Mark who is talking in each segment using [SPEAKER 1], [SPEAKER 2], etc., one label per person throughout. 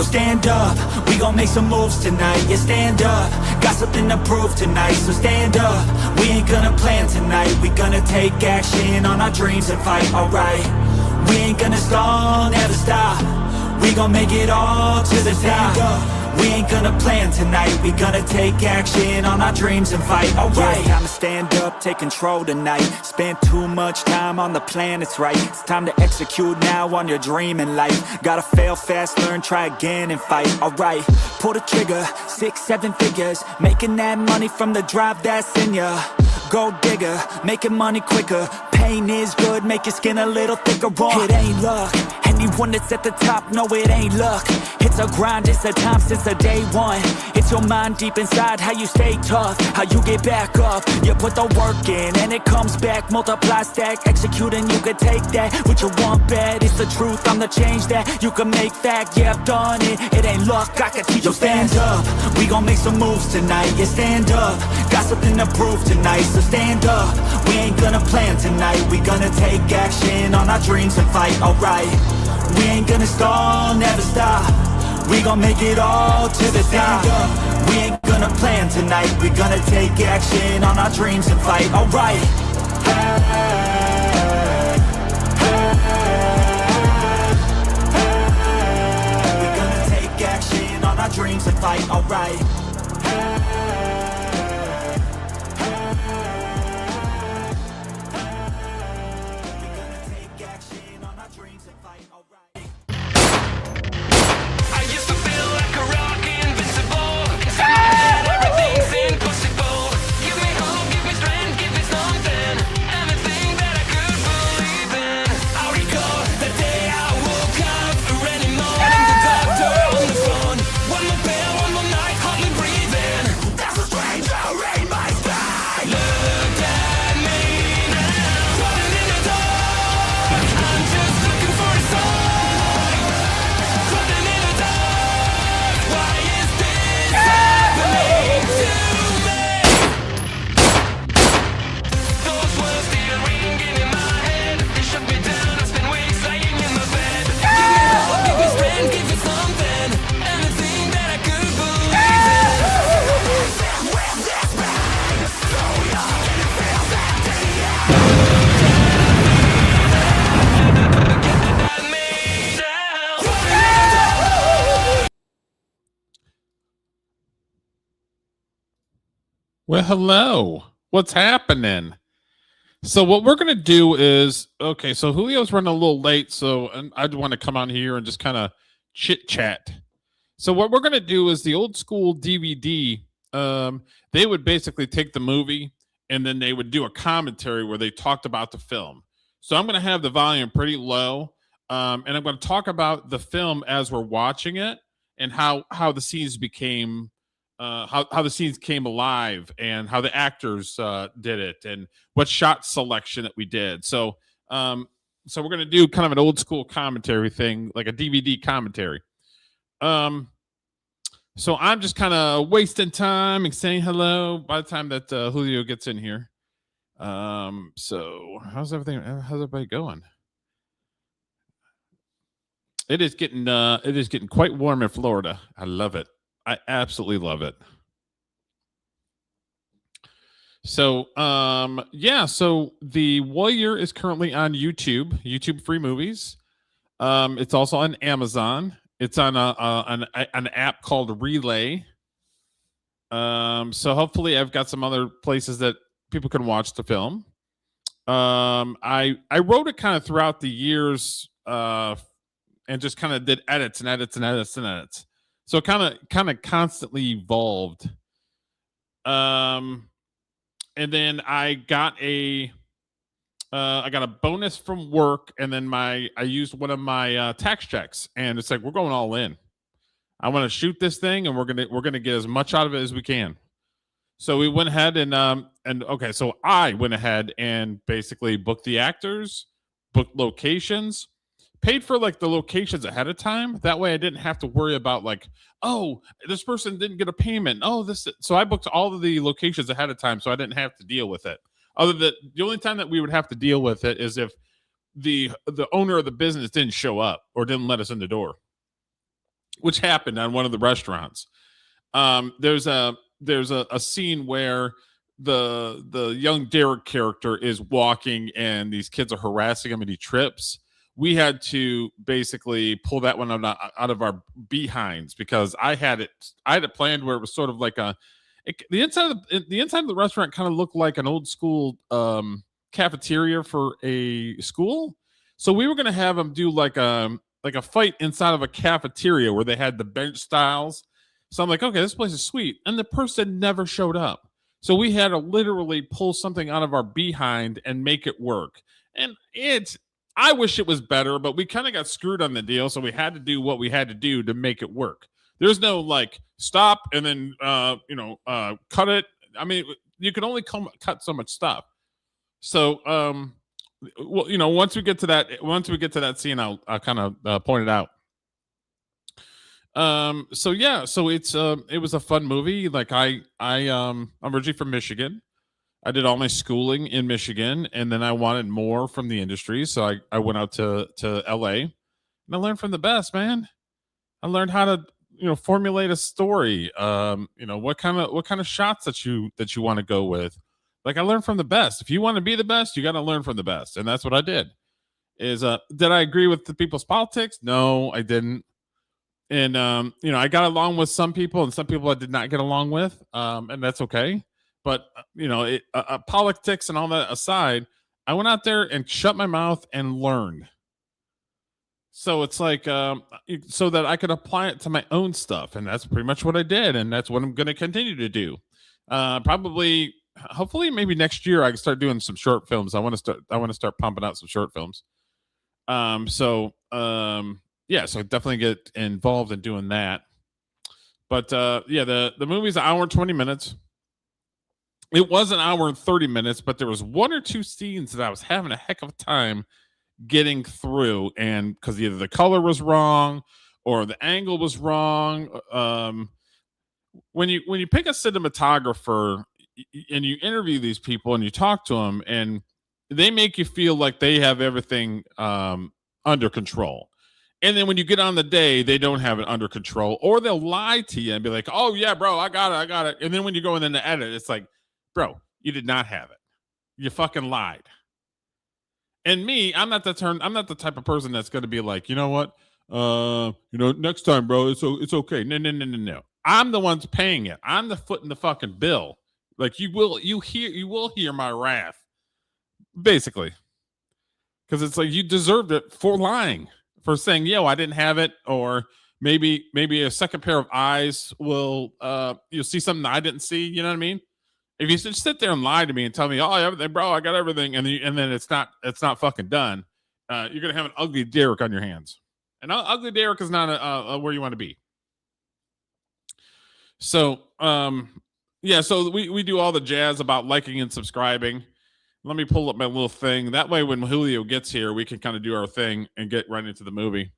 [SPEAKER 1] stand up, we gon' make some moves tonight. Yeah, stand up, got something to prove tonight. So stand up, we ain't gonna plan tonight. We gonna take action on our dreams and fight, alright. We ain't gonna stall, never stop. We gon' make it all to the top. We ain't gonna plan tonight. We gonna take action on our dreams and fight, alright. Yeah, time to stand up, take control tonight. Spent too much time on the plan, it's right. It's time to execute now on your dream in life. Gotta fail fast, learn, try again and fight, alright. Pull the trigger, 6, 7 figures. Making that money from the drive that's in ya. Gold digger, making money quicker. Pain is good, make your skin a little thicker. It ain't luck, anyone that's at the top, no it ain't luck. It's a grind, it's a time since the day one. It's your mind deep inside, how you stay tough, how you get back up. You put the work in and it comes back. Multiply, stack, execute and you can take that. What you want bad, it's the truth, I'm the change that you can make fact. Yeah, I've done it, it ain't luck, I can teach you. Stand up, we gon' make some moves tonight. Yeah, stand up, got something to prove tonight. So stand up, we ain't gonna plan tonight. We gonna take action on our dreams and fight, alright. We ain't gonna stall, never stop. We gon' make it all to the top. We ain't gonna plan tonight. We gonna take action on our dreams and fight, alright. Hey, hey, hey. We gonna take action on our dreams and fight, alright. Hey, hey, hey. We gonna take action on our dreams and fight, alright.
[SPEAKER 2] Well, hello. What's happening? So what we're going to do is, okay, so Julio's running a little late, so I want to come on here and just kind of chit-chat. So what we're going to do is the old school DVD, they would basically take the movie and then they would do a commentary where they talked about the film. So I'm going to have the volume pretty low, and I'm going to talk about the film as we're watching it and how the scenes became... how the scenes came alive and how the actors did it and what shot selection that we did. So we're going to do kind of an old school commentary thing, like a DVD commentary. So I'm just kind of wasting time and saying hello by the time that Julio gets in here. So how's everybody going? It is getting quite warm in Florida. I love it. I absolutely love it. So, so The Warrior is currently on YouTube free movies. It's also on Amazon. It's on an app called Relay. So hopefully I've got some other places that people can watch the film. I wrote it kind of throughout the years, and just kind of did edits. So it kind of constantly evolved. And then I got a bonus from work, and then I used one of my tax checks, and it's like, we're going all in. I want to shoot this thing, and we're gonna get as much out of it as we can. So we went ahead so I went ahead and basically booked the actors, booked locations, paid for like the locations ahead of time. That way I didn't have to worry about like, oh, this person didn't get a payment. So I booked all of the locations ahead of time, so I didn't have to deal with it. The only time that we would have to deal with it is if the owner of the business didn't show up or didn't let us in the door. which happened on one of the restaurants. There's a scene where the young Derek character is walking and these kids are harassing him and he trips. We had to basically pull that one out of our behinds because I had it planned where it was sort of like the inside of the restaurant kind of looked like an old school cafeteria for a school. So we were going to have them do like a fight inside of a cafeteria where they had the bench styles. So I'm like, okay, this place is sweet. And the person never showed up. So we had to literally pull something out of our behind and make it work. And I wish it was better, but we kind of got screwed on the deal. So we had to do what we had to do to make it work. There's no like stop and then, cut it. I mean, you can only cut so much stuff. So, well, once we get to that scene, I'll kind of point it out. So yeah, so it was a fun movie. Like I'm originally from Michigan. I did all my schooling in Michigan, and then I wanted more from the industry, so I went out to LA, and I learned from the best, man. I learned how to formulate a story. What kind of shots that you want to go with. Like I learned from the best. If you want to be the best, you got to learn from the best, and that's what I did. Did I agree with the people's politics? No, I didn't. And I got along with some people, and some people I did not get along with, and that's okay. But politics and all that aside, I went out there and shut my mouth and learned. So it's like so that I could apply it to my own stuff, and that's pretty much what I did, and that's what I'm going to continue to do. Probably, hopefully, maybe next year I can start doing some short films. I want to start pumping out some short films. Yeah, so definitely get involved in doing that. But yeah, the movie's an hour and 20 minutes. It was an hour and 30 minutes, but there was one or two scenes that I was having a heck of a time getting through, and because either the color was wrong or the angle was wrong. When you pick a cinematographer and you interview these people and you talk to them, and they make you feel like they have everything under control. And then when you get on the day, they don't have it under control, or they'll lie to you and be like, "Oh yeah, bro, I got it." And then when you go in the edit, it's like, "Bro, you did not have it. You fucking lied." And me, I'm not the type of person that's going to be like, you know what, next time, bro, it's okay. No. I'm the one's paying it. I'm the foot in the fucking bill. Like you will hear my wrath, basically, because it's like you deserved it for lying. For saying, yo, I didn't have it, or maybe a second pair of eyes will you'll see something I didn't see. You know what I mean? If you just sit there and lie to me and tell me, oh, everything, bro, I got everything, and then it's not fucking done, you're gonna have an ugly Derek on your hands, and ugly Derek is not where you want to be. So yeah, so we do all the jazz about liking and subscribing. Let me pull up my little thing. That way, when Julio gets here, we can kind of do our thing and get right into the movie.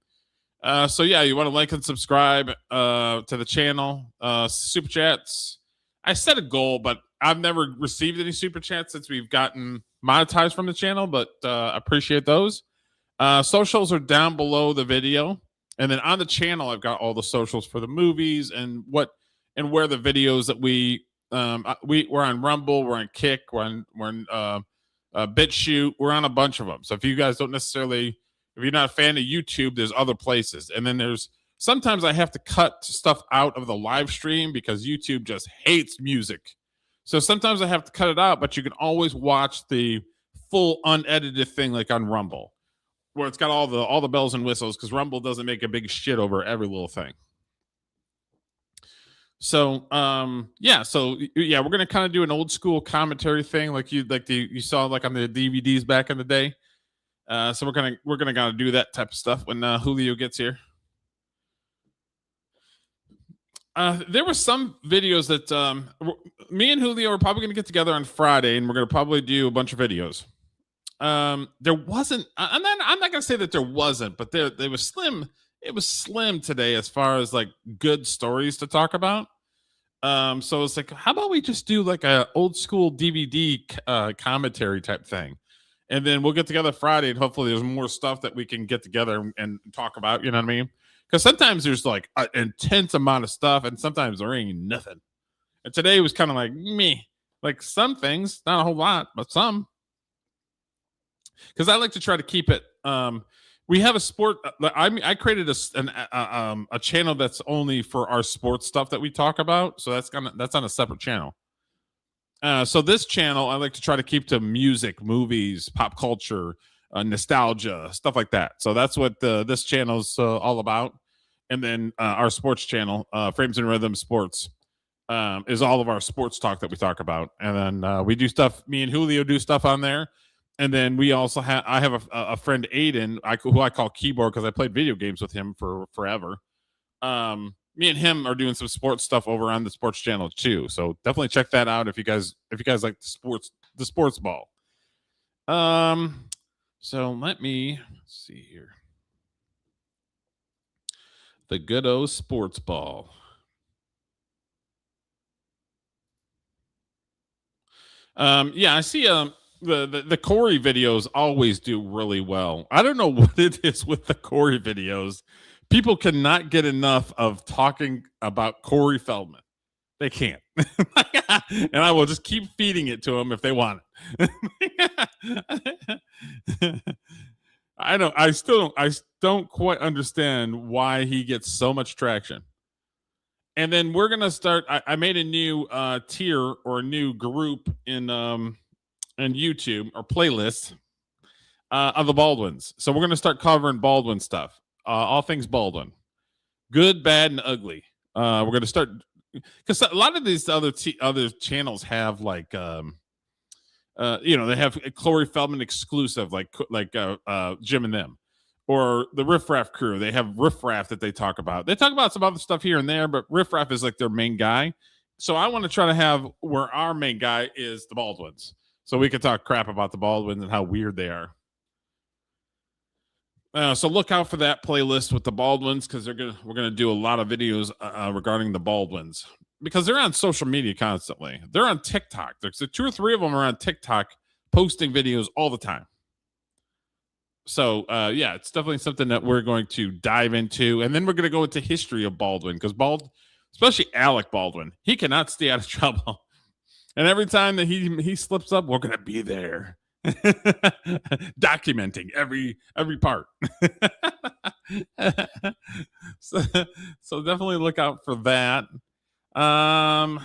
[SPEAKER 2] So yeah, you want to like and subscribe to the channel. Super chats. I set a goal, but I've never received any super chats since we've gotten monetized from the channel, but appreciate those. Socials are down below the video. And then on the channel, I've got all the socials for the movies and where the videos that we're on Rumble, we're on Kick, we're on BitChute, we're on a bunch of them. So if you guys don't necessarily, if you're not a fan of YouTube, there's other places. And then sometimes I have to cut stuff out of the live stream because YouTube just hates music. So sometimes I have to cut it out, but you can always watch the full unedited thing like on Rumble, where it's got all the bells and whistles, because Rumble doesn't make a big shit over every little thing. So yeah, we're gonna kind of do an old school commentary thing like you saw like on the DVDs back in the day. So we're gonna do that type of stuff when Julio gets here. There were some videos that me and Julio are probably gonna get together on Friday, and we're gonna probably do a bunch of videos. There wasn't, I'm not gonna say that there wasn't, but there was slim. It was slim today as far as like good stories to talk about. So it's like, how about we just do like a old school DVD commentary type thing, and then we'll get together Friday, and hopefully there's more stuff that we can get together and talk about. You know what I mean? because sometimes there's like an intense amount of stuff, and sometimes there ain't nothing. And today was kind of like me, like some things, not a whole lot, but some. Because I like to try to keep it. We have a sport. I created a channel that's only for our sports stuff that we talk about. So that's on a separate channel. So this channel, I like to try to keep to music, movies, pop culture, nostalgia, stuff like that. So that's what this channel's all about. And then our sports channel, Frames and Rhythm Sports, is all of our sports talk that we talk about. And then we do stuff. Me and Julio do stuff on there. And then we also have, I have a friend, Aiden, who I call Keyboard because I played video games with him for forever. Me and him are doing some sports stuff over on the sports channel too. So definitely check that out if you guys like the sports ball. So let me see here. The good old sports ball. Yeah, I see the Corey videos always do really well. I don't know what it is with the Corey videos. People cannot get enough of talking about Corey Feldman. They can't. And I will just keep feeding it to them if they want it. I don't quite understand why he gets so much traction. And then we're gonna start. I made a new tier or a new group in YouTube or playlist of the Baldwins. So we're gonna start covering Baldwin stuff, all things Baldwin, good, bad, and ugly. We're gonna start because a lot of these other channels have like they have a Corey Feldman exclusive, like Jim and them, or the Riff Raff crew. They have Riff Raff that they talk about. They talk about some other stuff here and there, but Riff Raff is like their main guy. So I want to try to have where our main guy is the Baldwins, so we can talk crap about the Baldwins and how weird they are. So look out for that playlist with the Baldwins because we're gonna do a lot of videos regarding the Baldwins because they're on social media constantly. They're on TikTok. There's 2 or 3 of them are on TikTok posting videos all the time. So yeah, it's definitely something that we're going to dive into, and then we're going to go into history of Baldwin because especially Alec Baldwin, he cannot stay out of trouble, and every time that he slips up, we're going to be there, documenting every part. so definitely look out for that. I'm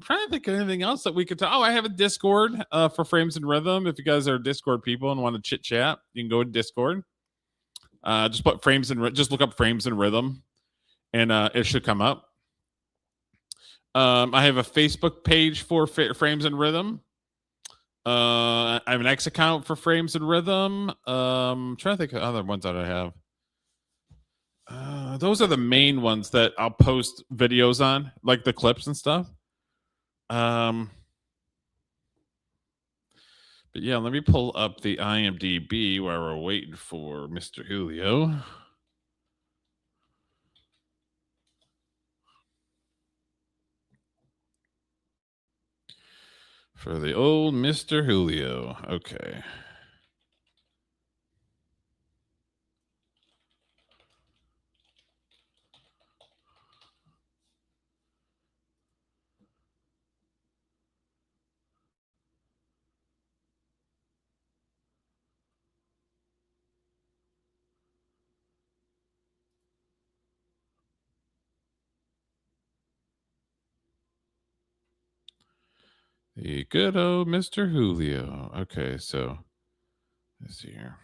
[SPEAKER 2] trying to think of anything else that we could talk. Oh, I have a Discord for Frames and Rhythm. If you guys are Discord people and want to chit chat, you can go to Discord. Just put just look up Frames and Rhythm, and it should come up. I have a Facebook page for Frames and Rhythm. I have an X account for Frames and Rhythm. I'm trying to think of other ones that I have. Those are the main ones that I'll post videos on, like the clips and stuff. But yeah, let me pull up the IMDb while we're waiting for Mr. Julio. For the old Mr. Julio. Okay. The good old Mr. Julio. Okay, so let's see here.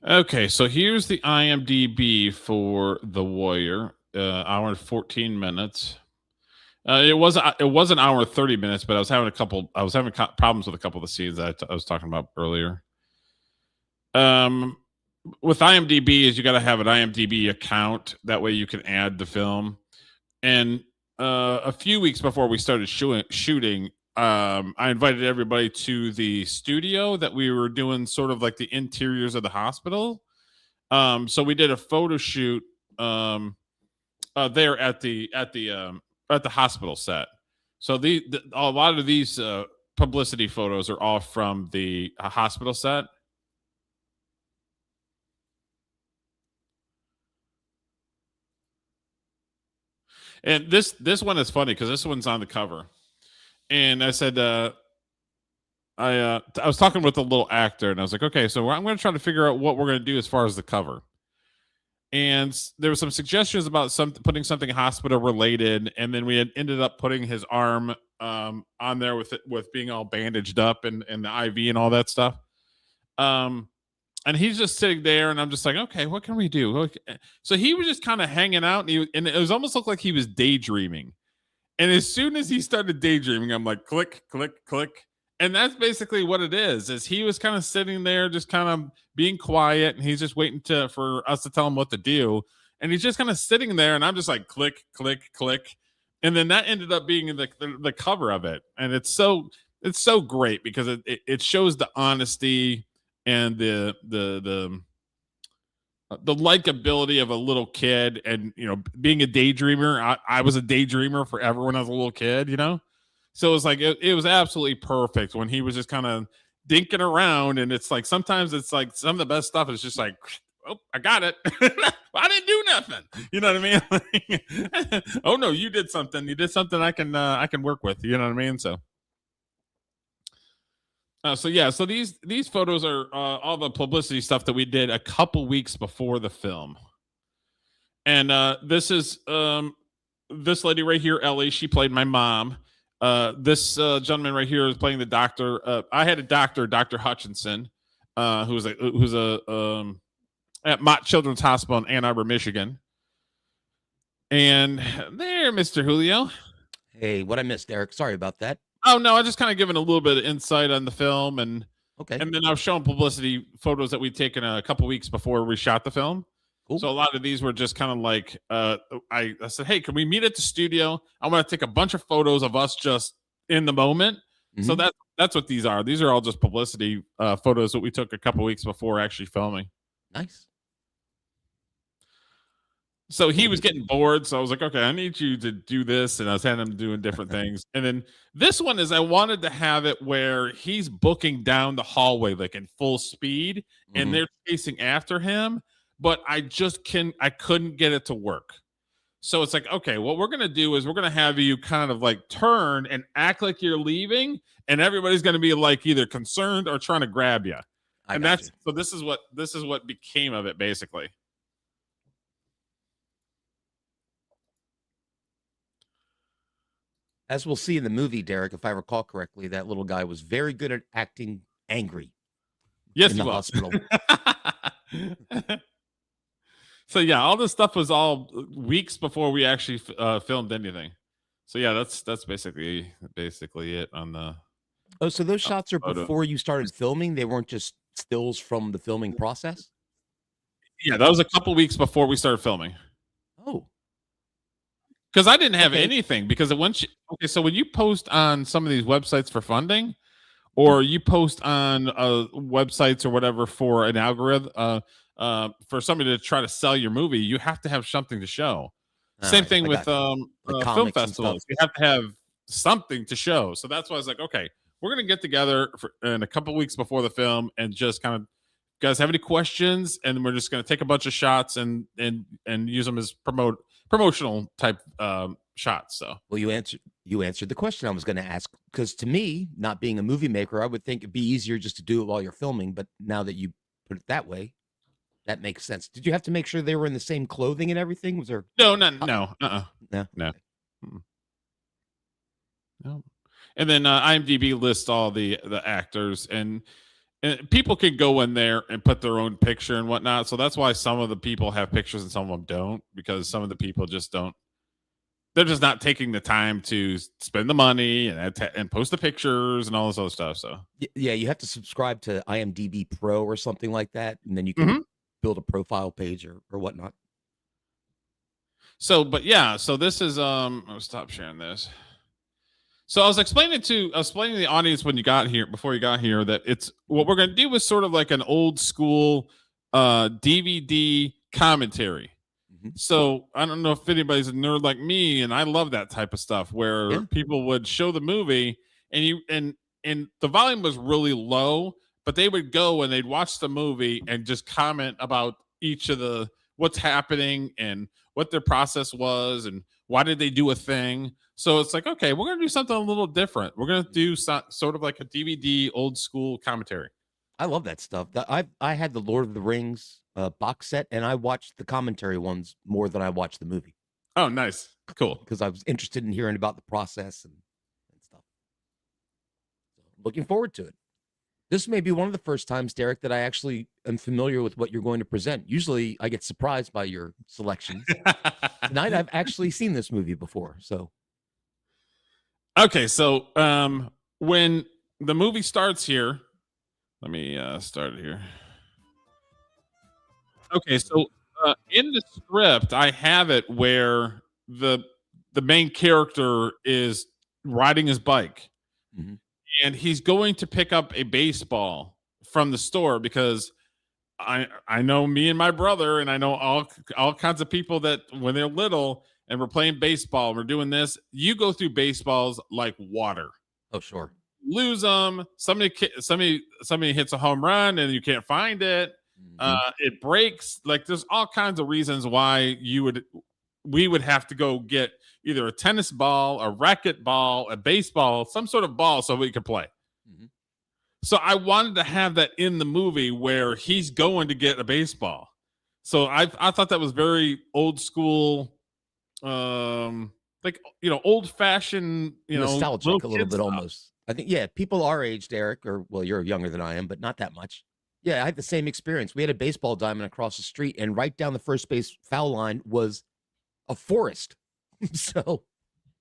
[SPEAKER 2] Okay, so here's the IMDb for The Warrior. Hour and 14 minutes. It was an hour and 30 minutes, but I was having problems with a couple of the scenes that I was talking about earlier. With IMDb is you got to have an IMDb account. That way you can add the film. And a few weeks before we started shooting, I invited everybody to the studio that we were doing sort of like the interiors of the hospital. So we did a photo shoot there at the hospital set. So a lot of these publicity photos are all from the hospital set. And this one is funny because this one's on the cover. And I said, I was talking with a little actor, and I was like, okay, so I'm going to try to figure out what we're going to do as far as the cover. And there were some suggestions about putting something hospital related, and then we had ended up putting his arm on there with being all bandaged up and the IV and all that stuff. And he's just sitting there, and I'm just like, okay, what can we do? So he was just kind of hanging out, and it was almost looked like he was daydreaming. And as soon as he started daydreaming, I'm like, click, click, click. And that's basically what it is he was kind of sitting there, just kind of being quiet, and he's just waiting for us to tell him what to do. And he's just kind of sitting there, and I'm just like, click, click, click. And then that ended up being the cover of it. And it's so great because it shows the honesty and the likability of a little kid, and being a daydreamer. I was a daydreamer forever when I was a little kid, so it was like it was absolutely perfect when he was just kind of dinking around. And it's like sometimes it's like some of the best stuff is just like, oh, I got it. I didn't do nothing. You know what I mean? Oh no, you did something. You did something I can work with. You know what I mean? So so these photos are all the publicity stuff that we did a couple weeks before the film. And this is this lady right here, Ellie. She played my mom. This gentleman right here is playing the doctor. I had a doctor, Dr. Hutchinson, who's at Mott Children's Hospital in Ann Arbor, Michigan. And there, Mr. Julio.
[SPEAKER 3] Hey, what I missed, Eric? Sorry about that.
[SPEAKER 2] Oh no, I just kind of given a little bit of insight on the film, and
[SPEAKER 3] okay,
[SPEAKER 2] and then I was showing publicity photos that we'd taken a couple weeks before we shot the film.
[SPEAKER 3] Cool.
[SPEAKER 2] So a lot of these were just kind of like I said, hey, can we meet at the studio? I want to take a bunch of photos of us just in the moment. Mm-hmm. So that's what these are. These are all just publicity photos that we took a couple weeks before actually filming.
[SPEAKER 3] Nice.
[SPEAKER 2] So he was getting bored. So I was like, okay, I need you to do this. And I was having him doing different things. And then this one is I wanted to have it where he's booking down the hallway like in full speed, and mm-hmm. they're chasing after him. But I couldn't get it to work. So it's like, okay, what we're going to do is we're going to have you kind of like turn and act like you're leaving, and everybody's going to be like either concerned or trying to grab you. So this is what became of it basically.
[SPEAKER 3] As we'll see in the movie, Derek, if I recall correctly, that little guy was very good at acting angry.
[SPEAKER 2] Yes,
[SPEAKER 3] in the
[SPEAKER 2] he was.
[SPEAKER 3] Hospital.
[SPEAKER 2] So yeah, all this stuff was all weeks before we actually filmed anything. So yeah, that's basically it on the.
[SPEAKER 3] Oh, so those shots are before you started filming? They weren't just stills from the filming process?
[SPEAKER 2] Yeah, that was a couple weeks before we started filming.
[SPEAKER 3] Oh.
[SPEAKER 2] Because I didn't have anything. Because so when you post on some of these websites for funding, or you post on websites or whatever for an algorithm, for somebody to try to sell your movie, you have to have something to show. Same thing with film festivals. You have to have something to show. So that's why I was like, okay, we're going to get together in a couple weeks before the film and just kind of, guys have any questions? And we're just going to take a bunch of shots and use them as promotional type shots. So,
[SPEAKER 3] well, you answered the question I was going to ask, because to me, not being a movie maker, I would think it'd be easier just to do it while you're filming. But now that you put it that way, that makes sense. Did you have to make sure they were in the same clothing and everything? Was there
[SPEAKER 2] no. And then IMDb lists all the actors, and people can go in there and put their own picture and whatnot. So that's why some of the people have pictures and some of them don't, because some of the people just don't. They're just not taking the time to spend the money and post the pictures and all this other stuff. So
[SPEAKER 3] yeah, you have to subscribe to IMDb Pro or something like that, and then you can build a profile page or whatnot.
[SPEAKER 2] So, but yeah, so this is I'll stop sharing this. So I was explaining to the audience before you got here, that it's what we're going to do is sort of like an old school DVD commentary.
[SPEAKER 3] Mhm.
[SPEAKER 2] So I don't know if anybody's a nerd like me, and I love that type of stuff where
[SPEAKER 3] Yeah.
[SPEAKER 2] people would show the movie and the volume was really low, but they would go and they'd watch the movie and just comment about each of the what's happening and what their process was and why did they do a thing. So it's like, okay, we're gonna do something a little different. We're gonna do sort of like a DVD old school commentary.
[SPEAKER 3] I love that stuff. I had the Lord of the Rings box set, and I watched the commentary ones more than I watched the movie
[SPEAKER 2] Oh, nice, cool.
[SPEAKER 3] because I was interested in hearing about the process and stuff. So, looking forward to it. This may be one of the first times, Derek, that I actually am familiar with what you're going to present. Usually, I get surprised by your selections. Tonight, I've actually seen this movie before, so
[SPEAKER 2] Okay, so when the movie starts here, let me start it here. Okay, so in the script, I have it where the main character is riding his bike,
[SPEAKER 3] Mhm.
[SPEAKER 2] and he's going to pick up a baseball from the store because I know me and my brother, and I know all kinds of people that when they're little and we're playing baseball, we're doing this. You go through baseballs like water.
[SPEAKER 3] Oh, sure.
[SPEAKER 2] Lose them. Somebody hits a home run and you can't find it.
[SPEAKER 3] Mhm.
[SPEAKER 2] It breaks. Like there's all kinds of reasons why we would have to go get either a tennis ball, a racket ball, a baseball, some sort of ball so we could play.
[SPEAKER 3] Mhm.
[SPEAKER 2] So I wanted to have that in the movie where he's going to get a baseball. So I thought that was very old school, like old fashioned,
[SPEAKER 3] Nostalgic
[SPEAKER 2] little
[SPEAKER 3] a little
[SPEAKER 2] kid
[SPEAKER 3] bit
[SPEAKER 2] stuff.
[SPEAKER 3] almost. I think, yeah, people our age, Derek, or well, you're younger than I am, but not that much. Yeah, I had the same experience. We had a baseball diamond across the street, and right down the first base foul line was a forest. So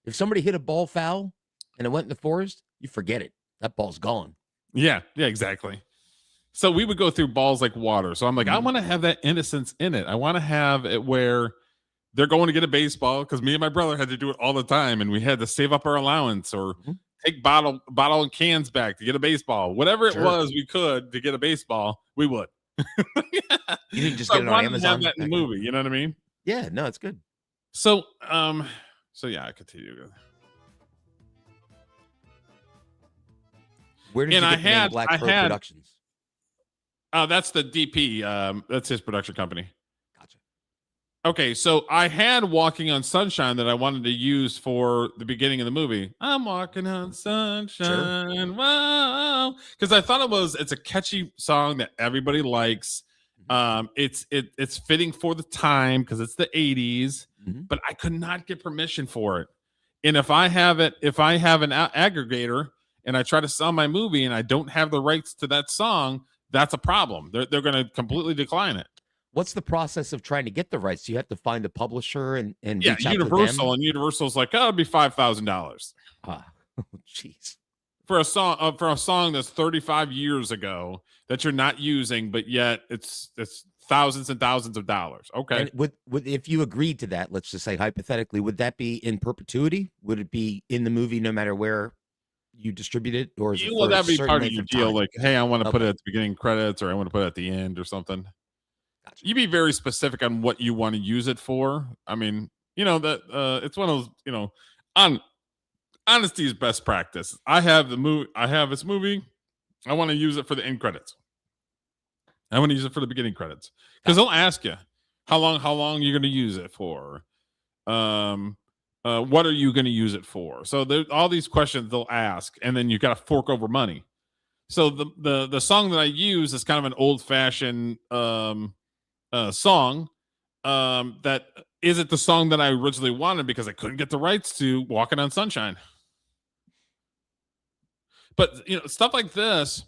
[SPEAKER 3] if somebody hit a ball foul and it went in the forest, you forget it. That ball's gone.
[SPEAKER 2] Yeah, exactly. So we would go through balls like water. So I'm like, I
[SPEAKER 3] Mhm.
[SPEAKER 2] want to have that innocence in it. I want to have it where they're going to get a baseball because me and my brother had to do it all the time, and we had to save up our allowance or
[SPEAKER 3] Mhm.
[SPEAKER 2] take bottle and cans back to get a baseball. Whatever it
[SPEAKER 3] Sure.
[SPEAKER 2] was we could to get a baseball, we would.
[SPEAKER 3] You didn't just
[SPEAKER 2] So
[SPEAKER 3] get it
[SPEAKER 2] I
[SPEAKER 3] on
[SPEAKER 2] wanted to have
[SPEAKER 3] Amazon.
[SPEAKER 2] that in the
[SPEAKER 3] back then?
[SPEAKER 2] movie. You know what I mean?
[SPEAKER 3] Yeah, no, it's good.
[SPEAKER 2] So yeah, I continue.
[SPEAKER 3] Where did
[SPEAKER 2] And
[SPEAKER 3] you
[SPEAKER 2] I
[SPEAKER 3] get the name
[SPEAKER 2] had
[SPEAKER 3] Black
[SPEAKER 2] I
[SPEAKER 3] Pearl
[SPEAKER 2] had
[SPEAKER 3] Productions?
[SPEAKER 2] that's the DP. That's his production company.
[SPEAKER 3] Gotcha.
[SPEAKER 2] Okay, so I had Walking on Sunshine that I wanted to use for the beginning of the movie. I'm walking on sunshine, wow, because I thought it's a catchy song that everybody likes. It's fitting for the time because it's the 80s,
[SPEAKER 3] Mhm.
[SPEAKER 2] but I could not get permission for it. And if I have an aggregator and I try to sell my movie and I don't have the rights to that song, that's a problem. They're going to completely decline it.
[SPEAKER 3] What's the process of trying to get the rights? Do you have to find a publisher and
[SPEAKER 2] Yeah,
[SPEAKER 3] reach out to
[SPEAKER 2] Universal,
[SPEAKER 3] them?
[SPEAKER 2] and Universal's like, oh, it'd be $5,000
[SPEAKER 3] Ah, jeez.
[SPEAKER 2] for a song that's 35 years ago that you're not using, but yet it's thousands and thousands of dollars. Okay,
[SPEAKER 3] And would if you agreed to that, let's just say hypothetically, would that be in perpetuity? Would it be in the movie no matter where you distribute it, or is it
[SPEAKER 2] well,
[SPEAKER 3] for a
[SPEAKER 2] that'd be
[SPEAKER 3] certain
[SPEAKER 2] part of
[SPEAKER 3] length
[SPEAKER 2] your
[SPEAKER 3] of
[SPEAKER 2] deal.
[SPEAKER 3] time?
[SPEAKER 2] Like, hey, I want to put it
[SPEAKER 3] Okay,
[SPEAKER 2] at the beginning credits, or I want to put it at the end, or something.
[SPEAKER 3] gotcha.
[SPEAKER 2] You be very specific on what you want to use it for. I mean, that it's one of those, on honesty is best practice. I have this movie. I want to use it for the end credits. I want to use it for the beginning credits because they'll ask you how long you're going to use it for. What are you going to use it for? So there's all these questions they'll ask, and then you got to fork over money. So the song that I use is kind of an old fashioned song. That isn't the song that I originally wanted because I couldn't get the rights to Walking on Sunshine. But stuff like this,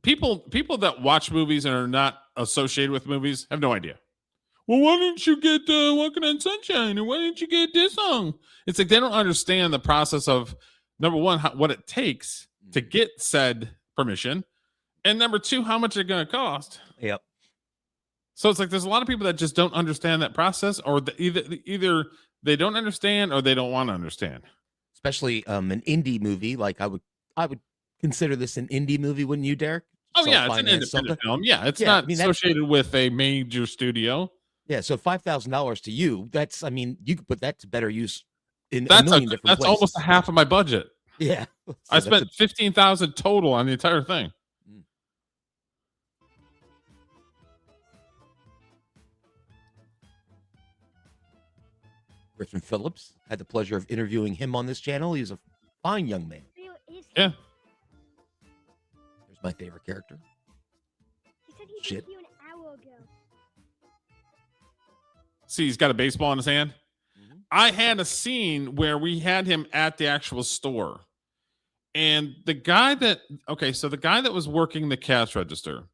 [SPEAKER 2] people that watch movies and are not associated with movies have no idea. Well, why didn't you get Walking on Sunshine, or why didn't you get this song? It's like they don't understand the process of, number one, what it takes to get said permission, and number two, how much it's going to cost.
[SPEAKER 3] Yep.
[SPEAKER 2] So it's like there's a lot of people that just don't understand that process, or either they don't understand or they don't want to understand.
[SPEAKER 3] Especially an indie movie, like I would consider this an indie movie, wouldn't you, Derek?
[SPEAKER 2] Oh yeah, it's an
[SPEAKER 3] self-financed,
[SPEAKER 2] independent film. Yeah, it's
[SPEAKER 3] Yeah, I
[SPEAKER 2] not
[SPEAKER 3] mean,
[SPEAKER 2] associated with a major studio.
[SPEAKER 3] yeah, so $5,000 to you, that's, I mean, you could put that to better use in a
[SPEAKER 2] That's a
[SPEAKER 3] million different
[SPEAKER 2] that's almost
[SPEAKER 3] places.
[SPEAKER 2] a half of my budget.
[SPEAKER 3] Yeah.
[SPEAKER 2] I
[SPEAKER 3] So that's a
[SPEAKER 2] spent 15,000 total on the entire thing.
[SPEAKER 3] Mm. Griffin Phillips. Had the pleasure of interviewing him on this channel. He's a fine young man.
[SPEAKER 2] Yeah.
[SPEAKER 3] There's my favorite character.
[SPEAKER 4] He said he
[SPEAKER 3] Shit.
[SPEAKER 4] beat you an hour ago.
[SPEAKER 2] See, he's got a baseball in his hand.
[SPEAKER 3] Mhm.
[SPEAKER 2] I had a scene where we had him at the actual store. And the guy that the guy that was working the cash register,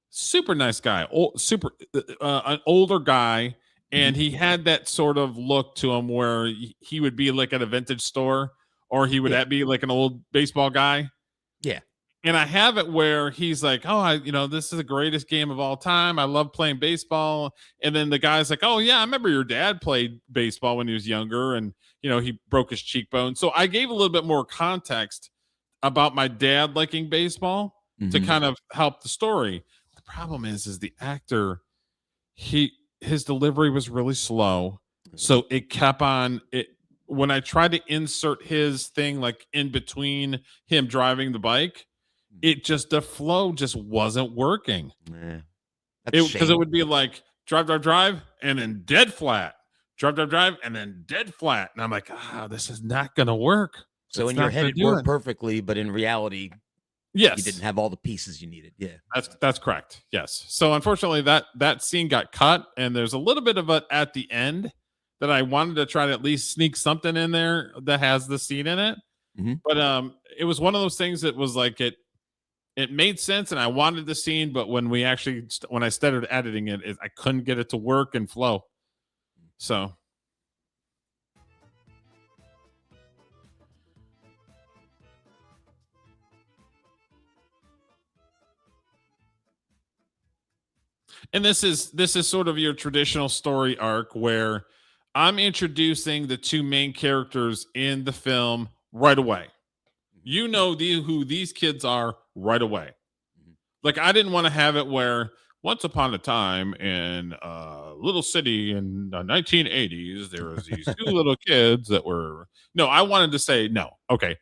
[SPEAKER 2] super nice guy, an older guy, and he had that sort of look to him where he would be like at a vintage store, or he would
[SPEAKER 3] Yeah.
[SPEAKER 2] be like an old baseball guy.
[SPEAKER 3] Yeah.
[SPEAKER 2] And I have it where he's like, "Oh, this is the greatest game of all time. I love playing baseball." And then the guy's like, "Oh yeah, I remember your dad played baseball when he was younger, and he broke his cheekbone." So I gave a little bit more context about my dad liking baseball to
[SPEAKER 3] Mhm.
[SPEAKER 2] kind of help the story. The problem is the actor, his delivery was really slow, so it kept on it. When I tried to insert his thing like in between him driving the bike, the flow just wasn't working.
[SPEAKER 3] Yeah. That's a
[SPEAKER 2] Because it
[SPEAKER 3] shame.
[SPEAKER 2] would be like drive, drive, drive, and then dead flat. Drive, drive, drive, and then dead flat. And I'm like, this is not gonna work.
[SPEAKER 3] So
[SPEAKER 2] It's
[SPEAKER 3] in your
[SPEAKER 2] not
[SPEAKER 3] head
[SPEAKER 2] gonna
[SPEAKER 3] it
[SPEAKER 2] do
[SPEAKER 3] worked
[SPEAKER 2] it.
[SPEAKER 3] perfectly, but in reality,
[SPEAKER 2] Yes.
[SPEAKER 3] you didn't have all the pieces you needed. Yeah.
[SPEAKER 2] That's correct. Yes. So unfortunately, that scene got cut, and there's a little bit of it at the end that I wanted to try to at least sneak something in there that has the scene in it.
[SPEAKER 3] Mhm.
[SPEAKER 2] But it was one of those things that was like it made sense, and I wanted the scene, but when I started editing it, I couldn't get it to work and flow. So. And this is sort of your traditional story arc where I'm introducing the two main characters in the film right away. You know who these kids are right away.
[SPEAKER 3] Mhm.
[SPEAKER 2] Like I didn't want to have it where once upon a time in a little city in the 1980s, there was these two little kids that were. No, I wanted to say no. Okay,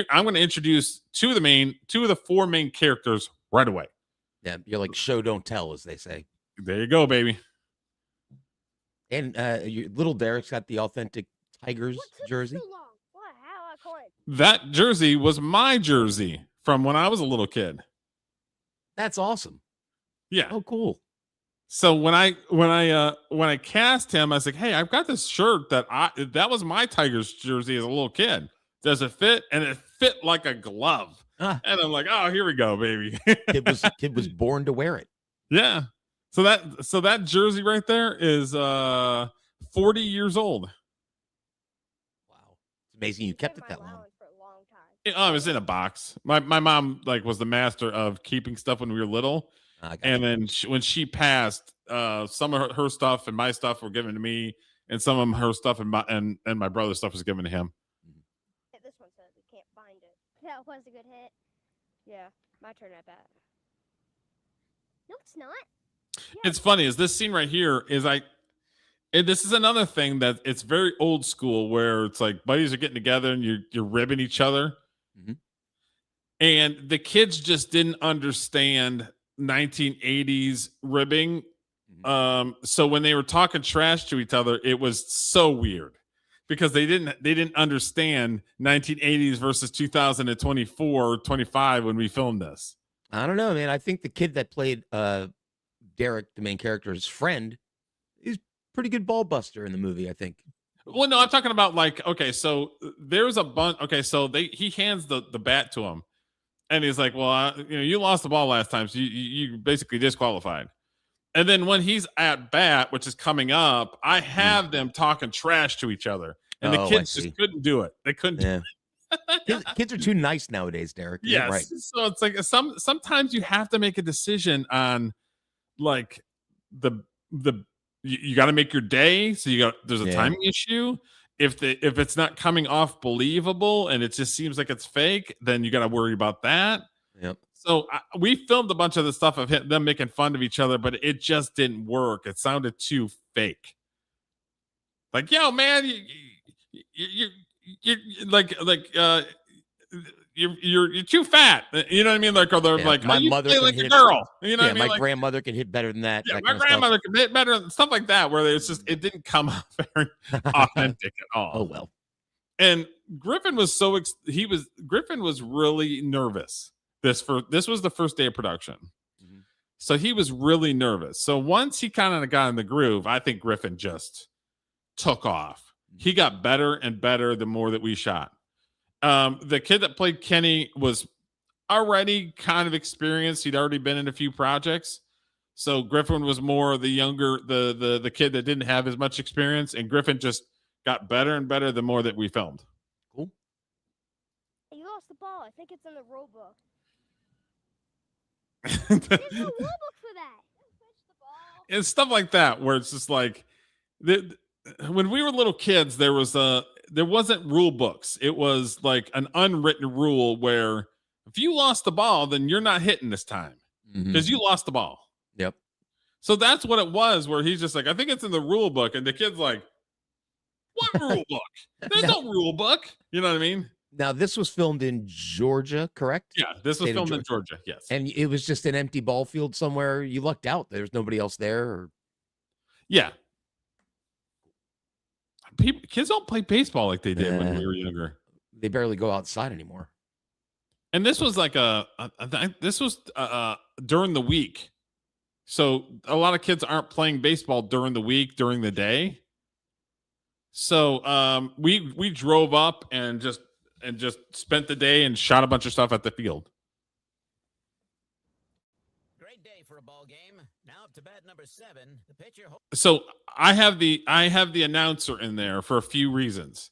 [SPEAKER 2] I'm going to introduce two of the four main characters right away.
[SPEAKER 3] Yeah. You're like show don't tell, as they say.
[SPEAKER 2] There you go, baby.
[SPEAKER 3] And your little Derek's got the authentic Tigers
[SPEAKER 4] What took
[SPEAKER 3] jersey.
[SPEAKER 4] so long? What? How I caught?
[SPEAKER 2] That jersey was my jersey from when I was a little kid.
[SPEAKER 3] That's awesome.
[SPEAKER 2] Yeah.
[SPEAKER 3] Oh, cool.
[SPEAKER 2] So when I cast him, I was like, "Hey, I've got this shirt that was my Tigers jersey as a little kid. Does it fit?" And it fit like a glove.
[SPEAKER 3] Ah.
[SPEAKER 2] And I'm like, "Oh, here we go, baby."
[SPEAKER 3] Kid was born to wear it.
[SPEAKER 2] Yeah. So that jersey right there is 40 years old.
[SPEAKER 3] Wow. It's amazing you kept
[SPEAKER 4] In
[SPEAKER 3] it
[SPEAKER 4] my
[SPEAKER 3] that long.
[SPEAKER 4] allowance for a long time.
[SPEAKER 2] It was in a box. My mom was the master of keeping stuff when we were little.
[SPEAKER 3] I got
[SPEAKER 2] And
[SPEAKER 3] you.
[SPEAKER 2] then when she passed, some of her stuff and my stuff were given to me, and some of her stuff and my brother's stuff was given to him.
[SPEAKER 4] This one says we can't find it. That was a good hit. Yeah, my turn at bat. No, it's not.
[SPEAKER 2] It's funny is this scene right here is this is another thing that it's very old school where it's like buddies are getting together and you're ribbing each other.
[SPEAKER 3] Mhm.
[SPEAKER 2] And the kids just didn't understand 1980s ribbing.
[SPEAKER 3] Mhm.
[SPEAKER 2] So when they were talking trash to each other, it was so weird because they didn't understand 1980s versus 2024, 25 when we filmed this.
[SPEAKER 3] I don't know, man. I think the kid that played Derek, the main character's friend, he's pretty good ball buster in the movie, I think.
[SPEAKER 2] Well, no, I'm talking about like, okay, so there's a bunch. Okay, so he hands the bat to him, and he's like, "Well, you lost the ball last time, so you basically disqualified." And then when he's at bat, which is coming up, I have them talking trash to each other, and the
[SPEAKER 3] Oh, I
[SPEAKER 2] kids
[SPEAKER 3] see.
[SPEAKER 2] just couldn't do it. They couldn't.
[SPEAKER 3] Yeah. Kids are too nice nowadays, Derek. You're
[SPEAKER 2] Yes.
[SPEAKER 3] right.
[SPEAKER 2] So it's like sometimes you have to make a decision on like you got to make your day. So there's a
[SPEAKER 3] Yeah.
[SPEAKER 2] timing issue. If it's not coming off believable and it just seems like it's fake, then you got to worry about that.
[SPEAKER 3] Yep.
[SPEAKER 2] So we filmed a bunch of the stuff of them making fun of each other, but it just didn't work. It sounded too fake. Like, yo, man, you you're too fat. You know what I mean? Like, or they're
[SPEAKER 3] Yeah,
[SPEAKER 2] like,
[SPEAKER 3] my
[SPEAKER 2] oh, you
[SPEAKER 3] mother
[SPEAKER 2] play
[SPEAKER 3] can
[SPEAKER 2] like a
[SPEAKER 3] hit-
[SPEAKER 2] girl. You know
[SPEAKER 3] Yeah,
[SPEAKER 2] what I mean?
[SPEAKER 3] my
[SPEAKER 2] Like,
[SPEAKER 3] grandmother can hit better than that.
[SPEAKER 2] yeah,
[SPEAKER 3] that
[SPEAKER 2] my
[SPEAKER 3] kind of stuff.
[SPEAKER 2] grandmother can hit better, stuff like that, where it's just it didn't come out very authentic at all.
[SPEAKER 3] Oh well.
[SPEAKER 2] And Griffin was Griffin was really nervous. This was the first day of production.
[SPEAKER 3] Mhm.
[SPEAKER 2] So he was really nervous. So once he kind of got in the groove, I think Griffin just took off. He got better and better the more that we shot. The kid that played Kenny was already kind of experienced. He'd already been in a few projects. So Griffin was more the younger, the kid that didn't have as much experience, and Griffin just got better and better the more that we filmed.
[SPEAKER 3] Cool.
[SPEAKER 4] You lost the ball. I think it's in the rule book. There's no rule book for that. Switch the ball.
[SPEAKER 2] And stuff like that, where it's just like when we were little kids, there wasn't rule books. It was like an unwritten rule where if you lost the ball, then you're not hitting this time because you lost the ball.
[SPEAKER 3] Yep.
[SPEAKER 2] So that's what it was, where he's just like, I think it's in the rule book, and the kid's like, what rule book? There's no rule book. You know what I mean?
[SPEAKER 3] Now this was filmed in Georgia, correct?
[SPEAKER 2] Yeah, this was
[SPEAKER 3] State of
[SPEAKER 2] filmed in Georgia. Yes.
[SPEAKER 3] And it was just an empty ball field somewhere. You lucked out. There's nobody else there. Or...
[SPEAKER 2] Yeah. Kids don't play baseball like they did when we were younger.
[SPEAKER 3] They barely go outside anymore.
[SPEAKER 2] And this was like this was during the week. So a lot of kids aren't playing baseball during the week, during the day. So we drove up and just spent the day and shot a bunch of stuff at the field.
[SPEAKER 5] Great day for a ball game. Now up to bat number 7. The pitcher.
[SPEAKER 2] So I have the announcer in there for a few reasons.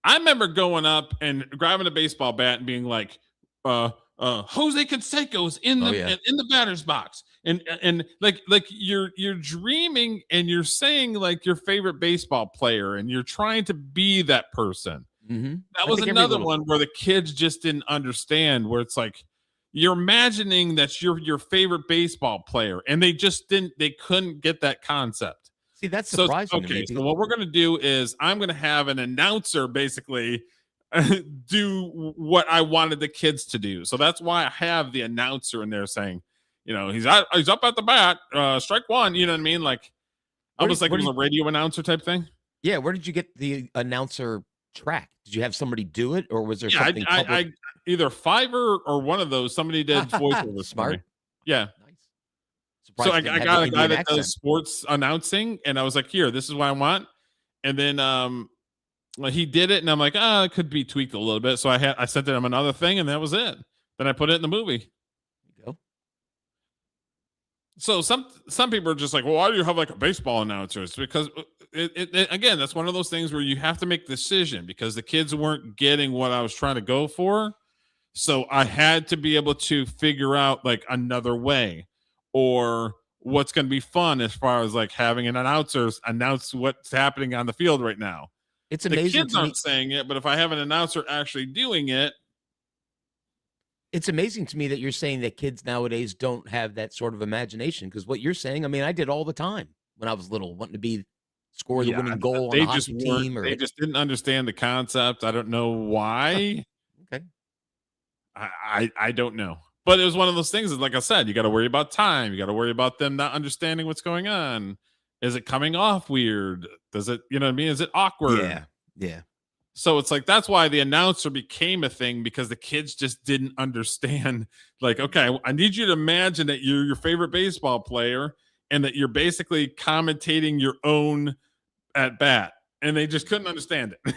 [SPEAKER 2] I remember going up and grabbing a baseball bat and being like, Jose Canseco is in the batter's box. And like you're dreaming and you're saying like your favorite baseball player and you're trying to be that person.
[SPEAKER 3] Mm-hmm.
[SPEAKER 2] That was another one where the kids just didn't understand, where it's like you're imagining that you're your favorite baseball player and they couldn't get that concept.
[SPEAKER 3] See, that's surprising to me.
[SPEAKER 2] So what we're going to do is I'm going to have an announcer basically do what I wanted the kids to do. So that's why I have the announcer in there saying, you know, he's up at the bat, strike one. You know what I mean? Like almost like it was a radio announcer type thing.
[SPEAKER 3] Yeah. Where did you get the announcer track? Did you have somebody do it, or was there something?
[SPEAKER 2] I either Fiverr or one of those. Somebody did voiceover.
[SPEAKER 3] Smart.
[SPEAKER 2] Yeah.
[SPEAKER 3] Nice.
[SPEAKER 2] So I got a guy that does sports announcing, and I was like, here, this is what I want. And then he did it, and I'm like, it could be tweaked a little bit. So I sent him another thing, and that was it. Then I put it in the movie.
[SPEAKER 3] Go.
[SPEAKER 2] So some people are just like, well, why do you have like a baseball announcer? It's because it again, that's one of those things where you have to make a decision because the kids weren't getting what I was trying to go for. So I had to be able to figure out like another way or what's going to be fun as far as like having an announcer announce what's happening on the field right now.
[SPEAKER 3] It's amazing.
[SPEAKER 2] The kids aren't saying it, but if I have an announcer actually doing it,
[SPEAKER 3] it's amazing to me that you're saying that kids nowadays don't have that sort of imagination. Because what you're saying, I mean, I did all the time when I was little, wanting to score the winning goal on a hockey team.
[SPEAKER 2] They just didn't understand the concept. I don't know why.
[SPEAKER 3] Okay.
[SPEAKER 2] I don't know. But it was one of those things that, like I said, you got to worry about time. You got to worry about them not understanding what's going on. Is it coming off weird? Does it, you know what I mean? Is it awkward?
[SPEAKER 3] Yeah. Yeah.
[SPEAKER 2] So it's like, that's why the announcer became a thing, because the kids just didn't understand. Like, okay, I need you to imagine that you're your favorite baseball player and that you're basically commentating your own at bat. And they just couldn't understand it.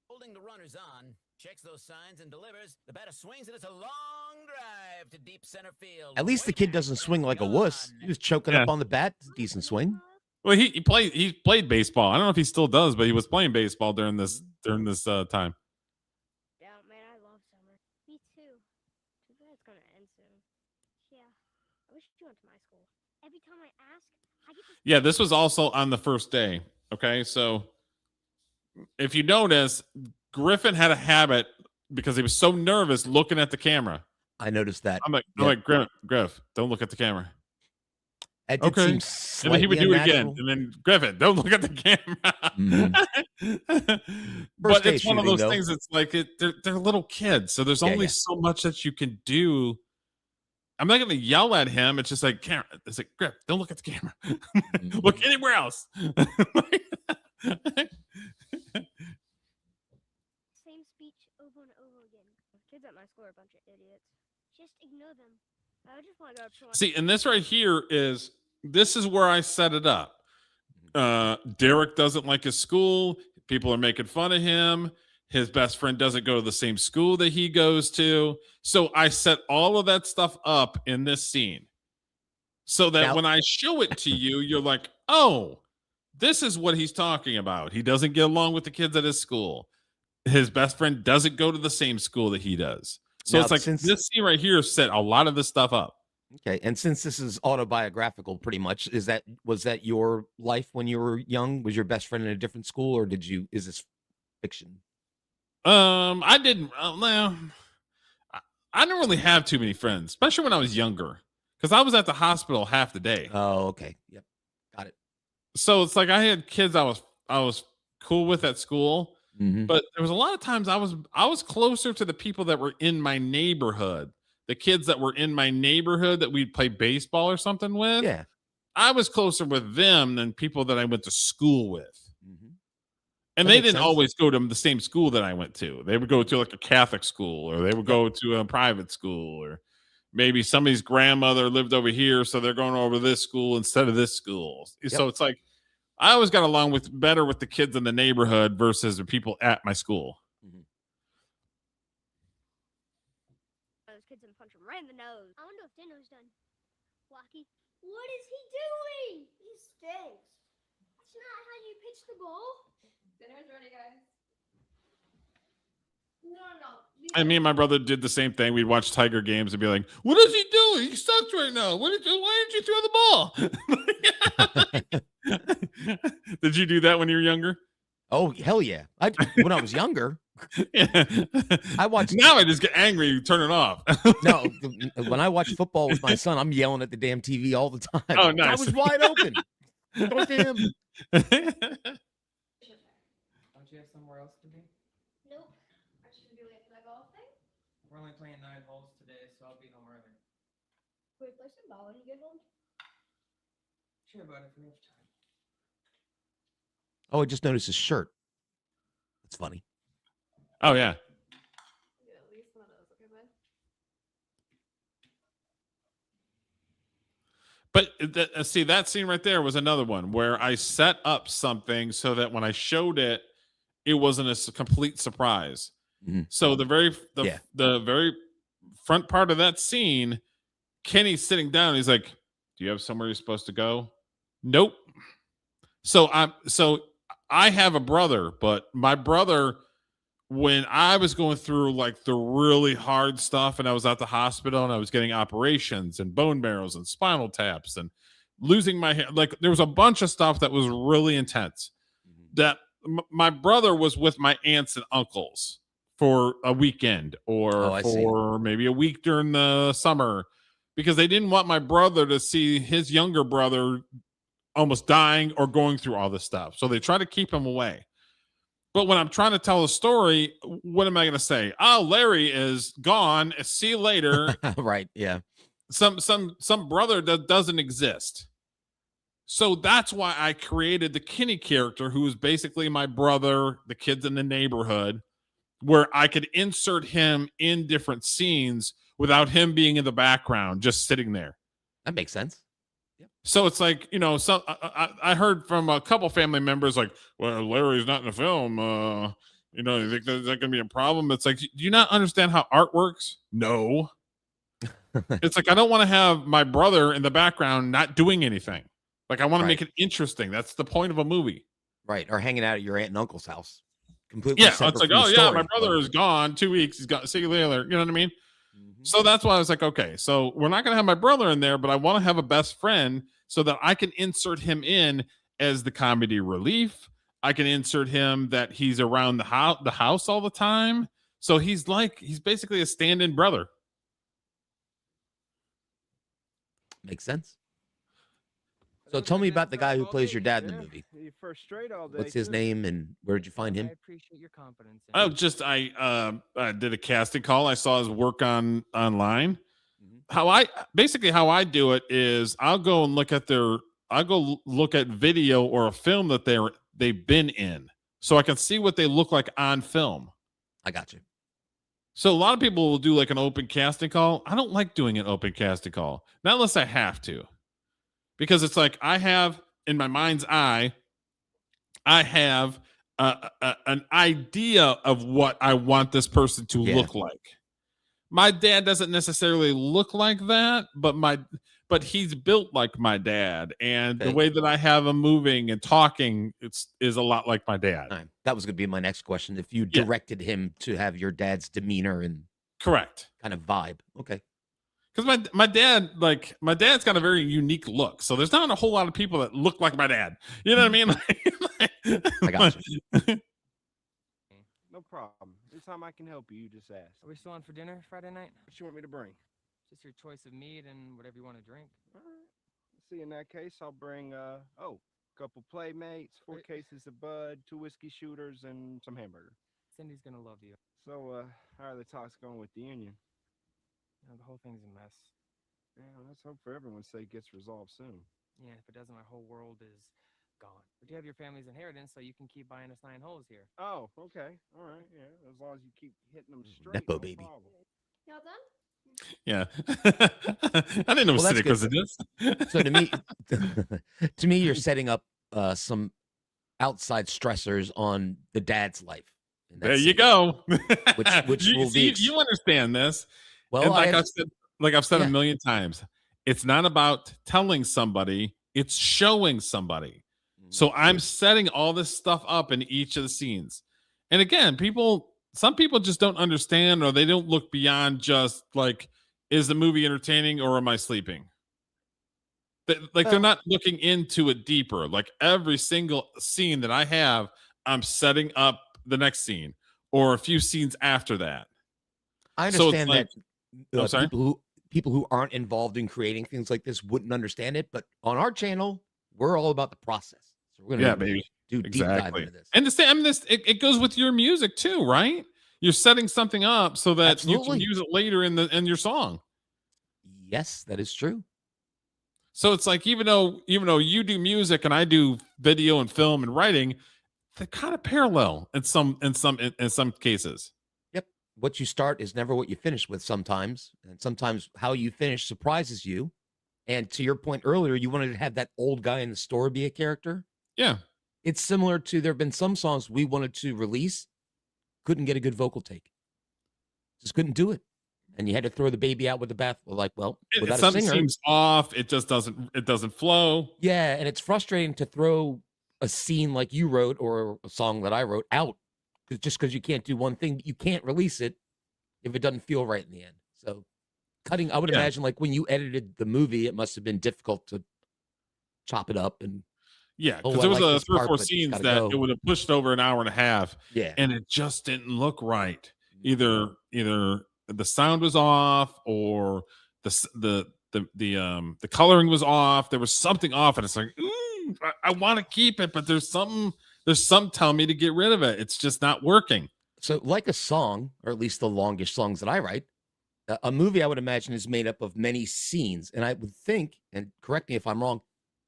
[SPEAKER 5] Holding the runners on, checks those signs and delivers. The batter swings and it's a long drive to deep center field.
[SPEAKER 3] At least the kid doesn't swing like a wuss. He was choking up on the bat. Decent swing.
[SPEAKER 2] Well, he played baseball. I don't know if he still does, but he was playing baseball during this time.
[SPEAKER 4] Yeah, man, I love summer. Me too. Too bad it's gonna end soon. Yeah, I wish you went to my school. Every time I ask, I get this.
[SPEAKER 2] Yeah, this was also on the first day. Okay, so if you notice, Griffin had a habit because he was so nervous looking at the camera.
[SPEAKER 3] I noticed that.
[SPEAKER 2] I'm like,
[SPEAKER 3] Yep.
[SPEAKER 2] Griff, don't look at the camera.
[SPEAKER 3] It did
[SPEAKER 2] Okay.
[SPEAKER 3] seem
[SPEAKER 2] And then he would
[SPEAKER 3] slightly
[SPEAKER 2] do it again.
[SPEAKER 3] unnatural.
[SPEAKER 2] And then Griffin, don't look at the camera. But
[SPEAKER 3] First day
[SPEAKER 2] it's one of
[SPEAKER 3] shooting,
[SPEAKER 2] those
[SPEAKER 3] though.
[SPEAKER 2] things. It's like they're little kids, so there's only
[SPEAKER 3] Yeah.
[SPEAKER 2] so much that you can do. I'm not going to yell at him. It's just like, camera. It's like, Griff, don't look at the camera. Look anywhere else.
[SPEAKER 4] Same speech over and over again. Kids at my school are a bunch of idiots. Just ignore them. I just want to go to my
[SPEAKER 2] See, and this right here this is where I set it up. Derek doesn't like his school. People are making fun of him. His best friend doesn't go to the same school that he goes to. So I set all of that stuff up in this scene so that
[SPEAKER 3] Now-
[SPEAKER 2] when I show it to you, you're like, oh, this is what he's talking about. He doesn't get along with the kids at his school. His best friend doesn't go to the same school that he does. So
[SPEAKER 3] Now,
[SPEAKER 2] it's like
[SPEAKER 3] since-
[SPEAKER 2] this scene right here set a lot of this stuff up.
[SPEAKER 3] Okay, and since this is autobiographical, pretty much, was that your life when you were young? Was your best friend in a different school, or is this fiction?
[SPEAKER 2] I didn't. Well, I didn't really have too many friends, especially when I was younger, because I was at the hospital half the day.
[SPEAKER 3] Oh, okay, yep, got it.
[SPEAKER 2] So it's like I had kids I was cool with at school,
[SPEAKER 3] Mhm.
[SPEAKER 2] but there was a lot of times I was closer to the people that were in my neighborhood, the kids that were in my neighborhood that we'd play baseball or something with.
[SPEAKER 3] Yeah.
[SPEAKER 2] I was closer with them than people that I went to school with.
[SPEAKER 3] Mhm.
[SPEAKER 2] And
[SPEAKER 3] That
[SPEAKER 2] they
[SPEAKER 3] makes
[SPEAKER 2] didn't
[SPEAKER 3] sense.
[SPEAKER 2] always go to the same school that I went to. They would go to like a Catholic school, or they would go to a private school, or maybe somebody's grandmother lived over here, so they're going over this school instead of this school. So it's like I always got along better with the kids in the neighborhood versus the people at my school.
[SPEAKER 4] those kids and punch him right in the nose. I wonder if dinner's done. Wacky. What is he doing? He stinks. That's not how you pitch the ball.
[SPEAKER 6] Dinner's ready, guys.
[SPEAKER 4] No.
[SPEAKER 2] And me and my brother did the same thing. We'd watch Tiger games and be like, "What is he doing? He sucks right now. Why didn't you throw the ball?" Did you do that when you were younger?
[SPEAKER 3] Oh, hell yeah! When I was younger, I watched.
[SPEAKER 2] Now I just get angry and turn it off.
[SPEAKER 3] No, when I watch football with my son, I'm yelling at the damn TV all the time.
[SPEAKER 2] Oh,
[SPEAKER 3] I
[SPEAKER 2] nice.
[SPEAKER 3] was wide open. Go to him.
[SPEAKER 6] Don't you have somewhere else to be?
[SPEAKER 4] Nope.
[SPEAKER 6] I shouldn't be late for that golf thing. We're only playing 9 holes today, so I'll be home early.
[SPEAKER 4] Wait, play some ball when you get home.
[SPEAKER 6] Sure, bud, if we have time.
[SPEAKER 3] Oh, I just noticed his shirt. That's funny.
[SPEAKER 2] Oh yeah.
[SPEAKER 6] Yeah, at least one of those, okay, bud?
[SPEAKER 2] But see, that scene right there was another one where I set up something so that when I showed it, it wasn't a complete surprise.
[SPEAKER 3] Mhm.
[SPEAKER 2] So the very
[SPEAKER 3] Yeah.
[SPEAKER 2] front part of that scene, Kenny's sitting down. He's like, "Do you have somewhere you're supposed to go?" Nope. So I have a brother, but my brother, when I was going through like the really hard stuff and I was at the hospital and I was getting operations and bone marrows and spinal taps and losing my hair, like there was a bunch of stuff that was really intense, that my brother was with my aunts and uncles for a weekend or
[SPEAKER 3] Oh, I see.
[SPEAKER 2] for maybe a week during the summer, because they didn't want my brother to see his younger brother almost dying or going through all this stuff. So they try to keep him away. But when I'm trying to tell a story, what am I going to say? Oh, Larry is gone. See you later.
[SPEAKER 3] Right? Yeah.
[SPEAKER 2] some brother that doesn't exist. So that's why I created the Kenny character, who is basically my brother, the kids in the neighborhood, where I could insert him in different scenes without him being in the background, just sitting there.
[SPEAKER 3] That makes sense.
[SPEAKER 2] So it's like, I heard from a couple family members like, well, Larry's not in the film. You think that's going to be a problem? It's like, do you not understand how art works? No. It's like, I don't want to have my brother in the background not doing anything. Like, I want to make it interesting. That's the point of a movie.
[SPEAKER 3] Right. Or hanging out at your aunt and uncle's house. Completely
[SPEAKER 2] Yeah.
[SPEAKER 3] separate
[SPEAKER 2] It's like,
[SPEAKER 3] from the
[SPEAKER 2] oh, yeah,
[SPEAKER 3] story.
[SPEAKER 2] my brother is gone 2 weeks. He's got, see you later. You know what I mean?
[SPEAKER 3] Mhm.
[SPEAKER 2] So that's why I was like, okay, so we're not going to have my brother in there, but I want to have a best friend so that I can insert him in as the comedy relief. I can insert him that he's around the house all the time. So he's basically a stand-in brother.
[SPEAKER 3] Makes sense. So tell me about the guy who plays your dad in the movie.
[SPEAKER 7] First straight all day.
[SPEAKER 3] What's his name and where did you find him?
[SPEAKER 6] I appreciate your confidence.
[SPEAKER 2] Oh, just I did a casting call. I saw his work online. How I do it is I'll go and look at look at video or a film that they've been in, so I can see what they look like on film.
[SPEAKER 3] I got you.
[SPEAKER 2] So a lot of people will do like an open casting call. I don't like doing an open casting call, not unless I have to, because it's like I have in my mind's eye, I have an idea of what I want this person to look like. My dad doesn't necessarily look like that, but he's built like my dad, and the way that I have him moving and talking, is a lot like my dad.
[SPEAKER 3] Right. That was going to be my next question. If you directed him to have your dad's demeanor and
[SPEAKER 2] correct
[SPEAKER 3] kind of vibe, okay.
[SPEAKER 2] Because my dad's got a very unique look, so there's not a whole lot of people that look like my dad. You know what I mean?
[SPEAKER 3] I got you.
[SPEAKER 7] No problem. Anytime I can help you, you just ask.
[SPEAKER 6] Are we still on for dinner Friday night?
[SPEAKER 7] What you want me to bring?
[SPEAKER 6] Just your choice of meat and whatever you want to drink.
[SPEAKER 7] All right. See, in that case, I'll bring a couple Playmates, 4 cases of Bud, 2 whiskey shooters, and some hamburger.
[SPEAKER 6] Cindy's gonna love you.
[SPEAKER 7] So, how are the talks going with the union?
[SPEAKER 6] You know, the whole thing's a mess.
[SPEAKER 7] Yeah, let's hope for everyone's sake it gets resolved soon.
[SPEAKER 6] Yeah, if it doesn't, our whole world is gone. But you have your family's inheritance, so you can keep buying us 9 holes here.
[SPEAKER 7] Oh, okay. All right. Yeah, as long as you keep hitting them straight.
[SPEAKER 3] Nepo
[SPEAKER 7] no
[SPEAKER 3] baby.
[SPEAKER 7] problem.
[SPEAKER 4] Y'all done?
[SPEAKER 2] Yeah. I didn't know
[SPEAKER 3] Well, that's
[SPEAKER 2] Cynic was in this.
[SPEAKER 3] So to me, you're setting up some outside stressors on the dad's life. in that
[SPEAKER 2] There you
[SPEAKER 3] scene.
[SPEAKER 2] go.
[SPEAKER 3] Which will be
[SPEAKER 2] you understand this.
[SPEAKER 3] Well,
[SPEAKER 2] And
[SPEAKER 3] I
[SPEAKER 2] like I've said
[SPEAKER 3] Yeah.
[SPEAKER 2] a million times, it's not about telling somebody, it's showing somebody. So I'm setting all this stuff up in each of the scenes. And again, some people just don't understand, or they don't look beyond just like, is the movie entertaining or am I sleeping? They're not looking into it deeper. Like every single scene that I have, I'm setting up the next scene or a few scenes after that.
[SPEAKER 3] I
[SPEAKER 2] So it's
[SPEAKER 3] understand
[SPEAKER 2] like-
[SPEAKER 3] that
[SPEAKER 2] I'm sorry?
[SPEAKER 3] people who aren't involved in creating things like this wouldn't understand it, but on our channel, we're all about the process. So we're gonna
[SPEAKER 2] baby.
[SPEAKER 3] do deep dive
[SPEAKER 2] Exactly.
[SPEAKER 3] into this.
[SPEAKER 2] And the same, it goes with your music too, right? You're setting something up so that you
[SPEAKER 3] Absolutely.
[SPEAKER 2] can use it later in your song.
[SPEAKER 3] Yes, that is true.
[SPEAKER 2] So it's like even though you do music and I do video and film and writing, they're kind of parallel in some cases.
[SPEAKER 3] Yep. What you start is never what you finish with sometimes. And sometimes how you finish surprises you. And to your point earlier, you wanted to have that old guy in the store be a character.
[SPEAKER 2] Yeah.
[SPEAKER 3] It's similar to there have been some songs we wanted to release, couldn't get a good vocal take. Just couldn't do it. And you had to throw the baby out with the bath. Without a
[SPEAKER 2] Something
[SPEAKER 3] singer.
[SPEAKER 2] seems off. It just doesn't flow.
[SPEAKER 3] Yeah, and it's frustrating to throw a scene like you wrote or a song that I wrote out just because you can't do one thing, but you can't release it if it doesn't feel right in the end. So cutting, I would
[SPEAKER 2] Yeah.
[SPEAKER 3] imagine like when you edited the movie, it must have been difficult to chop it up and
[SPEAKER 2] Yeah,
[SPEAKER 3] Oh,
[SPEAKER 2] because
[SPEAKER 3] I
[SPEAKER 2] there was
[SPEAKER 3] like
[SPEAKER 2] a
[SPEAKER 3] this
[SPEAKER 2] 3 or
[SPEAKER 3] part,
[SPEAKER 2] 4
[SPEAKER 3] but it's
[SPEAKER 2] scenes
[SPEAKER 3] gotta
[SPEAKER 2] that
[SPEAKER 3] go.
[SPEAKER 2] it would have pushed over an hour and a half,
[SPEAKER 3] yeah.
[SPEAKER 2] and it just didn't look right. Either the sound was off, or the coloring was off. There was something off, and it's like, I want to keep it, but there's something telling me to get rid of it. It's just not working.
[SPEAKER 3] So like a song, or at least the longest songs that I write, a movie I would imagine is made up of many scenes. And I would think, and correct me if I'm wrong,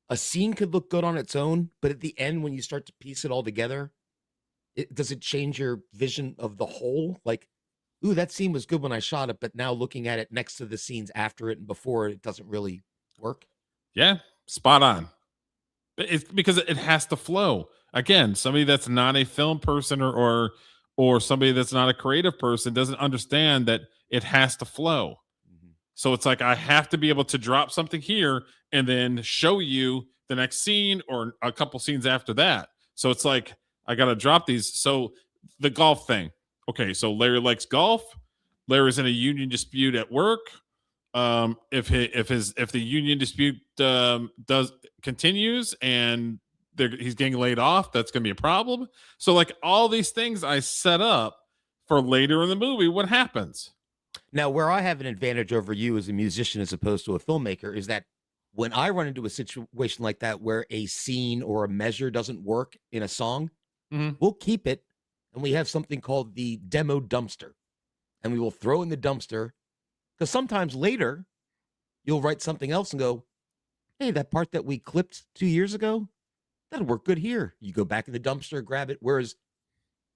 [SPEAKER 3] a scene could look good on its own, but at the end, when you start to piece it all together, does it change your vision of the whole? Like, ooh, that scene was good when I shot it, but now looking at it next to the scenes after it and before it doesn't really work.
[SPEAKER 2] Yeah, spot on. It's because it has to flow. Again, somebody that's not a film person or somebody that's not a creative person doesn't understand that it has to flow. So it's like I have to be able to drop something here and then show you the next scene or a couple scenes after that. So it's like I got to drop these. So the golf thing. Okay, so Larry likes golf. Larry's in a union dispute at work. If the union dispute continues and he's getting laid off, that's going to be a problem. So like all these things I set up for later in the movie what happens.
[SPEAKER 3] Now, where I have an advantage over you as a musician as opposed to a filmmaker is that when I run into a situation like that where a scene or a measure doesn't work in a song,
[SPEAKER 2] Mhm.
[SPEAKER 3] we'll keep it and we have something called the demo dumpster. And we will throw in the dumpster because sometimes later you'll write something else and go, hey, that part that we clipped 2 years ago, that'll work good here. You go back in the dumpster, grab it. Whereas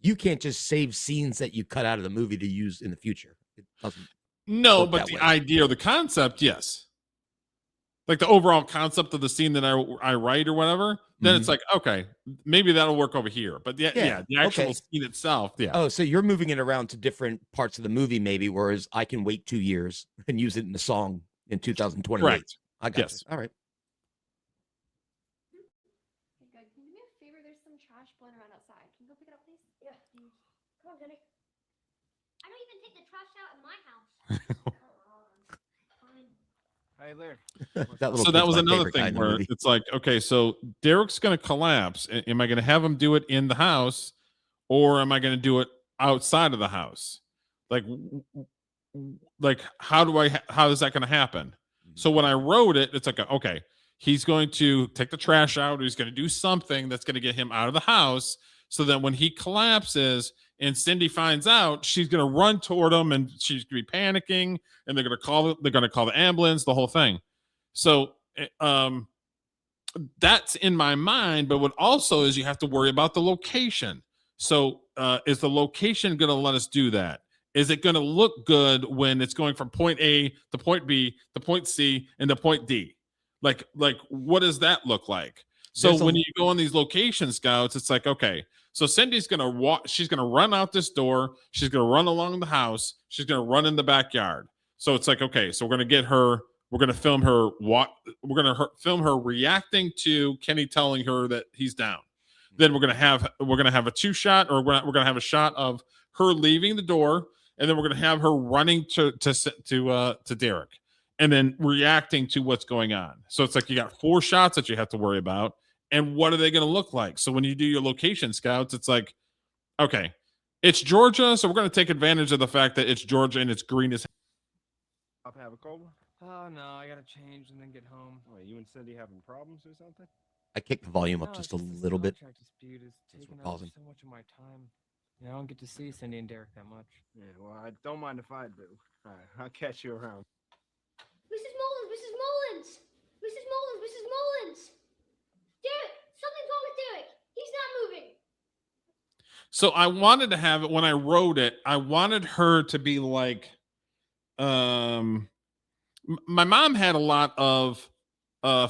[SPEAKER 3] you can't just save scenes that you cut out of the movie to use in the future. It doesn't.
[SPEAKER 2] No,
[SPEAKER 3] Work
[SPEAKER 2] but
[SPEAKER 3] that
[SPEAKER 2] the
[SPEAKER 3] way.
[SPEAKER 2] idea or the concept, yes. Like the overall concept of the scene that I write or whatever, then it's like, okay, maybe that'll work over here. But
[SPEAKER 3] Yeah,
[SPEAKER 2] the actual
[SPEAKER 3] okay.
[SPEAKER 2] scene itself, yeah.
[SPEAKER 3] Oh, so you're moving it around to different parts of the movie, maybe, whereas I can wait 2 years and use it in a song in 2028.
[SPEAKER 2] Correct.
[SPEAKER 3] I got
[SPEAKER 2] Yes.
[SPEAKER 3] you. All right.
[SPEAKER 8] Okay, good. Can you do me a favor? There's some trash blowing around outside. Can you go pick it up, please?
[SPEAKER 4] Yeah. Come on, Jenny. I don't even take the trash out in my house. Fine.
[SPEAKER 7] Hey, Laird.
[SPEAKER 3] That little
[SPEAKER 2] So that
[SPEAKER 3] kid's
[SPEAKER 2] was
[SPEAKER 3] my
[SPEAKER 2] another
[SPEAKER 3] favorite guy
[SPEAKER 2] thing
[SPEAKER 3] in the
[SPEAKER 2] where
[SPEAKER 3] movie.
[SPEAKER 2] it's like, okay, so Derek's going to collapse. Am I going to have him do it in the house or am I going to do it outside of the house? Like, like how is that going to happen? So when I wrote it, it's like, okay, he's going to take the trash out, or he's going to do something that's going to get him out of the house. So that when he collapses and Cindy finds out, she's going to run toward him and she's going to be panicking, and they're going to call the ambulance, the whole thing. So that's in my mind. But what also is you have to worry about the location. So is the location going to let us do that? Is it going to look good when it's going from point A to point B to point C and to point D? Like what does that look like? So
[SPEAKER 3] There's a-
[SPEAKER 2] when you go on these location scouts, it's like, okay, so Cindy's going to walk, she's going to run out this door, she's going to run along the house, she's going to run in the backyard. So it's like, okay, so we're going to get her, we're going to film her film her reacting to Kenny telling her that he's down. Then we're going to have a two shot, or we're going to have a shot of her leaving the door, and then we're going to have her running to Derek, and then reacting to what's going on. So it's like you got 4 shots that you have to worry about, and what are they going to look like? So when you do your location scouts, it's like, okay, it's Georgia, so we're going to take advantage of the fact that it's Georgia and it's green as.
[SPEAKER 7] I'll have a cola.
[SPEAKER 6] Oh no, I gotta change and then get home.
[SPEAKER 7] Wait, you and Cindy having problems or something?
[SPEAKER 3] I kicked the volume
[SPEAKER 6] No,
[SPEAKER 3] up just
[SPEAKER 6] it's
[SPEAKER 3] a
[SPEAKER 6] this
[SPEAKER 3] little bit.
[SPEAKER 6] contract dispute is
[SPEAKER 3] Since we're
[SPEAKER 6] taking up
[SPEAKER 3] pausing.
[SPEAKER 6] so much of my time. Yeah, I don't get to see Cindy and Derek that much.
[SPEAKER 7] Yeah, well, I don't mind if I do. All right, I'll catch you around.
[SPEAKER 4] Mrs. Mullins, Mrs. Mullins, Mrs. Mullins, Mrs. Mullins. Derek, something's wrong with Derek. He's not moving.
[SPEAKER 2] So I wanted to have it when I wrote it. I wanted her to be like, my mom had a lot of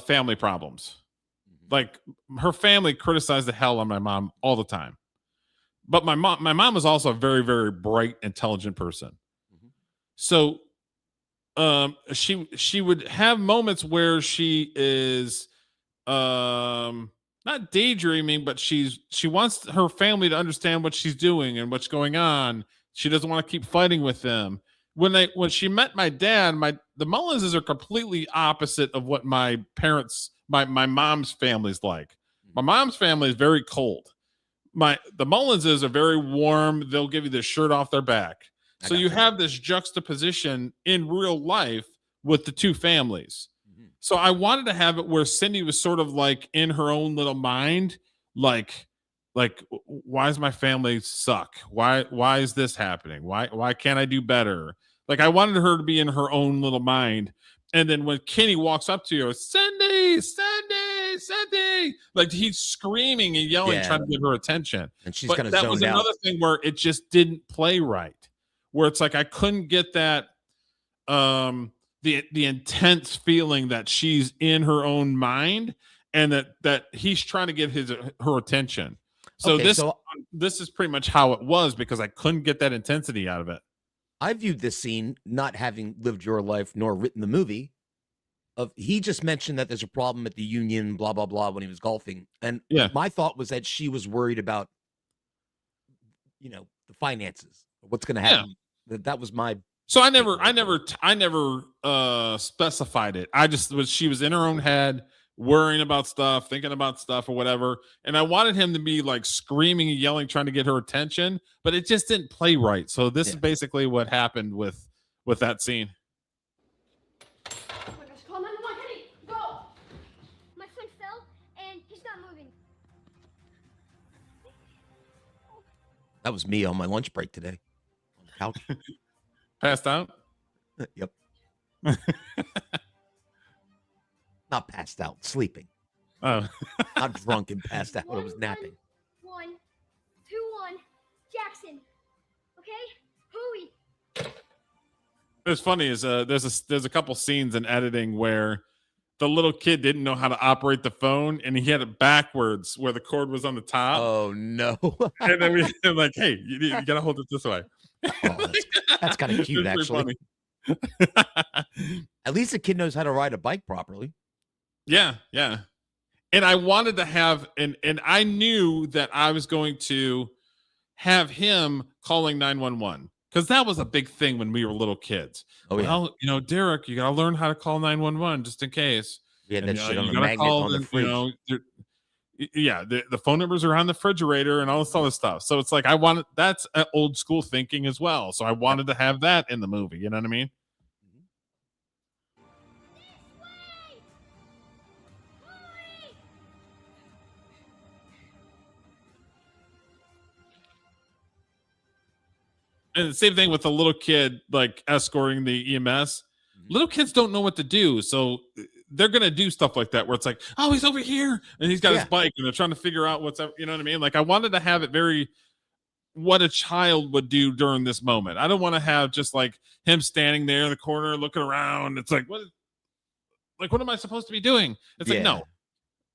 [SPEAKER 2] family problems. Like her family criticized the hell on my mom all the time. But my mom was also a very, very bright, intelligent person. So she would have moments where she is not daydreaming, but she wants her family to understand what she's doing and what's going on. She doesn't want to keep fighting with them. When she met my dad, the Mullinses are completely opposite of what my parents, my mom's family's like. My mom's family is very cold. The Mullinses are very warm. They'll give you the shirt off their back. So you have this juxtaposition in real life with the two families. So I wanted to have it where Cindy was sort of like in her own little mind, like why does my family suck? Why is this happening? Why can't I do better? Like I wanted her to be in her own little mind. And then when Kenny walks up to her, Cindy, like he's screaming and yelling,
[SPEAKER 3] Yeah.
[SPEAKER 2] trying to get her attention.
[SPEAKER 3] And she's
[SPEAKER 2] But
[SPEAKER 3] kind of
[SPEAKER 2] that was
[SPEAKER 3] zoned out.
[SPEAKER 2] another thing where it just didn't play right. Where it's like I couldn't get that the intense feeling that she's in her own mind and that he's trying to get her attention. So
[SPEAKER 3] Okay,
[SPEAKER 2] this is pretty much how it was because I couldn't get that intensity out of it.
[SPEAKER 3] I viewed this scene, not having lived your life nor written the movie, of he just mentioned that there's a problem at the union, blah, blah, blah, when he was golfing. And
[SPEAKER 2] Yeah.
[SPEAKER 3] my thought was that she was worried about, the finances, what's going to happen. That was my.
[SPEAKER 2] So I never specified it. She was in her own head. worrying about stuff, thinking about stuff or whatever. And I wanted him to be like screaming and yelling, trying to get her attention, but it just didn't play right. So this is basically what happened with that scene.
[SPEAKER 8] Oh my gosh, call 911, Kenny, go!
[SPEAKER 4] My friend fell and he's not moving.
[SPEAKER 3] That was me on my lunch break today on the couch.
[SPEAKER 2] Passed out?
[SPEAKER 3] Yep. Not passed out, sleeping.
[SPEAKER 2] Oh.
[SPEAKER 3] Not drunk and passed out. I was napping.
[SPEAKER 4] 1, 2, 1. Jackson. Okay? Hooey.
[SPEAKER 2] What's funny is there's a couple scenes in editing where the little kid didn't know how to operate the phone and he had it backwards where the cord was on the top.
[SPEAKER 3] Oh no.
[SPEAKER 2] And then we're like, hey, you gotta hold it this way.
[SPEAKER 3] Oh, that's kind of cute,
[SPEAKER 2] It's pretty
[SPEAKER 3] actually.
[SPEAKER 2] funny.
[SPEAKER 3] At least the kid knows how to ride a bike properly.
[SPEAKER 2] Yeah. And I wanted to have and I knew that I was going to have him calling 911 because that was a big thing when we were little kids.
[SPEAKER 3] Oh yeah.
[SPEAKER 2] Well, Derek, you gotta learn how to call 911 just in case.
[SPEAKER 3] We had
[SPEAKER 2] And,
[SPEAKER 3] that shit
[SPEAKER 2] you
[SPEAKER 3] on the
[SPEAKER 2] gotta
[SPEAKER 3] magnet
[SPEAKER 2] call
[SPEAKER 3] on the
[SPEAKER 2] the-
[SPEAKER 3] fridge.
[SPEAKER 2] yeah, the phone numbers are on the refrigerator and all this other stuff. So it's like I wanted that's old school thinking as well. So I wanted to have that in the movie. You know what I mean? And the same thing with the little kid like escorting the EMS. Little kids don't know what to do, so they're gonna do stuff like that where it's like, oh, he's over here and he's got his bike and they're trying to figure out what's up. You know what I mean? Like I wanted to have it very what a child would do during this moment. I don't want to have just like him standing there in the corner looking around. It's like what am I supposed to be doing? It's like no,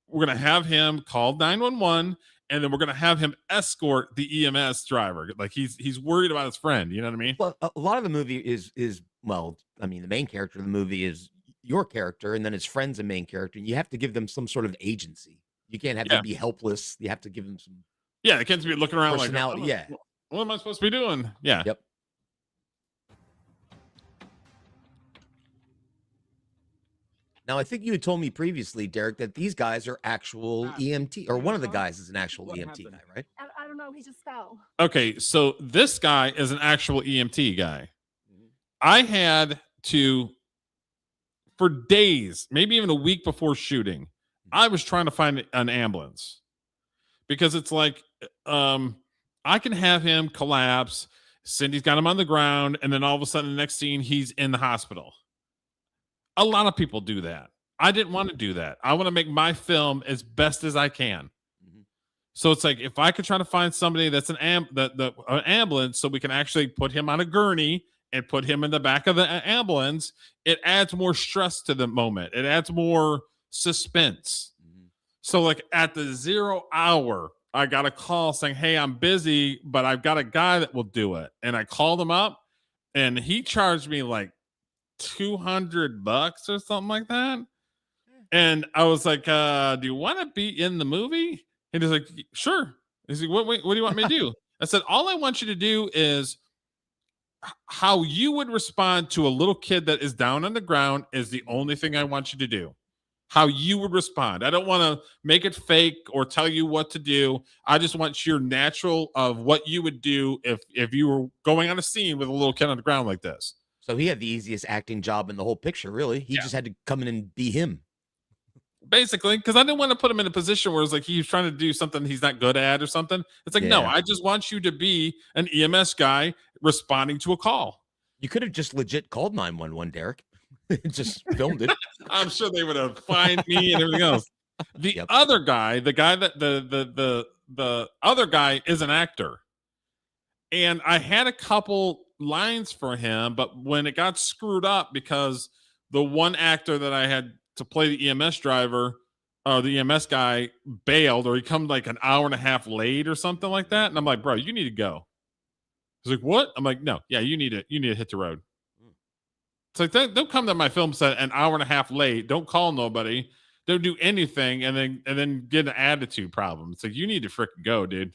[SPEAKER 2] we're gonna have him call 911 and then we're gonna have him escort the EMS driver. Like he's worried about his friend. You know what I mean?
[SPEAKER 3] Well, a lot of the movie is well, I mean, the main character of the movie is your character, and then his friend's a main character. And you have to give them some sort of agency. You can't have them be helpless. You have to give them some
[SPEAKER 2] Yeah, the kids be looking around
[SPEAKER 3] personality.
[SPEAKER 2] like, what am I supposed to be doing? Yeah.
[SPEAKER 3] Yep. Now, I think you had told me previously, Derek, that these guys are actual EMT, or one of the guys is an actual EMT guy, right?
[SPEAKER 8] I don't know, he just fell.
[SPEAKER 2] Okay, so this guy is an actual EMT guy. I had to, for days, maybe even a week before shooting, I was trying to find an ambulance because it's like, I can have him collapse. Cindy's got him on the ground, and then all of a sudden, the next scene, he's in the hospital. A lot of people do that. I didn't want to do that. I want to make my film as best as I can. So it's like if I could try to find somebody that's an ambulance, so we can actually put him on a gurney and put him in the back of the ambulance, it adds more stress to the moment. It adds more suspense. So like at the 0 hour, I got a call saying, hey, I'm busy, but I've got a guy that will do it. And I called him up and he charged me like $200 or something like that. And I was like, do you want to be in the movie? And he's like, sure. He's like, what do you want me to do? I said, all I want you to do is how you would respond to a little kid that is down on the ground is the only thing I want you to do. How you would respond. I don't want to make it fake or tell you what to do. I just want your natural of what you would do if you were going on a scene with a little kid on the ground like this.
[SPEAKER 3] So he had the easiest acting job in the whole picture, really. He just had to come in and be him.
[SPEAKER 2] Basically, because I didn't want to put him in a position where it's like he's trying to do something he's not good at or something. It's like, no, I just want you to be an EMS guy responding to a call.
[SPEAKER 3] You could have just legit called 911, Derek. Just filmed it.
[SPEAKER 2] I'm sure they would have fined me and everything else. The other guy, the guy that the other guy is an actor. And I had a couple lines for him, but when it got screwed up because the one actor that I had to play the EMS driver or the EMS guy bailed, or he come like an hour and a half late or something like that. And I'm like, bro, you need to go. He's like, what? I'm like, no, yeah, you need to hit the road. It's like, don't come to my film set an hour and a half late. Don't call nobody. Don't do anything. And then get an attitude problem. It's like, you need to freaking go, dude.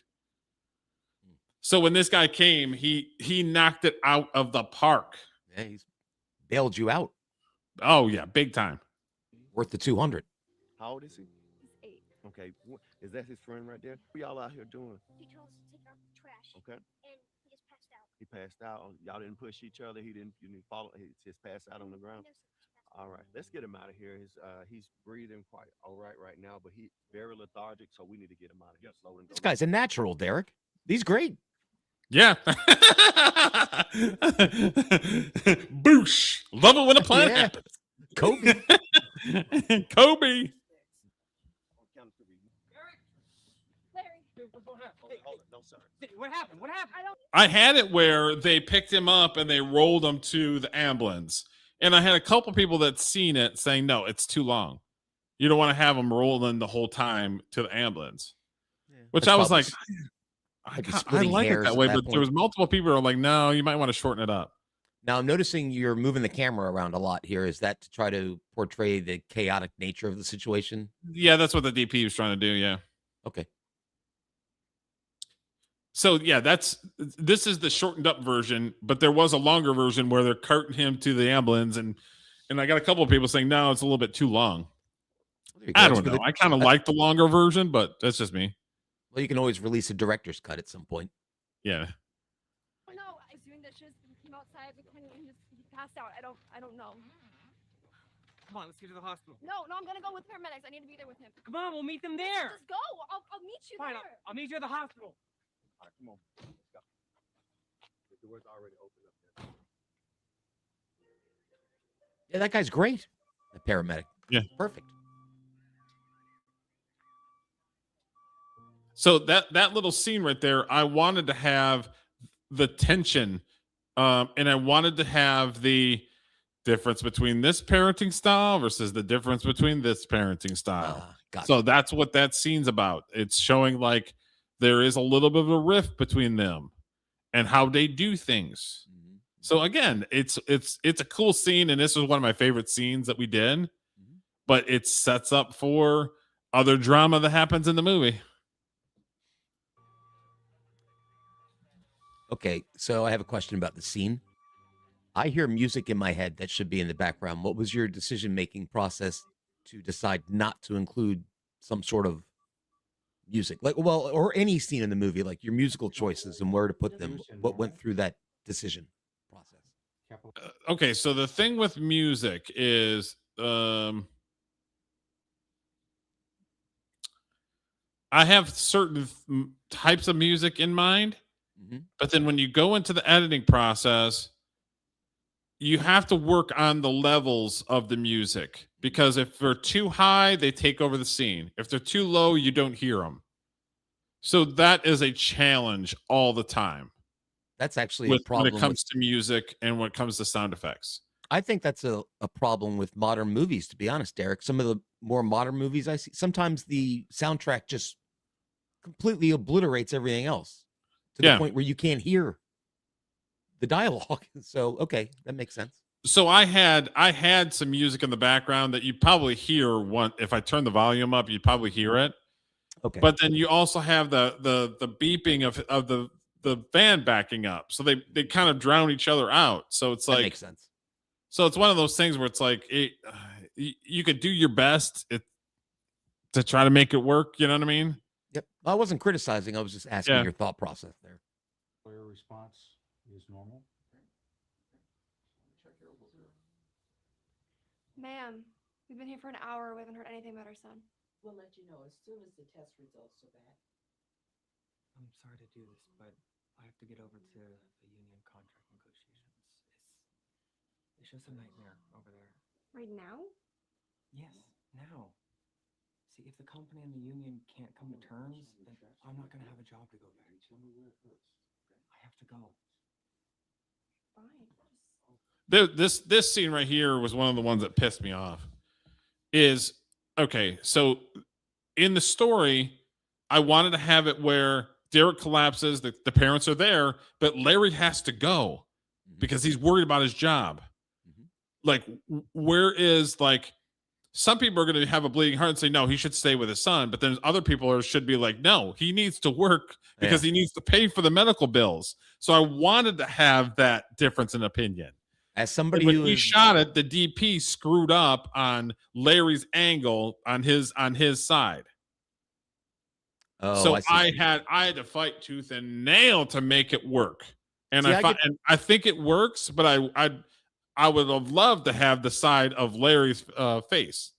[SPEAKER 2] So when this guy came, he knocked it out of the park.
[SPEAKER 3] Yeah, he's bailed you out.
[SPEAKER 2] Oh yeah. Big time.
[SPEAKER 3] Worth the 200.
[SPEAKER 9] How old is he?
[SPEAKER 8] He's 8.
[SPEAKER 9] Okay. Is that his friend right there? What y'all out here doing?
[SPEAKER 4] He told us to take out the trash,
[SPEAKER 9] Okay.
[SPEAKER 4] and he just passed out.
[SPEAKER 9] He passed out. Y'all didn't push each other. You didn't follow. He just passed out on the
[SPEAKER 4] He
[SPEAKER 9] ground.
[SPEAKER 4] knows that he's passed out.
[SPEAKER 9] All right. Let's get him out of here. He's breathing quite all right now, but he very lethargic. So we need to get him out of here. Slow and go.
[SPEAKER 3] This guy's a natural, Derek. He's great.
[SPEAKER 2] Yeah. Boosh. Love it when a plan
[SPEAKER 3] Yeah.
[SPEAKER 2] happens.
[SPEAKER 3] Kobe.
[SPEAKER 2] Kobe.
[SPEAKER 4] Larry,
[SPEAKER 9] Hold it. No, sir.
[SPEAKER 6] What happened? What happened?
[SPEAKER 2] I had it where they picked him up and they rolled him to the ambulance. And I had a couple people that seen it saying, no, it's too long. You don't want to have him rolling the whole time to the ambulance. Which
[SPEAKER 3] That's
[SPEAKER 2] I was
[SPEAKER 3] probably
[SPEAKER 2] like,
[SPEAKER 3] I'd be
[SPEAKER 2] I
[SPEAKER 3] splitting
[SPEAKER 2] like it
[SPEAKER 3] hairs
[SPEAKER 2] that
[SPEAKER 3] at
[SPEAKER 2] way,
[SPEAKER 3] that
[SPEAKER 2] but there
[SPEAKER 3] point.
[SPEAKER 2] was multiple people who are like, no, you might want to shorten it up.
[SPEAKER 3] Now I'm noticing you're moving the camera around a lot here. Is that to try to portray the chaotic nature of the situation?
[SPEAKER 2] Yeah, that's what the DP was trying to do. Yeah.
[SPEAKER 3] Okay.
[SPEAKER 2] So yeah, this is the shortened up version, but there was a longer version where they're carting him to the ambulance, and I got a couple of people saying no, it's a little bit too long.
[SPEAKER 3] There you go.
[SPEAKER 2] I
[SPEAKER 3] That's
[SPEAKER 2] don't
[SPEAKER 3] for
[SPEAKER 2] know.
[SPEAKER 3] the-
[SPEAKER 2] I kind of like the longer version, but that's just me.
[SPEAKER 3] Well, you can always release a director's cut at some point.
[SPEAKER 2] Yeah.
[SPEAKER 8] Oh no, I was doing dishes. He came outside. He passed out. I don't know.
[SPEAKER 6] Come on, let's get to the hospital.
[SPEAKER 8] No, I'm gonna go with paramedics. I need to be there with him.
[SPEAKER 6] Come on, we'll meet them there.
[SPEAKER 8] Just go. I'll meet you
[SPEAKER 6] Fine,
[SPEAKER 8] there.
[SPEAKER 6] I'll meet you at the hospital.
[SPEAKER 9] All right, come on. Let's go. The door's already open up there.
[SPEAKER 3] Yeah, that guy's great. The paramedic.
[SPEAKER 2] Yeah.
[SPEAKER 3] Perfect.
[SPEAKER 2] So that little scene right there, I wanted to have the tension, and I wanted to have the difference between this parenting style versus the difference between this parenting style.
[SPEAKER 3] Gotcha.
[SPEAKER 2] So that's what that scene's about. It's showing like there is a little bit of a rift between them and how they do things.
[SPEAKER 3] Mhm.
[SPEAKER 2] So again, it's a cool scene, and this was one of my favorite scenes that we did. But it sets up for other drama that happens in the movie.
[SPEAKER 3] Okay, so I have a question about the scene. I hear music in my head that should be in the background. What was your decision-making process to decide not to include some sort of music? Like, well, or any scene in the movie, like your musical choices and where to put them. What went through that decision process?
[SPEAKER 2] Okay, so the thing with music is I have certain types of music in mind, but then when you go into the editing process, you have to work on the levels of the music, because if they're too high, they take over the scene. If they're too low, you don't hear them. So that is a challenge all the time.
[SPEAKER 3] That's actually a
[SPEAKER 2] When
[SPEAKER 3] problem
[SPEAKER 2] it comes to music and when it comes to sound effects.
[SPEAKER 3] I think that's a problem with modern movies, to be honest, Derek. Some of the more modern movies I see, sometimes the soundtrack just completely obliterates everything else to the
[SPEAKER 2] Yeah.
[SPEAKER 3] point where you can't hear the dialogue. So, okay, that makes sense.
[SPEAKER 2] So I had some music in the background that you probably hear one. If I turn the volume up, you'd probably hear it.
[SPEAKER 3] Okay.
[SPEAKER 2] But then you also have the beeping of the van backing up. So they kind of drown each other out. So it's
[SPEAKER 3] That
[SPEAKER 2] like
[SPEAKER 3] makes sense.
[SPEAKER 2] So it's one of those things where it's like you could do your best to try to make it work. You know what I mean?
[SPEAKER 3] Yep. I wasn't criticizing. I was just asking
[SPEAKER 2] Yeah.
[SPEAKER 3] your thought process there.
[SPEAKER 10] Your response is normal.
[SPEAKER 8] Ma'am, we've been here for an hour. We haven't heard anything about our son.
[SPEAKER 11] We'll let you know as soon as the test results are back.
[SPEAKER 6] I'm sorry to do this, but I have to get over to the union contract negotiations. It's just a nightmare over there.
[SPEAKER 8] Right now?
[SPEAKER 6] Yes, now. See, if the company and the union can't come to terms, then I'm not gonna have a job to go back to. I have to go.
[SPEAKER 8] Fine.
[SPEAKER 2] This scene right here was one of the ones that pissed me off. Is okay, so in the story, I wanted to have it where Derek collapses, the parents are there, but Larry has to go because he's worried about his job. Like, where is, like, some people are going to have a bleeding heart and say, no, he should stay with his son. But then other people should be like, no, he needs to work because he needs to pay for the medical bills. So I wanted to have that difference in opinion.
[SPEAKER 3] As somebody
[SPEAKER 2] when
[SPEAKER 3] who
[SPEAKER 2] he
[SPEAKER 3] is
[SPEAKER 2] shot it, the DP screwed up on Larry's angle on his side.
[SPEAKER 3] oh,
[SPEAKER 2] So
[SPEAKER 3] I see.
[SPEAKER 2] I had to fight tooth and nail to make it work. And
[SPEAKER 3] See,
[SPEAKER 2] and I think it works, but I would have loved to have the side of Larry's face.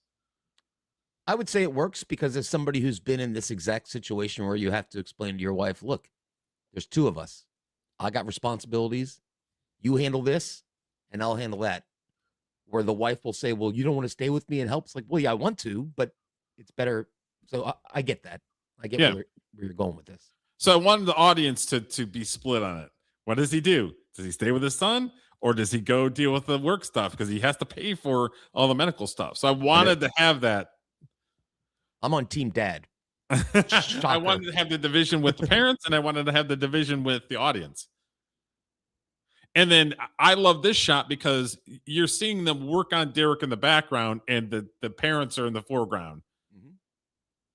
[SPEAKER 3] I would say it works because as somebody who's been in this exact situation where you have to explain to your wife, look, there's two of us. I got responsibilities. You handle this and I'll handle that. Where the wife will say, well, you don't want to stay with me and help. It's like, well, yeah, I want to, but it's better. So I get that. I get
[SPEAKER 2] Yeah.
[SPEAKER 3] where you're going with this.
[SPEAKER 2] So I wanted the audience to be split on it. What does he do? Does he stay with his son, or does he go deal with the work stuff because he has to pay for all the medical stuff? So I wanted to have that.
[SPEAKER 3] I'm on team dad.
[SPEAKER 2] I wanted to have the division with the parents, and I wanted to have the division with the audience. And then I love this shot because you're seeing them work on Derek in the background, and the parents are in the foreground.
[SPEAKER 3] Mhm.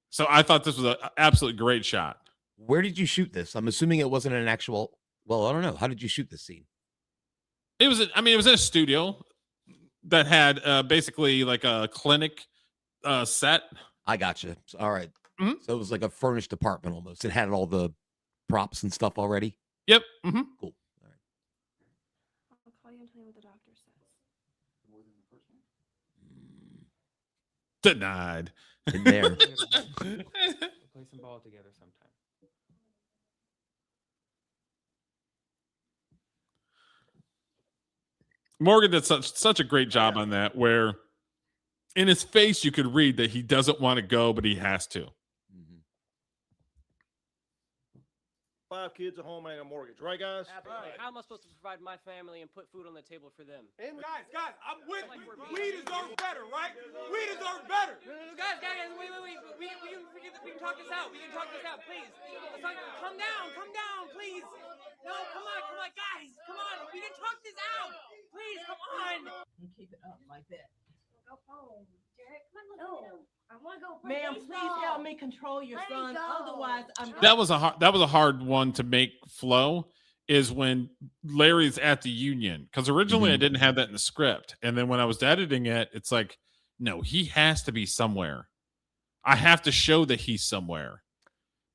[SPEAKER 2] So I thought this was an absolutely great shot.
[SPEAKER 3] Where did you shoot this? I'm assuming it wasn't an actual. Well, I don't know. How did you shoot this scene?
[SPEAKER 2] It was in a studio that had basically like a clinic set.
[SPEAKER 3] I gotcha. All right.
[SPEAKER 2] Mhm.
[SPEAKER 3] So it was like a furnished apartment almost. It had all the props and stuff already.
[SPEAKER 2] Yep. Hmm.
[SPEAKER 3] Cool. All right.
[SPEAKER 8] I'll call you and tell you what the doctor says.
[SPEAKER 2] Denied.
[SPEAKER 3] In there.
[SPEAKER 6] We'll play some ball together sometime.
[SPEAKER 2] Morgan did such a great job on that, where in his face you could read that he doesn't want to go, but he has to.
[SPEAKER 7] 5 kids at home ain't a mortgage, right, guys?
[SPEAKER 12] Absolutely. How am I supposed to provide my family and put food on the table for them?
[SPEAKER 7] And
[SPEAKER 13] Guys, I'm with you. We deserve better, right? We deserve better.
[SPEAKER 12] Guys, wait. We can talk this out. Please. Come down, please. No, come on, guys. Come on. We can talk this out. Please, come on.
[SPEAKER 11] Keep it up like that.
[SPEAKER 4] Go home. Derek, come on, no. I want to go play
[SPEAKER 11] Ma'am,
[SPEAKER 4] baseball.
[SPEAKER 11] please help me control your
[SPEAKER 4] Let me
[SPEAKER 11] son.
[SPEAKER 4] go.
[SPEAKER 11] Otherwise, I'm
[SPEAKER 2] That was a hard one to make flow, is when Larry's at the union, because originally I didn't have that in the script, and then when I was editing it, it's like, no, he has to be somewhere. I have to show that he's somewhere,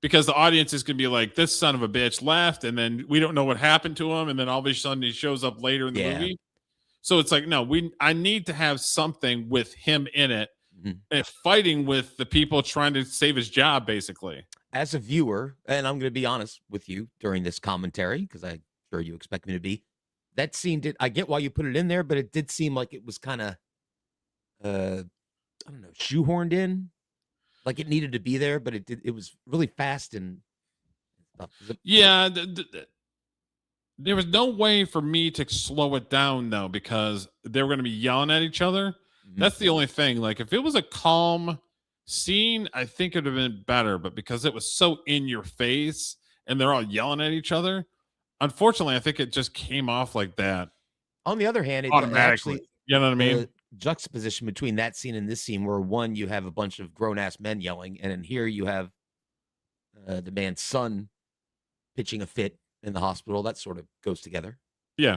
[SPEAKER 2] because the audience is going to be like, this son of a bitch left, and then we don't know what happened to him, and then all of a sudden he shows up later in the movie. So it's like, no, I need to have something with him in it, and fighting with the people trying to save his job, basically.
[SPEAKER 3] As a viewer, and I'm going to be honest with you during this commentary, because I'm sure you expect me to be, that scene I get why you put it in there, but it did seem like it was kind of, I don't know, shoehorned in. Like it needed to be there, but it was really fast and stuff.
[SPEAKER 2] Yeah. There was no way for me to slow it down, though, because they were going to be yelling at each other. That's the only thing. Like, if it was a calm scene, I think it would have been better. But because it was so in your face and they're all yelling at each other, unfortunately, I think it just came off like that.
[SPEAKER 3] On the other hand, it
[SPEAKER 2] automatically.
[SPEAKER 3] actually,
[SPEAKER 2] You know what I mean?
[SPEAKER 3] the juxtaposition between that scene and this scene, where one, you have a bunch of grown ass men yelling, and in here you have the man's son pitching a fit in the hospital. That sort of goes together.
[SPEAKER 2] Yeah.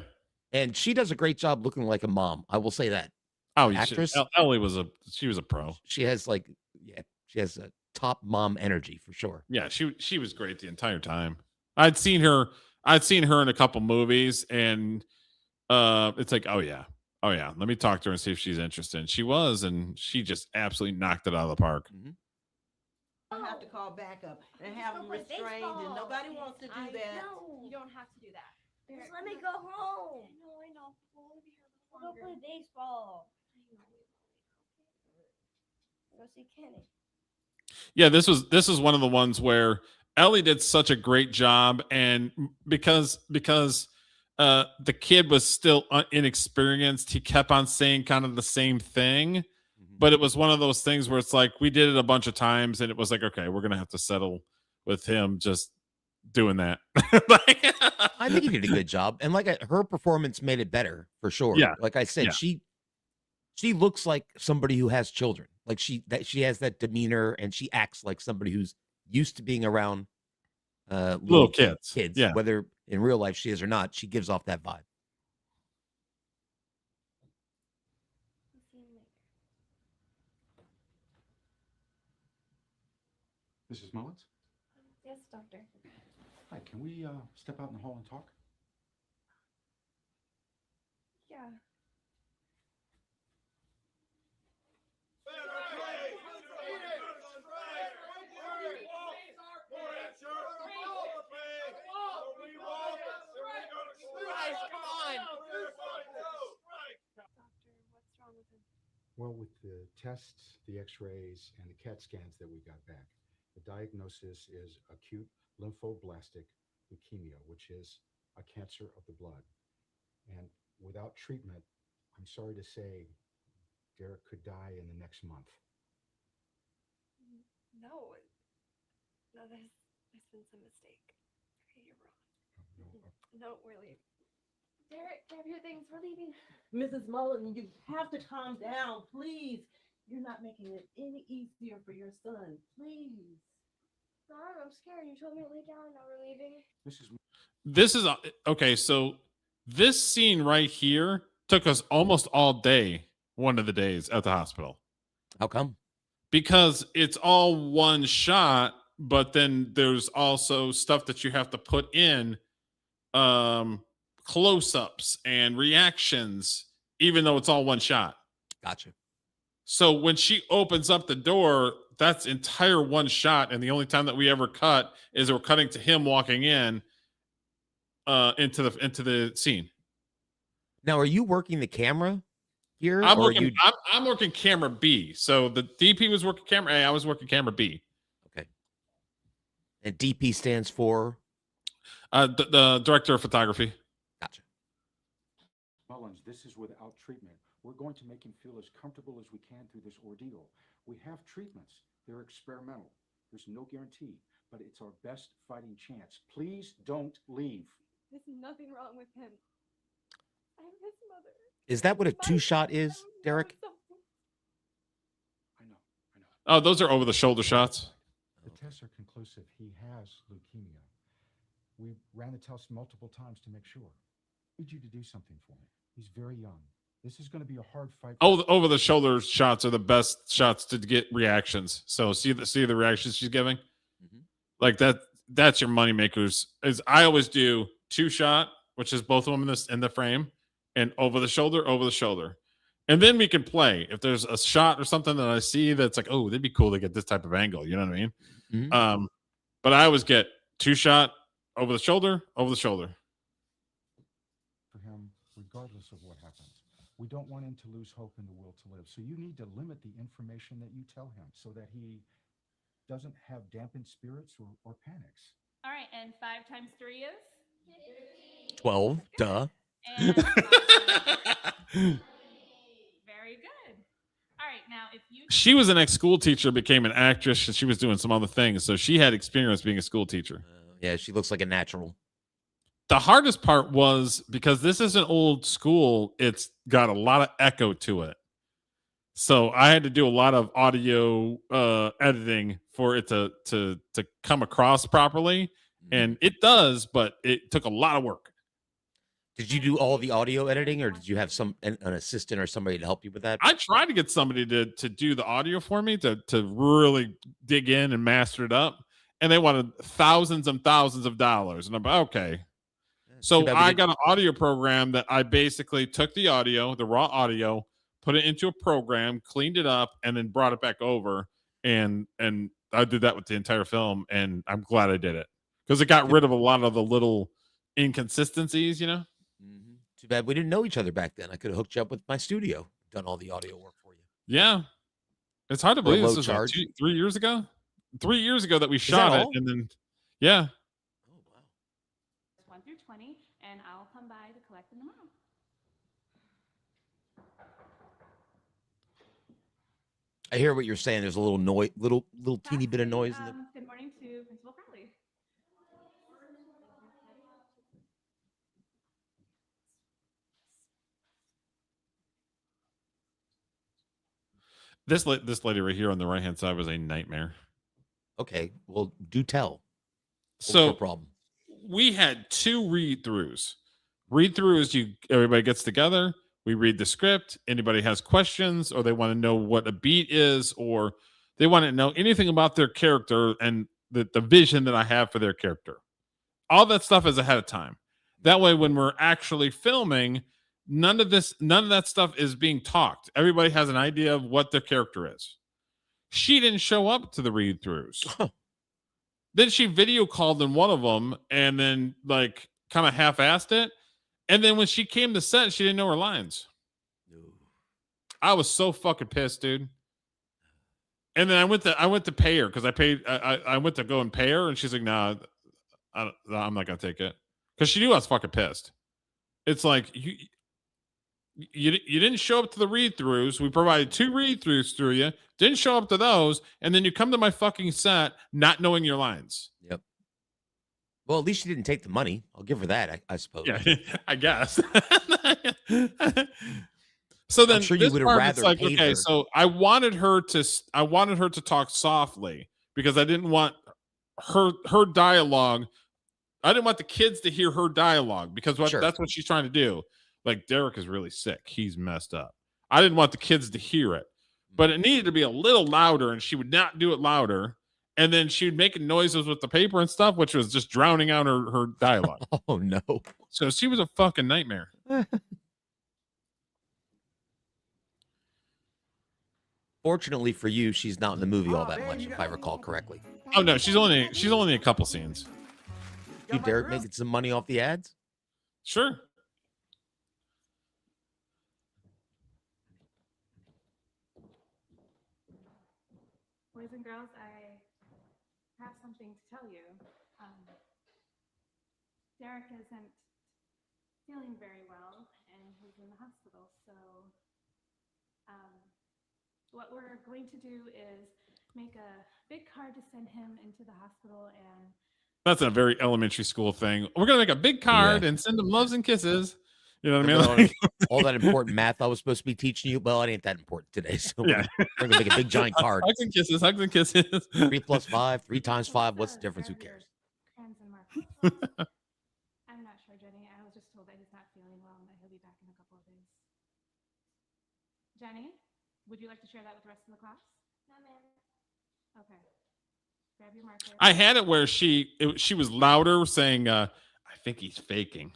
[SPEAKER 3] And she does a great job looking like a mom. I will say that.
[SPEAKER 2] Oh,
[SPEAKER 3] actress.
[SPEAKER 2] Ellie was a pro.
[SPEAKER 3] She has she has a top mom energy for sure.
[SPEAKER 2] Yeah, she was great the entire time. I'd seen her in a couple movies, and it's like, oh yeah, let me talk to her and see if she's interested. And she was, and she just absolutely knocked it out of the park.
[SPEAKER 11] I have to call backup and have them restrained, and nobody wants to do that.
[SPEAKER 4] No.
[SPEAKER 8] You don't have to do that.
[SPEAKER 4] Just let me go home.
[SPEAKER 8] I know. We'll be here
[SPEAKER 4] We'll go play baseball. Go see Kenny.
[SPEAKER 2] Yeah, this is one of the ones where Ellie did such a great job, and because the kid was still inexperienced, he kept on saying kind of the same thing. But it was one of those things where it's like, we did it a bunch of times, and it was like, okay, we're gonna have to settle with him just doing that.
[SPEAKER 3] I think he did a good job, and her performance made it better for sure.
[SPEAKER 2] Yeah.
[SPEAKER 3] Like I said, she looks like somebody who has children. Like she has that demeanor, and she acts like somebody who's used to being around
[SPEAKER 2] little kids.
[SPEAKER 3] Kids,
[SPEAKER 2] Yeah.
[SPEAKER 3] whether in real life she is or not, she gives off that vibe.
[SPEAKER 8] scene later.
[SPEAKER 10] Mrs. Mullins?
[SPEAKER 8] Yes, doctor.
[SPEAKER 10] Hi, can we step out in the hall and talk?
[SPEAKER 8] Yeah.
[SPEAKER 12] Guys, come on.
[SPEAKER 8] Doctor, what's wrong with him?
[SPEAKER 10] Well, with the tests, the x-rays, and the CAT scans that we got back, the diagnosis is acute lymphoblastic leukemia, which is a cancer of the blood. And without treatment, I'm sorry to say, Derek could die in the next month.
[SPEAKER 8] No. No, there's been some mistake. Okay, you're wrong. No, we're leaving. Derek, grab your things. We're leaving.
[SPEAKER 11] Mrs. Mullen, you have to calm down, please. You're not making it any easier for your son, please.
[SPEAKER 8] Mom, I'm scared. You told me to lay down. Now we're leaving.
[SPEAKER 2] This is okay. So this scene right here took us almost all day. One of the days at the hospital.
[SPEAKER 3] How come?
[SPEAKER 2] Because it's all one shot, but then there's also stuff that you have to put in, close-ups and reactions, even though it's all one shot.
[SPEAKER 3] Gotcha.
[SPEAKER 2] So when she opens up the door, that's entire one shot, and the only time that we ever cut is we're cutting to him walking in into the scene.
[SPEAKER 3] Now, are you working the camera here?
[SPEAKER 2] I'm
[SPEAKER 3] or
[SPEAKER 2] working.
[SPEAKER 3] you...
[SPEAKER 2] I'm working camera B. So the DP was working camera A. I was working camera B.
[SPEAKER 3] Okay. And DP stands for
[SPEAKER 2] the director of photography.
[SPEAKER 3] Gotcha.
[SPEAKER 10] Mullins, this is without treatment. We're going to make him feel as comfortable as we can through this ordeal. We have treatments. They're experimental. There's no guarantee, but it's our best fighting chance. Please don't leave.
[SPEAKER 8] There's nothing wrong with him. I'm his mother.
[SPEAKER 3] Is that what a two-shot is, Derek?
[SPEAKER 10] I know.
[SPEAKER 2] Oh, those are over the shoulder shots.
[SPEAKER 10] The tests are conclusive. He has leukemia. We ran the test multiple times to make sure. I need you to do something for me. He's very young. This is going to be a hard fight.
[SPEAKER 2] Oh, over the shoulder shots are the best shots to get reactions. So see the reactions she's giving, like that. That's your money makers. Is I always do two shot, which is both of them in the frame, and over the shoulder, and then we can play. If there's a shot or something that I see that's like, oh, that'd be cool to get this type of angle. You know what I mean?
[SPEAKER 3] Mm-hmm.
[SPEAKER 2] But I always get two shot, over the shoulder.
[SPEAKER 10] For him, regardless of what happens. We don't want him to lose hope in the will to live. So you need to limit the information that you tell him so that he doesn't have dampened spirits or panics.
[SPEAKER 14] All right, and 5 times 3 is?
[SPEAKER 3] 12. Duh.
[SPEAKER 14] And very good. All right, now if you...
[SPEAKER 2] She was an ex-school teacher, became an actress, and she was doing some other things. So she had experience being a school teacher.
[SPEAKER 3] Yeah, she looks like a natural.
[SPEAKER 2] The hardest part was because this is an old school, it's got a lot of echo to it. So I had to do a lot of audio editing for it to come across properly. And it does, but it took a lot of work.
[SPEAKER 3] Did you do all the audio editing, or did you have an assistant or somebody to help you with that?
[SPEAKER 2] I tried to get somebody to do the audio for me to really dig in and master it up. And they wanted thousands and thousands of dollars. And I'm like, okay. So I got an audio program that I basically took the audio, the raw audio, put it into a program, cleaned it up, and then brought it back over. And I did that with the entire film, and I'm glad I did it because it got rid of a lot of the little inconsistencies, you know?
[SPEAKER 3] Mm-hmm. Too bad we didn't know each other back then. I could have hooked you up with my studio, done all the audio work for you.
[SPEAKER 2] Yeah. It's hard to believe this was
[SPEAKER 3] charge.
[SPEAKER 2] 3 years ago. 3 years ago that we shot it, and then, yeah.
[SPEAKER 14] 1 through 20, and I'll come by to collect them tomorrow.
[SPEAKER 3] I hear what you're saying. There's a little noise, little teeny bit of noise.
[SPEAKER 14] Good morning to Principal Crowley.
[SPEAKER 2] This lady right here on the right hand side was a nightmare.
[SPEAKER 3] Okay, well, do tell.
[SPEAKER 2] So
[SPEAKER 3] problem.
[SPEAKER 2] We had 2 read-throughs. Read-through is everybody gets together. We read the script. Anybody has questions or they want to know what a beat is or they want to know anything about their character and the vision that I have for their character. All that stuff is ahead of time. That way, when we're actually filming, none of that stuff is being talked. Everybody has an idea of what their character is. She didn't show up to the read-throughs. Then she video called in one of them and then like kind of half-assed it. And then when she came to set, she didn't know her lines. I was so fucking pissed, dude. And then I went to pay her because I went to go and pay her, and she's like, "Nah, I'm not gonna take it," because she knew I was fucking pissed. It's like you didn't show up to the read-throughs. We provided 2 read-throughs through you. Didn't show up to those, and then you come to my fucking set not knowing your lines.
[SPEAKER 3] Yep. Well, at least she didn't take the money. I'll give her that, I suppose.
[SPEAKER 2] Yeah, I guess. So then,
[SPEAKER 3] I'm sure you would have rather
[SPEAKER 2] like,
[SPEAKER 3] paid
[SPEAKER 2] okay,
[SPEAKER 3] her.
[SPEAKER 2] so I wanted her to talk softly because I didn't want her dialogue. I didn't want the kids to hear her dialogue because that's what she's trying to do. Like, Derek is really sick. He's messed up. I didn't want the kids to hear it, but it needed to be a little louder, and she would not do it louder. And then she would make noises with the paper and stuff, which was just drowning out her dialogue.
[SPEAKER 3] Oh, no.
[SPEAKER 2] So she was a fucking nightmare.
[SPEAKER 3] Fortunately for you, she's not in the movie all that much, if I recall correctly.
[SPEAKER 2] Oh, no, she's only in a couple scenes.
[SPEAKER 3] You, Derek, making some money off the ads?
[SPEAKER 2] Sure.
[SPEAKER 14] Boys and girls, I have something to tell you. Derek isn't feeling very well, and he's in the hospital. So, what we're going to do is make a big card to send him into the hospital, and
[SPEAKER 2] That's a very elementary school thing. We're gonna make a big card and send them loves and kisses. You know what I mean?
[SPEAKER 3] Well,
[SPEAKER 2] Like-
[SPEAKER 3] all that important math I was supposed to be teaching you, well, it ain't that important today. So
[SPEAKER 2] Yeah.
[SPEAKER 3] we're gonna make a big giant card.
[SPEAKER 2] Hugs and kisses, hugs and kisses.
[SPEAKER 3] 3 + 5, 3 × 5. What's the difference? Who cares?
[SPEAKER 14] crayons and markers. I'm not sure, Jenny. I was just told that he's not feeling well and that he'll be back in a couple of days. Jenny, would you like to share that with the rest of the class?
[SPEAKER 4] No, ma'am.
[SPEAKER 14] Okay. Grab your marker.
[SPEAKER 2] I had it where she was louder saying, I think he's faking.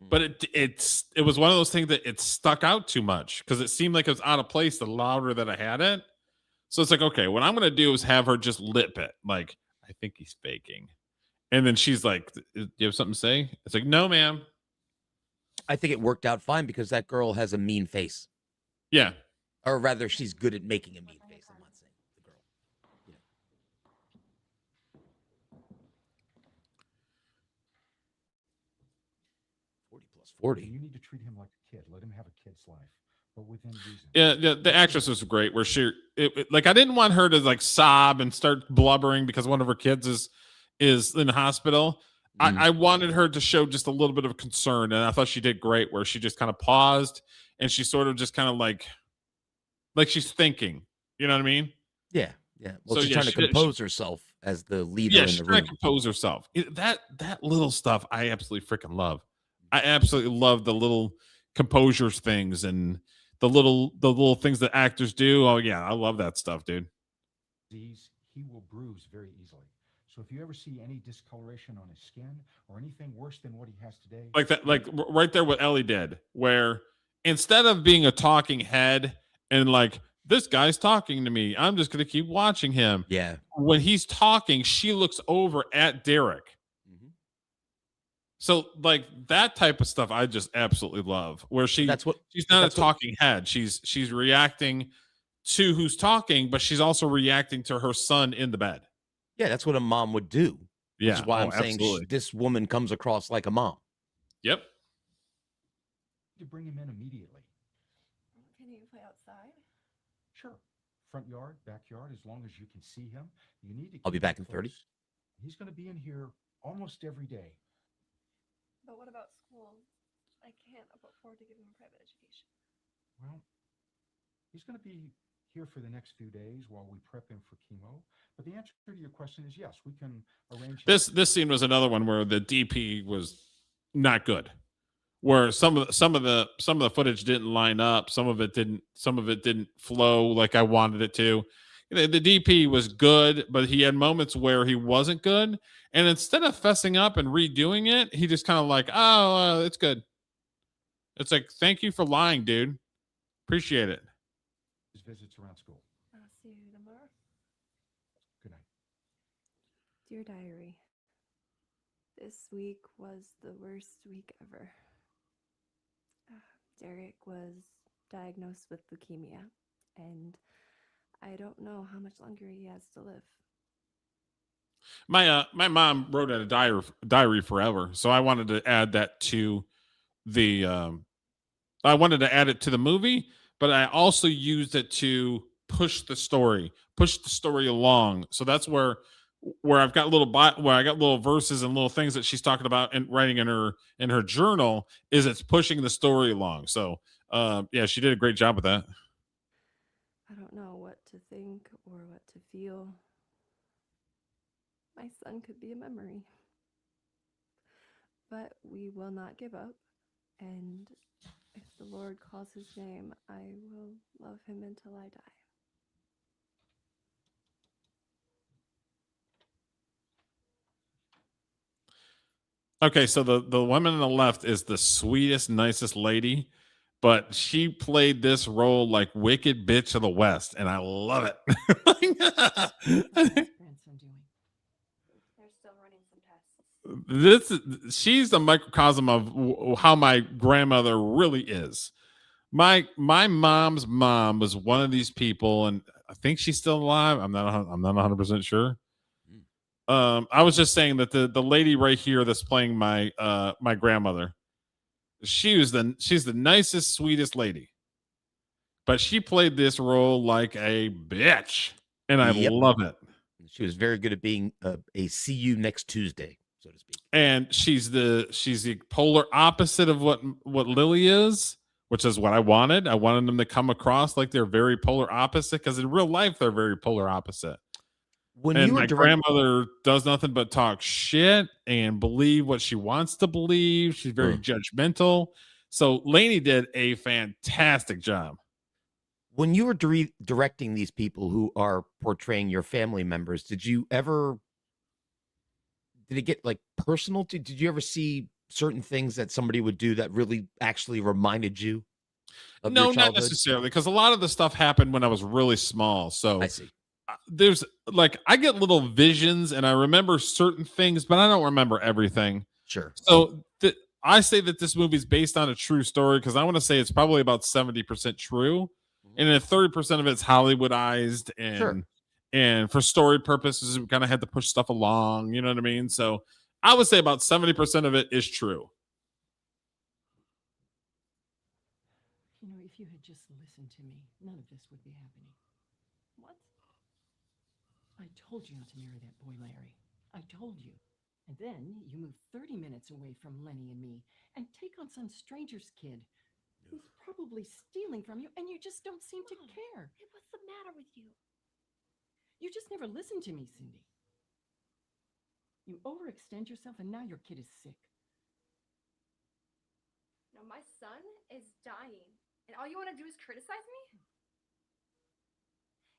[SPEAKER 2] But it was one of those things that it stuck out too much because it seemed like it was out of place the louder that I had it. So it's like, okay, what I'm going to do is have her just lip it. Like, I think he's faking. And then she's like, do you have something to say? It's like, no, ma'am.
[SPEAKER 3] I think it worked out fine because that girl has a mean face.
[SPEAKER 2] Yeah.
[SPEAKER 3] Or rather, she's good at making a mean face. I'm not saying the girl. You know. 40 + 40.
[SPEAKER 10] You need to treat him like a kid. Let him have a kid's life, but within reason.
[SPEAKER 2] Yeah, the actress was great. Where like I didn't want her to like sob and start blubbering because one of her kids is in the hospital. I wanted her to show just a little bit of concern, and I thought she did great. Where she just kind of paused and she sort of just kind of like she's thinking. You know what I mean?
[SPEAKER 3] Yeah, yeah. Well,
[SPEAKER 2] So,
[SPEAKER 3] she's
[SPEAKER 2] yeah,
[SPEAKER 3] trying to compose herself as the leader
[SPEAKER 2] Yeah,
[SPEAKER 3] in
[SPEAKER 2] she's
[SPEAKER 3] the
[SPEAKER 2] trying
[SPEAKER 3] room.
[SPEAKER 2] to compose herself. That little stuff I absolutely freaking love. I absolutely love the little composures things and the little things that actors do. Oh yeah, I love that stuff, dude.
[SPEAKER 10] He will bruise very easily. So if you ever see any discoloration on his skin or anything worse than what he has today,
[SPEAKER 2] Like that, like right there what Ellie did, where instead of being a talking head and like this guy's talking to me, I'm just gonna keep watching him.
[SPEAKER 3] Yeah.
[SPEAKER 2] When he's talking, she looks over at Derek. So like that type of stuff I just absolutely love. Where she's not a talking head. She's reacting to who's talking, but she's also reacting to her son in the bed.
[SPEAKER 3] Yeah, that's what a mom would do.
[SPEAKER 2] Yeah.
[SPEAKER 3] Which is why
[SPEAKER 2] Oh,
[SPEAKER 3] I'm saying
[SPEAKER 2] absolutely.
[SPEAKER 3] this woman comes across like a mom.
[SPEAKER 2] Yep.
[SPEAKER 10] you bring him in immediately.
[SPEAKER 8] Can you play outside?
[SPEAKER 10] Sure. Front yard, backyard, as long as you can see him. You need to.
[SPEAKER 3] I'll be
[SPEAKER 10] keep
[SPEAKER 3] back
[SPEAKER 10] him
[SPEAKER 3] in 30.
[SPEAKER 10] close. He's going to be in here almost every day.
[SPEAKER 8] But what about school? I can't afford to give him a private education.
[SPEAKER 10] Well, he's going to be here for the next few days while we prep him for chemo. But the answer to your question is yes, we can arrange.
[SPEAKER 2] This scene was another one where the DP was not good. where some of the footage didn't line up, some of it didn't flow like I wanted it to. The DP was good, but he had moments where he wasn't good, and instead of fessing up and redoing it, he just kind of like, oh, it's good. It's like, thank you for lying, dude. Appreciate it.
[SPEAKER 10] Visits around school.
[SPEAKER 8] I'll see you tomorrow.
[SPEAKER 10] Good night.
[SPEAKER 8] Dear diary, this week was the worst week ever. Derek was diagnosed with leukemia, and I don't know how much longer he has to live.
[SPEAKER 2] My mom wrote out a diary forever, so I wanted to add that to the I wanted to add it to the movie, but I also used it to push the story along. So that's where I've got where I got little verses and little things that she's talking about and writing in her journal, is it's pushing the story along. So yeah, she did a great job with that.
[SPEAKER 8] I don't know what to think or what to feel. My son could be a memory. But we will not give up, and if the Lord calls his name, I will love him until I die.
[SPEAKER 2] Okay, so the woman on the left is the sweetest, nicest lady, but she played this role like wicked bitch of the West, and I love it.
[SPEAKER 8] They're still running some tests.
[SPEAKER 2] She's a microcosm of how my grandmother really is. My mom's mom was one of these people, and I think she's still alive. I'm not 100% sure. I was just saying that the lady right here that's playing my my grandmother, she's the nicest, sweetest lady, but she played this role like a bitch, and I love it.
[SPEAKER 3] She was very good at being a see you next Tuesday, so to speak.
[SPEAKER 2] And she's the polar opposite of what Lily is, which is what I wanted. I wanted them to come across like they're very polar opposite, because in real life they're very polar opposite.
[SPEAKER 3] When
[SPEAKER 2] and
[SPEAKER 3] you were
[SPEAKER 2] my grandmother does nothing but talk shit and believe what she wants to believe. She's very judgmental. So Lainey did a fantastic job.
[SPEAKER 3] When you were directing these people who are portraying your family members, did it get like personal? Did you ever see certain things that somebody would do that really actually reminded you of
[SPEAKER 2] No,
[SPEAKER 3] your
[SPEAKER 2] not
[SPEAKER 3] childhood?
[SPEAKER 2] necessarily, because a lot of the stuff happened when I was really small. So
[SPEAKER 3] I see.
[SPEAKER 2] There's like, I get little visions and I remember certain things, but I don't remember everything.
[SPEAKER 3] Sure.
[SPEAKER 2] So I say that this movie is based on a true story, because I want to say it's probably about 70% true, and then 30% of it's Hollywoodized, and and for story purposes, we kind of had to push stuff along. You know what I mean? So I would say about 70% of it is true.
[SPEAKER 15] You know, if you had just listened to me, none of this would be happening. What? I told you not to marry that boy, Larry. I told you. And then you moved 30 minutes away from Lenny and me and take on some stranger's kid who's probably stealing from you, and you just don't seem to care.
[SPEAKER 8] Hey, what's the matter with you?
[SPEAKER 15] You just never listen to me, Cindy. You overextend yourself, and now your kid is sick.
[SPEAKER 8] No, my son is dying, and all you want to do is criticize me?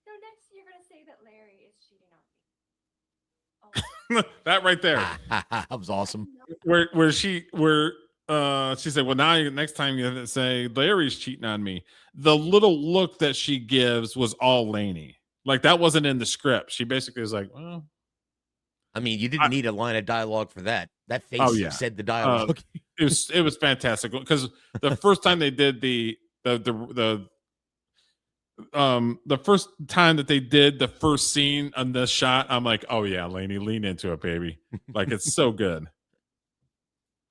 [SPEAKER 8] No, next you're going to say that Larry is cheating on me.
[SPEAKER 2] That right there.
[SPEAKER 3] That was awesome.
[SPEAKER 2] Where she said, well, now next time you say Larry's cheating on me, the little look that she gives was all Lainey. Like, that wasn't in the script. She basically was like, well,
[SPEAKER 3] I mean, you didn't need a line of dialogue for that. That face said the dialogue.
[SPEAKER 2] It was fantastic, because the first time they did the first time that they did the first scene on this shot, I'm like, oh yeah, Lainey, lean into it, baby. Like, it's so good.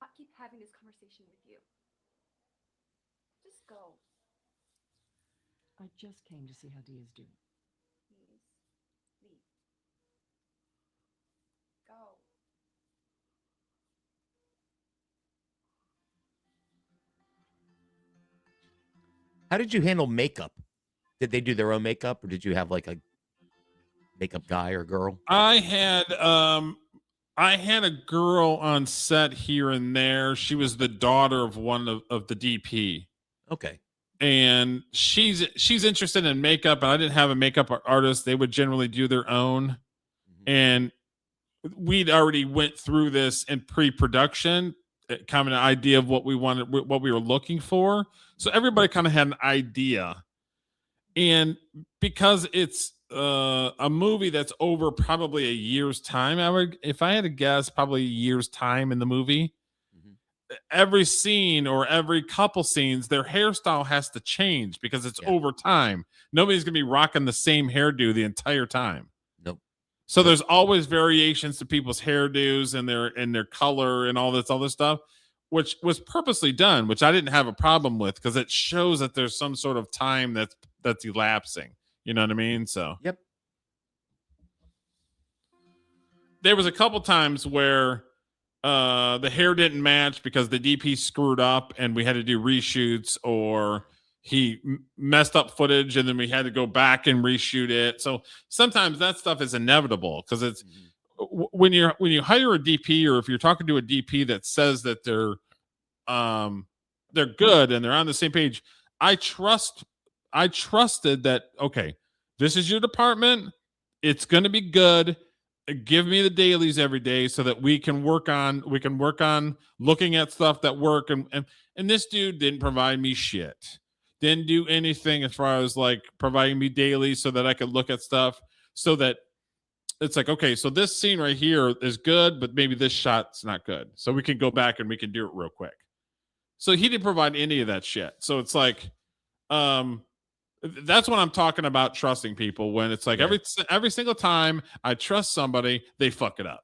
[SPEAKER 8] I keep having this conversation with you. Just go.
[SPEAKER 15] I just came to see how Dia's doing.
[SPEAKER 8] Please. Leave. Go.
[SPEAKER 3] How did you handle makeup? Did they do their own makeup, or did you have like a makeup guy or girl?
[SPEAKER 2] I had I had a girl on set here and there. She was the daughter of one of the DP.
[SPEAKER 3] Okay.
[SPEAKER 2] And she's interested in makeup, and I didn't have a makeup artist. They would generally do their own. And we'd already went through this in pre-production, kind of an idea of what we wanted, what we were looking for. So everybody kind of had an idea. And because it's a movie that's over probably a year's time, if I had to guess, probably a year's time in the movie, every scene or every couple scenes, their hairstyle has to change because it's over time. Nobody's gonna be rocking the same hairdo the entire time.
[SPEAKER 3] Nope.
[SPEAKER 2] So there's always variations to people's hairdos and their color and all this other stuff, which was purposely done, which I didn't have a problem with because it shows that there's some sort of time that's elapsing. You know what I mean? So
[SPEAKER 3] yep.
[SPEAKER 2] There was a couple times where the hair didn't match because the DP screwed up and we had to do reshoots, or he messed up footage and then we had to go back and reshoot it. So sometimes that stuff is inevitable because it's when you hire a DP, or if you're talking to a DP that says that they're good and they're on the same page, I trusted that, okay, this is your department. It's going to be good. Give me the dailies every day so that we can work on looking at stuff that work. And this dude didn't provide me shit. Didn't do anything as far as like providing me dailies so that I could look at stuff, so that it's like, okay, so this scene right here is good, but maybe this shot's not good. So we can go back and we can do it real quick. So he didn't provide any of that shit. So it's like, that's what I'm talking about, trusting people, when it's like every single time I trust somebody, they fuck it up.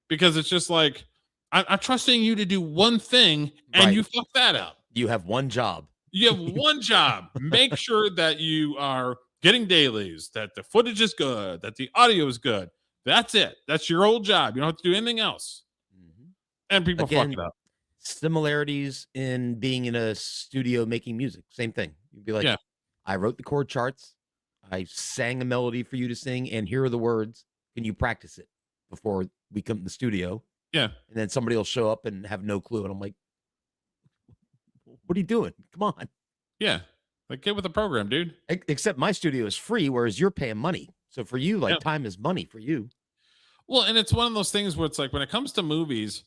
[SPEAKER 2] Because it's just like, I'm trusting you to do one thing and you fuck that up.
[SPEAKER 3] You have one job.
[SPEAKER 2] You have one job. Make sure that you are getting dailies, that the footage is good, that the audio is good. That's it. That's your old job. You don't have to do anything else. And people fuck it up.
[SPEAKER 3] Similarities in being in a studio making music. Same thing. You'd be like, I wrote the chord charts. I sang a melody for you to sing, and here are the words. Can you practice it before we come to the studio?
[SPEAKER 2] Yeah.
[SPEAKER 3] And then somebody will show up and have no clue. And I'm like, what are you doing? Come on.
[SPEAKER 2] Yeah. Like, get with the program, dude.
[SPEAKER 3] Except my studio is free, whereas you're paying money. So for you, like, time is money for you.
[SPEAKER 2] Well, and it's one of those things where it's like, when it comes to movies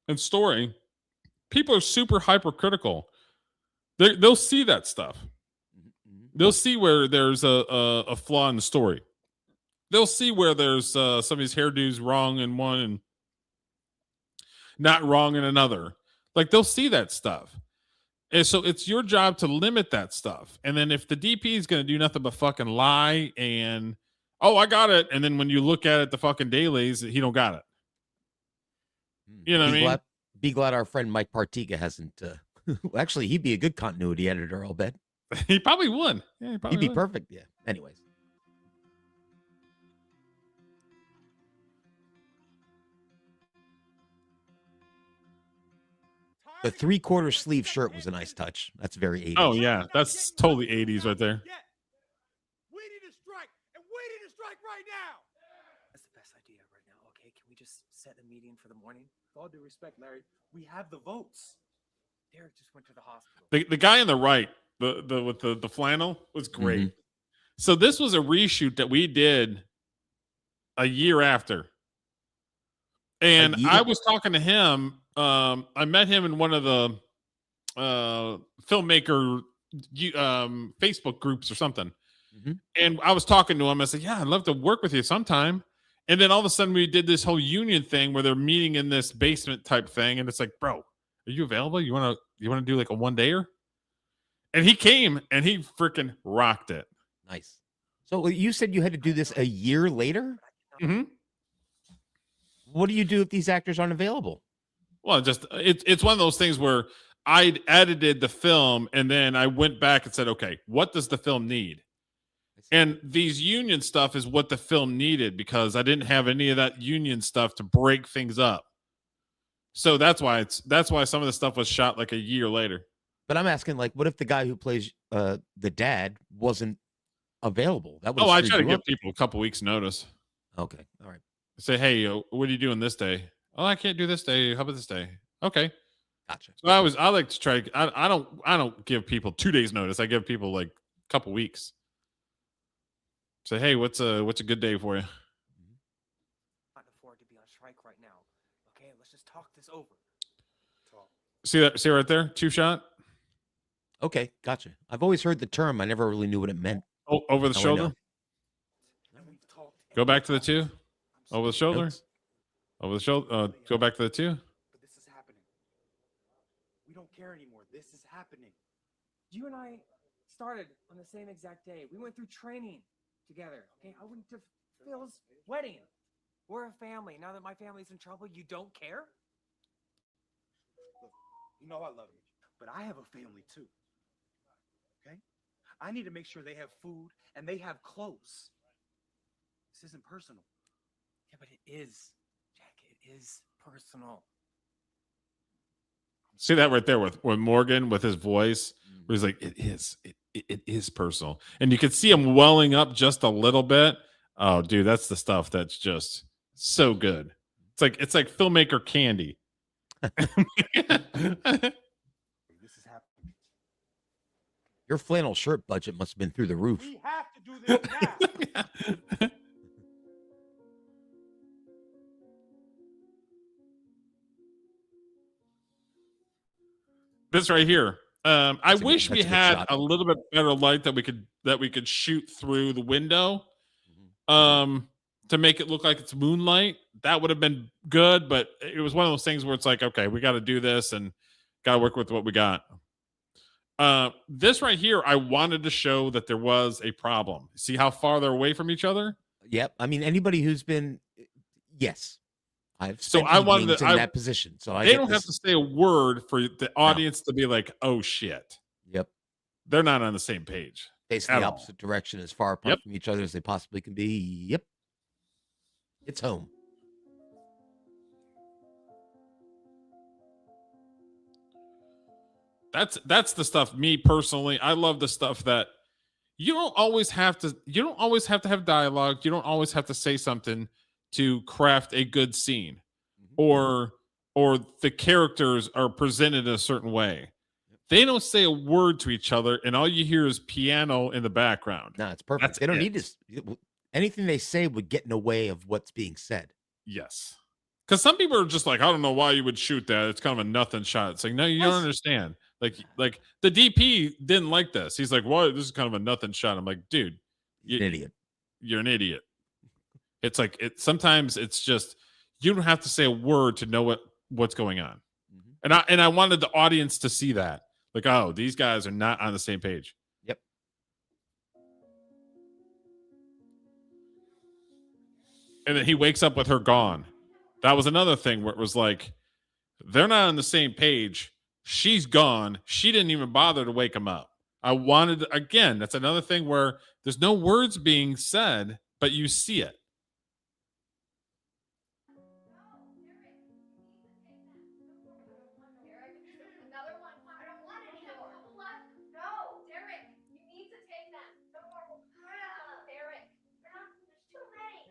[SPEAKER 2] and story, people are super hypercritical. They'll see that stuff. They'll see where there's a flaw in the story. They'll see where there's somebody's hairdo's wrong in one and not wrong in another. Like, they'll see that stuff. And so it's your job to limit that stuff. And then if the DP is going to do nothing but fucking lie and, oh, I got it. And then when you look at it, the fucking dailies, he don't got it. You know what I mean?
[SPEAKER 3] Be glad our friend Mike Partiga hasn't. Actually, he'd be a good continuity editor, I'll bet.
[SPEAKER 2] He probably would. Yeah,
[SPEAKER 3] he'd be perfect. Yeah. Anyways. The 3/4 sleeve shirt was a nice touch. That's very 80s.
[SPEAKER 2] Oh, yeah. That's totally 80s right there.
[SPEAKER 13] We need to strike, and we need to strike right now.
[SPEAKER 6] That's the best idea right now. Okay, can we just set a meeting for the morning? With all due respect, Larry, we have the votes. Derek just went to the hospital.
[SPEAKER 2] The guy on the right, with the flannel, was great. So this was a reshoot that we did a year after. And I was talking to him. I met him in one of the filmmaker Facebook groups or something. And I was talking to him. I said, yeah, I'd love to work with you sometime. And then all of a sudden we did this whole union thing where they're meeting in this basement type thing. And it's like, bro, are you available? You want to do like a one-dayer? And he came and he freaking rocked it.
[SPEAKER 3] Nice. So you said you had to do this a year later? What do you do if these actors aren't available?
[SPEAKER 2] Well, just it's one of those things where I'd edited the film and then I went back and said, okay, what does the film need? And these union stuff is what the film needed because I didn't have any of that union stuff to break things up. So that's why some of the stuff was shot like a year later.
[SPEAKER 3] But I'm asking, like, what if the guy who plays the dad wasn't available? That would
[SPEAKER 2] I try to give people a couple weeks notice.
[SPEAKER 3] Okay. All right.
[SPEAKER 2] Say, hey, what are you doing this day? Oh, I can't do this day. How about this day? Okay.
[SPEAKER 3] Gotcha.
[SPEAKER 2] So I like to try. I don't give people 2 days notice. I give people like a couple weeks. Say, hey, what's a good day for you?
[SPEAKER 6] Can't afford to be on strike right now. Okay, let's just talk this over.
[SPEAKER 2] See that? See right there? 2 shot.
[SPEAKER 3] Okay, gotcha. I've always heard the term. I never really knew what it meant.
[SPEAKER 2] Oh, over the
[SPEAKER 3] Now I
[SPEAKER 2] shoulder.
[SPEAKER 3] know.
[SPEAKER 2] Go back to the 2. Over the shoulder.
[SPEAKER 3] Notes.
[SPEAKER 2] Over the shoulder. Go back to the 2.
[SPEAKER 6] But this is happening. We don't care anymore. This is happening. You and I started on the same exact day. We went through training together. Okay, I went to Phil's wedding. We're a family. Now that my family's in trouble, you don't care?
[SPEAKER 13] Look, you know I love you, but I have a family too. Okay? I need to make sure they have food and they have clothes. This isn't personal.
[SPEAKER 6] Yeah, but it is. Jack, it is personal.
[SPEAKER 2] See that right there with Morgan with his voice, where he's like, it is personal, and you can see him welling up just a little bit. Oh, dude, that's the stuff that's just so good. It's like filmmaker candy.
[SPEAKER 13] This is happening.
[SPEAKER 3] Your flannel shirt budget must have been through the roof.
[SPEAKER 13] We have to do this now.
[SPEAKER 2] This right here. I
[SPEAKER 3] That's a good-
[SPEAKER 2] wish we
[SPEAKER 3] that's a good
[SPEAKER 2] had
[SPEAKER 3] shot.
[SPEAKER 2] a little bit better light that we could shoot through the window. To make it look like it's moonlight. That would have been good, but it was one of those things where it's like, okay, we got to do this and got to work with what we got. This right here, I wanted to show that there was a problem. See how far they're away from each other?
[SPEAKER 3] Yep. I mean, anybody who's been, yes, I've
[SPEAKER 2] So
[SPEAKER 3] spent
[SPEAKER 2] I wanted
[SPEAKER 3] evenings
[SPEAKER 2] to-
[SPEAKER 3] in
[SPEAKER 2] I-
[SPEAKER 3] that position. So I
[SPEAKER 2] They
[SPEAKER 3] get
[SPEAKER 2] don't have
[SPEAKER 3] this.
[SPEAKER 2] to say a word for the audience to be like, oh shit.
[SPEAKER 3] Yep.
[SPEAKER 2] They're not on the same page.
[SPEAKER 3] Facing
[SPEAKER 2] at
[SPEAKER 3] the
[SPEAKER 2] all.
[SPEAKER 3] opposite direction, as far apart
[SPEAKER 2] Yep.
[SPEAKER 3] from each other as they possibly can be. Yep. It's home.
[SPEAKER 2] That's the stuff. Me personally, I love the stuff that you don't always have to have dialogue. You don't always have to say something to craft a good scene, or the characters are presented in a certain way. They don't say a word to each other, and all you hear is piano in the background.
[SPEAKER 3] No, it's perfect.
[SPEAKER 2] That's
[SPEAKER 3] They don't
[SPEAKER 2] it.
[SPEAKER 3] need to. Anything they say would get in the way of what's being said.
[SPEAKER 2] Yes. Because some people are just like, I don't know why you would shoot that. It's kind of a nothing shot. It's like, no, you don't understand. Like the DP didn't like this. He's like, "What? This is kind of a nothing shot." I'm like, dude,
[SPEAKER 3] You're an idiot.
[SPEAKER 2] You're an idiot. It's like sometimes it's just you don't have to say a word to know what's going on. And I wanted the audience to see that. Like, oh, these guys are not on the same page.
[SPEAKER 3] Yep.
[SPEAKER 2] And then he wakes up with her gone. That was another thing where it was like, they're not on the same page. She's gone. She didn't even bother to wake him up. I wanted, again, that's another thing where there's no words being said, but you see it.
[SPEAKER 4] Another one. I don't want any more. What? No, Derek, you need to take them. No more. Derek, there's too many.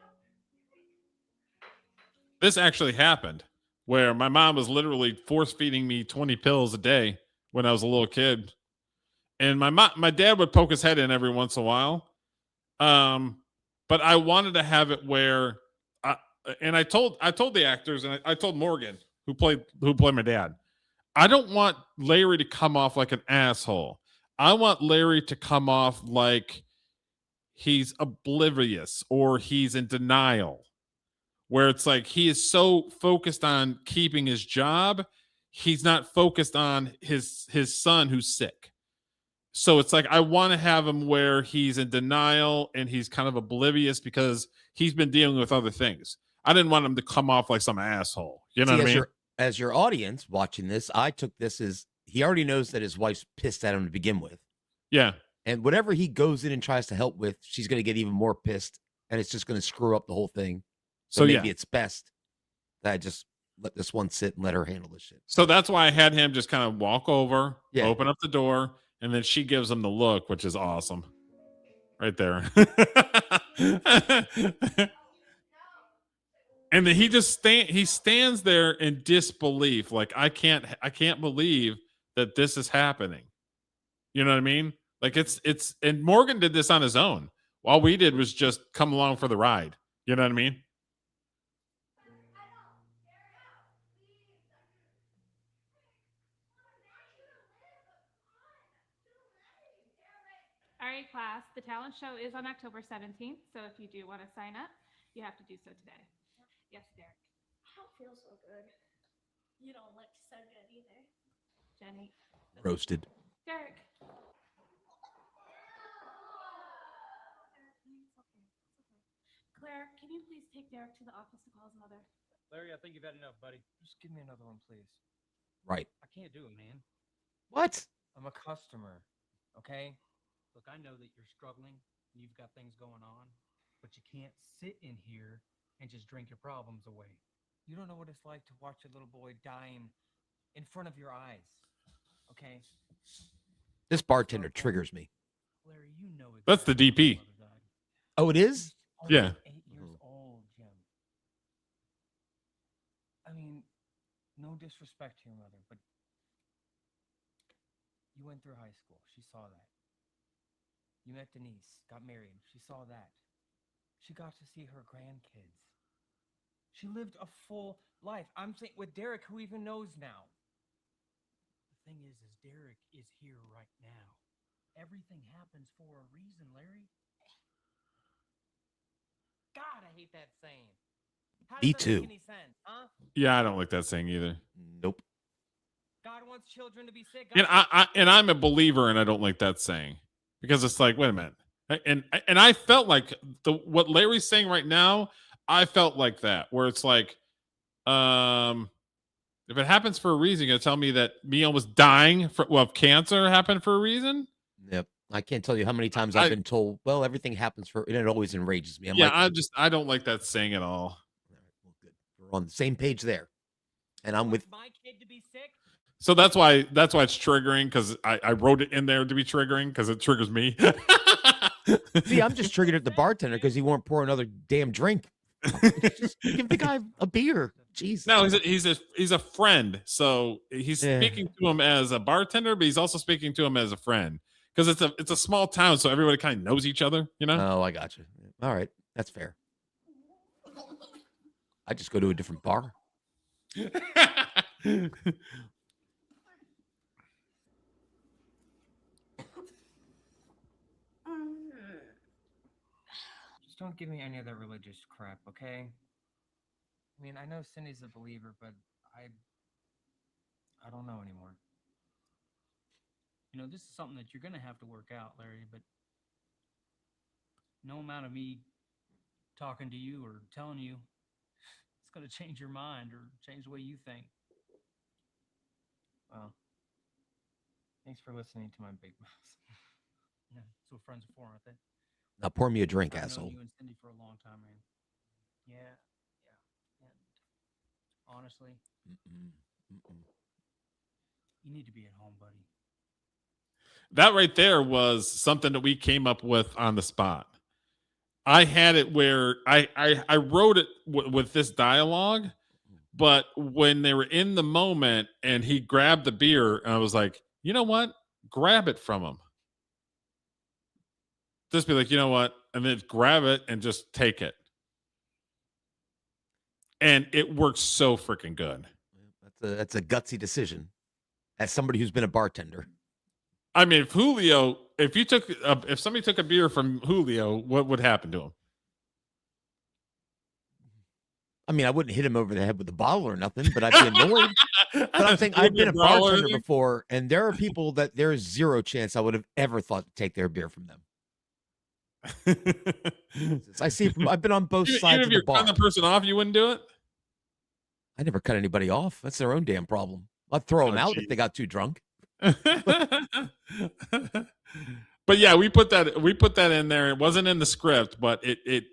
[SPEAKER 2] This actually happened where my mom was literally force feeding me 20 pills a day when I was a little kid. And my dad would poke his head in every once in a while. But I wanted to have it where I told the actors, and I told Morgan, who played my dad, I don't want Larry to come off like an asshole. I want Larry to come off like he's oblivious or he's in denial, where it's like he is so focused on keeping his job, he's not focused on his son who's sick. So it's like I want to have him where he's in denial and he's kind of oblivious because he's been dealing with other things. I didn't want him to come off like some asshole. You know what I mean?
[SPEAKER 3] As your audience watching this, I took this as he already knows that his wife's pissed at him to begin with.
[SPEAKER 2] Yeah.
[SPEAKER 3] And whatever he goes in and tries to help with, she's going to get even more pissed, and it's just going to screw up the whole thing. So maybe it's best that I just let this one sit and let her handle this shit.
[SPEAKER 2] So that's why I had him just kind of walk over,
[SPEAKER 3] Yeah.
[SPEAKER 2] open up the door, and then she gives him the look, which is awesome. Right there. And then he stands there in disbelief, like I can't believe that this is happening. You know what I mean? Like it's and Morgan did this on his own. All we did was just come along for the ride. You know what I mean?
[SPEAKER 14] All right, class. The talent show is on October 17th, so if you do want to sign up, you have to do so today. Yes, Derek.
[SPEAKER 4] I don't feel so good. You don't look so good either.
[SPEAKER 14] Jenny.
[SPEAKER 3] Roasted.
[SPEAKER 14] Derek. Claire, can you please take Derek to the office to call his mother?
[SPEAKER 6] Larry, I think you've had enough, buddy. Just give me another one, please.
[SPEAKER 3] Right.
[SPEAKER 6] I can't do it, man.
[SPEAKER 3] What?
[SPEAKER 6] I'm a customer, okay? Look, I know that you're struggling and you've got things going on, but you can't sit in here and just drink your problems away. You don't know what it's like to watch a little boy dying in front of your eyes, okay?
[SPEAKER 3] This bartender triggers me.
[SPEAKER 6] Larry, you know
[SPEAKER 2] That's the DP.
[SPEAKER 3] Oh, it is?
[SPEAKER 2] Yeah.
[SPEAKER 6] 8 years old, Jim. I mean, no disrespect to your mother, but you went through high school. She saw that. You met Denise, got married. She saw that. She got to see her grandkids. She lived a full life. I'm saying with Derek, who even knows now. The thing is Derek is here right now. Everything happens for a reason, Larry. God, I hate that saying. How
[SPEAKER 3] Me
[SPEAKER 6] does that
[SPEAKER 3] too.
[SPEAKER 6] make any sense, huh?
[SPEAKER 2] Yeah, I don't like that saying either.
[SPEAKER 3] Nope.
[SPEAKER 6] God wants children to be sick.
[SPEAKER 2] And I'm a believer, and I don't like that saying because it's like, wait a minute, and I felt like what Larry's saying right now. I felt like that, where it's like, if it happens for a reason, you're gonna tell me that me almost dying of cancer happened for a reason?
[SPEAKER 3] Yep. I can't tell you how many times I've been told, well, everything happens for, and it always enrages me. I'm
[SPEAKER 2] Yeah,
[SPEAKER 3] like,
[SPEAKER 2] I don't like that saying at all.
[SPEAKER 3] we're on the same page there. And I'm with,
[SPEAKER 6] my kid to be sick.
[SPEAKER 2] So that's why it's triggering, because I wrote it in there to be triggering because it triggers me.
[SPEAKER 3] see, I'm just triggered at the bartender because he won't pour another damn drink. Just give the guy a beer. Jeez.
[SPEAKER 2] No, he's a friend. So he's
[SPEAKER 3] Yeah.
[SPEAKER 2] speaking to him as a bartender, but he's also speaking to him as a friend. Because it's a small town, so everybody kind of knows each other, you know?
[SPEAKER 3] Oh, I got you. All right. That's fair. I just go to a different bar.
[SPEAKER 6] Just don't give me any of that religious crap, okay? I mean, I know Cindy's a believer, but I don't know anymore. You know, this is something that you're gonna have to work out, Larry, but no amount of me talking to you or telling you it's gonna change your mind or change the way you think. Well, thanks for listening to my big mouth. Yeah, that's what friends are for, aren't they?
[SPEAKER 3] Now pour me a drink,
[SPEAKER 6] I've known
[SPEAKER 3] asshole.
[SPEAKER 6] you and Cindy for a long time, man. Yeah. And honestly, you need to be at home, buddy.
[SPEAKER 2] That right there was something that we came up with on the spot. I had it where I wrote it with this dialogue, but when they were in the moment and he grabbed the beer, and I was like, you know what? Grab it from him. Just be like, you know what? And then grab it and just take it. And it works so freaking good.
[SPEAKER 3] That's a gutsy decision. As somebody who's been a bartender.
[SPEAKER 2] I mean, if somebody took a beer from Julio, what would happen to him?
[SPEAKER 3] I mean, I wouldn't hit him over the head with a bottle or nothing, but I'd be annoyed. But I'm saying I've been a bartender before, and there are people that there is zero chance I would have ever thought to take their beer from them. I see. I've been on both sides
[SPEAKER 2] Even
[SPEAKER 3] of
[SPEAKER 2] if
[SPEAKER 3] the
[SPEAKER 2] you're
[SPEAKER 3] bar.
[SPEAKER 2] cutting the person off, you wouldn't do it?
[SPEAKER 3] I never cut anybody off. That's their own damn problem. I'd throw them out if they got too drunk.
[SPEAKER 2] But yeah, we put that in there. It wasn't in the script, but it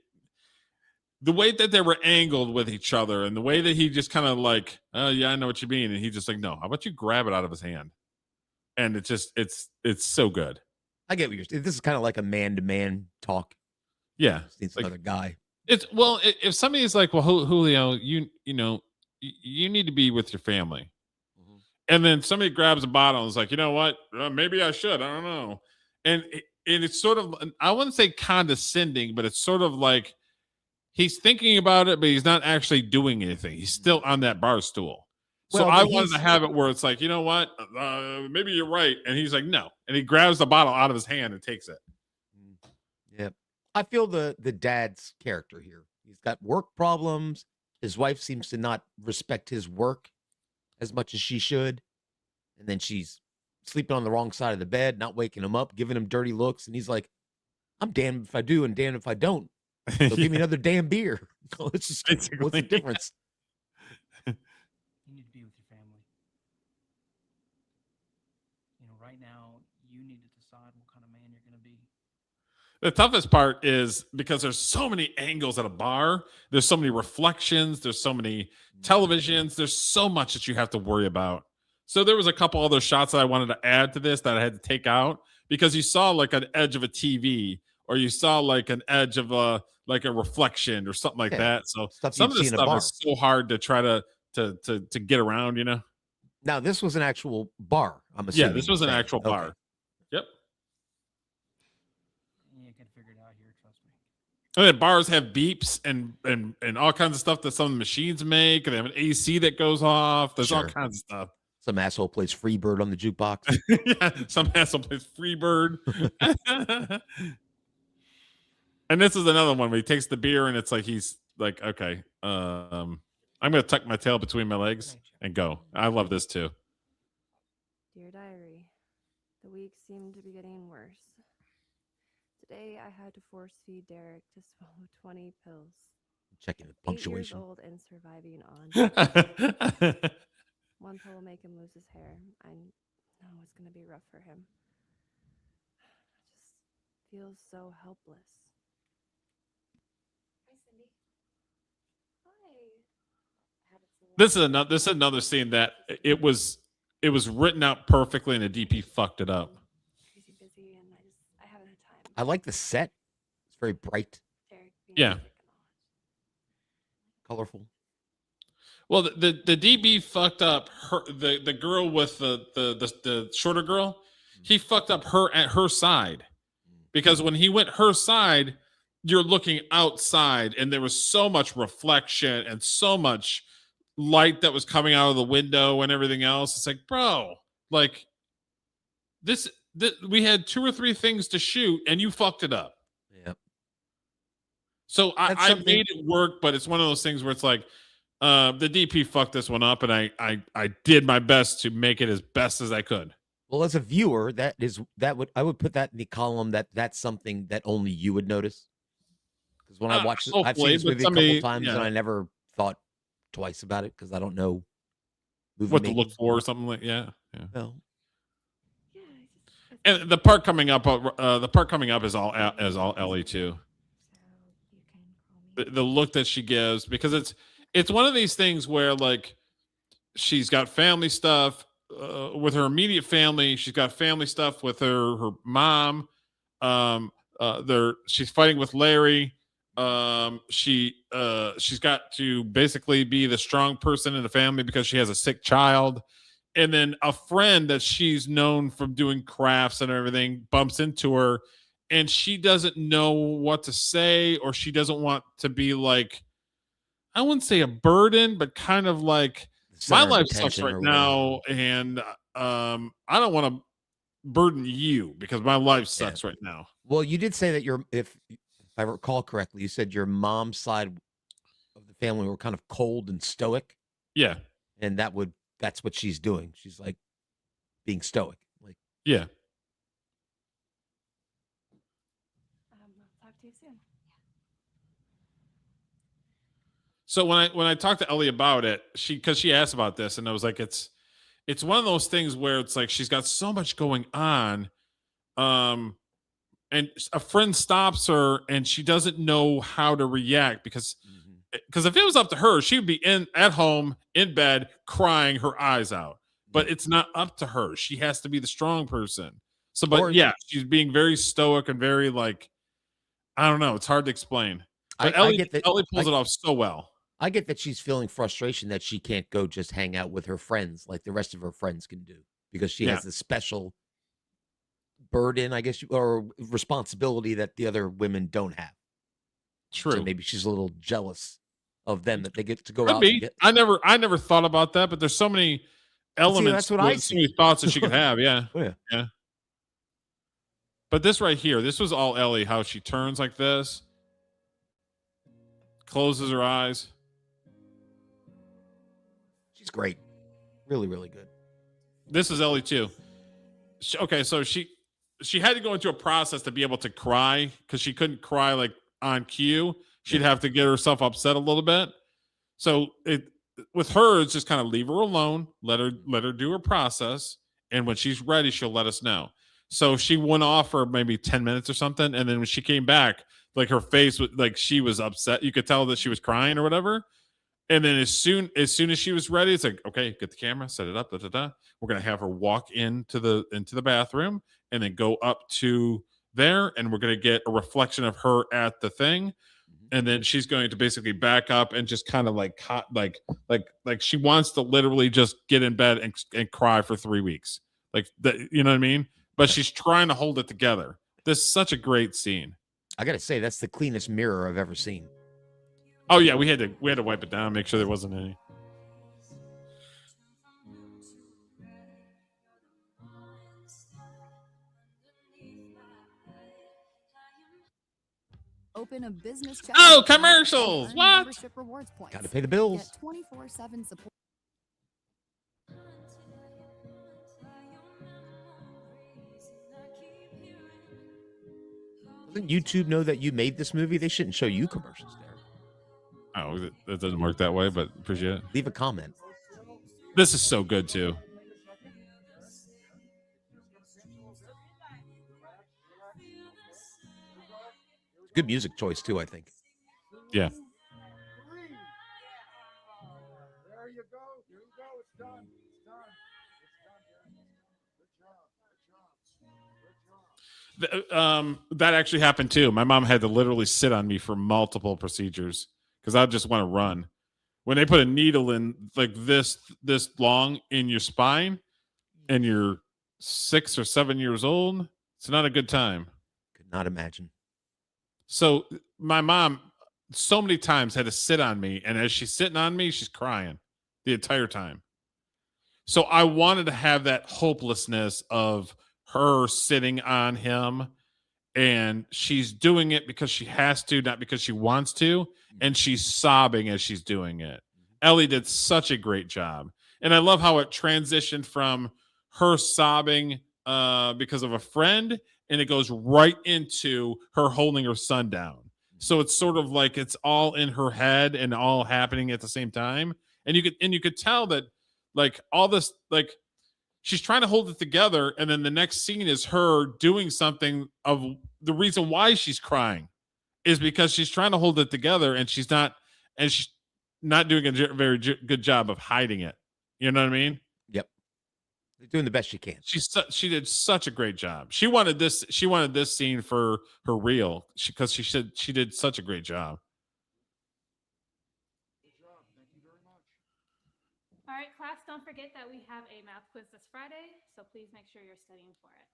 [SPEAKER 2] the way that they were angled with each other and the way that he just kind of like, oh yeah, I know what you mean, and he just like, no, how about you grab it out of his hand? And it's so good.
[SPEAKER 3] I get what you're saying. This is kind of like a man-to-man talk.
[SPEAKER 2] Yeah,
[SPEAKER 3] Just needs
[SPEAKER 2] like,
[SPEAKER 3] another guy.
[SPEAKER 2] It's well, if somebody's like, well, Julio, you know, you need to be with your family, and then somebody grabs a bottle and is like, you know what, maybe I should, I don't know, and it's sort of, I wouldn't say condescending, but it's sort of like he's thinking about it, but he's not actually doing anything. He's still on that bar stool. So
[SPEAKER 3] Well,
[SPEAKER 2] I
[SPEAKER 3] but
[SPEAKER 2] wanted to
[SPEAKER 3] he's-
[SPEAKER 2] have it where it's like, you know what, maybe you're right, and he's like, no, and he grabs the bottle out of his hand and takes it.
[SPEAKER 3] Yep. I feel the dad's character here. He's got work problems. His wife seems to not respect his work as much as she should. And then she's sleeping on the wrong side of the bed, not waking him up, giving him dirty looks. And he's like, I'm damned if I do and damned if I don't. So give me another damn beer. Let's just, what's the difference?
[SPEAKER 6] You need to be with your family. You know, right now, you need to decide what kind of man you're going to be.
[SPEAKER 2] The toughest part is because there's so many angles at a bar, there's so many reflections, there's so many televisions, there's so much that you have to worry about. So there was a couple other shots that I wanted to add to this that I had to take out because you saw like an edge of a TV or you saw like an edge of a reflection or something like
[SPEAKER 3] Yeah,
[SPEAKER 2] that. So
[SPEAKER 3] stuff
[SPEAKER 2] some
[SPEAKER 3] you'd
[SPEAKER 2] of this
[SPEAKER 3] see in a
[SPEAKER 2] stuff
[SPEAKER 3] bar.
[SPEAKER 2] is so hard to try to get around, you know?
[SPEAKER 3] Now, this was an actual bar, I'm
[SPEAKER 2] Yeah,
[SPEAKER 3] assuming.
[SPEAKER 2] this was an
[SPEAKER 3] you're saying.
[SPEAKER 2] actual
[SPEAKER 3] Okay.
[SPEAKER 2] bar. Yep.
[SPEAKER 6] You can figure it out here, trust me.
[SPEAKER 2] And then bars have beeps and all kinds of stuff that some of the machines make. And they have an AC that goes off. There's all
[SPEAKER 3] Sure.
[SPEAKER 2] kinds of stuff.
[SPEAKER 3] Some asshole plays Freebird on the jukebox.
[SPEAKER 2] Yeah, some asshole plays Freebird. And this is another one where he takes the beer and it's like he's like, okay, I'm gonna tuck my tail between my legs and go. I love this too.
[SPEAKER 8] Dear Diary, the weeks seem to be getting worse. Today I had to force feed Derek to swallow 20 pills.
[SPEAKER 3] Checking the
[SPEAKER 8] 8 years
[SPEAKER 3] punctuation.
[SPEAKER 8] old and surviving on. One pill will make him lose his hair. I know it's going to be rough for him. I just feel so helpless. Hi, Cindy. Hi.
[SPEAKER 2] This is another scene that it was written out perfectly and the DP fucked it up.
[SPEAKER 8] Crazy busy and I haven't had time.
[SPEAKER 3] I like the set. It's very bright,
[SPEAKER 8] Derek being
[SPEAKER 2] Yeah.
[SPEAKER 8] sick and all.
[SPEAKER 3] colorful.
[SPEAKER 2] Well, the DB fucked up her the girl with the shorter girl. He fucked up her at her side because when he went her side, you're looking outside, and there was so much reflection and so much light that was coming out of the window and everything else. It's like, bro, like this we had 2 or 3 things to shoot, and you fucked it up.
[SPEAKER 3] Yep.
[SPEAKER 2] So
[SPEAKER 3] That's
[SPEAKER 2] I
[SPEAKER 3] something-
[SPEAKER 2] made it work, but it's one of those things where it's like the DP fucked this one up, and I did my best to make it as best as I could.
[SPEAKER 3] Well, as a viewer, I would put that in the column that's something that only you would notice. Because when I watched it, I've seen
[SPEAKER 2] hopefully,
[SPEAKER 3] this
[SPEAKER 2] but
[SPEAKER 3] movie a
[SPEAKER 2] somebody-
[SPEAKER 3] couple times
[SPEAKER 2] yeah.
[SPEAKER 3] and I never thought twice about it because I don't know movie
[SPEAKER 2] What to
[SPEAKER 3] making.
[SPEAKER 2] look for or something like yeah.
[SPEAKER 3] Well,
[SPEAKER 2] And the part coming up is all Ellie too. The look that she gives, because it's one of these things where like she's got family stuff with her immediate family. She's got family stuff with her mom. She's fighting with Larry. She's got to basically be the strong person in the family because she has a sick child. And then a friend that she's known from doing crafts and everything bumps into her, and she doesn't know what to say, or she doesn't want to be like, I wouldn't say a burden, but kind of like my
[SPEAKER 3] center of
[SPEAKER 2] life sucks
[SPEAKER 3] attention
[SPEAKER 2] right
[SPEAKER 3] or
[SPEAKER 2] now, and I don't want to burden you because my life sucks right now.
[SPEAKER 3] well, you did say that if I recall correctly, you said your mom's side of the family were kind of cold and stoic.
[SPEAKER 2] Yeah.
[SPEAKER 3] And that's what she's doing. She's like being stoic. Like,
[SPEAKER 2] Yeah.
[SPEAKER 8] I'll talk to you soon.
[SPEAKER 2] So when I talked to Ellie about it, because she asked about this, and I was like, it's one of those things where it's like she's got so much going on, and a friend stops her, and she doesn't know how to react because if it was up to her, she'd be at home in bed crying her eyes out. But it's not up to her; she has to be the strong person. So, but
[SPEAKER 3] Or-
[SPEAKER 2] yeah, she's being very stoic and very like, I don't know. It's hard to explain. But
[SPEAKER 3] I get that.
[SPEAKER 2] Ellie pulls
[SPEAKER 3] I,
[SPEAKER 2] it off so well.
[SPEAKER 3] I get that she's feeling frustration that she can't go just hang out with her friends like the rest of her friends can do because she
[SPEAKER 2] Yeah.
[SPEAKER 3] has this special burden, I guess, or responsibility that the other women don't have.
[SPEAKER 2] True.
[SPEAKER 3] So maybe she's a little jealous of them that they get to go
[SPEAKER 2] Could
[SPEAKER 3] out
[SPEAKER 2] be.
[SPEAKER 3] and get.
[SPEAKER 2] I never thought about that, but there's so many elements,
[SPEAKER 3] that's what I
[SPEAKER 2] so many
[SPEAKER 3] see.
[SPEAKER 2] thoughts that she could have. Yeah.
[SPEAKER 3] Oh, yeah.
[SPEAKER 2] Yeah. But this right here, this was all Ellie, how she turns like this, closes her eyes.
[SPEAKER 3] She's great. Really, really good.
[SPEAKER 2] This is Ellie too. Okay, so she had to go into a process to be able to cry because she couldn't cry like on cue. She'd have to get herself upset a little bit. So with her, it's just kind of leave her alone, let her do her process, and when she's ready, she'll let us know. So she went off for maybe 10 minutes or something, and then when she came back, like her face was like she was upset. You could tell that she was crying or whatever. And then as soon as she was ready, it's like, okay, get the camera, set it up, da da da. We're gonna have her walk into the bathroom and then go up to there, and we're gonna get a reflection of her at the thing. And then she's going to basically back up and just kind of like she wants to literally just get in bed and cry for 3 weeks. Like that, you know what I mean? But she's trying to hold it together. This is such a great scene.
[SPEAKER 3] I gotta say, that's the cleanest mirror I've ever seen.
[SPEAKER 2] Oh yeah, we had to wipe it down, make sure there wasn't any.
[SPEAKER 16] Open a business checking
[SPEAKER 2] Oh,
[SPEAKER 16] account and
[SPEAKER 2] commercials!
[SPEAKER 16] earn
[SPEAKER 2] What?
[SPEAKER 16] membership rewards points.
[SPEAKER 3] Gotta pay the bills.
[SPEAKER 16] Get 24/7 support.
[SPEAKER 3] Doesn't YouTube know that you made this movie? They shouldn't show you commercials there.
[SPEAKER 2] Oh, that doesn't work that way, but appreciate it.
[SPEAKER 3] Leave a comment.
[SPEAKER 2] This is so good too.
[SPEAKER 3] Good music choice too, I think.
[SPEAKER 2] Yeah.
[SPEAKER 10] There you go. Here you go. It's done. It's done. It's done, Darren. Good job. Good job. Good job.
[SPEAKER 2] That actually happened too. My mom had to literally sit on me for multiple procedures because I just want to run. When they put a needle in like this long in your spine and you're 6 or 7 years old, it's not a good time.
[SPEAKER 3] Could not imagine.
[SPEAKER 2] So my mom so many times had to sit on me, and as she's sitting on me, she's crying the entire time. So I wanted to have that hopelessness of her sitting on him, and she's doing it because she has to, not because she wants to, and she's sobbing as she's doing it. Ellie did such a great job. And I love how it transitioned from her sobbing because of a friend, and it goes right into her holding her son down. So it's sort of like it's all in her head and all happening at the same time. And you could tell that like all this, like she's trying to hold it together, and then the next scene is her doing something of the reason why she's crying is because she's trying to hold it together, and she's not doing a very good job of hiding it. You know what I mean?
[SPEAKER 3] Yep. They're doing the best she can.
[SPEAKER 2] She did such a great job. She wanted this scene for her reel because she said she did such a great job.
[SPEAKER 14] All right, class, don't forget that we have a math quiz this Friday, so please make sure you're studying for it.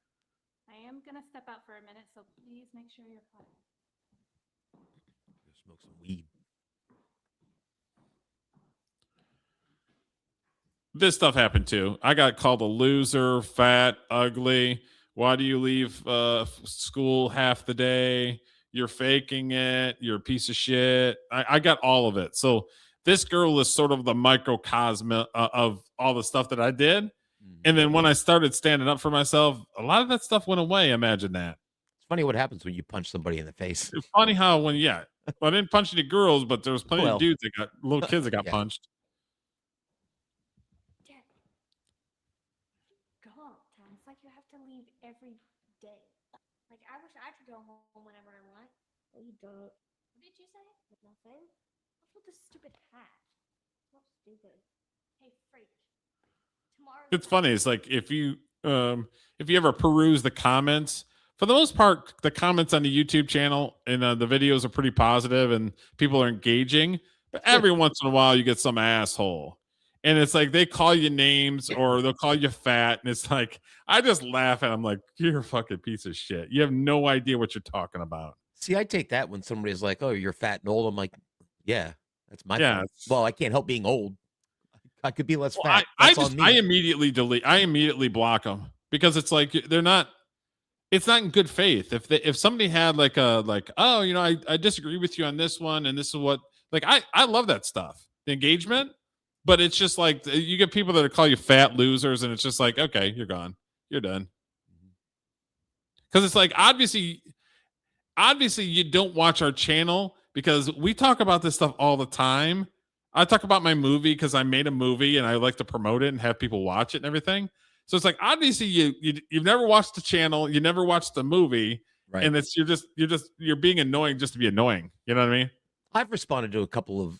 [SPEAKER 14] I am going to step out for a minute, so please make sure you're quiet.
[SPEAKER 3] Smoke some weed.
[SPEAKER 2] This stuff happened too. I got called a loser, fat, ugly. Why do you leave school half the day? You're faking it. You're a piece of shit. I got all of it. So this girl is sort of the microcosm of all the stuff that I did. And then when I started standing up for myself, a lot of that stuff went away. Imagine that.
[SPEAKER 3] It's funny what happens when you punch somebody in the face.
[SPEAKER 2] It's funny how I didn't punch any girls, but there was plenty of dudes that got little kids that got
[SPEAKER 3] Yeah.
[SPEAKER 2] punched.
[SPEAKER 4] Tom, it's like you have to leave every day. Like, I wish I could go home whenever I want. Well, you don't. What did you say? Nothing. What's with this stupid hat? Not stupid. Hey, freak. Tomorrow.
[SPEAKER 2] It's funny. It's like if you ever peruse the comments for the most part, the comments on the YouTube channel and the videos are pretty positive and people are engaging. But every once in a while, you get some asshole. And it's like they call you names or they'll call you fat. And it's like, I just laugh at them like, you're a fucking piece of shit. You have no idea what you're talking about.
[SPEAKER 3] See, I take that when somebody's like, "Oh, you're fat and old." I'm like, "Yeah, that's my
[SPEAKER 2] Yeah,
[SPEAKER 3] fault." Well, I can't help being old. I could be less
[SPEAKER 2] Well,
[SPEAKER 3] fat.
[SPEAKER 2] I
[SPEAKER 3] That's on
[SPEAKER 2] just
[SPEAKER 3] me.
[SPEAKER 2] I immediately delete. I immediately block them because it's like they're not. It's not in good faith. If somebody had like oh, you know, I disagree with you on this one and this is what like I love that stuff, the engagement, but it's just like you get people that call you fat losers and it's just like, okay, you're gone, you're done, because it's like obviously you don't watch our channel because we talk about this stuff all the time. I talk about my movie because I made a movie and I like to promote it and have people watch it and everything. So it's like obviously you've never watched the channel, you never watched the movie,
[SPEAKER 3] Right.
[SPEAKER 2] and it's you're being annoying just to be annoying. You know what I mean?
[SPEAKER 3] I've responded to a couple of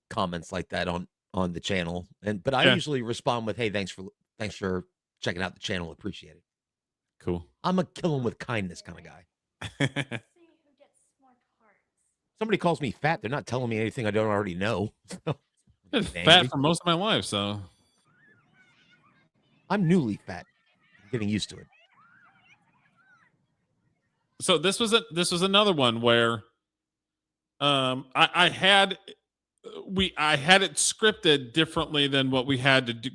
[SPEAKER 3] comments like that on the channel, but I
[SPEAKER 2] Yeah.
[SPEAKER 3] usually respond with, "Hey, thanks for checking out the channel. Appreciate it."
[SPEAKER 2] Cool.
[SPEAKER 3] I'm a kill 'em with kindness kind of guy. Somebody calls me fat, they're not telling me anything I don't already know.
[SPEAKER 2] Been fat for most of my life, so
[SPEAKER 3] I'm newly fat. I'm getting used to it.
[SPEAKER 2] so this was another one where I had it scripted differently than what we had to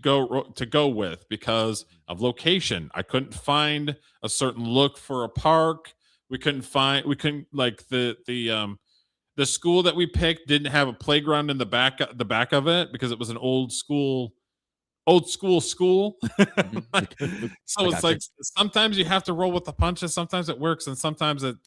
[SPEAKER 2] go with because of location. I couldn't find a certain look for a park. We couldn't like the school that we picked didn't have a playground in the back of it because it was an old school. So it's like sometimes you have to roll with the punches. Sometimes it works, and sometimes it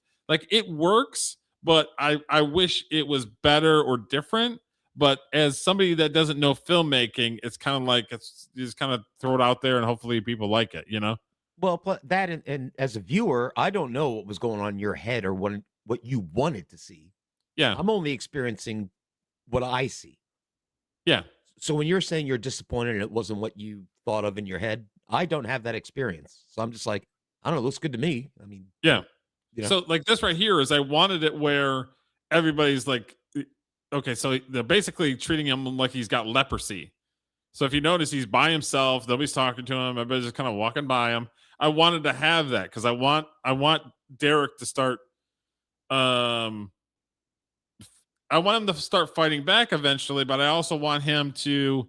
[SPEAKER 2] works. But I wish it was better or different. But as somebody that doesn't know filmmaking, it's kind of like you just kind of throw it out there and hopefully people like it. You know?
[SPEAKER 3] Well, that and as a viewer, I don't know what was going on in your head or what you wanted to see.
[SPEAKER 2] Yeah.
[SPEAKER 3] I'm only experiencing what I see.
[SPEAKER 2] Yeah.
[SPEAKER 3] So when you're saying you're disappointed and it wasn't what you thought of in your head, I don't have that experience. So I'm just like, I don't know, it looks good to me. I mean,
[SPEAKER 2] Yeah.
[SPEAKER 3] you know.
[SPEAKER 2] So like this right here is I wanted it where everybody's like, okay, so they're basically treating him like he's got leprosy. So if you notice, he's by himself. Nobody's talking to him. Everybody's just kind of walking by him. I wanted to have that because I want Derek to start. I want him to start fighting back eventually, but I also want him to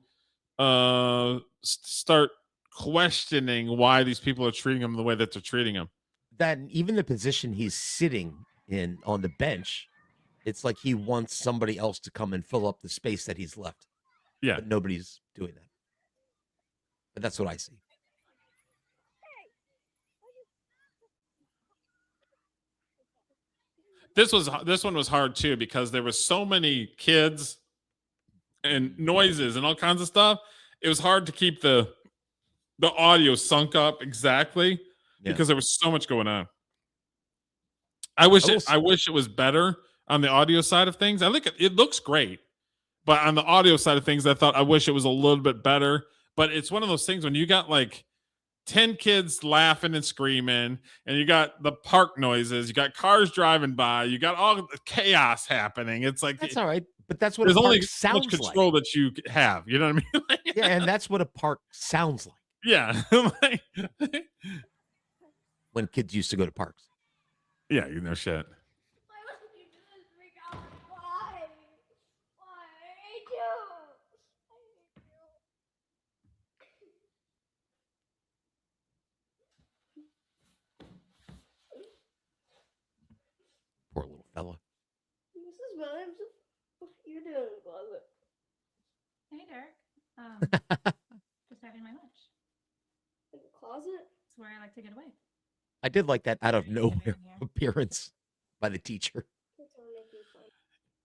[SPEAKER 2] start questioning why these people are treating him the way that they're treating him.
[SPEAKER 3] That and even the position he's sitting in on the bench, it's like he wants somebody else to come and fill up the space that he's left.
[SPEAKER 2] Yeah.
[SPEAKER 3] But nobody's doing that. But that's what I see.
[SPEAKER 2] This one was hard too because there was so many kids and noises and all kinds of stuff. It was hard to keep the audio sunk up exactly because there was so much going on. I wish it was better on the audio side of things. I think it looks great, but on the audio side of things, I wish it was a little bit better. But it's one of those things when you got like 10 kids laughing and screaming, and you got the park noises, you got cars driving by, you got all the chaos happening. It's like
[SPEAKER 3] That's all right, but that's what
[SPEAKER 2] there's
[SPEAKER 3] a park
[SPEAKER 2] only so much
[SPEAKER 3] sounds
[SPEAKER 2] control
[SPEAKER 3] like.
[SPEAKER 2] that you have. You know what I mean?
[SPEAKER 3] Yeah, and that's what a park sounds like.
[SPEAKER 2] Yeah.
[SPEAKER 3] When kids used to go to parks.
[SPEAKER 2] Yeah, you know shit.
[SPEAKER 3] Poor little fella.
[SPEAKER 4] Mrs. Williams, what are you doing in the closet?
[SPEAKER 14] Hey, Derek. Just having my lunch.
[SPEAKER 4] In the closet?
[SPEAKER 14] It's where I like to get away.
[SPEAKER 3] I did like that out of nowhere appearance by the teacher.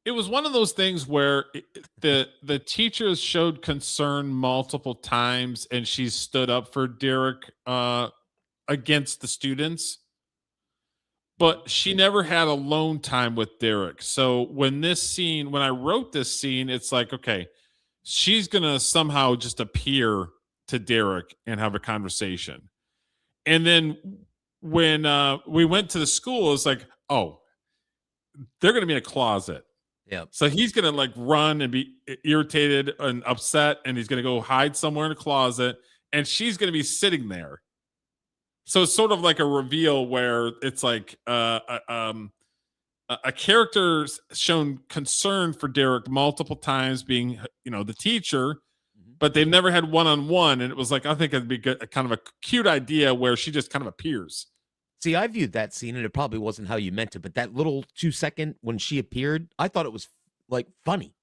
[SPEAKER 2] It was one of those things where the teachers showed concern multiple times, and she stood up for Derek against the students. But she never had alone time with Derek. So when I wrote this scene, it's like, okay, she's gonna somehow just appear to Derek and have a conversation. And then when we went to the school, it's like, oh, they're going to be in a closet.
[SPEAKER 3] Yeah.
[SPEAKER 2] So he's going to like run and be irritated and upset, and he's going to go hide somewhere in a closet, and she's going to be sitting there. So it's sort of like a reveal where it's like a character's shown concern for Derek multiple times, being the teacher, but they've never had one-on-one, and it was like, I think it'd be good, kind of a cute idea where she just kind of appears.
[SPEAKER 3] See, I viewed that scene, and it probably wasn't how you meant it, but that little 2-second when she appeared, I thought it was like funny.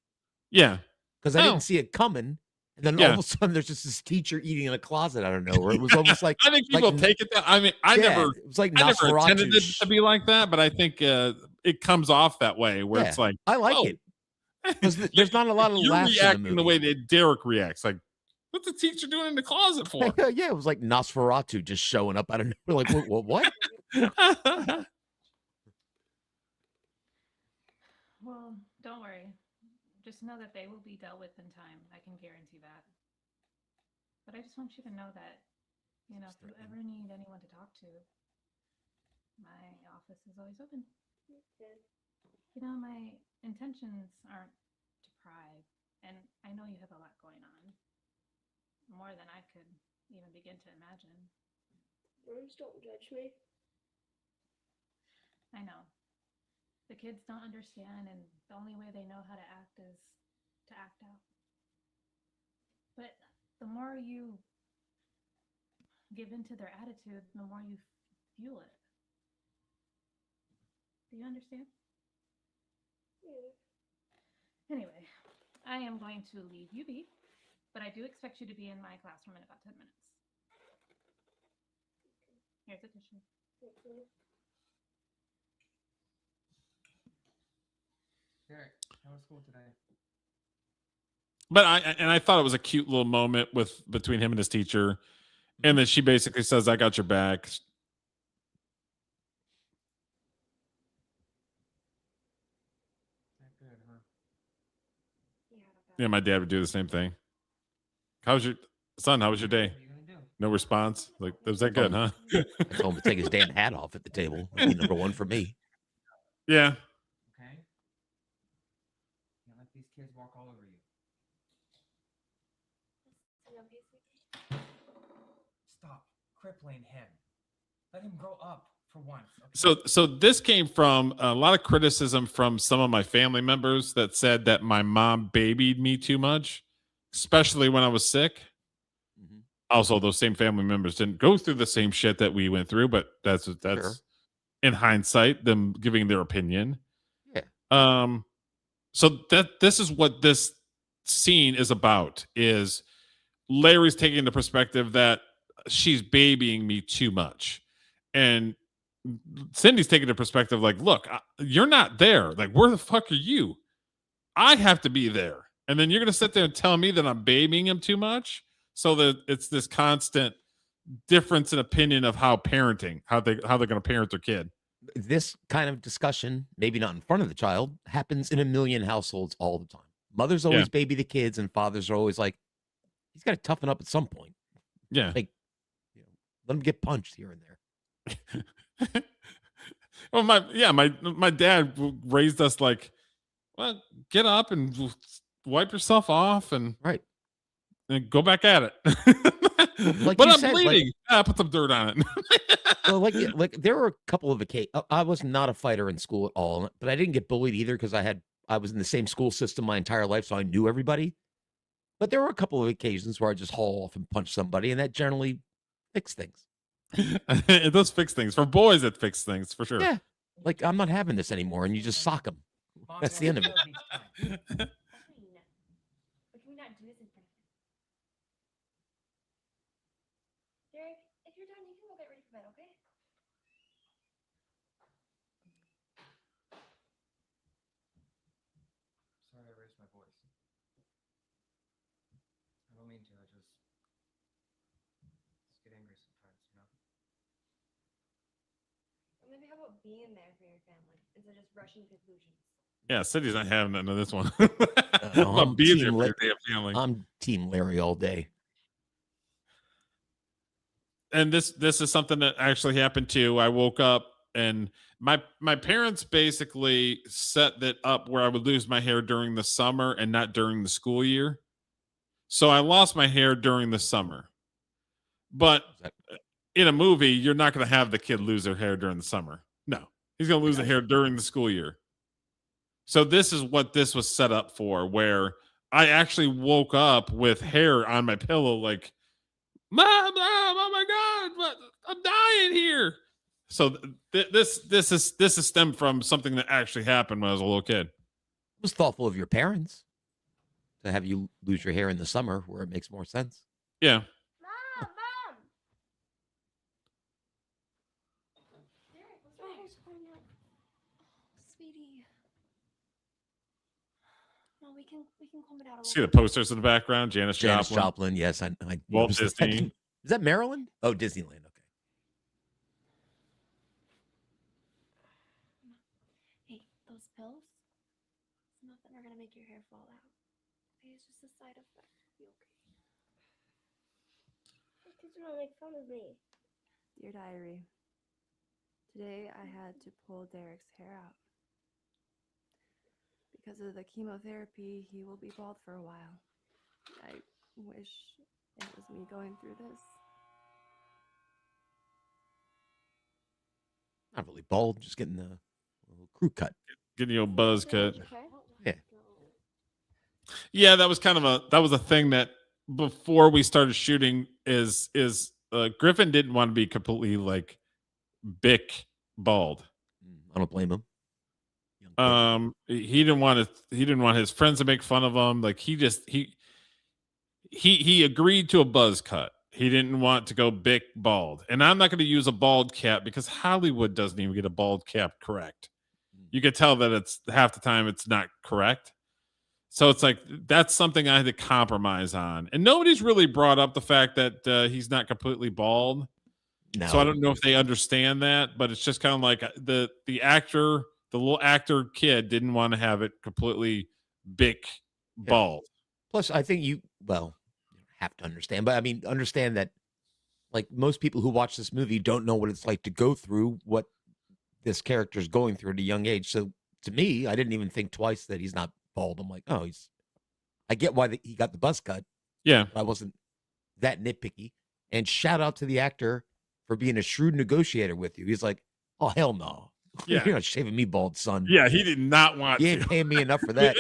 [SPEAKER 2] Yeah.
[SPEAKER 3] Because I didn't see it coming. And then all of a sudden there's just this teacher eating in a closet out of nowhere. It was almost like
[SPEAKER 2] I think people take it that. I mean, I never
[SPEAKER 3] it was like
[SPEAKER 2] I never intended it
[SPEAKER 3] Nosferatu.
[SPEAKER 2] to be like that, but I think it comes off that way where it's
[SPEAKER 3] Yeah,
[SPEAKER 2] like,
[SPEAKER 3] I like
[SPEAKER 2] oh,
[SPEAKER 3] it. 'Cause there's not a lot of
[SPEAKER 2] you're
[SPEAKER 3] laughs in the
[SPEAKER 2] reacting the
[SPEAKER 3] movie.
[SPEAKER 2] way that Derek reacts. Like, what's the teacher doing in the closet for?
[SPEAKER 3] Yeah, it was like Nosferatu just showing up out of nowhere. Like, what?
[SPEAKER 14] Well, don't worry. Just know that they will be dealt with in time. I can guarantee that. But I just want you to know that, if you ever need anyone to talk to, my office is always open. My intentions aren't to pry, and I know you have a lot going on. More than I could even begin to imagine.
[SPEAKER 4] Words don't judge me.
[SPEAKER 14] I know. The kids don't understand, and the only way they know how to act is to act out. But the more you give into their attitude, the more you fuel it. Do you understand?
[SPEAKER 4] Yeah.
[SPEAKER 14] Anyway, I am going to leave you be, but I do expect you to be in my classroom in about 10 minutes. Here's a tissue.
[SPEAKER 4] Thank you.
[SPEAKER 6] Derek, how was school today?
[SPEAKER 2] But I thought it was a cute little moment between him and his teacher, and then she basically says, "I got your back."
[SPEAKER 6] That good, huh?
[SPEAKER 2] Yeah, my dad would do the same thing. How's your son? How was your day? No response. Like, was that good, huh?
[SPEAKER 3] I told him to take his damn hat off at the table. That'd be number one for me.
[SPEAKER 2] Yeah.
[SPEAKER 6] Okay. Can't let these kids walk all over you. Stop crippling him. Let him grow up for once. Okay?
[SPEAKER 2] So this came from a lot of criticism from some of my family members that said that my mom babied me too much, especially when I was sick. Also, those same family members didn't go through the same shit that we went through, but that's
[SPEAKER 3] Sure.
[SPEAKER 2] in hindsight, them giving their opinion.
[SPEAKER 3] Yeah.
[SPEAKER 2] So this is what this scene is about, is Larry's taking the perspective that she's babying me too much. And Cindy's taking the perspective like, look, you're not there. Like, where the fuck are you? I have to be there. And then you're going to sit there and tell me that I'm babying him too much? So that it's this constant difference in opinion of how they're going to parent their kid.
[SPEAKER 3] This kind of discussion, maybe not in front of the child, happens in a million households all the time. Mothers always baby the kids, and fathers are always like, he's got to toughen up at some point.
[SPEAKER 2] Yeah.
[SPEAKER 3] Like, let him get punched here and there.
[SPEAKER 2] Well, my dad raised us like, well, get up and wipe yourself off and go back at it.
[SPEAKER 3] Like
[SPEAKER 2] but
[SPEAKER 3] you
[SPEAKER 2] I'm
[SPEAKER 3] said,
[SPEAKER 2] bleeding. Put some dirt on it.
[SPEAKER 3] Well, like there were a couple of occasions. I was not a fighter in school at all, but I didn't get bullied either because I was in the same school system my entire life, so I knew everybody. But there were a couple of occasions where I just haul off and punch somebody, and that generally fixed things.
[SPEAKER 2] It does fix things. For boys, it fixes things for sure.
[SPEAKER 3] Yeah, like I'm not having this anymore, and you just sock them. That's the end of it.
[SPEAKER 4] But can we not do this in front of him? Derek, if you're done, you can go get ready for bed, okay?
[SPEAKER 6] Sorry I raised my voice. I don't mean to. I just get angry sometimes,
[SPEAKER 8] Or maybe how about being there for your family instead of just rushing conclusions?
[SPEAKER 2] Yeah, Cindy's not having none of this one.
[SPEAKER 3] I'm
[SPEAKER 2] being there
[SPEAKER 3] team
[SPEAKER 2] for
[SPEAKER 3] La-
[SPEAKER 2] your damn family.
[SPEAKER 3] I'm Team Larry all day.
[SPEAKER 2] and this is something that actually happened too. I woke up and my parents basically set that up where I would lose my hair during the summer and not during the school year. So I lost my hair during the summer. But in a movie, you're not going to have the kid lose their hair during the summer. No, he's going to lose the hair during the school year. So this is what this was set up for, where I actually woke up with hair on my pillow, like, Mom, oh my God, what? I'm dying here. So this is stemmed from something that actually happened when I was a little kid.
[SPEAKER 3] It was thoughtful of your parents to have you lose your hair in the summer where it makes more sense.
[SPEAKER 2] Yeah.
[SPEAKER 4] Mom! Derek, what's my hair's falling out. Sweetie. No, we can comb it out a
[SPEAKER 2] See the
[SPEAKER 4] little bit.
[SPEAKER 2] posters in the background? Janis Joplin.
[SPEAKER 3] Yes. I
[SPEAKER 2] Walt
[SPEAKER 3] noticed that.
[SPEAKER 2] Disney.
[SPEAKER 3] Is that Maryland? Oh, Disneyland. Okay.
[SPEAKER 4] Hey, those pills? It's nothing are gonna make your hair fall out. Okay, it's just a side effect. Be okay. Those kids are gonna make fun of me.
[SPEAKER 8] Dear Diary, today I had to pull Derek's hair out. Because of the chemotherapy, he will be bald for a while. I wish it was me going through this.
[SPEAKER 3] Not really bald, just getting a little crew cut.
[SPEAKER 2] Getting your buzz cut.
[SPEAKER 3] Yeah.
[SPEAKER 2] Yeah, that was a thing that before we started shooting is Griffin didn't want to be completely like Bick bald.
[SPEAKER 3] I don't blame him.
[SPEAKER 2] He didn't want his friends to make fun of him. Like he agreed to a buzz cut. He didn't want to go Bick bald. And I'm not going to use a bald cap because Hollywood doesn't even get a bald cap correct. You could tell that it's half the time it's not correct. So it's like that's something I had to compromise on. And nobody's really brought up the fact that he's not completely bald.
[SPEAKER 3] No.
[SPEAKER 2] So I don't know if they understand that, but it's just kind of like the actor, the little actor kid didn't want to have it completely Bick bald.
[SPEAKER 3] Plus, I think you have to understand, but I mean, understand that like most people who watch this movie don't know what it's like to go through what this character is going through at a young age. So to me, I didn't even think twice that he's not bald. I'm like, oh, I get why he got the buzz cut.
[SPEAKER 2] Yeah.
[SPEAKER 3] I wasn't that nitpicky. And shout out to the actor for being a shrewd negotiator with you. He's like, oh, hell no.
[SPEAKER 2] Yeah.
[SPEAKER 3] You're not shaving me bald, son.
[SPEAKER 2] Yeah, he did not want
[SPEAKER 3] You
[SPEAKER 2] to.
[SPEAKER 3] ain't paying me enough for that.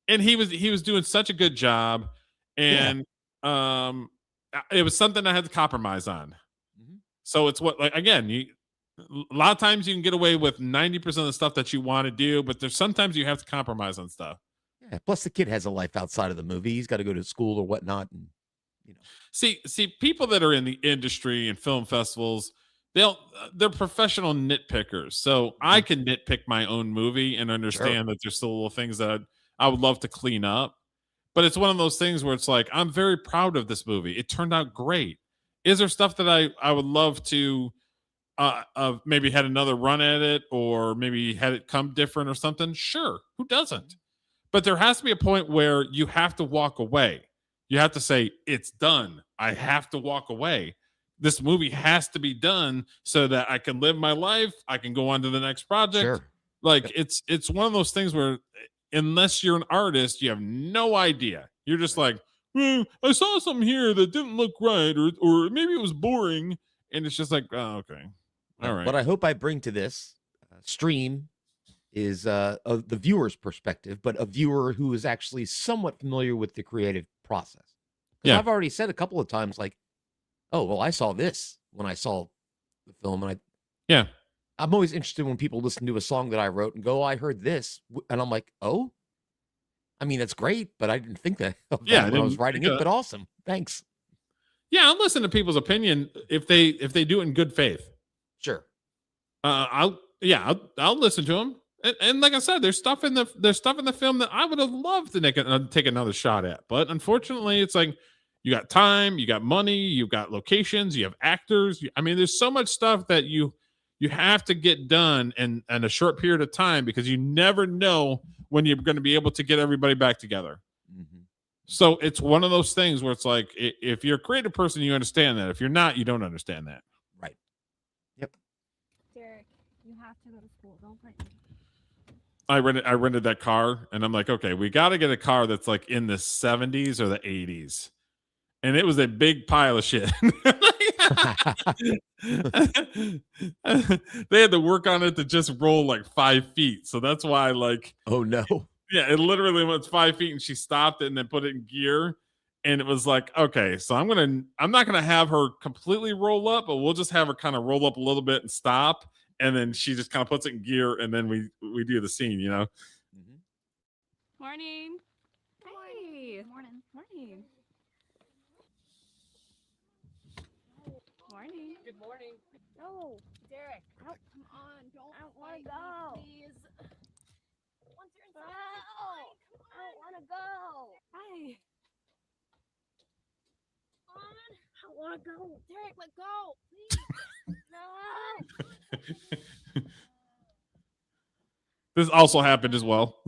[SPEAKER 2] and he was doing such a good job. And it was something I had to compromise on. So it's what, like, again, a lot of times you can get away with 90% of the stuff that you want to do, but there's sometimes you have to compromise on stuff.
[SPEAKER 3] Yeah. Plus, the kid has a life outside of the movie. He's got to go to school or whatnot. And
[SPEAKER 2] See, people that are in the industry and film festivals, they're professional nitpickers. So I can nitpick my own movie and understand that there's still little things that I would love to clean up. But it's one of those things where it's like, I'm very proud of this movie. It turned out great. Is there stuff that I would love to maybe had another run at it, or maybe had it come different or something? Sure. Who doesn't? But there has to be a point where you have to walk away. You have to say, it's done. I have to walk away. This movie has to be done so that I can live my life. I can go on to the next project.
[SPEAKER 3] Sure.
[SPEAKER 2] Like it's one of those things where unless you're an artist, you have no idea. You're just like, well, I saw something here that didn't look right, or maybe it was boring. And it's just like, oh, okay. All right.
[SPEAKER 3] What I hope I bring to this stream is the viewer's perspective, but a viewer who is actually somewhat familiar with the creative process.
[SPEAKER 2] Yeah.
[SPEAKER 3] I've already said a couple of times, like, oh, well, I saw this when I saw the film. And I'm always interested when people listen to a song that I wrote and go, oh, I heard this. And I'm like, oh, I mean, that's great, but I didn't think that when I was writing it, but awesome. Thanks.
[SPEAKER 2] Yeah, I'll listen to people's opinion if they do it in good faith.
[SPEAKER 3] Sure.
[SPEAKER 2] I'll listen to them. And like I said, there's stuff in the film that I would have loved to take another shot at. But unfortunately, it's like you got time, you got money, you've got locations, you have actors. I mean, there's so much stuff that you have to get done in a short period of time, because you never know when you're going to be able to get everybody back together. So it's one of those things where it's like, if you're a creative person, you understand that. If you're not, you don't understand that.
[SPEAKER 3] Right.
[SPEAKER 4] Derek, you have to go to school. Don't blame me.
[SPEAKER 2] I rented that car, and I'm like, okay, we got to get a car that's like in the 70s or the 80s. And it was a big pile of shit. They had to work on it to just roll like 5 feet. So that's why, like,
[SPEAKER 3] oh no.
[SPEAKER 2] Yeah, it literally went 5 feet, and she stopped it and then put it in gear. And it was like, okay, so I'm not gonna have her completely roll up, but we'll just have her kind of roll up a little bit and stop. And then she just kind of puts it in gear, and then we do the scene, you know.
[SPEAKER 8] Morning.
[SPEAKER 4] Hey.
[SPEAKER 8] Good morning. Morning. Morning.
[SPEAKER 12] Good morning.
[SPEAKER 4] No, Derek. Come on. I don't want to go.
[SPEAKER 8] Please.
[SPEAKER 4] Once you're inside, I don't want to go.
[SPEAKER 8] Hi.
[SPEAKER 4] I don't want to go. Derek, let go. Please. No.
[SPEAKER 2] This also happened as well.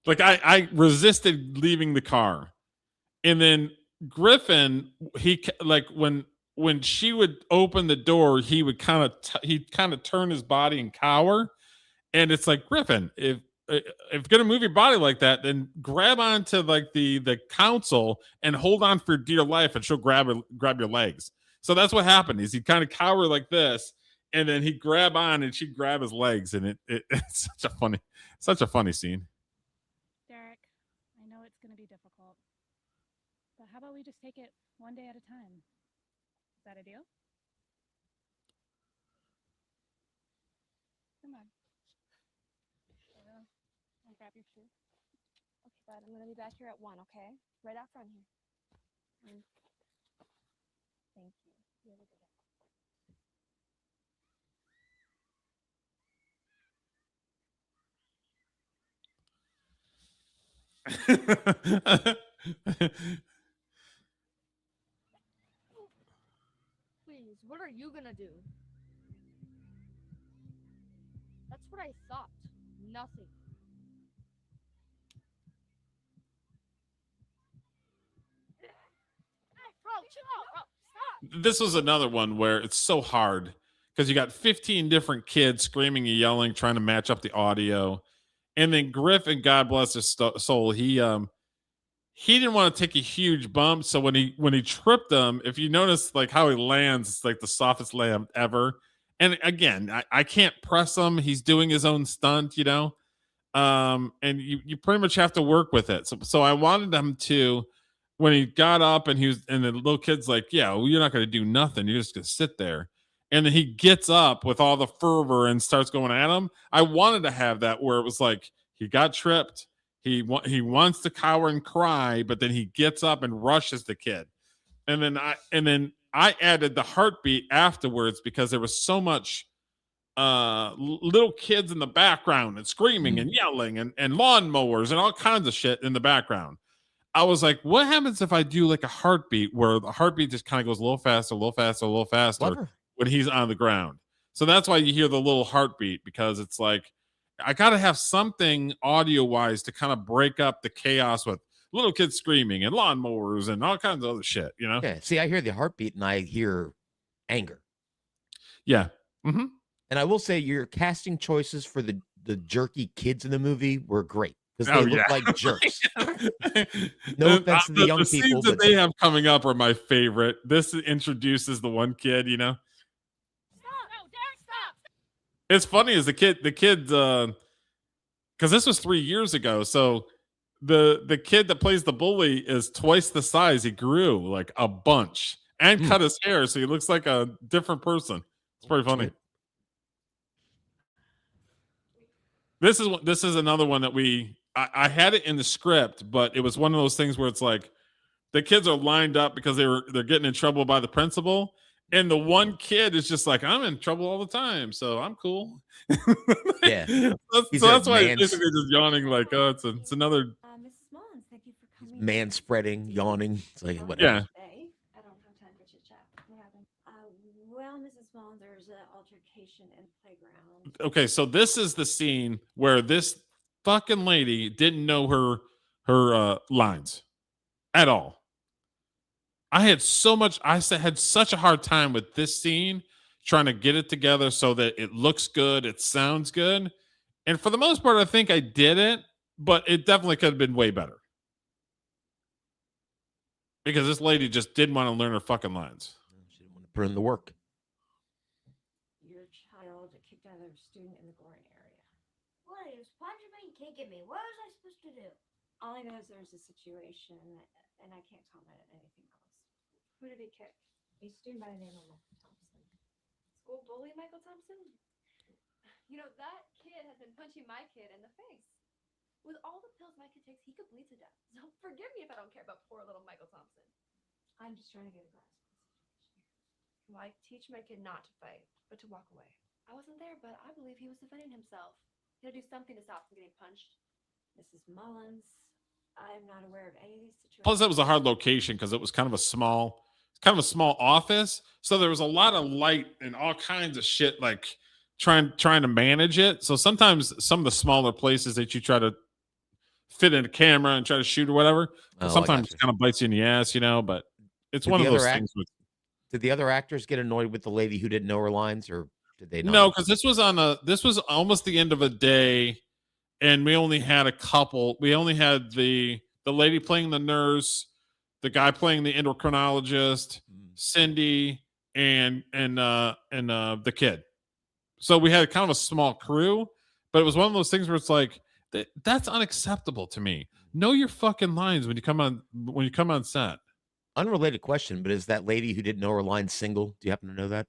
[SPEAKER 2] Like I resisted leaving the car, and then Griffin, like when she would open the door, he would kind of turn his body and cower, and it's like, Griffin, if you're gonna move your body like that, then grab onto like the console and hold on for dear life, and she'll grab your legs. So that's what happened. Is he kind of cower like this, and then he'd grab on and she'd grab his legs, and it's such a funny scene.
[SPEAKER 14] Derek, I know it's going to be difficult, but how about we just take it one day at a time? Is that a deal?
[SPEAKER 4] Come on. I'll grab your shoe. Okay, bud. I'm gonna be back here at 1. Okay, right out front here. Thank you. You have a good day. Please, what are you gonna do? That's what I thought. Nothing. Bro, chill out, bro. Stop.
[SPEAKER 2] This was another one where it's so hard because you got 15 different kids screaming and yelling, trying to match up the audio. And then Griffin, God bless his soul, he didn't want to take a huge bump. So when he tripped him, if you notice like how he lands, it's like the softest land ever. And again, I can't press him. He's doing his own stunt, you know. And you pretty much have to work with it. So I wanted him to, when he got up and and the little kid's like, yeah, well, you're not going to do nothing. You're just going to sit there. And then he gets up with all the fervor and starts going at him. I wanted to have that where it was like he got tripped. He wants to cower and cry, but then he gets up and rushes the kid. And then I added the heartbeat afterwards because there was so much little kids in the background and screaming and yelling and lawnmowers and all kinds of shit in the background. I was like, what happens if I do like a heartbeat where the heartbeat just kind of goes a little faster, a little faster, a little faster
[SPEAKER 3] Clever.
[SPEAKER 2] when he's on the ground? So that's why you hear the little heartbeat, because it's like, I got to have something audio wise to kind of break up the chaos with little kids screaming and lawnmowers and all kinds of other shit, you know?
[SPEAKER 3] Yeah. See, I hear the heartbeat and I hear anger.
[SPEAKER 2] Yeah. Mm-hmm.
[SPEAKER 3] And I will say your casting choices for the jerky kids in the movie were great because
[SPEAKER 2] Oh,
[SPEAKER 3] they look
[SPEAKER 2] yeah.
[SPEAKER 3] like jerks. No offense to the young
[SPEAKER 2] scenes
[SPEAKER 3] people,
[SPEAKER 2] that
[SPEAKER 3] but
[SPEAKER 2] they have coming up are my favorite. This introduces the one kid, you know? It's funny as the kid, because this was 3 years ago. So the kid that plays the bully is twice the size. He grew like a bunch and cut his hair, so he looks like a different person. It's pretty funny. This is another one that I had it in the script, but it was one of those things where it's like the kids are lined up because they're getting in trouble by the principal. And the one kid is just like, I'm in trouble all the time, so I'm cool.
[SPEAKER 3] Yeah.
[SPEAKER 2] That's why he's basically just yawning like, oh, it's another.
[SPEAKER 4] Mrs. Mullins, thank you for coming.
[SPEAKER 3] man spreading, yawning. It's like whatever.
[SPEAKER 2] Yeah.
[SPEAKER 4] I don't have time for chit chat. What happened? Well, Mrs. Mullins, there's an altercation in the playground.
[SPEAKER 2] Okay, so this is the scene where this fucking lady didn't know her lines at all. I had such a hard time with this scene trying to get it together so that it looks good, it sounds good. And for the most part, I think I did it, but it definitely could have been way better. Because this lady just didn't want to learn her fucking lines.
[SPEAKER 3] She didn't want to put in the work.
[SPEAKER 4] Your child kicked another student in the groin area. What? He was punching me and kicking me. What was I supposed to do?
[SPEAKER 8] All I know is there's a situation, and I can't comment on anything else. Who did he kick?
[SPEAKER 4] A student by the name of Michael Thompson.
[SPEAKER 8] School bully Michael Thompson? You know, that kid has been punching my kid in the face. With all the pills my kid takes, he could bleed to death. So forgive me if I don't care about poor little Michael Thompson.
[SPEAKER 4] I'm just trying to get a grasp of the situation.
[SPEAKER 8] Well, I teach my kid not to fight, but to walk away. I wasn't there, but I believe he was defending himself. He had to do something to stop from getting punched.
[SPEAKER 4] Mrs. Mullins, I'm not aware of any of these situations.
[SPEAKER 2] Plus, that was a hard location because it was kind of a small office. So there was a lot of light and all kinds of shit, like trying to manage it. So sometimes some of the smaller places that you try to fit in a camera and try to shoot or whatever, sometimes it kind of bites you in the ass, you know. But it's one of those things.
[SPEAKER 3] Did the other actors get annoyed with the lady who didn't know her lines, or did they not?
[SPEAKER 2] No, because this was almost the end of a day, and we only had a couple. We only had the lady playing the nurse, the guy playing the endocrinologist, Cindy, and the kid. So we had kind of a small crew, but it was one of those things where it's like that's unacceptable to me. Know your fucking lines when you come on set.
[SPEAKER 3] Unrelated question, but is that lady who didn't know her lines single? Do you happen to know that?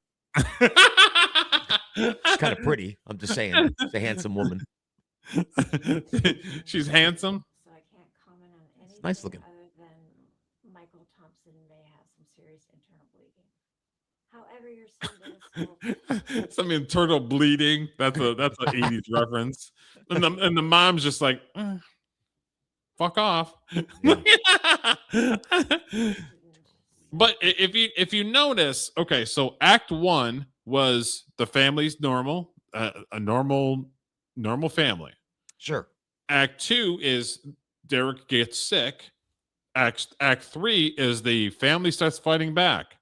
[SPEAKER 3] She's kind of pretty. I'm just saying. She's a handsome woman.
[SPEAKER 2] She's handsome.
[SPEAKER 4] So I can't comment on anything
[SPEAKER 3] nice looking.
[SPEAKER 4] other than Michael Thompson may have some serious internal bleeding. However, your son did a small
[SPEAKER 2] Some internal bleeding. That's an 80s reference. And the mom's just like, fuck off. But if you notice, okay, so Act 1 was the family's normal, a normal family.
[SPEAKER 3] Sure.
[SPEAKER 2] Act 2 is Derek gets sick. Act 3 is the family starts fighting back.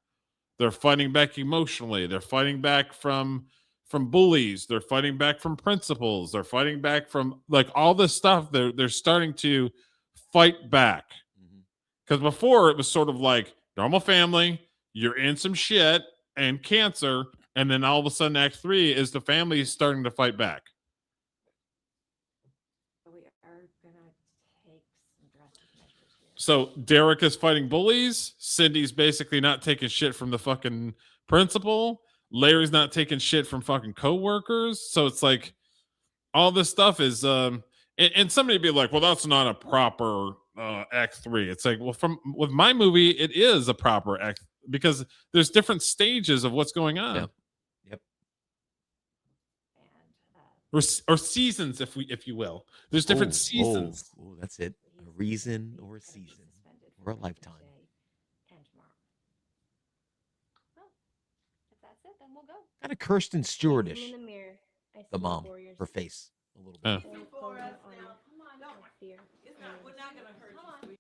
[SPEAKER 2] They're fighting back emotionally. They're fighting back from bullies. They're fighting back from principals. They're fighting back from like all this stuff. They're starting to fight back. Because before it was sort of like normal family, you're in some shit and cancer, and then all of a sudden Act 3 is the family is starting to fight back.
[SPEAKER 4] We are gonna take some drastic measures here.
[SPEAKER 2] So Derek is fighting bullies. Cindy's basically not taking shit from the fucking principal. Larry's not taking shit from fucking coworkers. So it's like all this stuff is and somebody be like, well, that's not a proper Act 3. It's like, well, with my movie, it is a proper act because there's different stages of what's going on.
[SPEAKER 3] Yep.
[SPEAKER 2] Or seasons, if you will. There's different seasons.
[SPEAKER 3] Oh, that's it. A reason or a season or a lifetime.
[SPEAKER 4] And tomorrow.
[SPEAKER 8] Well, if that's it, then we'll go.
[SPEAKER 3] Kind of Kirsten Stewartish.
[SPEAKER 4] In the mirror, I see
[SPEAKER 3] The mom,
[SPEAKER 4] warriors
[SPEAKER 3] her face a little
[SPEAKER 2] Oh.
[SPEAKER 3] bit.
[SPEAKER 4] Fear.
[SPEAKER 11] We're not gonna hurt you.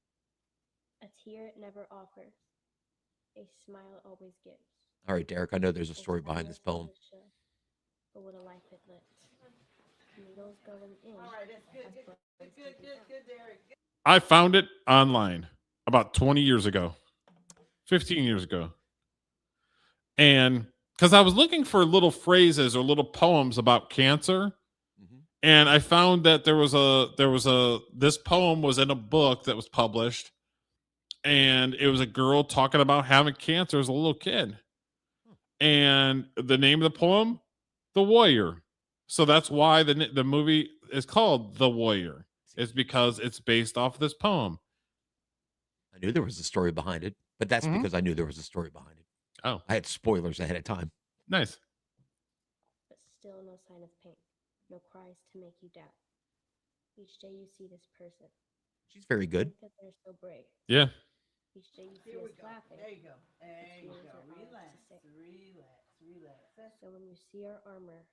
[SPEAKER 4] A tear never offers. A smile always gives.
[SPEAKER 3] All right, Derek. I know there's a story behind this poem.
[SPEAKER 4] But what a life it lived. Needles going in.
[SPEAKER 11] All right, that's good. Good, Derek.
[SPEAKER 2] I found it online about 20 years ago, 15 years ago. And because I was looking for little phrases or little poems about cancer. And I found that this poem was in a book that was published, and it was a girl talking about having cancer as a little kid. And the name of the poem, The Warrior. So that's why the movie is called The Warrior. It's because it's based off of this poem.
[SPEAKER 3] I knew there was a story behind it, but that's because I knew there was a story behind it.
[SPEAKER 2] Oh.
[SPEAKER 3] I had spoilers ahead of time.
[SPEAKER 2] Nice.
[SPEAKER 4] But still no sign of pain. No cries to make you doubt. Each day you see this person.
[SPEAKER 3] She's very good.
[SPEAKER 4] Think that they're so brave.
[SPEAKER 2] Yeah.
[SPEAKER 4] Each day you see
[SPEAKER 11] Here we
[SPEAKER 4] us
[SPEAKER 11] go.
[SPEAKER 4] laughing.
[SPEAKER 11] There you go.
[SPEAKER 4] but
[SPEAKER 11] There you
[SPEAKER 4] tears
[SPEAKER 11] go.
[SPEAKER 4] are ours to
[SPEAKER 11] Relax.
[SPEAKER 4] say.
[SPEAKER 11] Relax.
[SPEAKER 4] So when you see our armor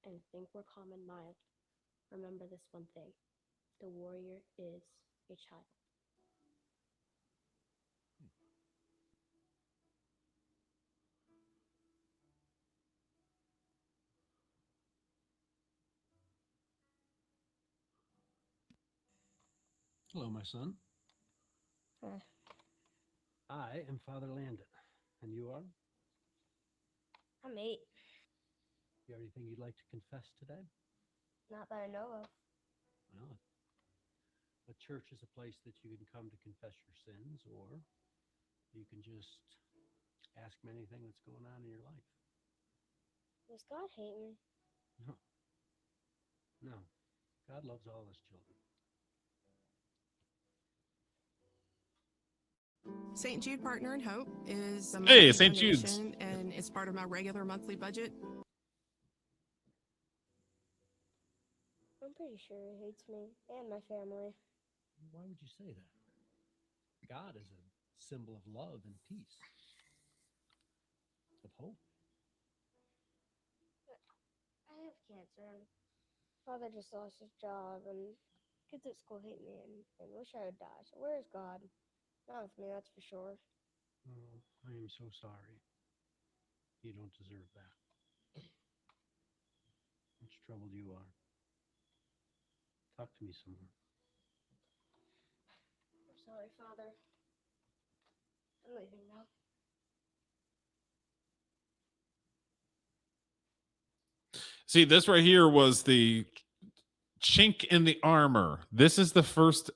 [SPEAKER 4] and think we're calm and mild, remember this one thing. The warrior is a child.
[SPEAKER 17] Hello, my son.
[SPEAKER 4] Huh.
[SPEAKER 17] I am Father Landon. And you are?
[SPEAKER 4] I'm 8.
[SPEAKER 17] You have anything you'd like to confess today?
[SPEAKER 4] Not that I know of.
[SPEAKER 17] Well, a church is a place that you can come to confess your sins, or you can just ask me anything that's going on in your life.
[SPEAKER 4] Does God hate me?
[SPEAKER 17] No. No. God loves all his children.
[SPEAKER 18] St. Jude Partner in Hope is a
[SPEAKER 2] Hey,
[SPEAKER 18] monthly
[SPEAKER 2] St. Jude's.
[SPEAKER 18] donation, and it's part of my regular monthly budget.
[SPEAKER 4] I'm pretty sure he hates me and my family.
[SPEAKER 17] Why would you say that? God is a symbol of love and peace, of hope.
[SPEAKER 4] I have cancer. And Father just lost his job, and kids at school hate me and wish I would die. So where is God? Not with me, that's for sure.
[SPEAKER 17] Oh, I am so sorry. You don't deserve that. Much troubled you are. Talk to me some more.
[SPEAKER 4] I'm sorry, Father. I'm leaving now.
[SPEAKER 2] See, this right here was the chink in the armor. This is the first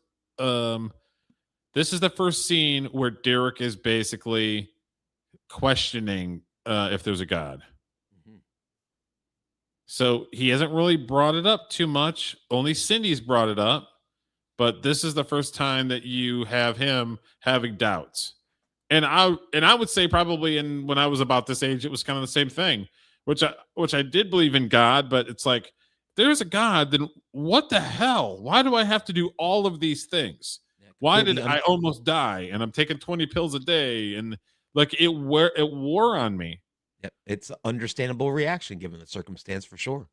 [SPEAKER 2] scene where Derek is basically questioning if there's a God. So he hasn't really brought it up too much. Only Cindy's brought it up, but this is the first time that you have him having doubts. And I would say probably when I was about this age, it was kind of the same thing, which I did believe in God, but it's like, there's a God, then what the hell? Why do I have to do all of these things? Why did I almost die? And I'm taking 20 pills a day, and like it wore on me.
[SPEAKER 3] Yep, it's an understandable reaction given the circumstance for sure.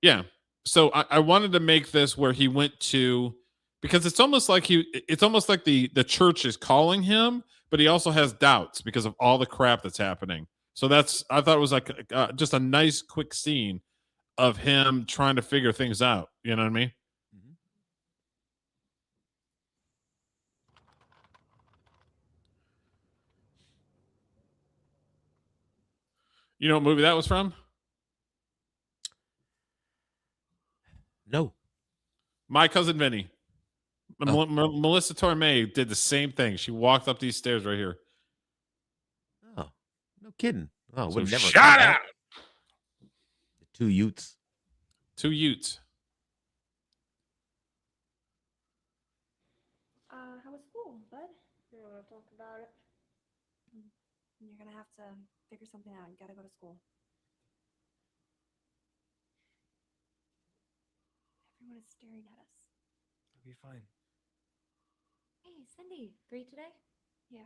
[SPEAKER 2] Yeah. So I wanted to make this where he went to, because it's almost like the church is calling him, but he also has doubts because of all the crap that's happening. So I thought it was like just a nice quick scene of him trying to figure things out. You know what I mean? You know what movie that was from?
[SPEAKER 3] No.
[SPEAKER 2] My Cousin Vinny. Melissa Torme did the same thing. She walked up these stairs right here.
[SPEAKER 3] Oh, no kidding. Oh,
[SPEAKER 2] So
[SPEAKER 3] would never
[SPEAKER 2] shut
[SPEAKER 3] thought
[SPEAKER 2] up.
[SPEAKER 3] that. The two Utes.
[SPEAKER 2] Two Utes.
[SPEAKER 8] How was school, bud?
[SPEAKER 4] I don't want to talk about it.
[SPEAKER 8] You're gonna have to figure something out. You gotta go to school. Everyone is staring at us.
[SPEAKER 6] It'll be fine.
[SPEAKER 8] Hey, Cindy, 3 today? Yeah.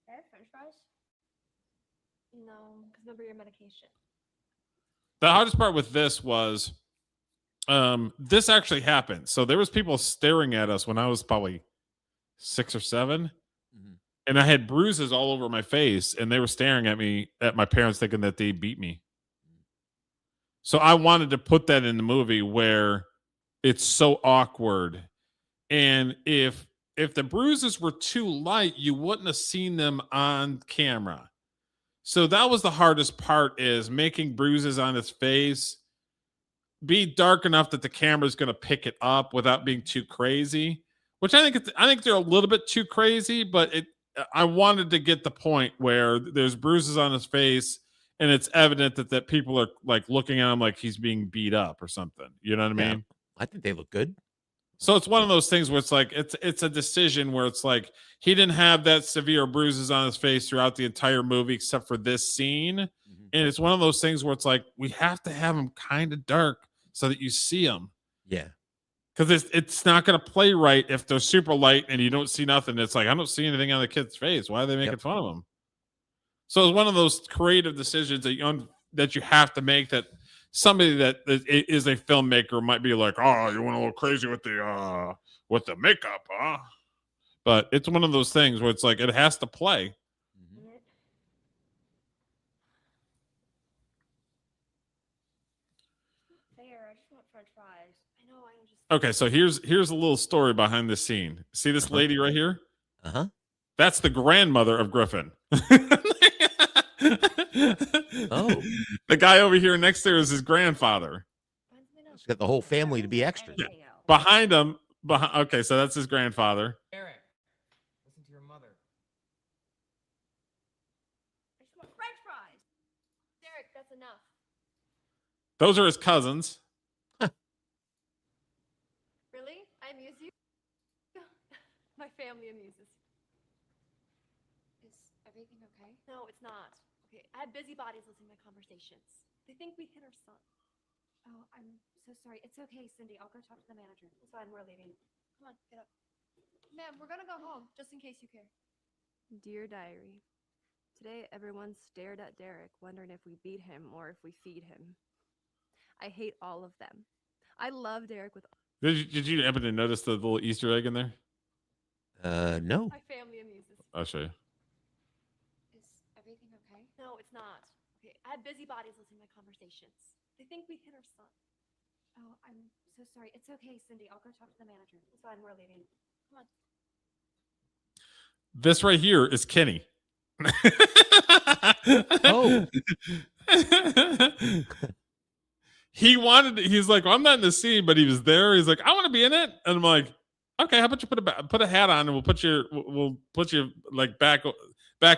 [SPEAKER 4] Hey, French fries?
[SPEAKER 8] No, because remember your medication.
[SPEAKER 2] The hardest part with this was this actually happened. So there was people staring at us when I was probably 6 or 7. And I had bruises all over my face, and they were staring at me, at my parents, thinking that they beat me. So I wanted to put that in the movie where it's so awkward. And if the bruises were too light, you wouldn't have seen them on camera. So that was the hardest part, is making bruises on his face be dark enough that the camera's going to pick it up without being too crazy, which I think they're a little bit too crazy, but I wanted to get the point where there's bruises on his face and it's evident that people are like looking at him like he's being beat up or something. You know what I mean?
[SPEAKER 3] I think they look good.
[SPEAKER 2] So it's one of those things where it's like it's a decision where it's like he didn't have that severe bruises on his face throughout the entire movie except for this scene. And it's one of those things where it's like we have to have him kind of dark so that you see him.
[SPEAKER 3] Yeah.
[SPEAKER 2] Because it's not going to play right if they're super light and you don't see nothing. It's like, I don't see anything on the kid's face. Why are they making fun of him? So it's one of those creative decisions that that you have to make that somebody that is a filmmaker might be like, oh, you went a little crazy with the makeup, huh? But it's one of those things where it's like it has to play.
[SPEAKER 4] Fair. I just want French fries. I know. I'm just.
[SPEAKER 2] Okay, so here's a little story behind this scene. See this lady right here?
[SPEAKER 3] Uh-huh.
[SPEAKER 2] That's the grandmother of Griffin.
[SPEAKER 3] Oh.
[SPEAKER 2] The guy over here next to her is his grandfather.
[SPEAKER 3] He's got the whole family to be extras.
[SPEAKER 2] Yeah. Behind him, okay, so that's his grandfather.
[SPEAKER 6] Eric, listen to your mother.
[SPEAKER 4] I just want French fries. Derek, that's enough.
[SPEAKER 2] Those are his cousins.
[SPEAKER 8] Really? I amuse you? My family amuses. Is everything okay? No, it's not. Okay, I have busybodies listening to my conversations. They think we hit our son. Oh, I'm so sorry. It's okay, Cindy. I'll go talk to the manager. It's fine. We're leaving. Come on, get up. Ma'am, we're gonna go home, just in case you care.
[SPEAKER 19] Dear Diary, today everyone stared at Derek, wondering if we beat him or if we feed him. I hate all of them. I love Derek with.
[SPEAKER 2] Did you happen to notice the little Easter egg in there?
[SPEAKER 3] No.
[SPEAKER 8] My family amuses.
[SPEAKER 2] I'll show you.
[SPEAKER 8] Is everything okay? No, it's not. Okay, I have busybodies listening to my conversations. They think we hit our son. Oh, I'm so sorry. It's okay, Cindy. I'll go talk to the manager. It's fine. We're leaving. Come on.
[SPEAKER 2] This right here is Kenny.
[SPEAKER 3] Oh.
[SPEAKER 2] He's like, well, I'm not in the scene, but he was there. He's like, I want to be in it. And I'm like, okay, how about you put a hat on and we'll put you like back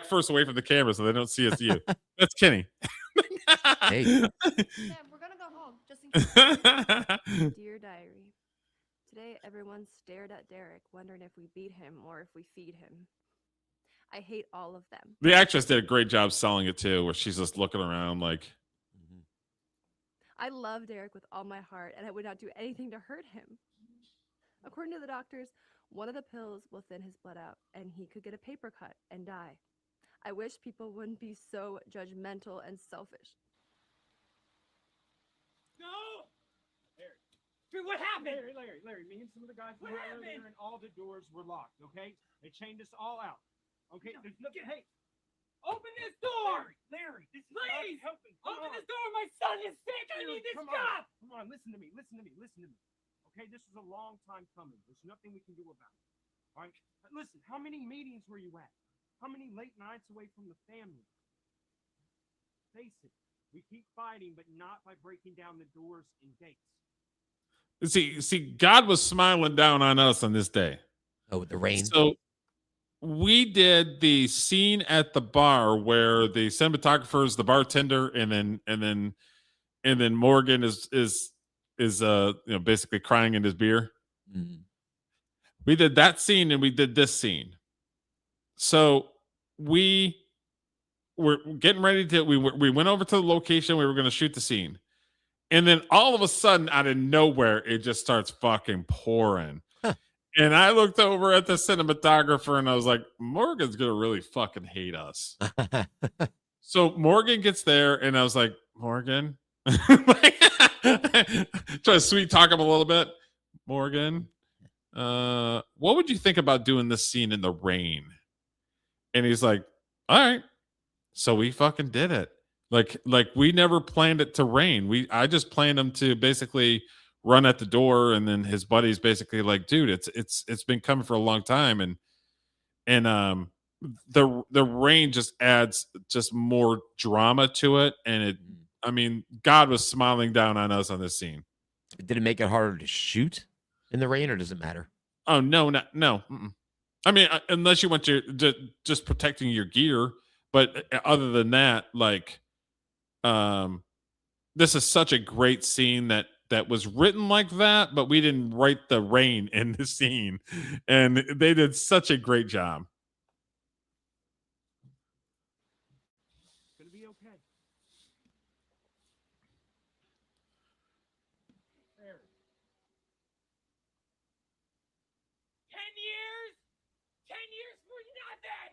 [SPEAKER 2] first away from the camera so they don't see it's you. That's Kenny.
[SPEAKER 3] Hey.
[SPEAKER 8] Ma'am, we're gonna go home, just in case.
[SPEAKER 19] Dear Diary, today everyone stared at Derek, wondering if we beat him or if we feed him. I hate all of them.
[SPEAKER 2] The actress did a great job selling it too, where she's just looking around like.
[SPEAKER 19] I love Derek with all my heart, and I would not do anything to hurt him. According to the doctors, one of the pills will thin his blood out, and he could get a paper cut and die. I wish people wouldn't be so judgmental and selfish.
[SPEAKER 6] No! Larry. Dude, what happened? Larry, me and some of the guys were there and all the doors were locked, okay? They chained us all out. Okay? No, there's nothing. Hey! Open this door! Larry, this is please! Helping. Open this door! My son is sick! I need this job! Come on, listen to me. Okay, this is a long time coming. There's nothing we can do about it. All right? Listen, how many meetings were you at? How many late nights away from the family? Face it, we keep fighting, but not by breaking down the doors and gates.
[SPEAKER 2] See, God was smiling down on us on this day.
[SPEAKER 3] Oh, with the rain.
[SPEAKER 2] So we did the scene at the bar where the cinematographer is the bartender, and then Morgan is basically crying in his beer.
[SPEAKER 3] Mm-hmm.
[SPEAKER 2] We did that scene and we did this scene. So we were getting ready to we went over to the location. We were going to shoot the scene, and then all of a sudden, out of nowhere, it just starts fucking pouring. And I looked over at the cinematographer and I was like, Morgan's going to really fucking hate us. So Morgan gets there and I was like, Morgan, try to sweet talk him a little bit. Morgan, what would you think about doing this scene in the rain? And he's like, all right. So we fucking did it. Like we never planned it to rain. I just planned him to basically run at the door, and then his buddy's basically like, dude, it's been coming for a long time, and the rain just adds just more drama to it, and I mean, God was smiling down on us on this scene.
[SPEAKER 3] Did it make it harder to shoot in the rain, or does it matter?
[SPEAKER 2] Oh no. Mm-mm. I mean, unless you want to just protecting your gear, but other than that, like, this is such a great scene that was written like that, but we didn't write the rain in the scene, and they did such a great job.
[SPEAKER 6] It's gonna be okay. Larry. 10 years? 10 years for nothing!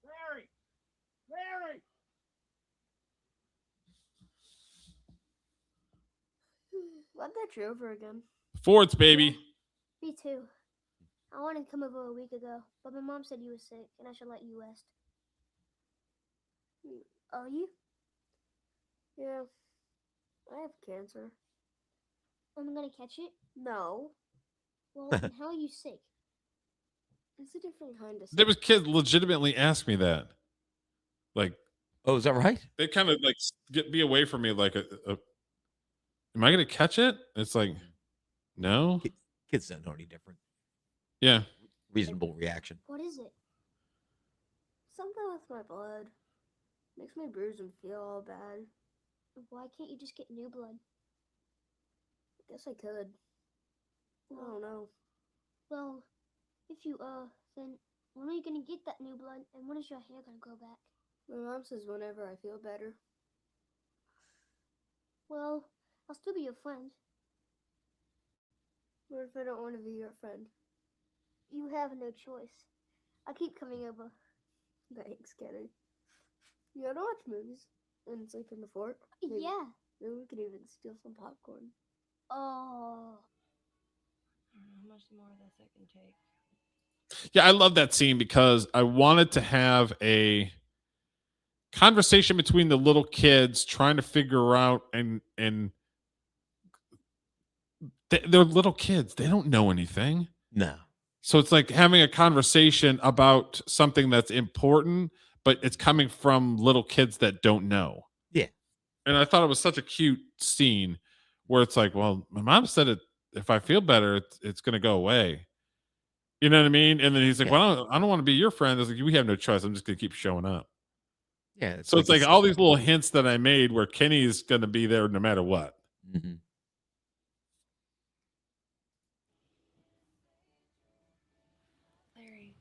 [SPEAKER 6] Larry!
[SPEAKER 4] Glad that you're over again.
[SPEAKER 2] Fords, baby.
[SPEAKER 4] Me too. I wanted to come over a week ago, but my mom said you were sick and I should let you rest. Are you? Yeah. I have cancer. I'm gonna catch it? No. Well, then how are you sick? It's a different kind of sick.
[SPEAKER 2] There was kids legitimately ask me that. Like,
[SPEAKER 3] oh, is that right?
[SPEAKER 2] They kind of like be away from me. Like, am I gonna catch it? It's like, no.
[SPEAKER 3] Kids don't know any different.
[SPEAKER 2] Yeah.
[SPEAKER 3] Reasonable reaction.
[SPEAKER 4] What is it? Something with my blood. Makes my bruising feel all bad. Why can't you just get new blood? I guess I could. I don't know. Well, if you, then when are you gonna get that new blood and when is your hair gonna grow back? My mom says whenever I feel better. Well, I'll still be your friend. What if I don't want to be your friend? You have no choice. I keep coming over. Thanks, Kenny. You wanna watch movies and sleep in the fort? Maybe. Yeah. Then we could even steal some popcorn. Oh.
[SPEAKER 19] I don't know how much more of this I can take.
[SPEAKER 2] Yeah, I love that scene because I wanted to have a conversation between the little kids trying to figure out and they're little kids. They don't know anything.
[SPEAKER 3] No.
[SPEAKER 2] So it's like having a conversation about something that's important, but it's coming from little kids that don't know.
[SPEAKER 3] Yeah.
[SPEAKER 2] And I thought it was such a cute scene where it's like, well, my mom said it. If I feel better, it's going to go away. You know what I mean? And then he's like, well, I don't want to be your friend. It's like, we have no choice. I'm just going to keep showing up.
[SPEAKER 3] Yeah.
[SPEAKER 2] So it's like all these little hints that I made where Kenny's going to be there no matter what.
[SPEAKER 3] Mm-hmm.
[SPEAKER 19] Larry,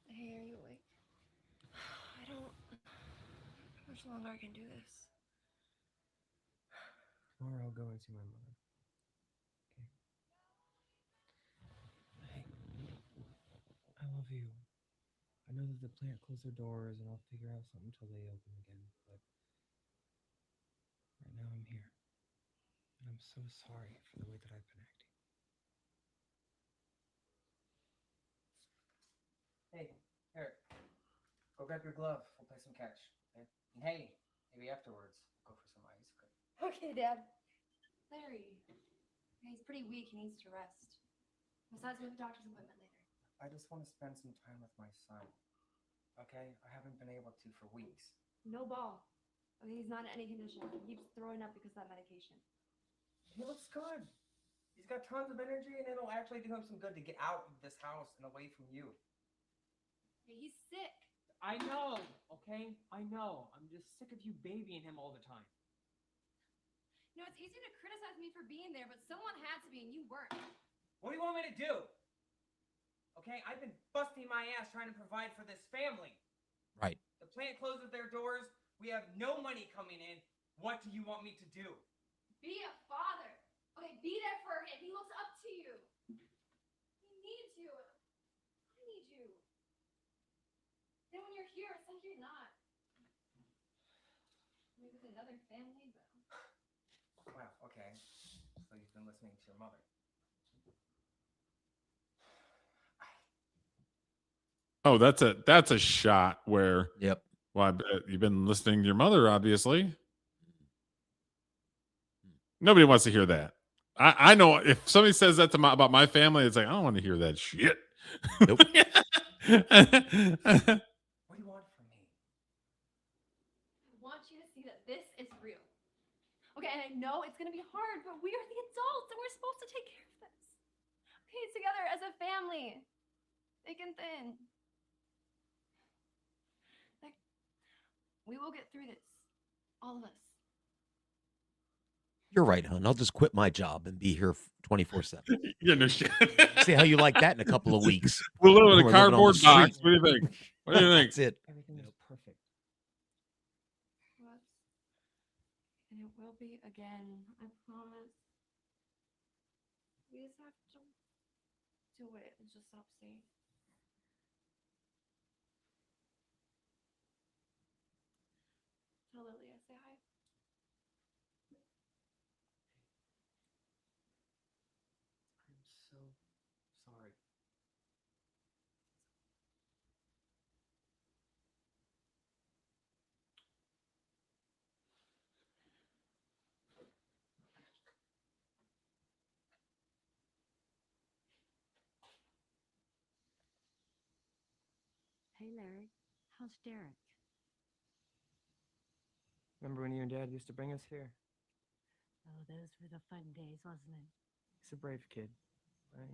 [SPEAKER 19] hey, are you awake? I don't. How much longer I can do this?
[SPEAKER 6] Tomorrow I'll go and see my mother. Okay. Hey, I love you. I know that the plant closed their doors and I'll figure out something till they open again, but right now I'm here. And I'm so sorry for the way that I've been acting. Hey, Eric, go grab your glove. We'll play some catch. Okay? And hey, maybe afterwards, go for some ice. Okay?
[SPEAKER 8] Okay, Dad. Larry. He's pretty weak. He needs to rest. Besides, we have a doctor's appointment later.
[SPEAKER 6] I just want to spend some time with my son. Okay? I haven't been able to for weeks.
[SPEAKER 8] No ball. Okay, he's not in any condition. He keeps throwing up because of that medication.
[SPEAKER 6] He looks good. He's got tons of energy and it'll actually do him some good to get out of this house and away from you.
[SPEAKER 8] Okay, he's sick.
[SPEAKER 6] I know, okay? I know. I'm just sick of you babying him all the time.
[SPEAKER 8] You know, it's easy to criticize me for being there, but someone had to be, and you weren't.
[SPEAKER 6] What do you want me to do? Okay, I've been busting my ass trying to provide for this family.
[SPEAKER 3] Right.
[SPEAKER 6] The plant closes their doors. We have no money coming in. What do you want me to do?
[SPEAKER 8] Be a father. Okay, be there for him. He looks up to you. He needs you. I need you. Then when you're here, it's like you're not. Maybe with another family, but...
[SPEAKER 6] Wow, okay. So you've been listening to your mother.
[SPEAKER 2] Oh, that's a shot where.
[SPEAKER 3] Yep.
[SPEAKER 2] Well, I bet you've been listening to your mother, obviously. Nobody wants to hear that. I know if somebody says that to about my family, it's like, I don't want to hear that shit.
[SPEAKER 3] Nope.
[SPEAKER 6] What do you want from me?
[SPEAKER 8] I want you to see that this is real. Okay, and I know it's going to be hard, but we are the adults and we're supposed to take care of this. Okay, together as a family. Thick and thin. Like, we will get through this. All of us.
[SPEAKER 3] You're right, hon. I'll just quit my job and be here 24/7.
[SPEAKER 2] Yeah, no shit.
[SPEAKER 3] See how you like that in a couple of weeks.
[SPEAKER 2] We'll live in
[SPEAKER 3] We're
[SPEAKER 2] a
[SPEAKER 3] living on the
[SPEAKER 2] cardboard box.
[SPEAKER 3] street.
[SPEAKER 2] What do you think? What do you think?
[SPEAKER 3] That's it.
[SPEAKER 6] Everything is perfect.
[SPEAKER 8] Was. And it will be again. I promise. We just have to do it and just stop saying. Tell Lily I say hi.
[SPEAKER 15] Hey, Larry. How's Derek?
[SPEAKER 6] Remember when you and Dad used to bring us here?
[SPEAKER 15] Oh, those were the fun days, wasn't it?
[SPEAKER 6] He's a brave kid.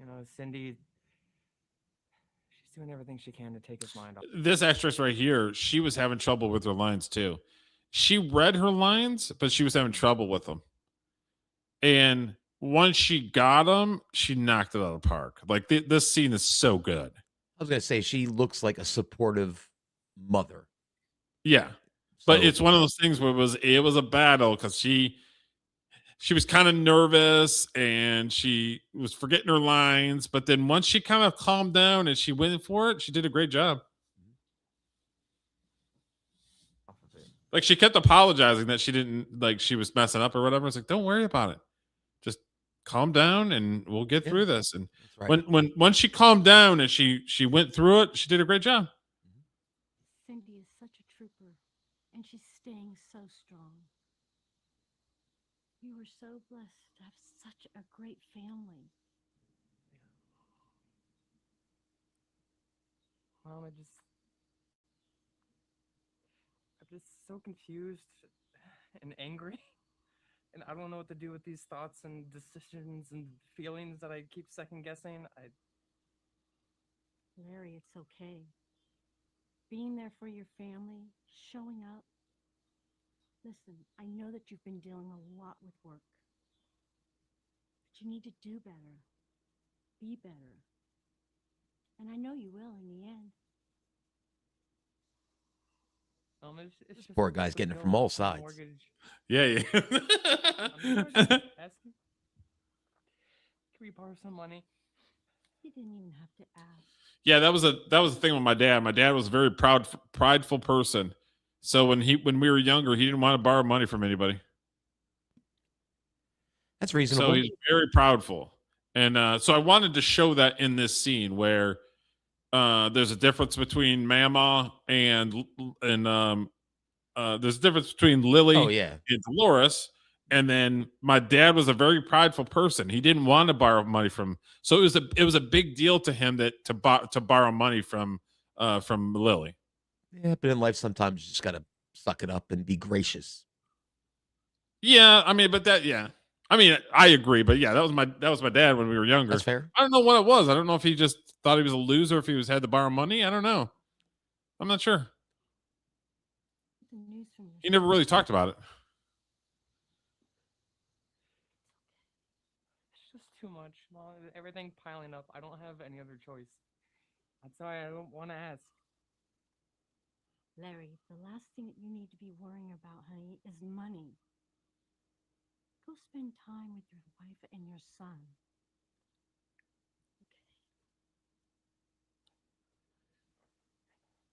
[SPEAKER 6] You know, Cindy, she's doing everything she can to take his mind off.
[SPEAKER 2] This actress right here, she was having trouble with her lines too. She read her lines, but she was having trouble with them. And once she got them, she knocked it out of the park. Like this scene is so good.
[SPEAKER 3] I was gonna say she looks like a supportive mother.
[SPEAKER 2] Yeah, but
[SPEAKER 3] So-
[SPEAKER 2] it's one of those things where it was a battle because she was kind of nervous and she was forgetting her lines. But then once she kind of calmed down and she went for it, she did a great job. Like she kept apologizing that she didn't like she was messing up or whatever. It's like, don't worry about it. Just calm down and we'll get through this. And
[SPEAKER 3] right.
[SPEAKER 2] when once she calmed down and she went through it, she did a great job.
[SPEAKER 15] Cindy is such a trooper, and she's staying so strong. You were so blessed to have such a great family.
[SPEAKER 6] Mom, I'm just so confused and angry. And I don't know what to do with these thoughts and decisions and feelings that I keep second guessing.
[SPEAKER 15] Larry, it's okay. Being there for your family, showing up. Listen, I know that you've been dealing a lot with work. But you need to do better. Be better. And I know you will in the end.
[SPEAKER 6] It's just
[SPEAKER 3] Poor guy's getting it from all sides.
[SPEAKER 6] mortgage.
[SPEAKER 2] Yeah.
[SPEAKER 6] I'm just asking, can we borrow some money?
[SPEAKER 15] You didn't even have to ask.
[SPEAKER 2] Yeah, that was the thing with my dad. My dad was a very prideful person. So when we were younger, he didn't want to borrow money from anybody.
[SPEAKER 3] That's reasonable.
[SPEAKER 2] So he's very proudful. And so I wanted to show that in this scene where there's a difference between Mama and there's a difference between Lily
[SPEAKER 3] Oh, yeah.
[SPEAKER 2] and Dolores. And then my dad was a very prideful person. He didn't want to borrow money from. So it was a big deal to him that to borrow money from Lily.
[SPEAKER 3] Yeah, but in life sometimes you just gotta suck it up and be gracious.
[SPEAKER 2] Yeah, I mean, but I agree, but yeah, that was my dad when we were younger.
[SPEAKER 3] That's fair.
[SPEAKER 2] I don't know what it was. I don't know if he just thought he was a loser, if he had to borrow money. I don't know. I'm not sure.
[SPEAKER 15] The news from
[SPEAKER 2] He never really talked about it.
[SPEAKER 6] It's just too much. Mom, everything piling up. I don't have any other choice. That's why I don't want to ask.
[SPEAKER 15] Larry, the last thing that you need to be worrying about, honey, is money. Go spend time with your wife and your son.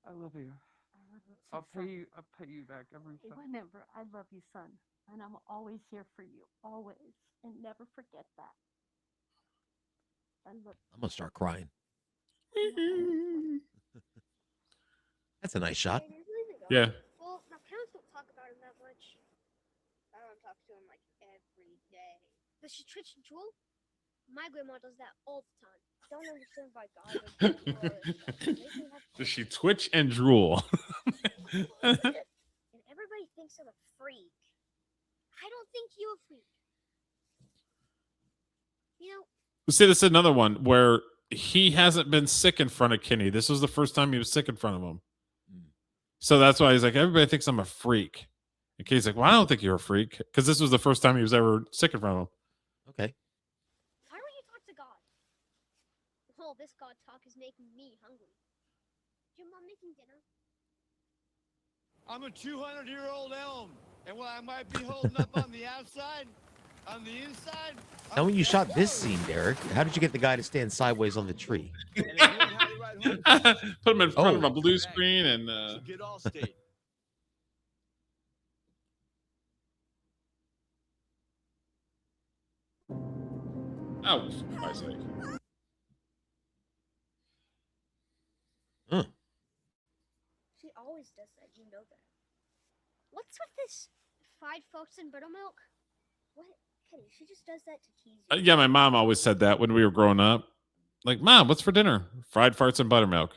[SPEAKER 6] I love you.
[SPEAKER 15] I love you
[SPEAKER 6] I'll
[SPEAKER 15] too, son.
[SPEAKER 6] I'll pay you back every time.
[SPEAKER 15] Whenever, I love you, son. And I'm always here for you. Always. And never forget that. I love
[SPEAKER 3] I'm gonna start crying. That's a nice shot.
[SPEAKER 2] Yeah.
[SPEAKER 4] Well, my parents don't talk about him that much. I don't talk to him like every day. Does she twitch and drool? My grandma does that all the time. Don't understand why God.
[SPEAKER 2] Does she twitch and drool?
[SPEAKER 4] And everybody thinks I'm a freak. I don't think you're a freak. You know,
[SPEAKER 2] See, this is another one where he hasn't been sick in front of Kenny. This was the first time he was sick in front of him. So that's why he's like, everybody thinks I'm a freak. And Kenny's like, well, I don't think you're a freak. Because this was the first time he was ever sick in front of him.
[SPEAKER 3] Okay.
[SPEAKER 4] why don't you talk to God? Oh, this God talk is making me hungry. Is your mom making dinner?
[SPEAKER 20] I'm a 200-year-old elm, and while I might be holding up on the outside, on the inside.
[SPEAKER 3] Now, when you shot this scene, Derek, how did you get the guy to stand sideways on the tree?
[SPEAKER 2] Put him in front of
[SPEAKER 3] Oh.
[SPEAKER 2] a blue screen and
[SPEAKER 20] Get all state.
[SPEAKER 2] oh, I see.
[SPEAKER 4] She always does that, you know that. What's with this fried farts and buttermilk? What? Kenny, she just does that to tease you.
[SPEAKER 2] Yeah, my mom always said that when we were growing up. Like, Mom, what's for dinner? Fried farts and buttermilk.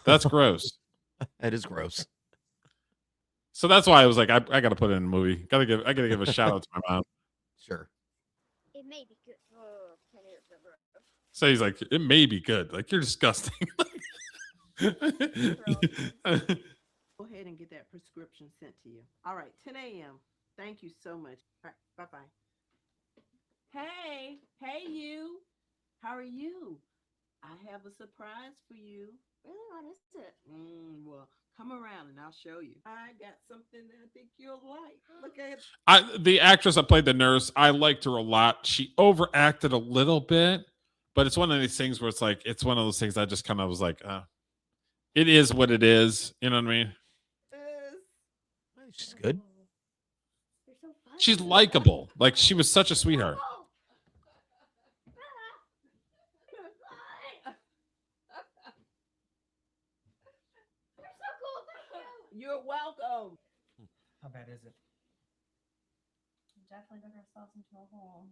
[SPEAKER 2] That's gross.
[SPEAKER 3] That is gross.
[SPEAKER 2] So that's why I was like, I got to put it in a movie. I got to give a shout out to my mom.
[SPEAKER 3] Sure.
[SPEAKER 4] It may be good. Oh, can't eat it.
[SPEAKER 2] So he's like, it may be good. Like, you're disgusting.
[SPEAKER 11] Go ahead and get that prescription sent to you. All right, 10 a.m. Thank you so much. All right, bye-bye. Hey, you. How are you? I have a surprise for you.
[SPEAKER 4] Really? What is it?
[SPEAKER 11] Well, come around and I'll show you. I got something that I think you'll like. Look at
[SPEAKER 2] The actress that played the nurse, I liked her a lot. She overacted a little bit, but it's one of these things where it's like, it's one of those things I just kind of was like, it is what it is. You know what I mean?
[SPEAKER 3] She's good.
[SPEAKER 4] You're so funny.
[SPEAKER 2] She's likable. Like, she was such a sweetheart.
[SPEAKER 4] You're so cool. Thank you.
[SPEAKER 11] You're welcome.
[SPEAKER 6] How bad is it?
[SPEAKER 14] We definitely dug ourselves into a hole.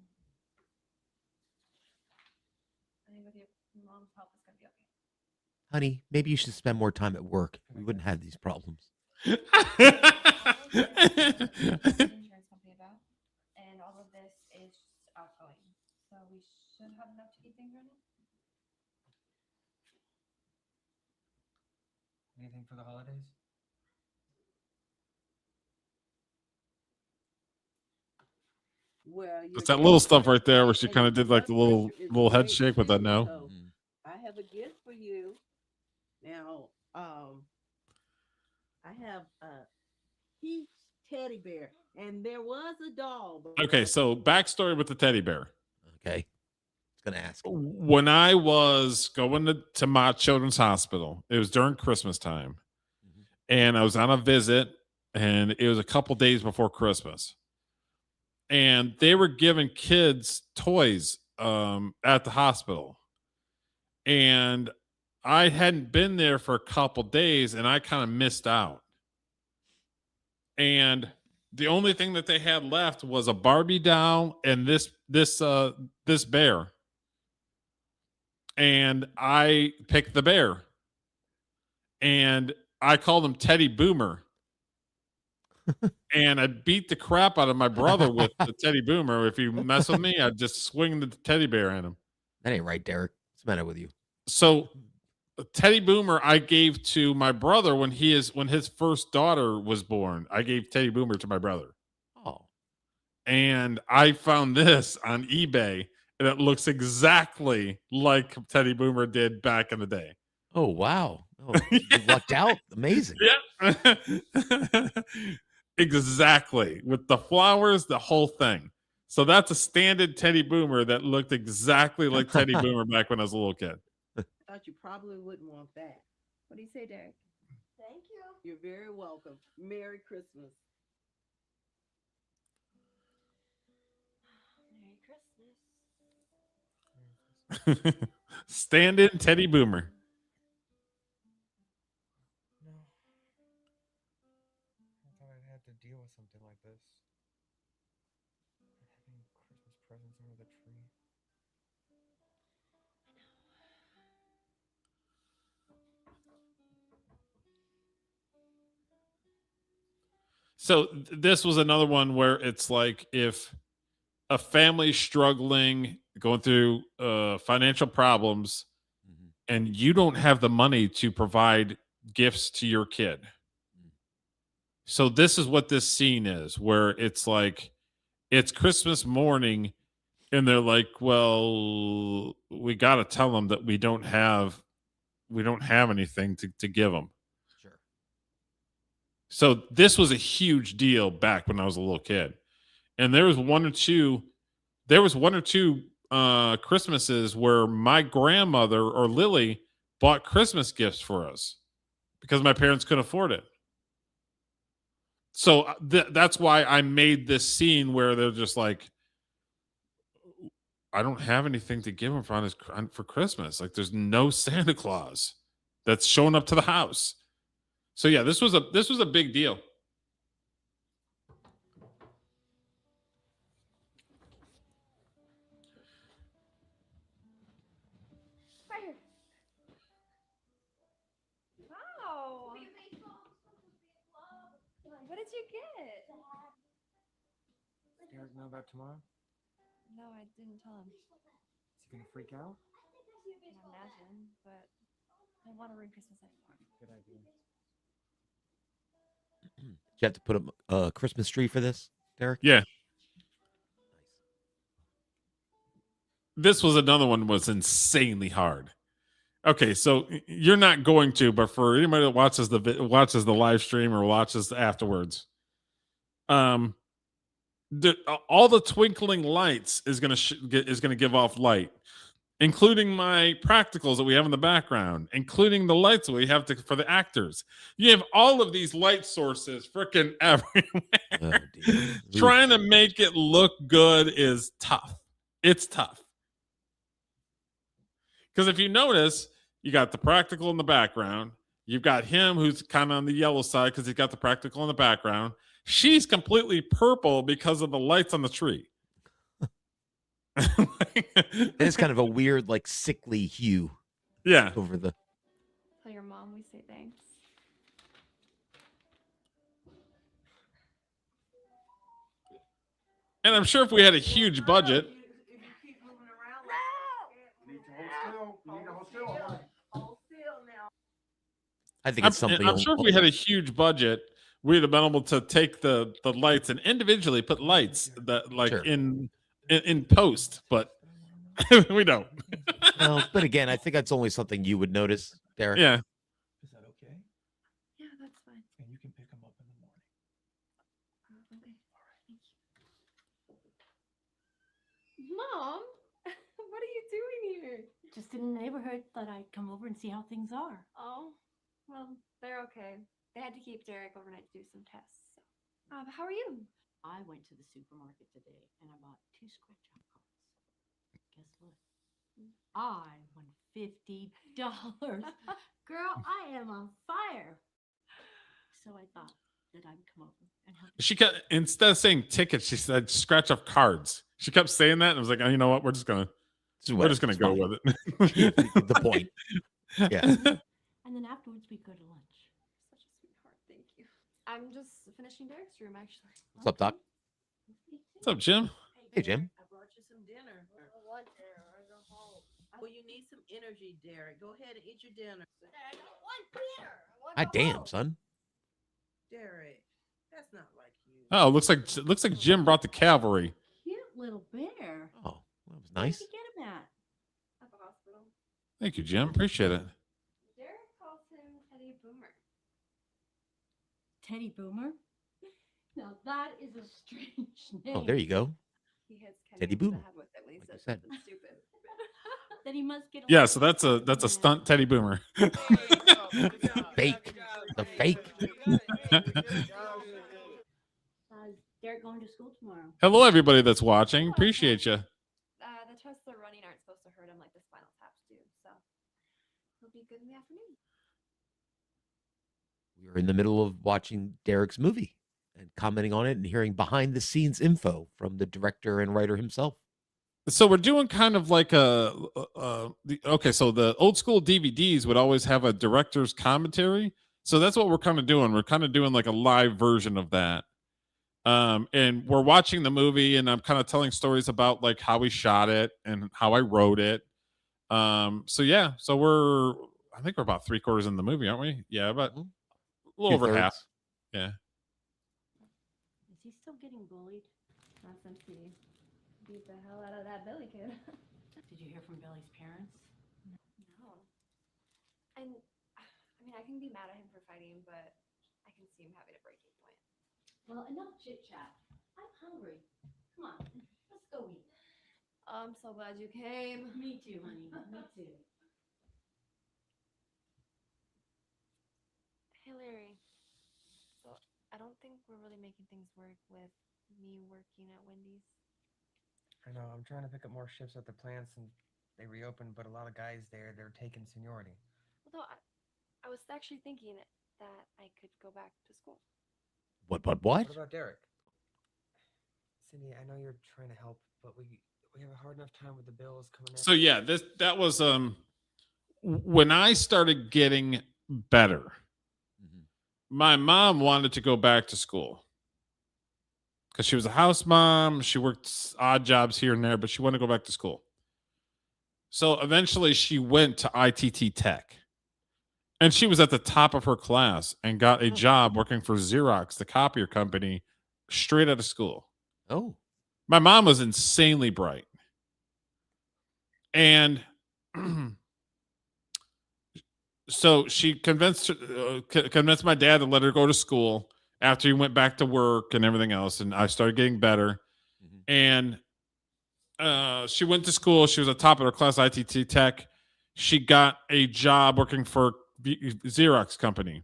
[SPEAKER 14] I think with your mom's help, it's gonna be okay.
[SPEAKER 3] Honey, maybe you should spend more time at work. We wouldn't have these problems.
[SPEAKER 14] Insurance company about, and all of this is outgoing, so we should have enough to keep things running.
[SPEAKER 6] Anything for the holidays?
[SPEAKER 11] Well,
[SPEAKER 2] It's that little stuff right there where she kind of did like the little head shake with that no.
[SPEAKER 11] So I have a gift for you. Now, I have a Peach teddy bear, and there was a doll. But
[SPEAKER 2] Okay, so backstory with the teddy bear.
[SPEAKER 3] Okay. It's gonna ask.
[SPEAKER 2] When I was going to Mott Children's Hospital, it was during Christmas time, and I was on a visit, and it was a couple days before Christmas, and they were giving kids toys at the hospital, and I hadn't been there for a couple days, and I kind of missed out. And the only thing that they had left was a Barbie doll and this bear. And I picked the bear. And I called him Teddy Boomer. And I beat the crap out of my brother with the Teddy Boomer. If you mess with me, I'd just swing the teddy bear at him.
[SPEAKER 3] That ain't right, Derek. What's the matter with you?
[SPEAKER 2] So Teddy Boomer I gave to my brother when his first daughter was born. I gave Teddy Boomer to my brother.
[SPEAKER 3] Oh.
[SPEAKER 2] And I found this on eBay, and it looks exactly like Teddy Boomer did back in the day.
[SPEAKER 3] Oh, wow. Oh, you lucked out. Amazing.
[SPEAKER 2] Yeah. Exactly. With the flowers, the whole thing. So that's a standard Teddy Boomer that looked exactly like Teddy Boomer back when I was a little kid.
[SPEAKER 11] I thought you probably wouldn't want that.
[SPEAKER 19] What do you say, Derek?
[SPEAKER 11] Thank you. You're very welcome. Merry Christmas.
[SPEAKER 19] Merry Christmas.
[SPEAKER 2] Stand-in Teddy Boomer.
[SPEAKER 6] No. I thought I'd have to deal with something like this. Having Christmas presents under the tree.
[SPEAKER 2] So this was another one where it's like if a family's struggling, going through financial problems, and you don't have the money to provide gifts to your kid. So this is what this scene is, where it's like it's Christmas morning, and they're like, "Well, we got to tell them that we don't have anything to give them." So this was a huge deal back when I was a little kid. And there was one or two Christmases where my grandmother or Lily bought Christmas gifts for us because my parents couldn't afford it. So that's why I made this scene where they're just like, I don't have anything to give him for Christmas. Like, there's no Santa Claus that's showing up to the house. So yeah, this was a big deal.
[SPEAKER 4] Fire.
[SPEAKER 19] Wow.
[SPEAKER 8] What'd you get?
[SPEAKER 6] Does Derek know about tomorrow?
[SPEAKER 8] No, I didn't tell him.
[SPEAKER 6] Is he gonna freak out?
[SPEAKER 8] I can imagine, but I don't want to ruin Christmas anymore.
[SPEAKER 6] Good idea.
[SPEAKER 3] Did you have to put up a Christmas tree for this, Derek?
[SPEAKER 2] Yeah. This was another one was insanely hard. Okay, so you're not going to, but for anybody that watches the live stream or watches afterwards, all the twinkling lights is gonna give off light, including my practicals that we have in the background, including the lights that we have for the actors. You have all of these light sources freaking everywhere. Trying to make it look good is tough. It's tough. Because if you notice, you got the practical in the background. You've got him who's kind of on the yellow side because he's got the practical in the background. She's completely purple because of the lights on the tree.
[SPEAKER 3] It is kind of a weird, like, sickly hue.
[SPEAKER 2] Yeah.
[SPEAKER 3] Over the.
[SPEAKER 8] Tell your mom we say thanks.
[SPEAKER 2] And I'm sure if we had a huge budget.
[SPEAKER 3] I think it's something.
[SPEAKER 2] I'm sure if we had a huge budget, we'd have been able to take the lights and individually put lights that like
[SPEAKER 3] Sure.
[SPEAKER 2] in post, but we don't.
[SPEAKER 3] Well, but again, I think that's only something you would notice, Derek.
[SPEAKER 2] Yeah.
[SPEAKER 6] Is that okay?
[SPEAKER 8] Yeah, that's fine.
[SPEAKER 6] And you can pick him up in the morning.
[SPEAKER 8] Okay. All right. Thank you. Mom, what are you doing here?
[SPEAKER 11] Just in the neighborhood, thought I'd come over and see how things are.
[SPEAKER 8] Oh, well, they're okay. They had to keep Derek overnight to do some tests. So. How are you?
[SPEAKER 11] I went to the supermarket today and I bought 2 scratch-off cards. Guess what? I won $50. Girl, I am on fire. So I thought that I'd come over and help.
[SPEAKER 2] She kept, instead of saying tickets, she said scratch off cards. She kept saying that, and I was like, oh, you know what? We're just gonna go with it.
[SPEAKER 3] The point. Yeah.
[SPEAKER 11] And then afterwards we go to lunch.
[SPEAKER 8] Such a sweetheart. Thank you. I'm just finishing Derek's room, actually.
[SPEAKER 3] What's up, Doc?
[SPEAKER 2] What's up, Jim?
[SPEAKER 3] Hey, Jim.
[SPEAKER 15] I brought you some dinner. Well, you need some energy, Derek. Go ahead and eat your dinner.
[SPEAKER 4] I don't want dinner.
[SPEAKER 3] Ah, damn, son.
[SPEAKER 15] Derek, that's not like you.
[SPEAKER 2] Oh, looks like Jim brought the cavalry.
[SPEAKER 11] Cute little bear.
[SPEAKER 3] Oh, that was nice.
[SPEAKER 11] Where'd you get him at?
[SPEAKER 8] At the hospital.
[SPEAKER 2] Thank you, Jim. Appreciate it.
[SPEAKER 8] Derek calls him Teddy Boomer.
[SPEAKER 11] Teddy Boomer? Now that is a strange name.
[SPEAKER 3] Oh, there you go.
[SPEAKER 8] He hits Kenny
[SPEAKER 3] Teddy
[SPEAKER 8] over the
[SPEAKER 3] Boomer.
[SPEAKER 8] head with it when he
[SPEAKER 3] Like
[SPEAKER 8] says
[SPEAKER 3] you said.
[SPEAKER 8] something stupid.
[SPEAKER 11] Then he must get.
[SPEAKER 2] Yeah, so that's a stunt Teddy Boomer.
[SPEAKER 3] Fake. The fake.
[SPEAKER 11] Is Derek going to school tomorrow?
[SPEAKER 2] Hello, everybody that's watching. Appreciate you.
[SPEAKER 8] The tests they're running aren't supposed to hurt him like the spinal taps do, so he'll be good in the afternoon.
[SPEAKER 3] We were in the middle of watching Derek's movie and commenting on it and hearing behind the scenes info from the director and writer himself.
[SPEAKER 2] So we're doing kind of like okay, so the old school DVDs would always have a director's commentary. So that's what we're kind of doing. We're kind of doing like a live version of that. And we're watching the movie and I'm kind of telling stories about like how we shot it and how I wrote it. So yeah, so I think we're about 3/4 in the movie, aren't we? Yeah, about a little over half. Yeah.
[SPEAKER 11] Is he still getting bullied?
[SPEAKER 8] Not since he beat the hell out of that Billy kid.
[SPEAKER 11] Did you hear from Billy's parents?
[SPEAKER 8] No. And I mean, I can be mad at him for fighting, but I can see him having a breaking point.
[SPEAKER 11] Well, enough chit chat. I'm hungry. Come on, let's go eat.
[SPEAKER 8] I'm so glad you came.
[SPEAKER 11] Me too, honey. Me too.
[SPEAKER 8] Hey, Larry. So I don't think we're really making things work with me working at Wendy's.
[SPEAKER 6] I know. I'm trying to pick up more shifts at the plants, and they reopened, but a lot of guys there, they're taking seniority.
[SPEAKER 8] Although I was actually thinking that I could go back to school.
[SPEAKER 3] What?
[SPEAKER 6] What about Derek? Cindy, I know you're trying to help, but we have a hard enough time with the bills coming in.
[SPEAKER 2] So yeah, that was when I started getting better my mom wanted to go back to school because she was a house mom. She worked odd jobs here and there, but she wanted to go back to school. So eventually she went to ITT Tech. And she was at the top of her class and got a job working for Xerox, the copier company, straight out of school.
[SPEAKER 3] Oh.
[SPEAKER 2] My mom was insanely bright. And so she convinced my dad to let her go to school after he went back to work and everything else. And I started getting better. And she went to school. She was at the top of her class, ITT Tech. She got a job working for Xerox company.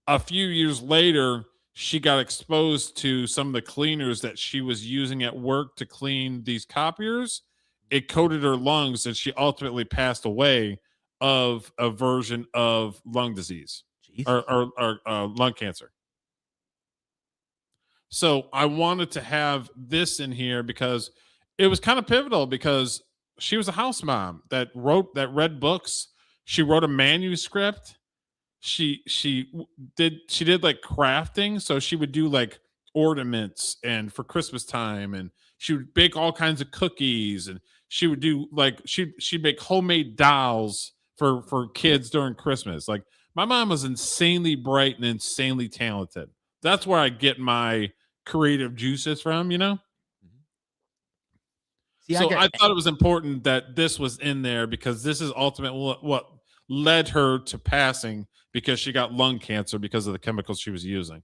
[SPEAKER 2] A few years later, she got exposed to some of the cleaners that she was using at work to clean these copiers. It coated her lungs, and she ultimately passed away of a version of lung disease or lung cancer. So I wanted to have this in here because it was kind of pivotal, because she was a house mom that read books. She wrote a manuscript. She did like crafting, so she would do like ornaments and for Christmas time, and she would bake all kinds of cookies, and she would do like she'd make homemade dolls for kids during Christmas. Like, my mom was insanely bright and insanely talented. That's where I get my creative juices from, you know?
[SPEAKER 3] See,
[SPEAKER 2] So I thought it was important that this was in there, because this is ultimately what led her to passing, because she got lung cancer because of the chemicals she was using.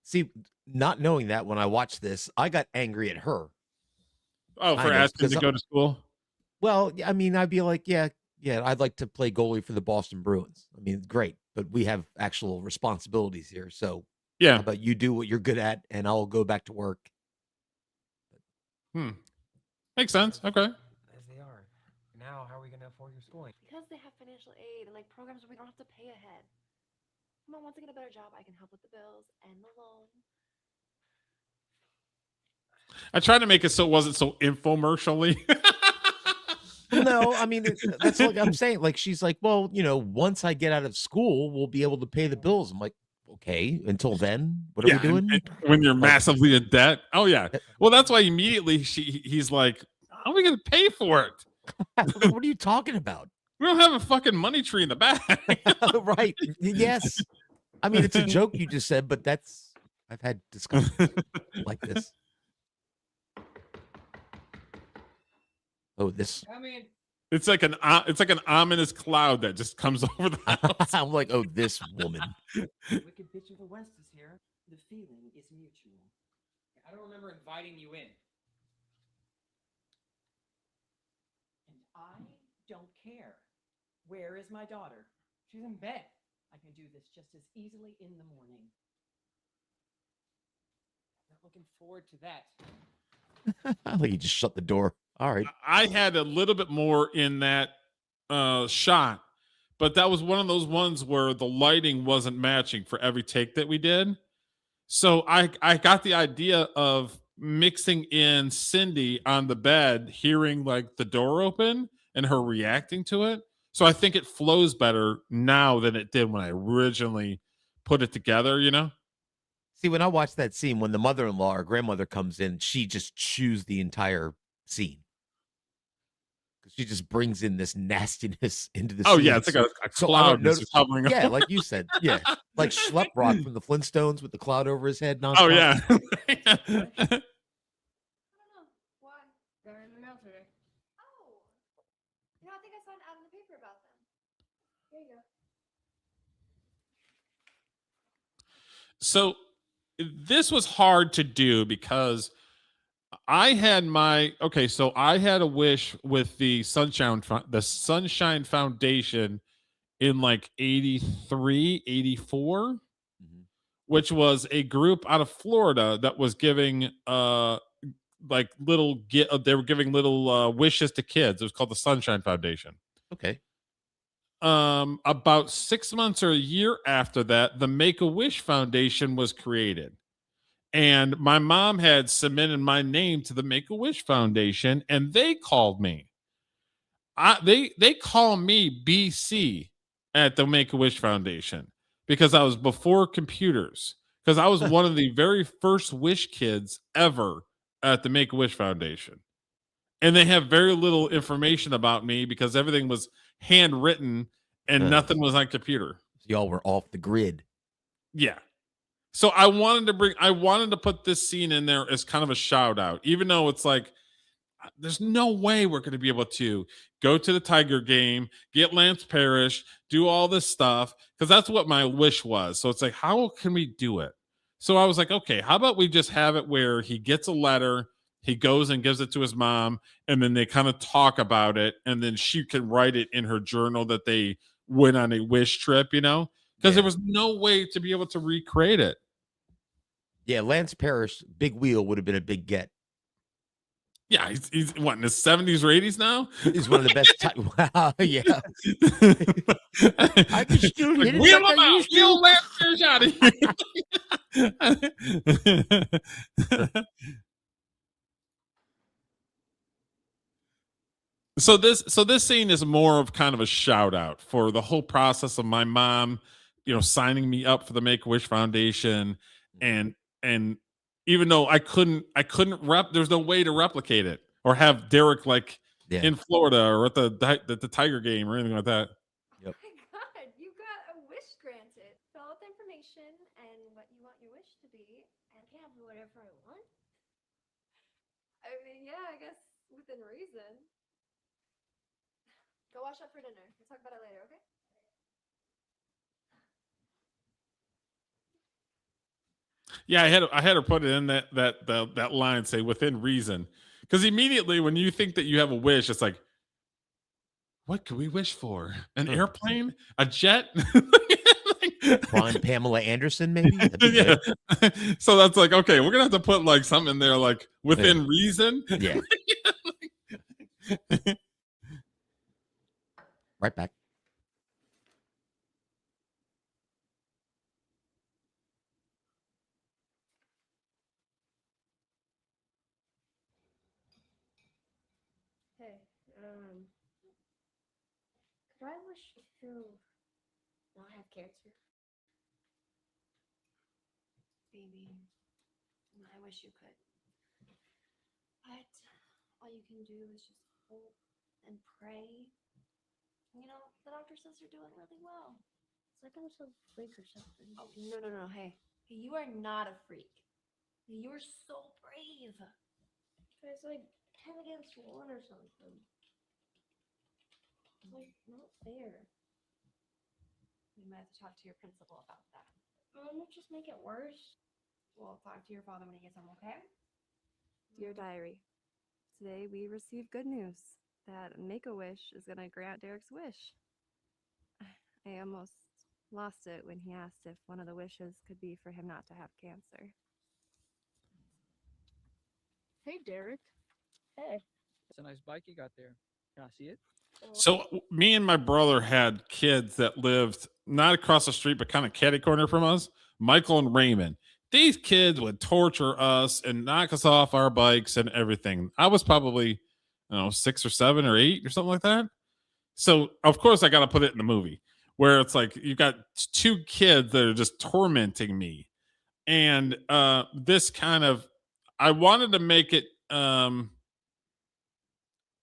[SPEAKER 3] See, not knowing that, when I watched this, I got angry at her.
[SPEAKER 2] Oh, for
[SPEAKER 3] Kind of,
[SPEAKER 2] asking
[SPEAKER 3] 'cause
[SPEAKER 2] to go to school?
[SPEAKER 3] Well, I mean, I'd be like, yeah, I'd like to play goalie for the Boston Bruins. I mean, great, but we have actual responsibilities here. So,
[SPEAKER 2] yeah,
[SPEAKER 3] how about you do what you're good at, and I'll go back to work.
[SPEAKER 2] Makes sense. Okay.
[SPEAKER 6] As they are. Now, how are we going to afford your schooling?
[SPEAKER 8] Because they have financial aid and like programs where we don't have to pay ahead. Mom, once I get a better job, I can help with the bills and the loan.
[SPEAKER 2] I tried to make it so it wasn't so infomercially.
[SPEAKER 3] Well, no, I mean, that's like I'm saying. Like, she's like, well, once I get out of school, we'll be able to pay the bills. I'm like, okay, until then, what are we doing?
[SPEAKER 2] and when you're massively in debt? Oh yeah. Well, that's why immediately he's like, how are we going to pay for it?
[SPEAKER 3] What are you talking about?
[SPEAKER 2] We don't have a fucking money tree in the back.
[SPEAKER 3] Right. Yes. I mean, it's a joke you just said, but I've had discussions like this. Oh, this.
[SPEAKER 6] I mean,
[SPEAKER 2] It's like an ominous cloud that just comes over the house.
[SPEAKER 3] I'm like, oh, this woman.
[SPEAKER 6] Wicked Bitch of the West is here. The feeling is mutual. I don't remember inviting you in.
[SPEAKER 15] And I don't care. Where is my daughter?
[SPEAKER 6] She's in bed.
[SPEAKER 15] I can do this just as easily in the morning.
[SPEAKER 6] Not looking forward to that.
[SPEAKER 3] I think you just shut the door. All right.
[SPEAKER 2] I had a little bit more in that shot, but that was one of those ones where the lighting wasn't matching for every take that we did. So I got the idea of mixing in Cindy on the bed, hearing like the door open and her reacting to it. So I think it flows better now than it did when I originally put it together,
[SPEAKER 3] See, when I watched that scene, when the mother-in-law or grandmother comes in, she just chews the entire scene. She just brings in this nastiness into the
[SPEAKER 2] Oh,
[SPEAKER 3] scene.
[SPEAKER 2] yeah, it's like a
[SPEAKER 3] So I
[SPEAKER 2] cloud
[SPEAKER 3] don't
[SPEAKER 2] that's
[SPEAKER 3] notice-
[SPEAKER 2] just hovering
[SPEAKER 3] Yeah,
[SPEAKER 2] over.
[SPEAKER 3] like you said. Yeah. Like Schleprock from the Flintstones with the cloud over his head.
[SPEAKER 2] Oh,
[SPEAKER 3] nonstop.
[SPEAKER 2] yeah.
[SPEAKER 8] Why?
[SPEAKER 4] They're in the mail today.
[SPEAKER 8] Oh. I think I saw an ad in the paper about them. Here you go.
[SPEAKER 2] So this was hard to do because I had I had a wish with the Sunshine Foundation in like 83, 84, which was a group out of Florida that was giving they were giving little wishes to kids. It was called the Sunshine Foundation.
[SPEAKER 3] Okay.
[SPEAKER 2] About 6 months or a year after that, the Make-A-Wish Foundation was created. And my mom had submitted my name to the Make-A-Wish Foundation, and they called me. They call me BC at the Make-A-Wish Foundation because I was before computers. Because I was one of the very first Wish kids ever at the Make-A-Wish Foundation. And they have very little information about me because everything was handwritten and nothing was on computer.
[SPEAKER 3] Y'all were off the grid.
[SPEAKER 2] Yeah. So I wanted to put this scene in there as kind of a shout out, even though it's like, there's no way we're going to be able to go to the Tiger game, get Lance Parrish, do all this stuff, because that's what my wish was. So it's like, how can we do it? So I was like, okay, how about we just have it where he gets a letter, he goes and gives it to his mom, and then they kind of talk about it, and then she can write it in her journal that they went on a wish trip, because there was no way to be able to recreate it.
[SPEAKER 3] Yeah, Lance Parrish, big wheel would have been a big get.
[SPEAKER 2] Yeah, he's what, in his 70s or 80s now?
[SPEAKER 3] He's one of the best. Wow, yeah. I can still hit it
[SPEAKER 2] Wheel
[SPEAKER 3] like
[SPEAKER 2] him
[SPEAKER 3] I
[SPEAKER 2] out.
[SPEAKER 3] used
[SPEAKER 2] Wheel
[SPEAKER 3] to.
[SPEAKER 2] Lance Parrish out of here. So this scene is more of kind of a shout out for the whole process of my mom, signing me up for the Make-A-Wish Foundation, and even though I couldn't there's no way to replicate it or have Derek in Florida or at the Tiger game or anything like that.
[SPEAKER 3] Yep.
[SPEAKER 8] Oh my God, you got a wish granted. Fill out the information and what you want your wish to be, and I can have whatever I want. I mean, yeah, I guess within reason. Go wash up for dinner. We'll talk about it later, okay?
[SPEAKER 2] Yeah, I had her put it in that line, say within reason, because immediately when you think that you have a wish, it's like, what could we wish for? An airplane, a jet?
[SPEAKER 3] Prime Pamela Anderson, maybe. That'd be
[SPEAKER 2] Yeah.
[SPEAKER 3] good.
[SPEAKER 2] So that's like, okay, we're gonna have to put like something in there, like within reason.
[SPEAKER 3] Yeah. Right back.
[SPEAKER 4] Hey, could I wish to not have cancer?
[SPEAKER 8] Baby, I wish you could. But all you can do is just hope and pray. You know, the doctor says you're doing really well.
[SPEAKER 4] It's like I'm some freak or something.
[SPEAKER 8] Oh, no. Hey, you are not a freak. You're so brave.
[SPEAKER 4] It's like 10 against 1 or something. It's like not fair.
[SPEAKER 8] We might have to talk to your principal about that.
[SPEAKER 4] It'll just make it worse.
[SPEAKER 8] We'll talk to your father when he gets home, okay?
[SPEAKER 19] Dear Diary, today we received good news that Make-A-Wish is going to grant Derek's wish. I almost lost it when he asked if one of the wishes could be for him not to have cancer.
[SPEAKER 21] Hey, Derek.
[SPEAKER 4] Hey.
[SPEAKER 21] It's a nice bike you got there. Can I see it?
[SPEAKER 2] So me and my brother had kids that lived not across the street, but kind of catty corner from us, Michael and Raymond. These kids would torture us and knock us off our bikes and everything. I was probably, 6 or 7 or 8 or something like that. So of course I got to put it in the movie where it's like, you've got 2 kids that are just tormenting me. And this kind of, I wanted to make it,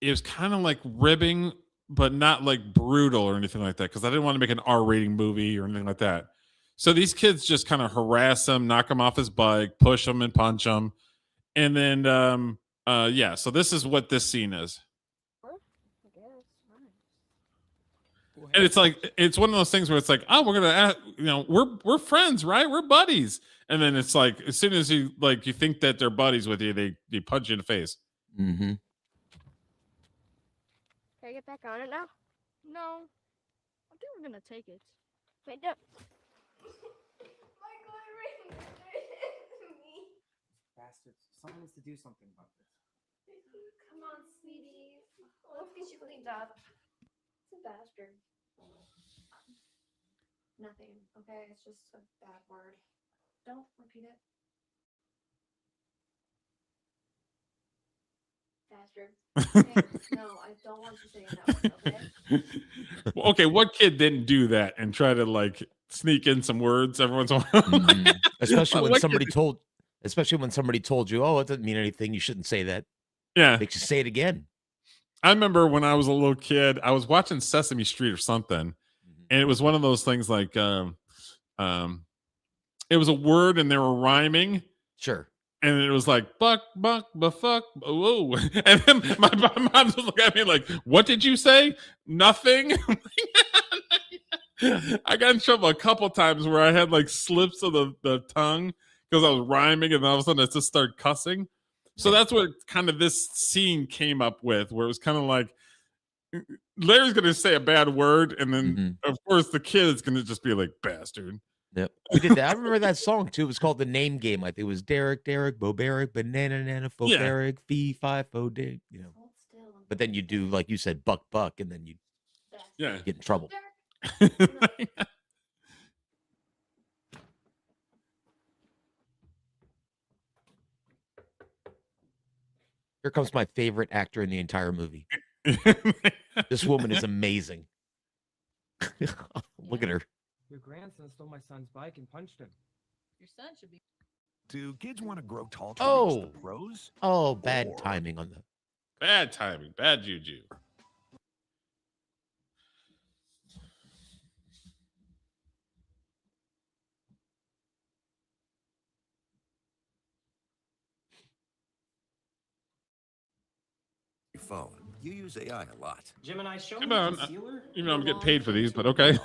[SPEAKER 2] it was kind of like ribbing, but not like brutal or anything like that, because I didn't want to make an R-rating movie or anything like that. So these kids just kind of harass him, knock him off his bike, push him and punch him. And then, so this is what this scene is. And it's like, it's one of those things where it's like, oh, we're going to, we're friends, right? We're buddies. And then it's like, as soon as you think that they're buddies with you, they punch you in the face.
[SPEAKER 3] Mm-hmm.
[SPEAKER 4] Can I get back on it now?
[SPEAKER 21] No. I think we're going to take it.
[SPEAKER 4] Wait, no.
[SPEAKER 6] Bastards. Someone needs to do something about this.
[SPEAKER 8] Come on, sweetie. Let's get you cleaned up. It's a bastard. Nothing, okay? It's just a bad word. Don't repeat it. Bastard. Okay? No, I don't want you saying that word, okay?
[SPEAKER 2] Well, okay, what kid didn't do that and try to sneak in some words every once in a while.
[SPEAKER 3] Mhm. Especially when
[SPEAKER 2] What
[SPEAKER 3] somebody
[SPEAKER 2] could-
[SPEAKER 3] told you, "Oh, it doesn't mean anything. You shouldn't say that."
[SPEAKER 2] Yeah.
[SPEAKER 3] Makes you say it again.
[SPEAKER 2] I remember when I was a little kid, I was watching Sesame Street or something, and it was one of those things like it was a word and they were rhyming.
[SPEAKER 3] Sure.
[SPEAKER 2] And it was like buck, fuck, whoa. And then my mom was looking at me like, "What did you say? Nothing." I got in trouble a couple times where I had like slips of the tongue because I was rhyming, and then all of a sudden I just started cussing. So that's what kind of this scene came up with, where it was kind of like Larry's going to say a bad word, and then of course the kid is going to just be like, "Bastard."
[SPEAKER 3] Yep. We did that. I remember that song too. It was called The Name Game. I think it was Derek, Bo Barrick, Banana Nana, Fo
[SPEAKER 2] Yeah.
[SPEAKER 3] Barrick, Fee, Fi, Fo Dig, you know. But then you do, like you said, Buck, and then you
[SPEAKER 2] Yeah.
[SPEAKER 3] get in trouble. Here comes my favorite actor in the entire movie. This woman is amazing. Look at her.
[SPEAKER 6] Your grandson stole my son's bike and punched him.
[SPEAKER 21] Your son should be.
[SPEAKER 1] Do kids want to grow tall to reach the pros?
[SPEAKER 3] Oh, bad timing on the.
[SPEAKER 2] Bad timing, bad juju.
[SPEAKER 1] Phone. You use AI a lot.
[SPEAKER 6] Gemini, show
[SPEAKER 2] Even
[SPEAKER 6] me
[SPEAKER 2] though I'm,
[SPEAKER 6] concealer.
[SPEAKER 2] even though I'm getting paid for these, but okay.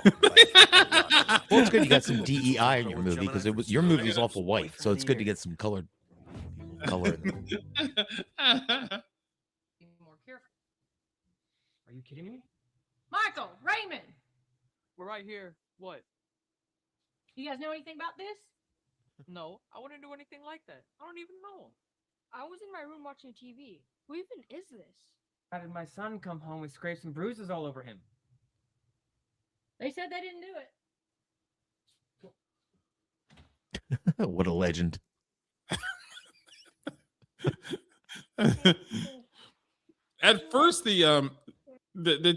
[SPEAKER 3] Well, it's good you got some DEI in your movie because it was your movie's awful white, so it's good to get some color. In
[SPEAKER 6] Be more careful. Are you kidding me?
[SPEAKER 11] Michael, Raymond,
[SPEAKER 21] We're right here. What?
[SPEAKER 11] you guys know anything about this?
[SPEAKER 21] No, I wouldn't do anything like that. I don't even know him. I was in my room watching TV. Who even is this?
[SPEAKER 6] How did my son come home with scrapes and bruises all over him?
[SPEAKER 11] They said they didn't do it.
[SPEAKER 3] What a legend.
[SPEAKER 2] At first, the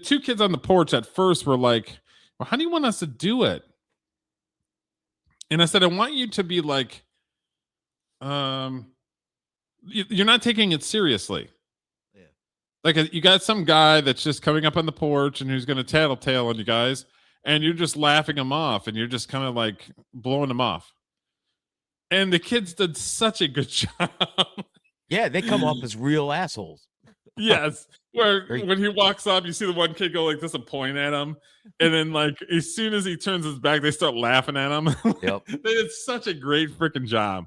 [SPEAKER 2] two kids on the porch at first were like, "Well, how do you want us to do it?" And I said, "I want you to be like, you're not taking it seriously.
[SPEAKER 3] Yeah.
[SPEAKER 2] Like you got some guy that's just coming up on the porch and who's going to tattletale on you guys, and you're just laughing him off, and you're just kind of like blowing him off." And the kids did such a good job.
[SPEAKER 3] Yeah, they come off as real assholes.
[SPEAKER 2] Yes. Where when he walks up, you see the one kid go like this and point at him. And then like as soon as he turns his back, they start laughing at him.
[SPEAKER 3] Yep.
[SPEAKER 2] They did such a great freaking job.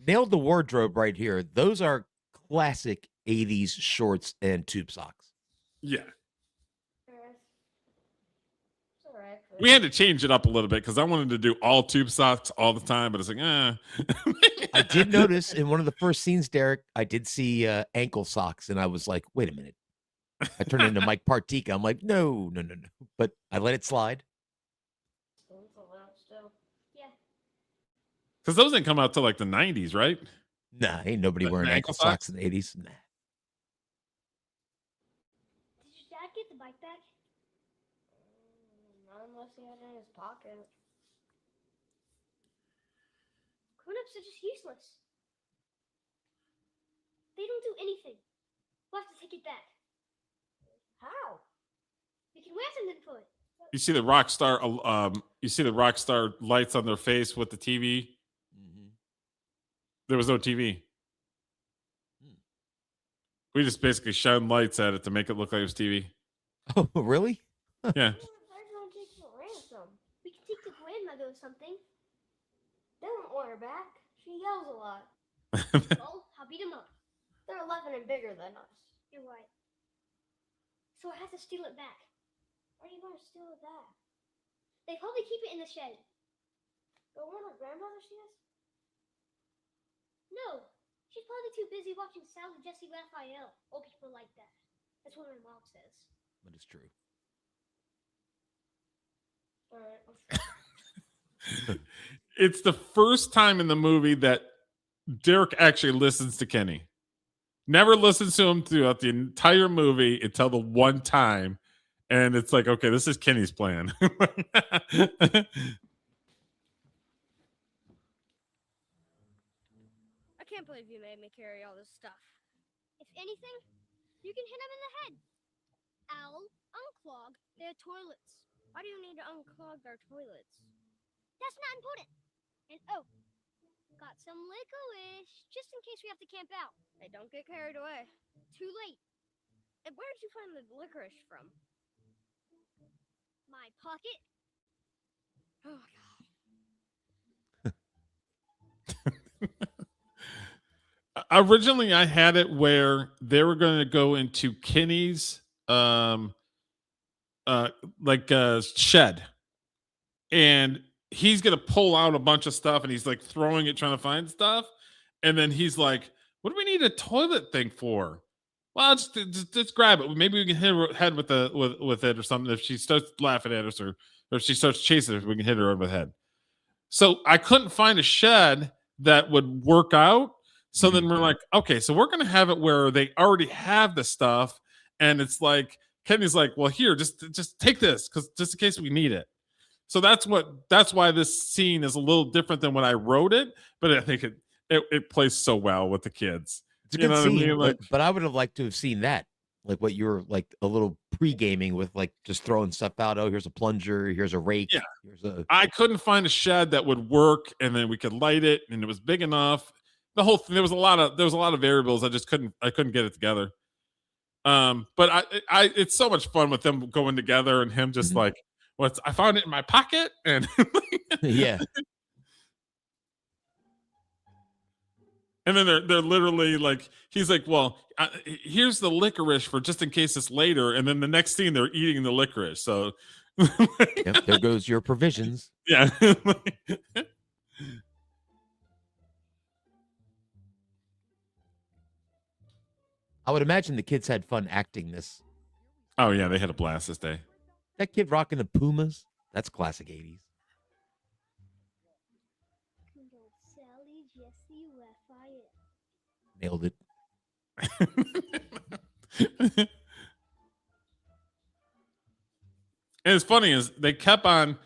[SPEAKER 3] Nailed the wardrobe right here. Those are classic 80s shorts and tube socks.
[SPEAKER 2] Yeah.
[SPEAKER 4] It's alright.
[SPEAKER 2] We had to change it up a little bit because I wanted to do all tube socks all the time, but it's like,
[SPEAKER 3] I did notice in one of the first scenes, Derek, I did see ankle socks, and I was like, wait a minute. I turned into Mike Partika. I'm like, no. But I let it slide.
[SPEAKER 4] It's allowed still. Yeah.
[SPEAKER 2] Because those didn't come out till like the 90s, right?
[SPEAKER 3] Nah, ain't nobody
[SPEAKER 2] The
[SPEAKER 3] wearing
[SPEAKER 2] ankle
[SPEAKER 3] ankle socks in the 80s. Nah.
[SPEAKER 4] Did your dad get the bike back? Not unless he had it in his pocket. Grown-ups are just useless. They don't do anything. We'll have to take it back. How? We can wear something for it.
[SPEAKER 2] You see the rock star lights on their face with the TV. There was no TV. We just basically shone lights at it to make it look like it was TV.
[SPEAKER 3] Oh, really?
[SPEAKER 2] Yeah.
[SPEAKER 4] Everyone takes a ransom. We can take the grandmother or something. They won't want her back. She yells a lot. Well, I'll beat them up. They're 11 and bigger than us. You're right. So I have to steal it back. Where are you going to steal it back? They probably keep it in the shed. But won't her grandmother see us? No. She's probably too busy watching Sal and Jesse Raphael. Old people like that. That's what my mom says.
[SPEAKER 3] That is true.
[SPEAKER 4] Alright.
[SPEAKER 2] It's the first time in the movie that Derek actually listens to Kenny. Never listens to him throughout the entire movie until the one time. And it's like, okay, this is Kenny's plan.
[SPEAKER 4] can't believe you made me carry all this stuff. If anything, you can hit him in the head. Al, unclog their toilets. Why do you need to unclog their toilets? That's not important. And oh, got some licorice, just in case we have to camp out. Hey, don't get carried away. Too late. And where did you find the licorice from? My pocket. Oh, God.
[SPEAKER 2] Originally, I had it where they were going to go into Kenny's shed, and he's going to pull out a bunch of stuff, and he's like throwing it, trying to find stuff, and then he's like, "What do we need a toilet thing for?" Well, just grab it. Maybe we can hit her head with it or something. If she starts laughing at us, or if she starts chasing us, we can hit her over the head. So I couldn't find a shed that would work out. So then we're like, okay, so we're gonna have it where they already have the stuff, and it's like Kenny's like, well, here, just take this, because just in case we need it. So that's why this scene is a little different than when I wrote it, but I think it plays so well with the kids.
[SPEAKER 3] It's a
[SPEAKER 2] You
[SPEAKER 3] good
[SPEAKER 2] know what I
[SPEAKER 3] scene,
[SPEAKER 2] mean? Like,
[SPEAKER 3] but I would have liked to have seen that, like what you were like a little pre-gaming with, like just throwing stuff out. Oh, here's a plunger, here's a rake.
[SPEAKER 2] yeah,
[SPEAKER 3] Here's a
[SPEAKER 2] I couldn't find a shed that would work, and then we could light it, and it was big enough. The whole thing, there was a lot of variables. I couldn't get it together. But it's so much fun with them going together and him just like, I found it in my pocket, and
[SPEAKER 3] yeah.
[SPEAKER 2] And then they're literally like, he's like, well, here's the licorice for just in case it's later. And then the next scene, they're eating the licorice. So
[SPEAKER 3] Yep, there goes your provisions.
[SPEAKER 2] yeah.
[SPEAKER 3] I would imagine the kids had fun acting this.
[SPEAKER 2] Oh yeah, they had a blast this day.
[SPEAKER 3] That kid rocking the Pumas, that's classic 80s.
[SPEAKER 4] Sally, Jesse, Lafayette.
[SPEAKER 3] Nailed it.
[SPEAKER 2] And it's funny is they kept on,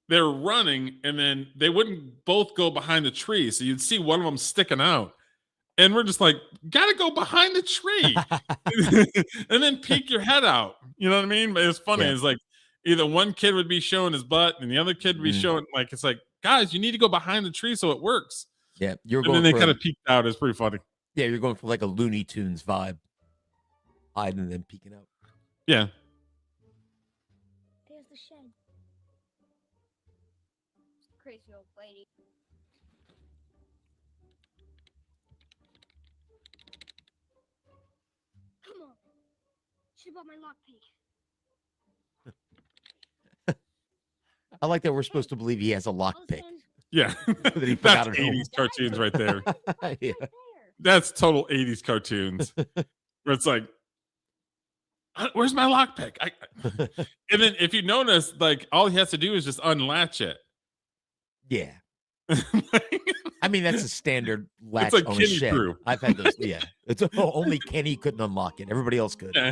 [SPEAKER 2] they were running, and then they wouldn't both go behind the tree. So you'd see one of them sticking out. And we're just like, gotta go behind the tree. And then peek your head out. You know what I mean? But it's funny.
[SPEAKER 3] Yeah.
[SPEAKER 2] It's like either one kid would be showing his butt and the other kid would be showing, like, it's like, guys, you need to go behind the tree so it works.
[SPEAKER 3] Yeah, you're
[SPEAKER 2] And
[SPEAKER 3] going
[SPEAKER 2] then they
[SPEAKER 3] for
[SPEAKER 2] kind of peeked out. It's pretty funny.
[SPEAKER 3] Yeah, you're going for like a Looney Tunes vibe. Hiding and then peeking out.
[SPEAKER 2] Yeah.
[SPEAKER 4] There's the shed. Crazy old lady. Come on. She bought my lockpick.
[SPEAKER 3] I like that we're supposed to believe he has a lockpick.
[SPEAKER 2] Yeah.
[SPEAKER 3] That he
[SPEAKER 2] That's
[SPEAKER 3] forgot at home.
[SPEAKER 2] 80s cartoons right there.
[SPEAKER 3] Yeah.
[SPEAKER 2] That's total 80s cartoons. Where it's like, where's my lockpick? And then if you notice, like, all he has to do is just unlatch it.
[SPEAKER 3] Yeah. I mean, that's a standard latch
[SPEAKER 2] like
[SPEAKER 3] on a
[SPEAKER 2] Kenny
[SPEAKER 3] shed.
[SPEAKER 2] Crew.
[SPEAKER 3] I've had those. Yeah. It's only Kenny couldn't unlock it. Everybody else could.
[SPEAKER 2] Yeah.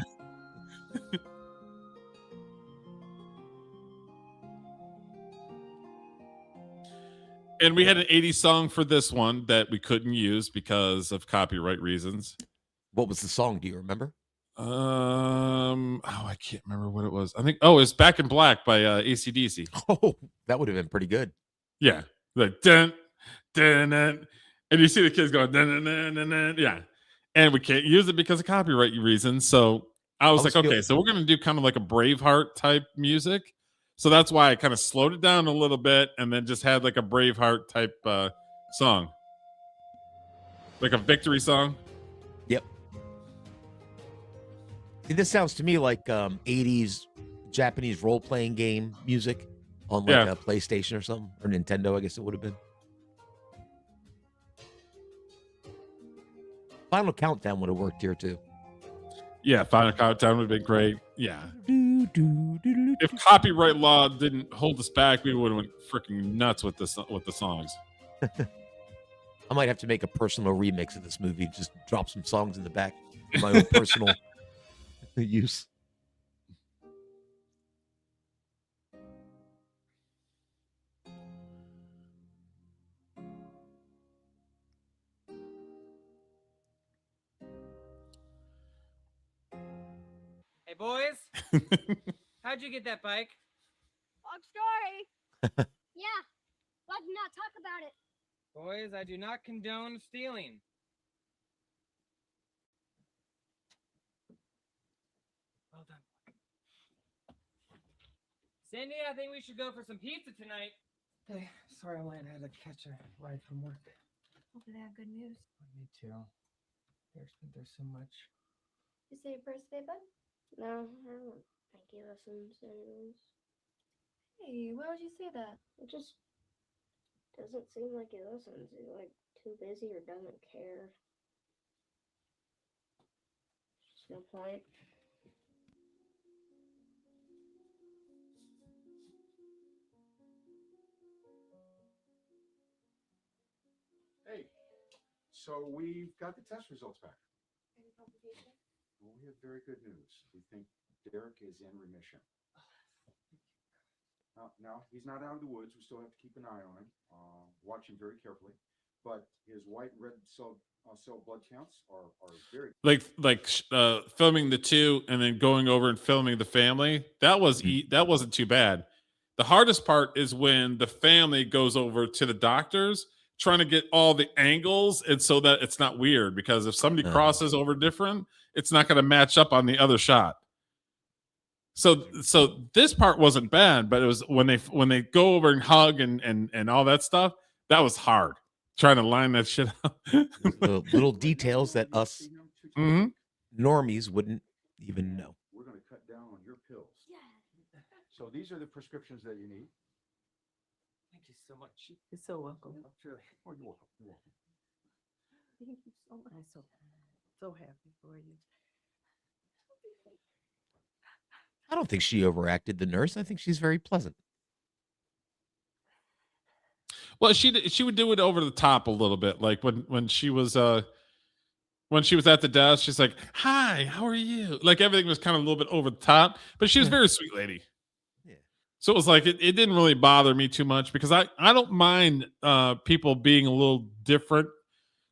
[SPEAKER 2] And we had an 80s song for this one that we couldn't use because of copyright reasons.
[SPEAKER 3] What was the song? Do you remember?
[SPEAKER 2] I can't remember what it was. I think it's Back in Black by AC/DC.
[SPEAKER 3] Oh, that would have been pretty good.
[SPEAKER 2] Yeah. Like dun, dun, dun. And you see the kids going dun, dun, dun, dun, dun. Yeah. And we can't use it because of copyright reasons. So I was like, okay, so we're gonna do kind of like a Braveheart type music. So that's why I kind of slowed it down a little bit and then just had like a Braveheart type song. Like a victory song.
[SPEAKER 3] Yep. See, this sounds to me like 80s Japanese role-playing game music on like a PlayStation or something, or Nintendo, I guess it would have been. Final Countdown would have worked here too.
[SPEAKER 2] Yeah, Final Countdown would have been great. Yeah. If copyright law didn't hold us back, we would have went freaking nuts with the songs.
[SPEAKER 3] I might have to make a personal remix of this movie. Just drop some songs in the back for my own personal use.
[SPEAKER 12] Hey, boys. How'd you get that bike?
[SPEAKER 4] Long story. Yeah. Let's not talk about it.
[SPEAKER 12] Boys, I do not condone stealing. Well done. Cindy, I think we should go for some pizza tonight. Hey, sorry I had to catch a ride from work.
[SPEAKER 8] Hopefully they have good news.
[SPEAKER 12] Me too. Eric's been through so much.
[SPEAKER 4] You say your birthday, bud? No, I don't think he listens anyways.
[SPEAKER 8] Hey, why would you say that?
[SPEAKER 4] It just doesn't seem like he listens. He's like too busy or doesn't care. Just no point.
[SPEAKER 10] Hey, so we've got the test results back. Well, we have very good news. We think Derek is in remission. Now, he's not out of the woods. We still have to keep an eye on him, watch him very carefully. But his white and red cell blood counts are very
[SPEAKER 2] filming the two and then going over and filming the family. That wasn't too bad. The hardest part is when the family goes over to the doctors trying to get all the angles and so that it's not weird, because if somebody crosses over different, it's not going to match up on the other shot. So this part wasn't bad, but it was when they go over and hug and all that stuff, that was hard trying to line that shit up.
[SPEAKER 3] The little details that us normies wouldn't even know.
[SPEAKER 10] We're going to cut down on your pills. Yeah. So these are the prescriptions that you need.
[SPEAKER 12] Thank you so much.
[SPEAKER 15] You're so welcome.
[SPEAKER 12] Truly.
[SPEAKER 10] Oh, you're welcome. You're welcome.
[SPEAKER 15] Thank you so much. I'm so happy for you.
[SPEAKER 3] I don't think she overacted the nurse. I think she's very pleasant.
[SPEAKER 2] Well, she would do it over the top a little bit, like when she was at the desk, she's like, "Hi, how are you?" Like everything was kind of a little bit over the top, but she was a very sweet lady.
[SPEAKER 3] Yeah.
[SPEAKER 2] So it was like it didn't really bother me too much, because I don't mind people being a little different,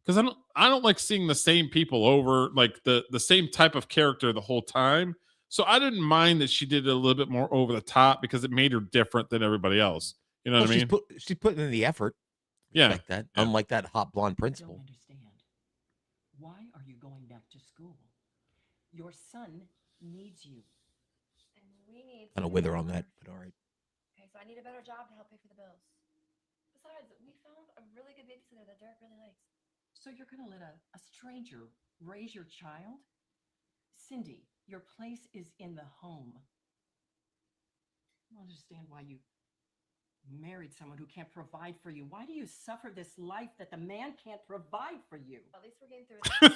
[SPEAKER 2] because I don't like seeing the same people over, like the same type of character the whole time. So I didn't mind that she did it a little bit more over the top, because it made her different than everybody else. You know what I mean?
[SPEAKER 3] She's putting in the effort.
[SPEAKER 2] Yeah.
[SPEAKER 3] Like that. Unlike that hot blonde principal.
[SPEAKER 15] Don't understand. Why are you going back to school? Your son needs you.
[SPEAKER 8] And we need
[SPEAKER 3] Kind of wither on that, but all right.
[SPEAKER 8] Okay, so I need a better job to help pay for the bills. Besides, we found a really good babysitter that Derek really likes.
[SPEAKER 15] So you're going to let a stranger raise your child? Cindy, your place is in the home. I don't understand why you married someone who can't provide for you. Why do you suffer this life that the man can't provide for you?
[SPEAKER 8] At least we're getting through this.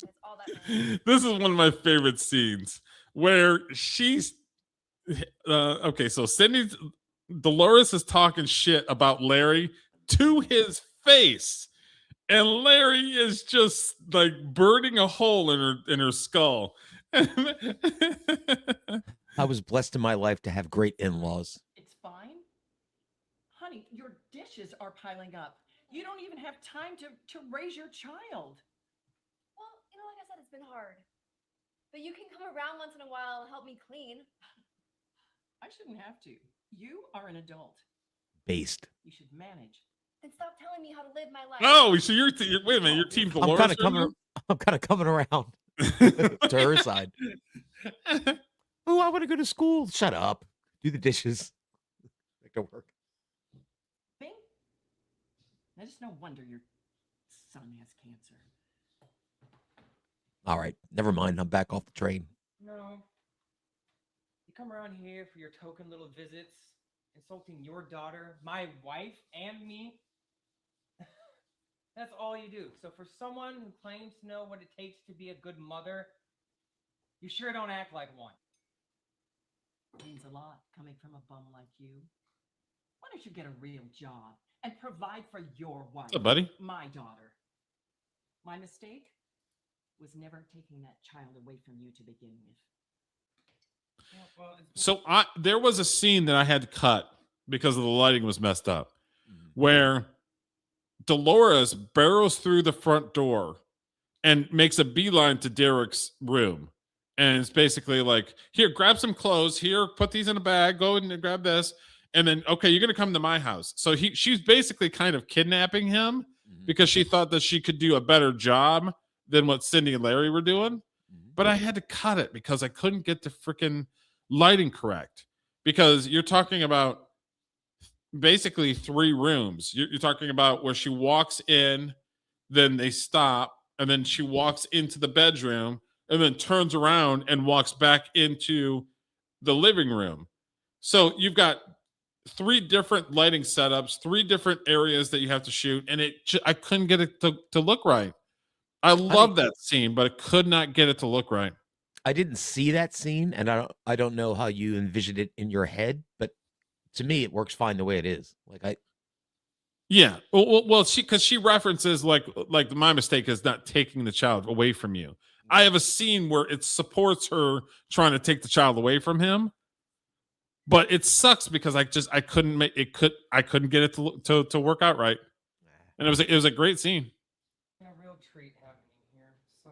[SPEAKER 8] That's all that matters.
[SPEAKER 2] This is one of my favorite scenes where she's okay. So Dolores is talking shit about Larry to his face, and Larry is just like burning a hole in her skull.
[SPEAKER 3] I was blessed in my life to have great in-laws.
[SPEAKER 15] It's fine. Honey, your dishes are piling up. You don't even have time to raise your child.
[SPEAKER 8] Well, like I said, it's been hard. But you can come around once in a while and help me clean.
[SPEAKER 15] I shouldn't have to. You are an adult.
[SPEAKER 3] Based.
[SPEAKER 15] You should manage.
[SPEAKER 8] Then stop telling me how to live my life.
[SPEAKER 2] Oh, so you're wait a minute, your team Dolores.
[SPEAKER 3] I'm kind of coming around to her side. Oh, I want to go to school. Shut up. Do the dishes. Make it work.
[SPEAKER 15] Bing. It's no wonder your son has cancer.
[SPEAKER 3] All right. Never mind. I'm back off the train.
[SPEAKER 12] No. You come around here for your token little visits, insulting your daughter, my wife, and me. That's all you do. So for someone who claims to know what it takes to be a good mother, you sure don't act like one.
[SPEAKER 15] Means a lot coming from a bum like you. Why don't you get a real job and provide for your wife?
[SPEAKER 2] What's up, buddy?
[SPEAKER 15] My daughter. My mistake was never taking that child away from you to begin with.
[SPEAKER 12] Yeah, well,
[SPEAKER 2] So there was a scene that I had to cut because of the lighting was messed up, where Dolores barrels through the front door and makes a beeline to Derek's room. And it's basically like, here, grab some clothes. Here, put these in a bag. Go and grab this. And then, okay, you're going to come to my house. So she's basically kind of kidnapping him because she thought that she could do a better job than what Cindy and Larry were doing. But I had to cut it because I couldn't get the freaking lighting correct. Because you're talking about basically 3 rooms. You're talking about where she walks in, then they stop, and then she walks into the bedroom, and then turns around and walks back into the living room. So you've got 3 different lighting setups, 3 different areas that you have to shoot, and I couldn't get it to look right. I love that scene, but I could not get it to look right.
[SPEAKER 3] I didn't see that scene, and I don't know how you envisioned it in your head, but to me, it works fine the way it is.
[SPEAKER 2] Yeah, well, she references like my mistake is not taking the child away from you. I have a scene where it supports her trying to take the child away from him, but it sucks because I couldn't get it to work out right, and it was a great scene.
[SPEAKER 6] A real treat happening here. So,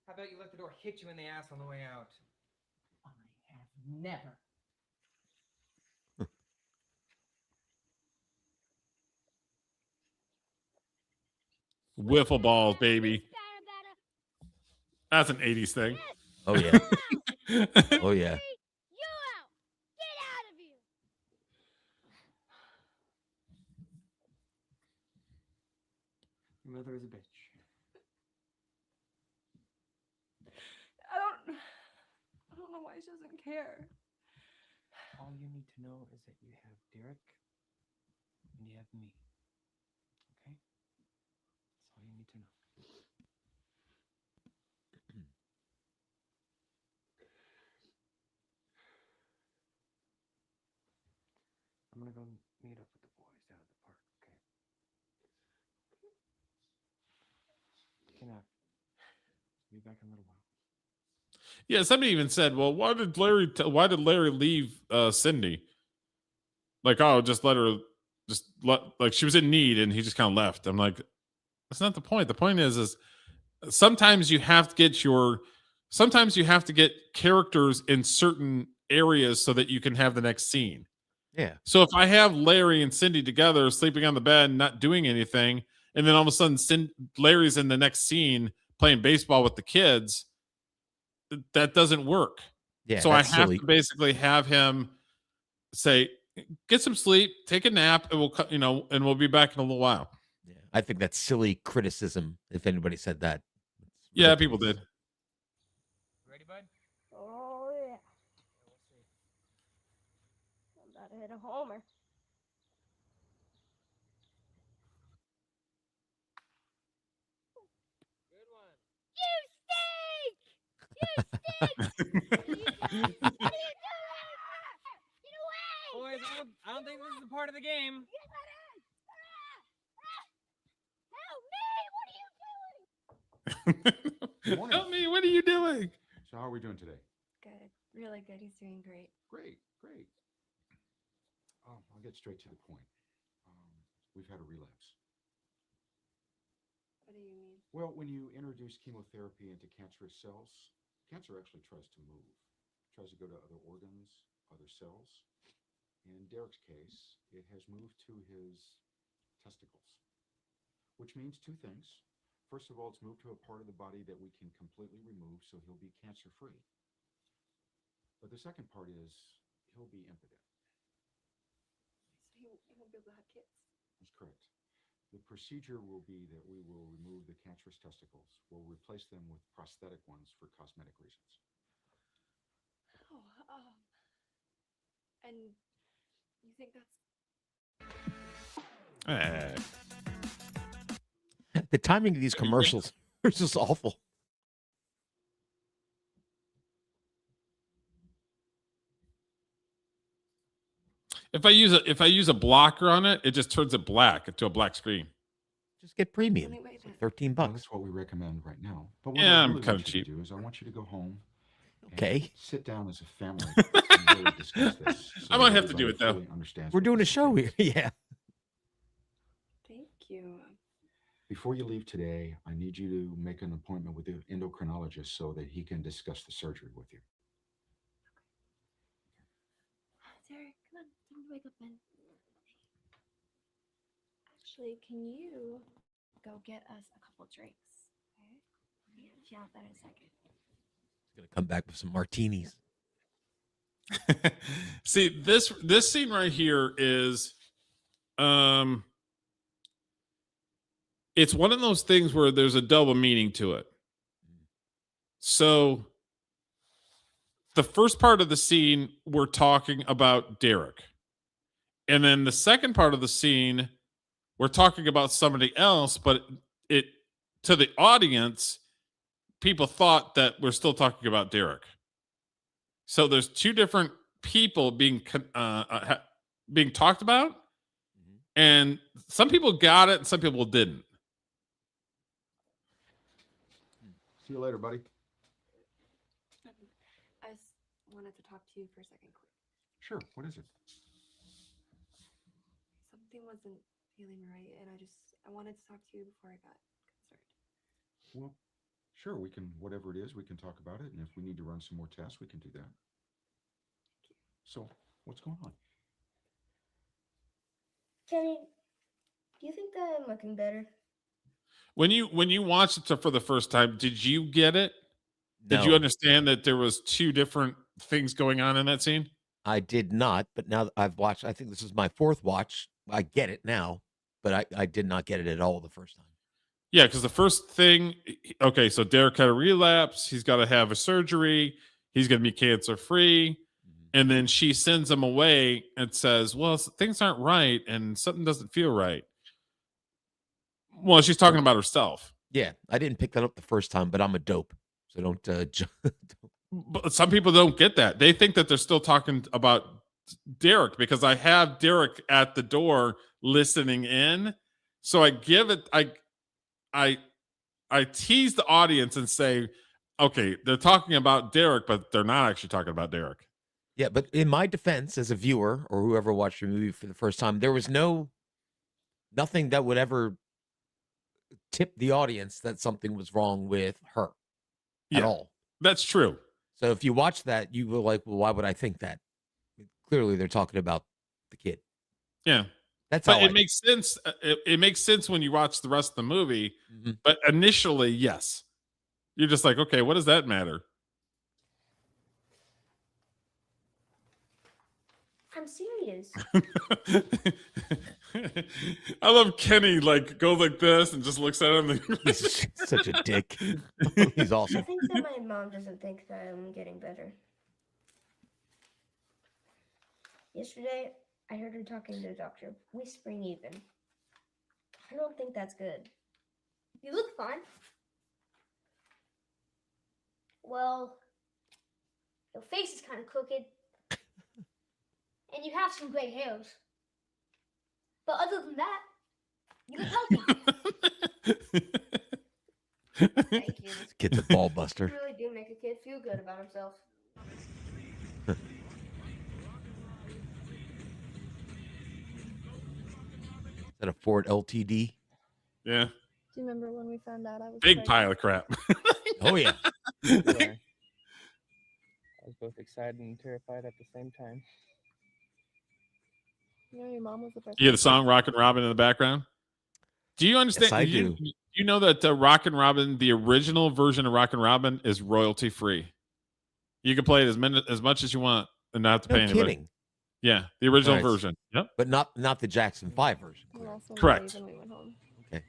[SPEAKER 6] how about you let the door hit you in the ass on the way out?
[SPEAKER 11] Never.
[SPEAKER 2] Wiffle balls, baby. That's an 80s thing.
[SPEAKER 3] Oh yeah. Oh yeah.
[SPEAKER 6] Your mother is a bitch.
[SPEAKER 19] I don't know why she doesn't care.
[SPEAKER 6] All you need to know is that you have Derek and you have me. Okay? That's all you need to know. I'm gonna go meet up with the boys down at the park, okay? Good night. Be back in a little while.
[SPEAKER 2] Yeah, somebody even said, "Well, why did Larry leave Cindy? Like, oh, just let her, like she was in need, and he just kind of left." I'm like, that's not the point. The point is sometimes you have to get characters in certain areas so that you can have the next scene.
[SPEAKER 3] Yeah.
[SPEAKER 2] So if I have Larry and Cindy together sleeping on the bed, not doing anything, and then all of a sudden Larry's in the next scene playing baseball with the kids, that doesn't work.
[SPEAKER 3] Yeah.
[SPEAKER 2] So I have to basically have him say, "Get some sleep, take a nap, and we'll be back in a little while."
[SPEAKER 3] Yeah. I think that's silly criticism. If anybody said that.
[SPEAKER 2] Yeah, people did.
[SPEAKER 6] Ready, bud?
[SPEAKER 4] Oh yeah. I'm about to hit a homer.
[SPEAKER 6] Boys, I don't think this is a part of the game.
[SPEAKER 2] Help me, what are you doing?
[SPEAKER 10] So how are we doing today?
[SPEAKER 19] Good. Really good. He's doing great.
[SPEAKER 10] Great. I'll get straight to the point. We've had a relapse.
[SPEAKER 19] What do you mean?
[SPEAKER 10] Well, when you introduce chemotherapy into cancerous cells, cancer actually tries to move. It tries to go to other organs, other cells. In Derek's case, it has moved to his testicles, which means 2 things. First of all, it's moved to a part of the body that we can completely remove, so he'll be cancer-free. But the second part is he'll be impotent.
[SPEAKER 19] So he won't be able to have kids.
[SPEAKER 10] That's correct. The procedure will be that we will remove the cancerous testicles. We'll replace them with prosthetic ones for cosmetic reasons.
[SPEAKER 19] Oh, and you think that's
[SPEAKER 3] The timing of these commercials is just awful.
[SPEAKER 2] If I use a blocker on it, it just turns it black into a black screen.
[SPEAKER 3] Just get premium. It's like $13.
[SPEAKER 10] That's what we recommend right now. But what
[SPEAKER 2] Yeah,
[SPEAKER 10] I
[SPEAKER 2] I'm
[SPEAKER 10] really
[SPEAKER 2] kind
[SPEAKER 10] want
[SPEAKER 2] of
[SPEAKER 10] you
[SPEAKER 2] cheap.
[SPEAKER 10] to do is I want you to go home. and
[SPEAKER 3] Okay.
[SPEAKER 10] Sit down as a family and really discuss this.
[SPEAKER 2] I might have to do it, though.
[SPEAKER 10] Understands
[SPEAKER 3] We're
[SPEAKER 10] what
[SPEAKER 3] doing a
[SPEAKER 10] this
[SPEAKER 3] show here. Yeah.
[SPEAKER 19] Thank you.
[SPEAKER 10] Before you leave today, I need you to make an appointment with the endocrinologist so that he can discuss the surgery with you.
[SPEAKER 4] Derek, come on, time to wake up, man. Actually, can you go get us a couple drinks? Okay? Yeah, I'll have that in a second.
[SPEAKER 3] He's gonna come back with some martinis.
[SPEAKER 2] See, this scene right here is it's one of those things where there's a double meaning to it. So the first part of the scene, we're talking about Derek. And then the second part of the scene, we're talking about somebody else, but it to the audience, people thought that we're still talking about Derek. So there's two different people being talked about, and some people got it and some people didn't.
[SPEAKER 10] See you later, buddy.
[SPEAKER 19] I just wanted to talk to you for a second, quick.
[SPEAKER 10] Sure. What is it?
[SPEAKER 19] Something wasn't feeling right, and I wanted to talk to you before I got concerned.
[SPEAKER 10] Well, sure. We can, whatever it is, we can talk about it. And if we need to run some more tests, we can do that. So, what's going on?
[SPEAKER 4] Kenny, do you think that I'm looking better?
[SPEAKER 2] When you watched it for the first time, did you get it? Did you
[SPEAKER 3] No.
[SPEAKER 2] understand that there was two different things going on in that scene?
[SPEAKER 3] I did not, but now that I've watched, I think this is my fourth watch. I get it now, but I did not get it at all the first time.
[SPEAKER 2] Yeah, because the first thing, okay, so Derek had a relapse. He's got to have a surgery. He's going to be cancer free. And then she sends him away and says, well, things aren't right and something doesn't feel right. Well, she's talking about herself.
[SPEAKER 3] Yeah, I didn't pick that up the first time, but I'm a dope. So don't.
[SPEAKER 2] But some people don't get that. They think that they're still talking about Derek because I have Derek at the door listening in. So I give it, I tease the audience and say, okay, they're talking about Derek, but they're not actually talking about Derek.
[SPEAKER 3] Yeah, but in my defense, as a viewer or whoever watched the movie for the first time, there was nothing that would ever tip the audience that something was wrong with her at all.
[SPEAKER 2] That's true.
[SPEAKER 3] So if you watch that, you were like, well, why would I think that? Clearly, they're talking about the kid.
[SPEAKER 2] Yeah.
[SPEAKER 3] That's
[SPEAKER 2] but
[SPEAKER 3] how
[SPEAKER 2] it makes sense. It makes sense when you watch the rest of the movie. But initially, yes. You're just like, okay, what does that matter?
[SPEAKER 4] I'm serious.
[SPEAKER 2] I love Kenny, like, goes like this and just looks at him.
[SPEAKER 3] He's such a dick. He's
[SPEAKER 4] I
[SPEAKER 3] awesome.
[SPEAKER 4] think that my mom doesn't think that I'm getting better. Yesterday, I heard her talking to the doctor, whispering even. I don't think that's good. You look fine. Well, your face is kind of crooked. And you have some gray hairs. But other than that, you look healthy. Thank you.
[SPEAKER 3] This kid's a ball buster.
[SPEAKER 4] You really do make a kid feel good about himself.
[SPEAKER 3] Is that a Ford LTD?
[SPEAKER 2] Yeah.
[SPEAKER 19] Do you remember when we found out I was
[SPEAKER 2] Big
[SPEAKER 19] pregnant?
[SPEAKER 2] pile of crap.
[SPEAKER 3] Oh, yeah.
[SPEAKER 6] I was both excited and terrified at the same time.
[SPEAKER 19] You know, your mom was the first.
[SPEAKER 2] You hear the song Rockin' Robin in the background? Do you understand?
[SPEAKER 3] Yes, I do.
[SPEAKER 2] You know that Rockin' Robin, the original version of Rockin' Robin, is royalty free. You can play it as much as you want and not have to
[SPEAKER 3] No
[SPEAKER 2] pay anybody.
[SPEAKER 3] kidding.
[SPEAKER 2] Yeah, the original
[SPEAKER 3] Nice.
[SPEAKER 2] version. Yep.
[SPEAKER 3] But not the Jackson 5 version.
[SPEAKER 19] We also
[SPEAKER 2] Correct.
[SPEAKER 19] leave and we went home.
[SPEAKER 3] Okay.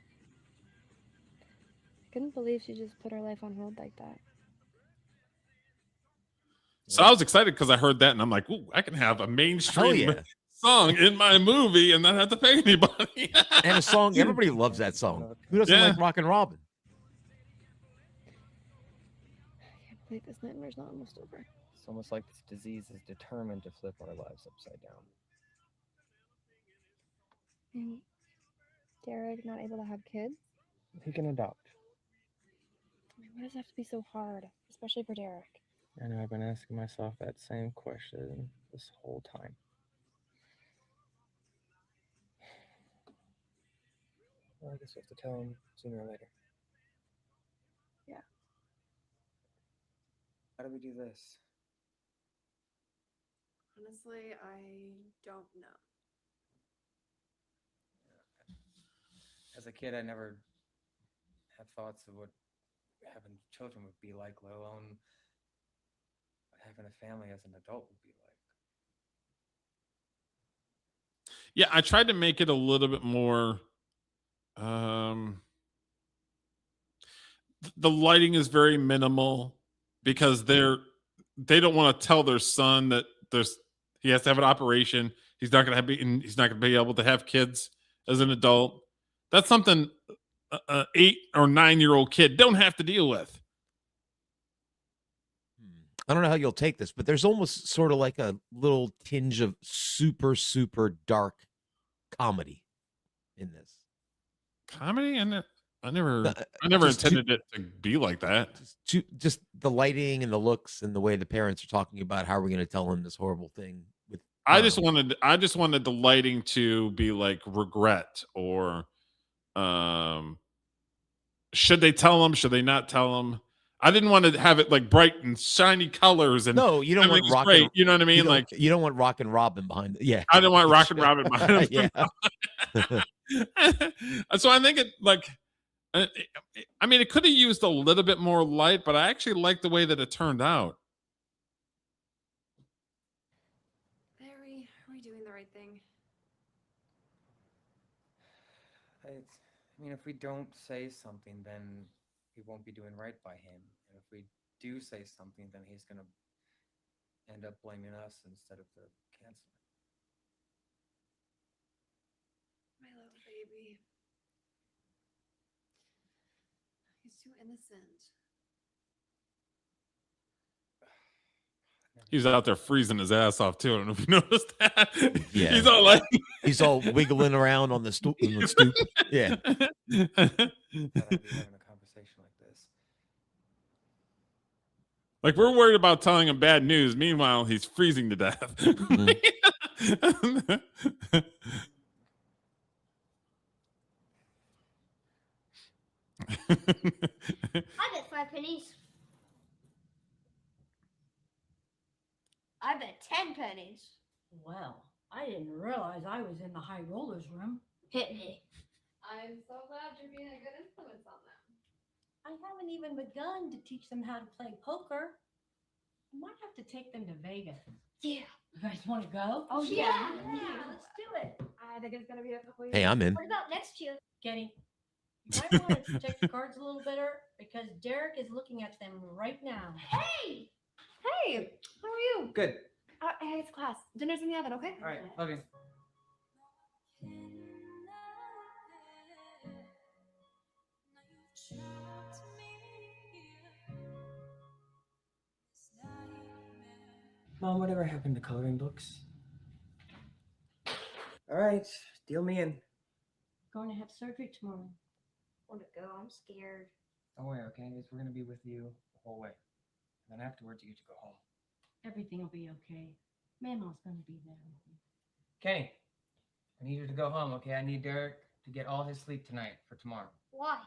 [SPEAKER 19] Couldn't believe she just put her life on hold like that.
[SPEAKER 2] So I was excited because I heard that and I'm like, ooh, I can have a mainstream
[SPEAKER 3] yeah.
[SPEAKER 2] song in my movie and not have to pay anybody.
[SPEAKER 3] And a song, everybody loves that song. Who doesn't
[SPEAKER 2] Yeah.
[SPEAKER 3] like Rockin' Robin?
[SPEAKER 19] I can't believe this nightmare's not almost over.
[SPEAKER 6] It's almost like this disease is determined to flip our lives upside down.
[SPEAKER 19] And Derek not able to have kids?
[SPEAKER 6] He can adopt.
[SPEAKER 19] I mean, why does it have to be so hard, especially for Derek?
[SPEAKER 6] I know I've been asking myself that same question this whole time. Well, I guess we have to tell him sooner or later.
[SPEAKER 19] Yeah.
[SPEAKER 6] How do we do this?
[SPEAKER 19] Honestly, I don't know.
[SPEAKER 6] As a kid, I never had thoughts of what having children would be like, let alone what having a family as an adult would be like.
[SPEAKER 2] Yeah, I tried to make it a little bit more. The lighting is very minimal because they don't want to tell their son that he has to have an operation. He's not going to be able to have kids as an adult. That's something an 8 or 9-year-old kid don't have to deal with.
[SPEAKER 3] I don't know how you'll take this, but there's almost sort of like a little tinge of super, super dark comedy in this.
[SPEAKER 2] Comedy? I never
[SPEAKER 3] just
[SPEAKER 2] intended it to be like that.
[SPEAKER 3] Just the lighting and the looks and the way the parents are talking about how are we going to tell him this horrible thing. With
[SPEAKER 2] I just wanted the lighting to be like regret or should they tell him? Should they not tell him? I didn't want to have it like bright and shiny colors and
[SPEAKER 3] no, you don't want
[SPEAKER 2] rock. You know what I mean?
[SPEAKER 3] You don't want Rock and Robin behind it. Yeah,
[SPEAKER 2] I don't want Rock and Robin behind him.
[SPEAKER 3] Yeah.
[SPEAKER 2] So I think it like. I mean, it could have used a little bit more light, but I actually like the way that it turned out.
[SPEAKER 19] Barry, are we doing the right thing?
[SPEAKER 6] I mean, if we don't say something, then we won't be doing right by him. And if we do say something, then he's going to end up blaming us instead of the cancer.
[SPEAKER 19] My little baby. He's too innocent.
[SPEAKER 2] He's out there freezing his ass off too. I don't know if you noticed that.
[SPEAKER 3] Yeah,
[SPEAKER 2] he's all like,
[SPEAKER 3] he's all wiggling around on the stoop. Yeah.
[SPEAKER 6] That I'd be having a conversation like this.
[SPEAKER 2] Like we're worried about telling him bad news. Meanwhile, he's freezing to death.
[SPEAKER 4] I bet 5 pennies. I bet 10 pennies.
[SPEAKER 11] Well, I didn't realize I was in the high rollers room.
[SPEAKER 4] Hit me.
[SPEAKER 8] I'm so glad you're being a good influence on them.
[SPEAKER 11] I haven't even begun to teach them how to play poker. I might have to take them to Vegas.
[SPEAKER 4] Yeah.
[SPEAKER 11] You guys want to go?
[SPEAKER 4] Oh, yeah.
[SPEAKER 11] Let's do it.
[SPEAKER 19] I think it's gonna be a couple years.
[SPEAKER 3] Hey, I'm in.
[SPEAKER 4] What about next year?
[SPEAKER 11] Kenny, you might want to check the cards a little better because Derek is looking at them right now.
[SPEAKER 4] Hey!
[SPEAKER 19] Hey, how are you?
[SPEAKER 6] Good.
[SPEAKER 19] Hey, it's class. Dinner's in the oven, okay?
[SPEAKER 6] All right. Love you. Mom, whatever happened to coloring books? All right, deal me in.
[SPEAKER 11] Going to have surgery tomorrow.
[SPEAKER 4] Want to go? I'm scared.
[SPEAKER 6] Don't worry, okay? We're gonna be with you the whole way. And then afterwards, you get to go home.
[SPEAKER 11] Everything will be okay. Mama's going to be there with you.
[SPEAKER 6] Kenny, I need you to go home, okay? I need Derek to get all his sleep tonight for tomorrow.
[SPEAKER 4] Why?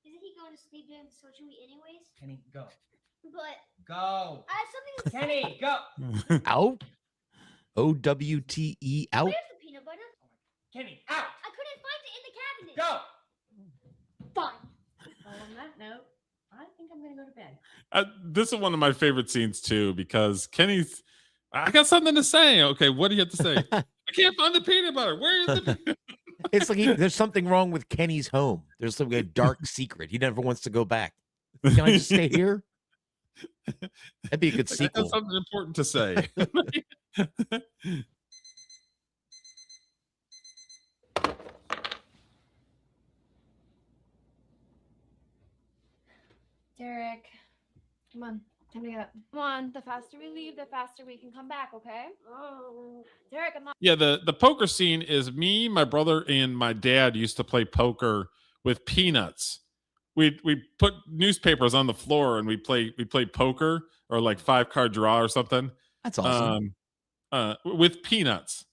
[SPEAKER 4] Isn't he going to sleep during the surgery anyways?
[SPEAKER 6] Kenny, go.
[SPEAKER 4] But
[SPEAKER 6] Go.
[SPEAKER 4] I have something to say.
[SPEAKER 6] Kenny, go.
[SPEAKER 3] Out. OWTE out.
[SPEAKER 4] Where's the peanut butter?
[SPEAKER 6] Kenny, out.
[SPEAKER 4] I couldn't find it in the cabinet.
[SPEAKER 6] Go.
[SPEAKER 4] Fine.
[SPEAKER 11] Well, on that note, I think I'm going to go to bed.
[SPEAKER 2] This is one of my favorite scenes too because Kenny's. I got something to say. Okay, what do you have to say? I can't find the peanut butter. Where is it?
[SPEAKER 3] It's like there's something wrong with Kenny's home. There's some a dark secret. He never wants to go back. Can I just stay here? That'd be a good
[SPEAKER 2] Like, I
[SPEAKER 3] sequel.
[SPEAKER 2] got something important to say.
[SPEAKER 19] Derek, come on. Time to get up. Come on. The faster we leave, the faster we can come back, okay? Oh. Derek, I'm not.
[SPEAKER 2] Yeah, the poker scene is me, my brother, and my dad used to play poker with peanuts. We put newspapers on the floor and we play poker or like 5-card draw or something.
[SPEAKER 3] That's awesome.
[SPEAKER 2] With peanuts.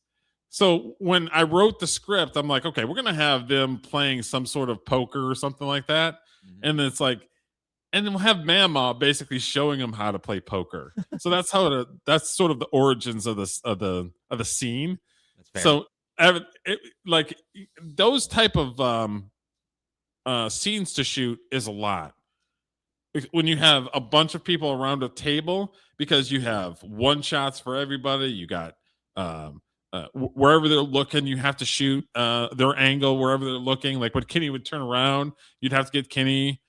[SPEAKER 2] So when I wrote the script, I'm like, okay, we're gonna have them playing some sort of poker or something like that, and then it's like, and then we'll have Mama basically showing them how to play poker. So that's that's sort of the origins of the scene.
[SPEAKER 3] fair.
[SPEAKER 2] So like those type of scenes to shoot is a lot when you have a bunch of people around a table, because you have one shots for everybody. You got wherever they're looking, you have to shoot their angle wherever they're looking. Like when Kenny would turn around, you'd have to get Kenny.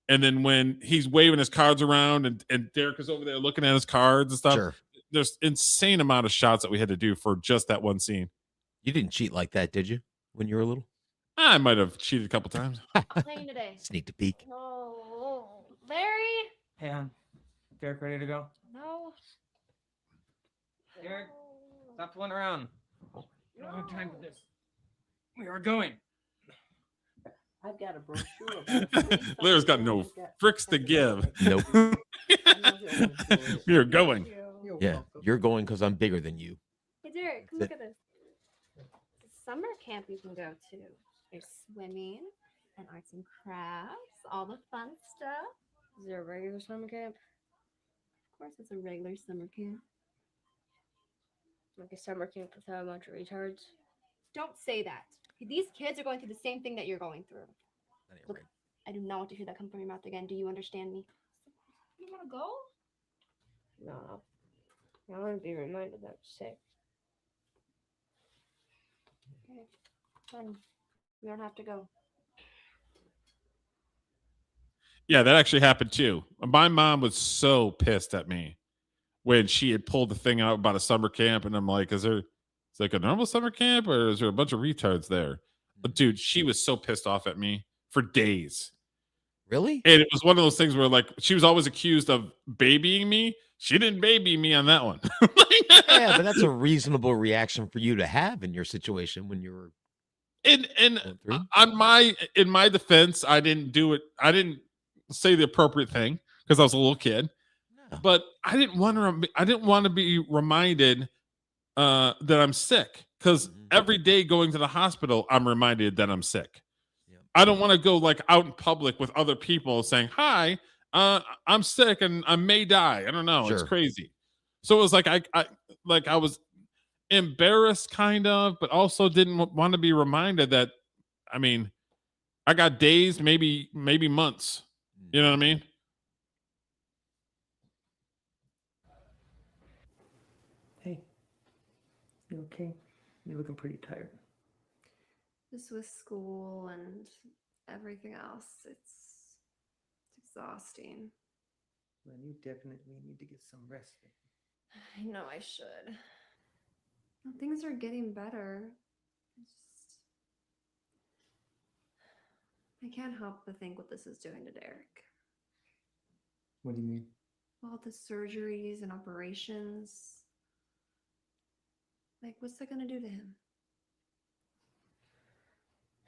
[SPEAKER 2] And then when he's waving his cards around and Derek is over there looking at his cards and stuff,
[SPEAKER 3] Sure.
[SPEAKER 2] there's insane amount of shots that we had to do for just that one scene.
[SPEAKER 3] You didn't cheat like that, did you, when you were little?
[SPEAKER 2] I might have cheated a couple times.
[SPEAKER 4] Playing today.
[SPEAKER 3] Sneak a peek.
[SPEAKER 4] Oh, Larry.
[SPEAKER 6] Hey, hon. Derek, ready to go?
[SPEAKER 4] No.
[SPEAKER 6] Derek, stop fooling around. You don't have time for this. We are going.
[SPEAKER 15] I've got a brochure about
[SPEAKER 2] Larry's got no fricks to give.
[SPEAKER 3] Nope.
[SPEAKER 2] You're going.
[SPEAKER 3] Yeah, you're going because I'm bigger than you.
[SPEAKER 4] Hey, Derek, look at this. It's a summer camp you can go to. There's swimming and arts and crafts, all the fun stuff. Is there a regular summer camp? Of course, it's a regular summer camp. Like a summer camp with a bunch of retards. Don't say that. These kids are going through the same thing that you're going through. Look, I do not want to hear that come from your mouth again. Do you understand me? You want to go? No. I want to be reminded that I'm sick. Okay. Fine. You don't have to go.
[SPEAKER 2] Yeah, that actually happened too. My mom was so pissed at me when she had pulled the thing out about a summer camp, and I'm like, is there it's like a normal summer camp or is there a bunch of retards there? But dude, she was so pissed off at me for days.
[SPEAKER 3] Really?
[SPEAKER 2] And it was one of those things where like she was always accused of babying me. She didn't baby me on that one.
[SPEAKER 3] Yeah, but that's a reasonable reaction for you to have in your situation when you were
[SPEAKER 2] And in my defense, I didn't do it. I didn't say the appropriate thing because I was a little kid. But I didn't want to be reminded that I'm sick, because every day going to the hospital, I'm reminded that I'm sick. I don't want to go like out in public with other people saying, "Hi, I'm sick and I may die." I don't know. It's
[SPEAKER 3] Sure.
[SPEAKER 2] crazy. So it was like I was embarrassed, kind of, but also didn't want to be reminded that. I mean, I got days, maybe months. You know what I mean?
[SPEAKER 6] Hey, you okay? You're looking pretty tired.
[SPEAKER 19] Just with school and everything else, it's exhausting.
[SPEAKER 6] Then you definitely need to get some rest.
[SPEAKER 19] I know I should. Well, things are getting better. I can't help but think what this is doing to Derek.
[SPEAKER 6] What do you mean?
[SPEAKER 19] All the surgeries and operations. Like, what's that gonna do to him?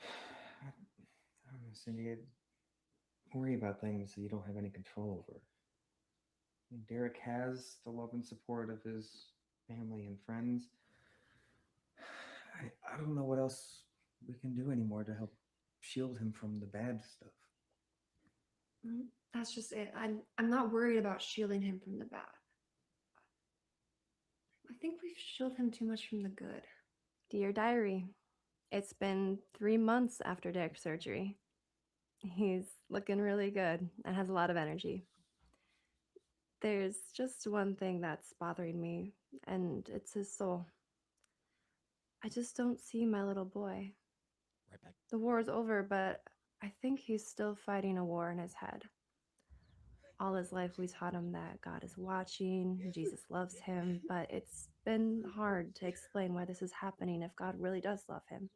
[SPEAKER 6] I don't know, Cindy. I worry about things that you don't have any control over. I mean, Derek has the love and support of his family and friends. I don't know what else we can do anymore to help shield him from the bad stuff.
[SPEAKER 19] That's just it. I'm not worried about shielding him from the bad. I think we've shielded him too much from the good. Dear Diary, it's been 3 months after Derek's surgery. He's looking really good and has a lot of energy. There's just one thing that's bothering me, and it's his soul. I just don't see my little boy.
[SPEAKER 3] Right back.
[SPEAKER 19] The war is over, but I think he's still fighting a war in his head. All his life, we taught him that God is watching, Jesus loves him, but it's been hard to explain why this is happening if God really does love him.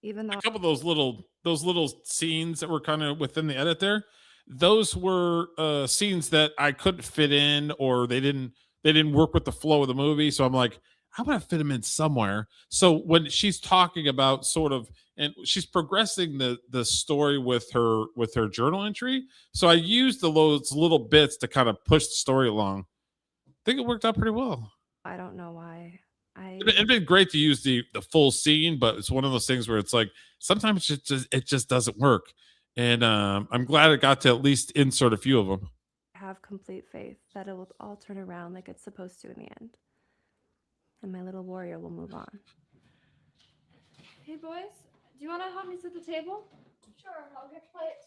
[SPEAKER 19] Even though
[SPEAKER 2] A couple of those little scenes that were kind of within the edit there, those were scenes that I couldn't fit in, or they didn't work with the flow of the movie. So I'm like, I want to fit them in somewhere. So when she's talking about sort of, and she's progressing the story with her journal entry, so I used those little bits to kind of push the story along. I think it worked out pretty well.
[SPEAKER 19] I don't know why
[SPEAKER 2] It'd been great to use the full scene, but it's one of those things where it's like sometimes it just doesn't work. And I'm glad it got to at least insert a few of them.
[SPEAKER 19] have complete faith that it will all turn around like it's supposed to in the end. And my little warrior will move on.
[SPEAKER 8] Hey boys, do you want to help me set the table?
[SPEAKER 4] Sure, I'll get plates.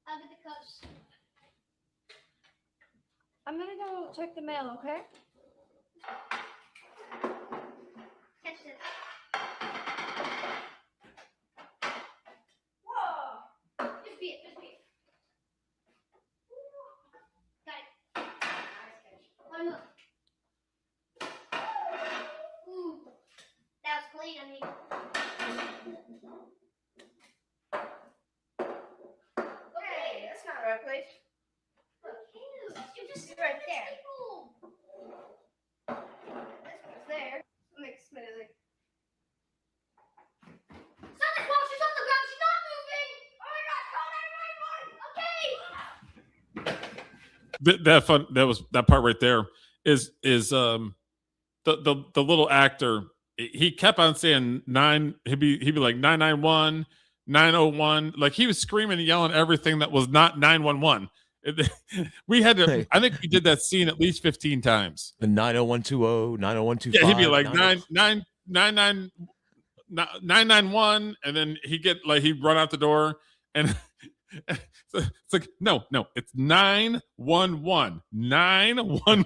[SPEAKER 4] I'll get the cups.
[SPEAKER 8] I'm gonna go check the mail, okay?
[SPEAKER 4] Catch this.
[SPEAKER 8] Whoa!
[SPEAKER 4] Just be it. Got it. One more. Ooh, that was clean on me. Okay, that's not the right place. Look, you just sit right there. This one's there. Makes me like. Something's wrong. She's on the ground. She's not moving. Oh my God! Call 911. Okay.
[SPEAKER 2] That part right there is the little actor. He kept on saying he'd be like 991, 901, like he was screaming and yelling everything that was not 911. We had to I think we did that scene at least 15 times.
[SPEAKER 3] The 90120, 90125.
[SPEAKER 2] Yeah, he'd be like 991, and then he'd run out the door, and it's like no, it's 911, 911.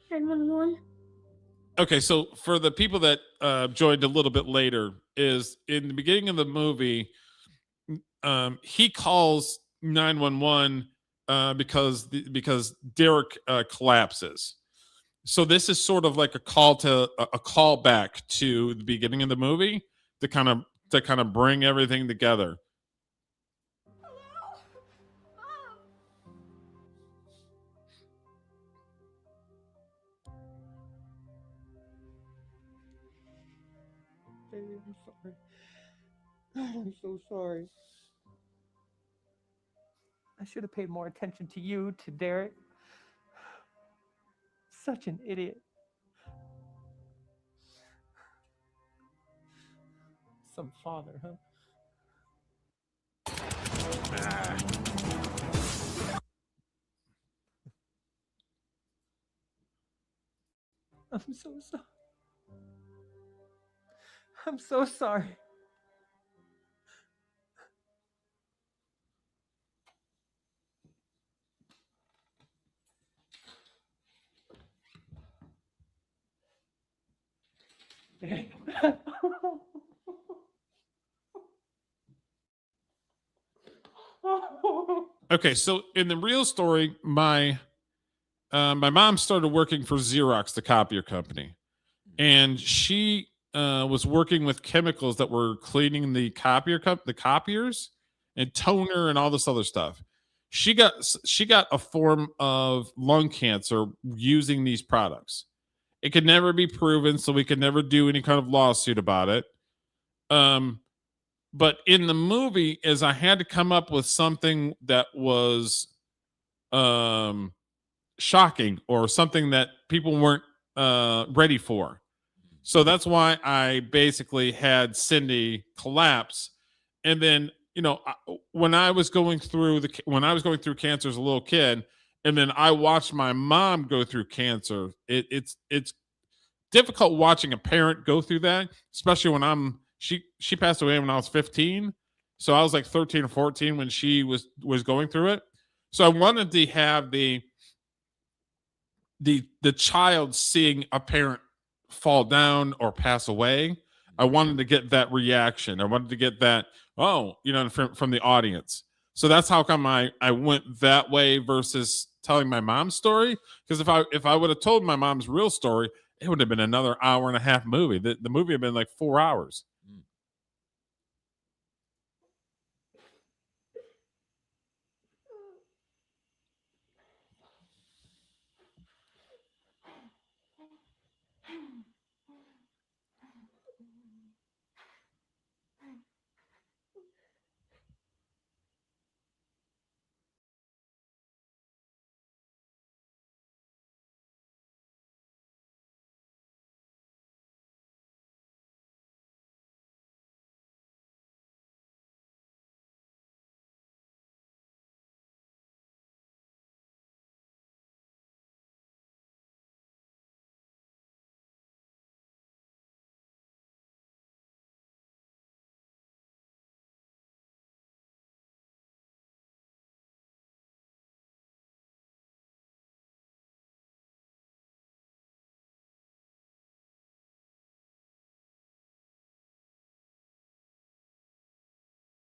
[SPEAKER 4] 911.
[SPEAKER 2] Okay, so for the people that joined a little bit later, is in the beginning of the movie, he calls 911 because Derek collapses. So this is sort of like a callback to the beginning of the movie to kind of bring everything together.
[SPEAKER 6] Baby, I'm sorry. I'm so sorry. I should have paid more attention to you, to Derek. Such an idiot. Some father, huh? I'm so sorry. I'm so sorry.
[SPEAKER 2] Okay, so in the real story, my mom started working for Xerox, the copier company, and she was working with chemicals that were cleaning the copiers and toner and all this other stuff. She got a form of lung cancer using these products. It could never be proven, so we could never do any kind of lawsuit about it. But in the movie, is I had to come up with something that was shocking or something that people weren't ready for. So that's why I basically had Cindy collapse. And then, when I was going through cancer as a little kid, and then I watched my mom go through cancer, it's difficult watching a parent go through that, especially when she passed away when I was 15. So I was like 13 or 14 when she was going through it. So I wanted to have the child seeing a parent fall down or pass away. I wanted to get that reaction. I wanted to get that, from the audience. So that's how come I went that way versus telling my mom's story. Because if I would have told my mom's real story, it would have been another hour and a half movie. The movie had been like 4 hours.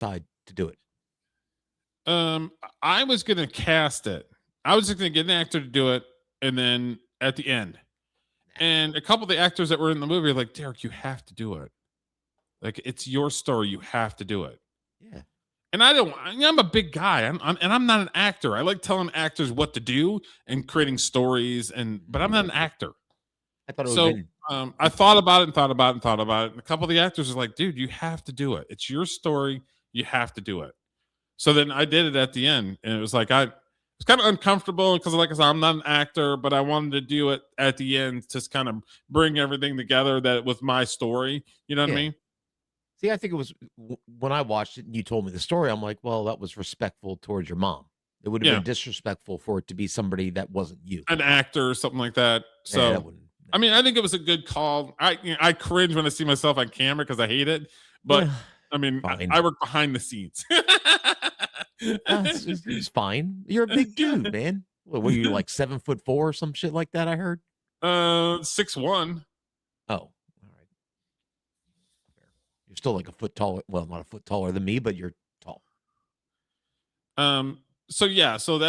[SPEAKER 3] decide to do it?
[SPEAKER 2] I was gonna cast it. I was just gonna get an actor to do it, and then at the end, and a couple of the actors that were in the movie were like, Derek, you have to do it. Like, it's your story. You have to do it.
[SPEAKER 3] Yeah.
[SPEAKER 2] And I'm a big guy. I'm not an actor. I like telling actors what to do and creating stories, but I'm not an actor.
[SPEAKER 3] I thought it
[SPEAKER 2] So
[SPEAKER 3] was
[SPEAKER 2] I thought about it and thought about it and thought about it. And a couple of the actors are like, dude, you have to do it. It's your story. You have to do it. So then I did it at the end. And it was like, I was kind of uncomfortable because, like I said, I'm not an actor, but I wanted to do it at the end to kind of bring everything together that with my story. You know what I
[SPEAKER 3] Yeah.
[SPEAKER 2] mean?
[SPEAKER 3] See, I think it was when I watched it and you told me the story, I'm like, well, that was respectful towards your mom. It would have
[SPEAKER 2] Yeah.
[SPEAKER 3] been disrespectful for it to be somebody that wasn't you.
[SPEAKER 2] An actor or something like that. So,
[SPEAKER 3] that wouldn't-
[SPEAKER 2] I mean, I think it was a good call. I cringe when I see myself on camera because I hate it. But I mean, I work behind the scenes.
[SPEAKER 3] It's fine. You're a big dude, man. What were you, like 7'4" or some shit like that? I heard.
[SPEAKER 2] 6'1".
[SPEAKER 3] Oh, you're still like a foot taller. Well, not a foot taller than me, but you're tall.
[SPEAKER 2] So yeah, so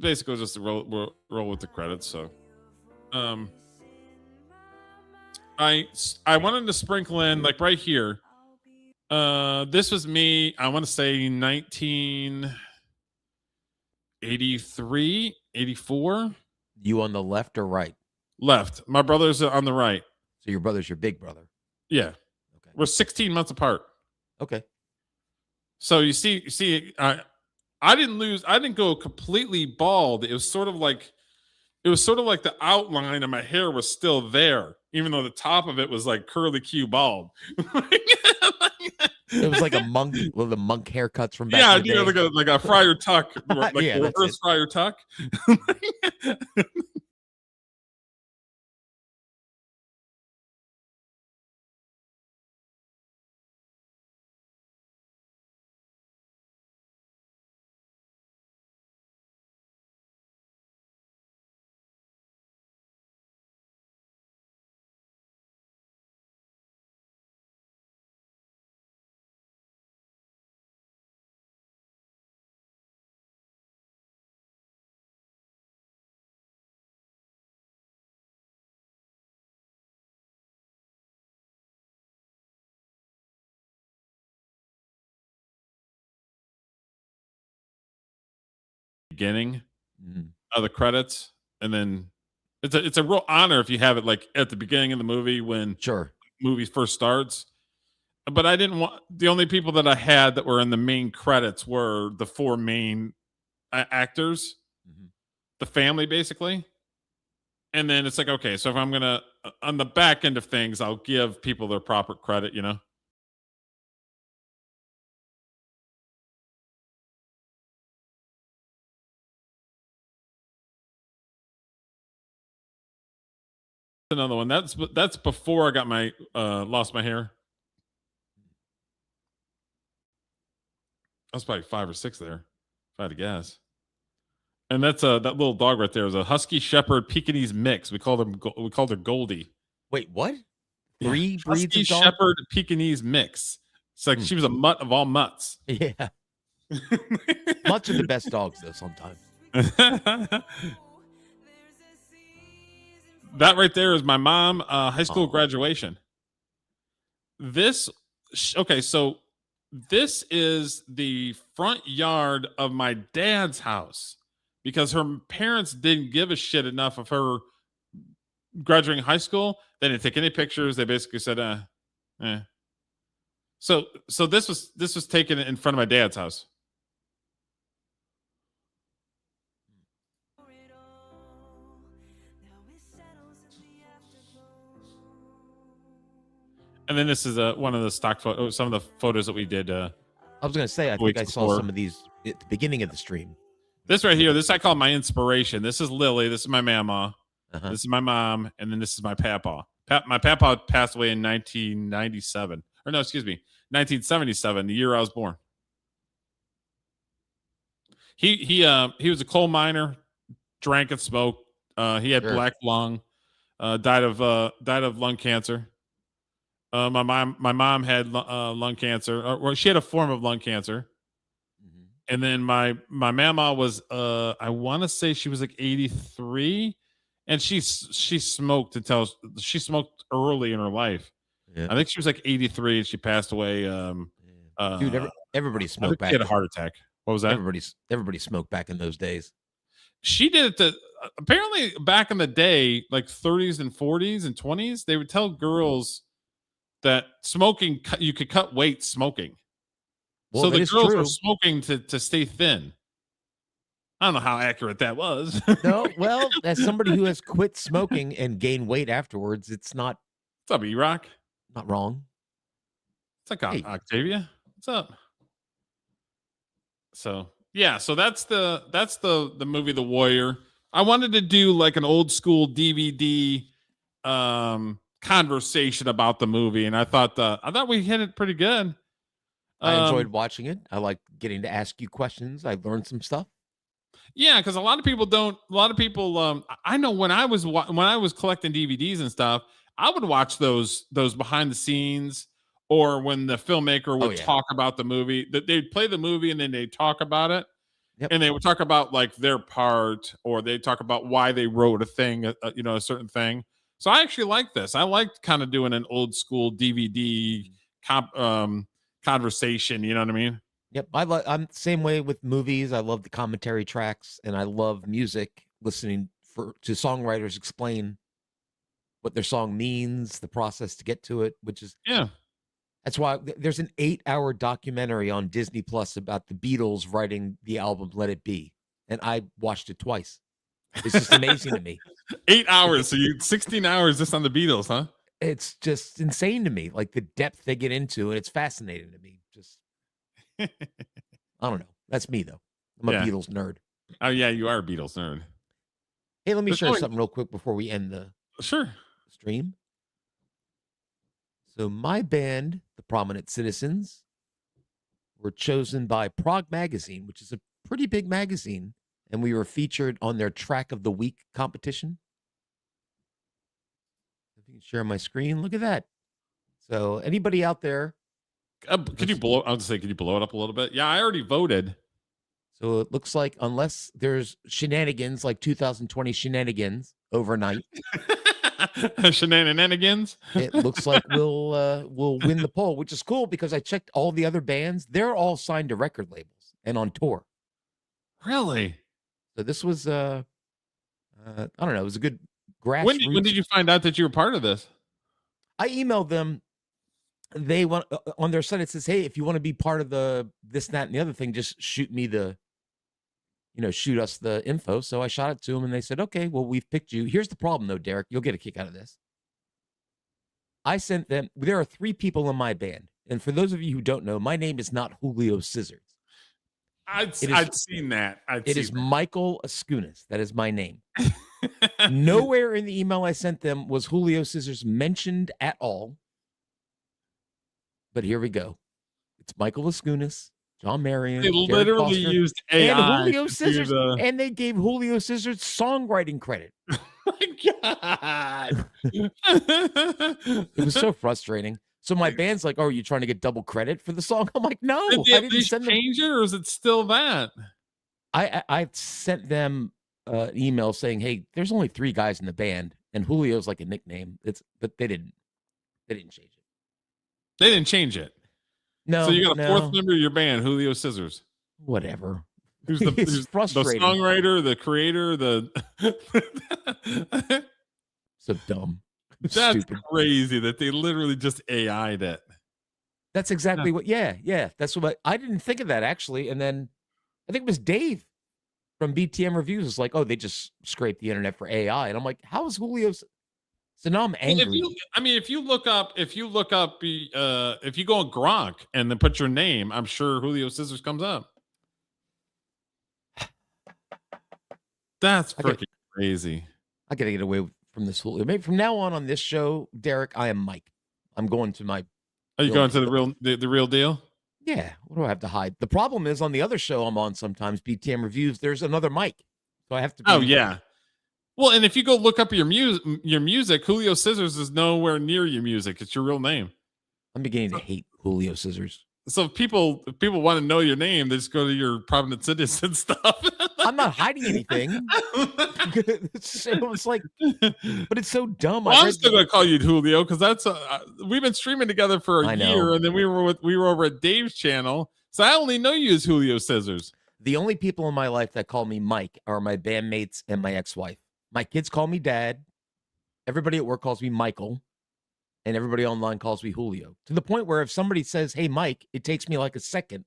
[SPEAKER 2] basically it was just a roll with the credits. So, I wanted to sprinkle in, like, right here. This was me. I want to say 1983, 84.
[SPEAKER 3] You on the left or right?
[SPEAKER 2] Left. My brother's on the right.
[SPEAKER 3] So your brother's your big brother.
[SPEAKER 2] Yeah. We're 16 months apart.
[SPEAKER 3] Okay.
[SPEAKER 2] So you see, I didn't go completely bald. It was sort of like the outline of my hair was still there, even though the top of it was like curly Q bald.
[SPEAKER 3] It was like a monk, one of the monk haircuts from back.
[SPEAKER 2] Yeah,
[SPEAKER 3] in the day.
[SPEAKER 2] like a Friar Tuck, like
[SPEAKER 3] Yeah,
[SPEAKER 2] the
[SPEAKER 3] that's
[SPEAKER 2] reverse
[SPEAKER 3] it.
[SPEAKER 2] Friar Tuck. Beginning of the credits, and then it's a real honor if you have it like at the beginning of the movie when movie first starts. But I didn't want the only people that I had that were in the main credits were the four main actors, the family basically. And then it's like, okay, so if I'm gonna on the back end of things, I'll give people their proper credit, you know. Another one. That's before I got my lost my hair. I was probably 5 or 6 there, if I had to guess. And that's that little dog right there is a Husky Shepherd Pekingese mix. We called her Goldie.
[SPEAKER 3] Wait, what?
[SPEAKER 2] Yeah.
[SPEAKER 3] Three breeds
[SPEAKER 2] Husky
[SPEAKER 3] of dog?
[SPEAKER 2] Shepherd Pekingese mix. It's like she was a mutt of all mutts.
[SPEAKER 3] Yeah. Mutts are the best dogs, though. Sometimes.
[SPEAKER 2] That right there is my mom high school graduation. So this is the front yard of my dad's house because her parents didn't give a shit enough of her graduating high school. They didn't take any pictures. They basically said, eh. So this was taken in front of my dad's house. And then this is one of the stock photos, some of the photos that we did.
[SPEAKER 3] I was going to say, I think I saw some of these at the beginning of the stream.
[SPEAKER 2] This right here, this I call my inspiration. This is Lily. This is my mama. This is my mom. And then this is my papa. My papa passed away in 1997. Or no, excuse me, 1977, the year I was born. He was a coal miner, drank and smoked. He had black lung, died of lung cancer. My mom had lung cancer, or she had a form of lung cancer. And then my mama was I want to say she was like 83, and she smoked until she smoked early in her life.
[SPEAKER 3] Yeah.
[SPEAKER 2] I think she was like 83 and she passed away.
[SPEAKER 3] Dude, everybody
[SPEAKER 2] I
[SPEAKER 3] smoked
[SPEAKER 2] think
[SPEAKER 3] back.
[SPEAKER 2] she had a heart attack. What was that?
[SPEAKER 3] Everybody smoked back in those days.
[SPEAKER 2] She did it apparently back in the day, like 30s and 40s and 20s. They would tell girls that smoking, you could cut weight smoking.
[SPEAKER 3] Well,
[SPEAKER 2] So
[SPEAKER 3] that
[SPEAKER 2] the
[SPEAKER 3] is
[SPEAKER 2] girls
[SPEAKER 3] true.
[SPEAKER 2] were smoking to stay thin. I don't know how accurate that was.
[SPEAKER 3] No, well, as somebody who has quit smoking and gained weight afterwards, it's not.
[SPEAKER 2] What's up, E-Rock?
[SPEAKER 3] Not wrong.
[SPEAKER 2] It's like Octavia. What's up? So yeah, so that's the movie The Warrior. I wanted to do like an old school DVD conversation about the movie, and I thought we hit it pretty good.
[SPEAKER 3] I enjoyed watching it. I like getting to ask you questions. I learned some stuff.
[SPEAKER 2] Yeah, because a lot of people don't. A lot of people. I know when I was collecting DVDs and stuff, I would watch those behind the scenes, or when the filmmaker would talk about the movie. That they'd play the movie and then they'd talk about it, and they would talk about like their part, or they talk about why they wrote a thing, a certain thing. So I actually like this. I liked kind of doing an old school DVD conversation. You know what I mean?
[SPEAKER 3] Yep, I'm the same way with movies. I love the commentary tracks, and I love music. Listening to songwriters explain what their song means, the process to get to it, which is that's why there's an 8-hour documentary on Disney Plus about the Beatles writing the album "Let It Be," and I watched it twice. It's just amazing to me.
[SPEAKER 2] 8 hours, so 16 hours just on the Beatles, huh?
[SPEAKER 3] It's just insane to me, like the depth they get into, and it's fascinating to me. Just I don't know. That's me though. I'm a Beatles nerd.
[SPEAKER 2] Oh yeah, you are a Beatles nerd.
[SPEAKER 3] Hey, let me share something real quick before we end the stream. So my band, the Prominent Citizens, were chosen by Prog Magazine, which is a pretty big magazine, and we were featured on their Track of the Week competition. If you can share my screen, look at that. So anybody out there?
[SPEAKER 2] Could you blow? I'll just say, could you blow it up a little bit? Yeah, I already voted.
[SPEAKER 3] So it looks like unless there's shenanigans like 2020 shenanigans overnight,
[SPEAKER 2] shenanigans,
[SPEAKER 3] it looks like we'll win the poll, which is cool because I checked all the other bands; they're all signed to record labels and on tour.
[SPEAKER 2] Really?
[SPEAKER 3] So this was I don't know. It was a good grassroots.
[SPEAKER 2] When did you find out that you were part of this?
[SPEAKER 3] I emailed them. They want on their site. It says, "Hey, if you want to be part of the this, that, and the other thing, just shoot me shoot us the info." So I shot it to them, and they said, "Okay, well, we've picked you." Here's the problem, though, Derek. You'll get a kick out of this. I sent them. There are 3 people in my band, and for those of you who don't know, my name is not Julio Scissors.
[SPEAKER 2] I'd seen that.
[SPEAKER 3] It is Michael Askunas. That is my name. Nowhere in the email I sent them was Julio Scissors mentioned at all. But here we go. It's Michael Askunas, John Marion.
[SPEAKER 2] They
[SPEAKER 3] Derek
[SPEAKER 2] literally
[SPEAKER 3] Foster,
[SPEAKER 2] used AI
[SPEAKER 3] and Julio
[SPEAKER 2] to do
[SPEAKER 3] Scissors,
[SPEAKER 2] the-
[SPEAKER 3] and they gave Julio Scissors songwriting credit.
[SPEAKER 2] God.
[SPEAKER 3] It was so frustrating. So my band's like, "Oh, are you trying to get double credit for the song?" I'm like, "No,
[SPEAKER 2] Did they
[SPEAKER 3] I
[SPEAKER 2] at
[SPEAKER 3] didn't
[SPEAKER 2] least
[SPEAKER 3] send them."
[SPEAKER 2] change it, or is it still that?
[SPEAKER 3] I sent them an email saying, "Hey, there's only 3 guys in the band, and Julio's like a nickname." But they didn't change it.
[SPEAKER 2] They didn't change it.
[SPEAKER 3] No.
[SPEAKER 2] So you got a
[SPEAKER 3] no.
[SPEAKER 2] 4th member of your band, Julio Scissors.
[SPEAKER 3] Whatever.
[SPEAKER 2] Who's the,
[SPEAKER 3] It's
[SPEAKER 2] who's the
[SPEAKER 3] frustrating.
[SPEAKER 2] songwriter, the creator, the
[SPEAKER 3] So dumb.
[SPEAKER 2] That's
[SPEAKER 3] Stupid.
[SPEAKER 2] crazy that they literally just AI'd it.
[SPEAKER 3] That's exactly what. Yeah. That's what I didn't think of that actually. And then I think it was Dave from BTM Reviews was like, "Oh, they just scraped the internet for AI," and I'm like, "How is Julio's?" So now I'm angry.
[SPEAKER 2] If you look up, if you go on Gronk and then put your name, I'm sure Julio Scissors comes up. That's freaking crazy.
[SPEAKER 3] I gotta get away from this Julio. Maybe from now on this show, Derek, I am Mike. I'm going to my.
[SPEAKER 2] Are you going to the real deal?
[SPEAKER 3] Yeah. What do I have to hide? The problem is on the other show I'm on sometimes, BTM Reviews, there's another Mike. So I have to.
[SPEAKER 2] Oh yeah. Well, and if you go look up your music, Julio Scissors is nowhere near your music. It's your real name.
[SPEAKER 3] I'm beginning to hate Julio Scissors.
[SPEAKER 2] So if people want to know your name, they just go to your Providence Citizen stuff.
[SPEAKER 3] I'm not hiding anything. It was like, but it's so dumb.
[SPEAKER 2] Well,
[SPEAKER 3] I
[SPEAKER 2] I'm
[SPEAKER 3] read
[SPEAKER 2] still gonna call you Julio because that's we've been streaming together for
[SPEAKER 3] I
[SPEAKER 2] a
[SPEAKER 3] know.
[SPEAKER 2] year, and then we were over at Dave's channel, so I only know you as Julio Scissors.
[SPEAKER 3] The only people in my life that call me Mike are my bandmates and my ex-wife. My kids call me Dad. Everybody at work calls me Michael. And everybody online calls me Julio. To the point where if somebody says, "Hey, Mike," it takes me like a second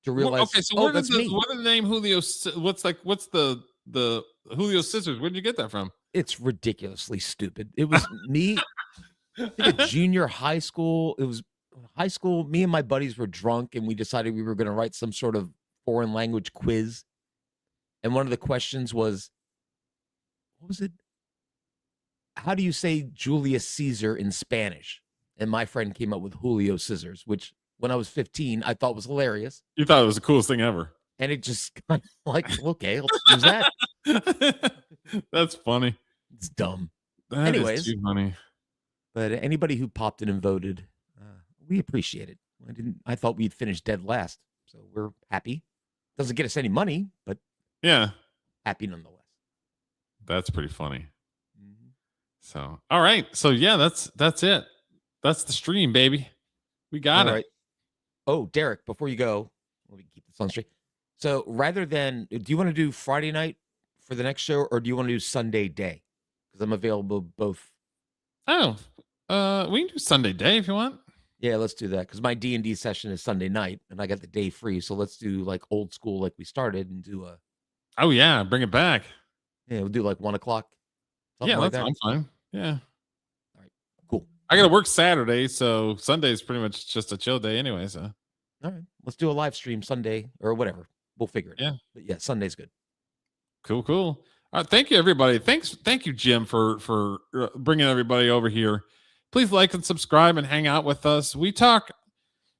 [SPEAKER 3] to realize,
[SPEAKER 2] Okay, so
[SPEAKER 3] oh,
[SPEAKER 2] where
[SPEAKER 3] that's
[SPEAKER 2] does
[SPEAKER 3] me.
[SPEAKER 2] the name Julio? What's the Julio Scissors? Where did you get that from?
[SPEAKER 3] It's ridiculously stupid. It was me, I think a junior high school. It was high school. Me and my buddies were drunk, and we decided we were going to write some sort of foreign language quiz. And one of the questions was, what was it? How do you say Julius Caesar in Spanish? And my friend came up with Julio Scissors, which when I was 15, I thought was hilarious.
[SPEAKER 2] You thought it was the coolest thing ever.
[SPEAKER 3] And it just kind of like, okay, let's use that.
[SPEAKER 2] That's funny.
[SPEAKER 3] It's dumb.
[SPEAKER 2] That
[SPEAKER 3] Anyways,
[SPEAKER 2] is too funny.
[SPEAKER 3] but anybody who popped in and voted, we appreciate it. I thought we'd finish dead last, so we're happy. Doesn't get us any money, but
[SPEAKER 2] yeah,
[SPEAKER 3] happy nonetheless.
[SPEAKER 2] That's pretty funny. So, all right. So yeah, that's it. That's the stream, baby. We got
[SPEAKER 3] All
[SPEAKER 2] it.
[SPEAKER 3] right. Oh, Derek, before you go, let me keep this on straight. So rather than, do you want to do Friday night for the next show, or do you want to do Sunday day? Because I'm available both.
[SPEAKER 2] Oh, we can do Sunday day if you want.
[SPEAKER 3] Yeah, let's do that. Because my D&D session is Sunday night, and I got the day free. So let's do like old school, like we started, and do a.
[SPEAKER 2] Oh yeah, bring it back.
[SPEAKER 3] Yeah, we'll do like 1 o'clock.
[SPEAKER 2] Yeah,
[SPEAKER 3] like
[SPEAKER 2] that's
[SPEAKER 3] that.
[SPEAKER 2] I'm fine. Yeah.
[SPEAKER 3] All right. Cool.
[SPEAKER 2] I got to work Saturday, so Sunday's pretty much just a chill day anyway. So.
[SPEAKER 3] All right. Let's do a live stream Sunday or whatever. We'll figure it.
[SPEAKER 2] Yeah.
[SPEAKER 3] But yeah, Sunday's good.
[SPEAKER 2] Cool. All right, thank you, everybody. Thank you, Jim, for bringing everybody over here. Please like and subscribe and hang out with us. We talk.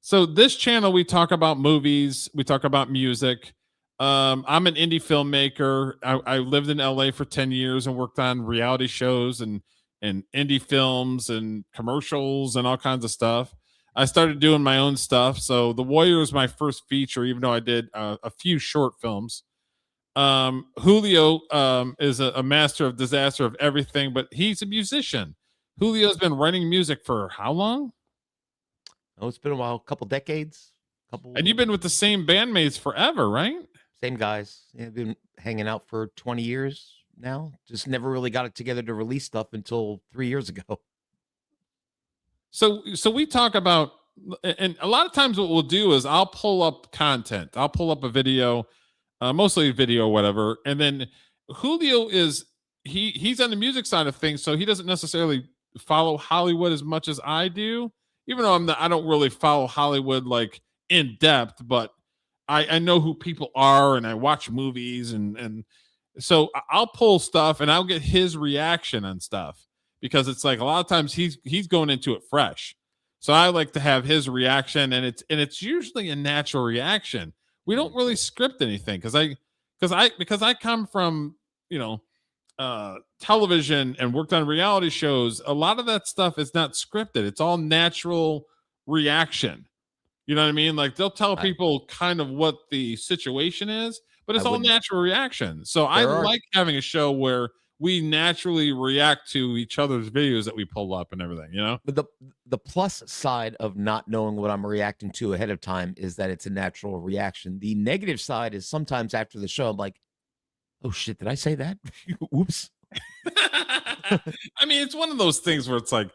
[SPEAKER 2] So this channel, we talk about movies. We talk about music. I'm an indie filmmaker. I lived in LA for 10 years and worked on reality shows and indie films and commercials and all kinds of stuff. I started doing my own stuff. So The Warrior was my first feature, even though I did a few short films. Julio is a master of disaster of everything, but he's a musician. Julio's been writing music for how long?
[SPEAKER 3] Oh, it's been a while, a couple decades.
[SPEAKER 2] And you've been with the same bandmates forever, right?
[SPEAKER 3] Same guys. Yeah, been hanging out for 20 years now. Just never really got it together to release stuff until 3 years ago.
[SPEAKER 2] So we talk about, and a lot of times what we'll do is I'll pull up content. I'll pull up a video, mostly video or whatever. And then Julio is, he's on the music side of things. So he doesn't necessarily follow Hollywood as much as I do, even though I don't really follow Hollywood like in depth, but I know who people are and I watch movies and so I'll pull stuff and I'll get his reaction on stuff because it's like a lot of times he's going into it fresh. So I like to have his reaction and it's usually a natural reaction. We don't really script anything because I come from, television and worked on reality shows. A lot of that stuff is not scripted. It's all natural reaction. You know what I mean? Like they'll tell people kind of what the situation is, but it's all natural reaction. So I like having a show where we naturally react to each other's videos that we pull up and everything,
[SPEAKER 3] But the plus side of not knowing what I'm reacting to ahead of time is that it's a natural reaction. The negative side is sometimes after the show, I'm like, oh shit, did I say that? Oops.
[SPEAKER 2] I mean, it's one of those things where it's like,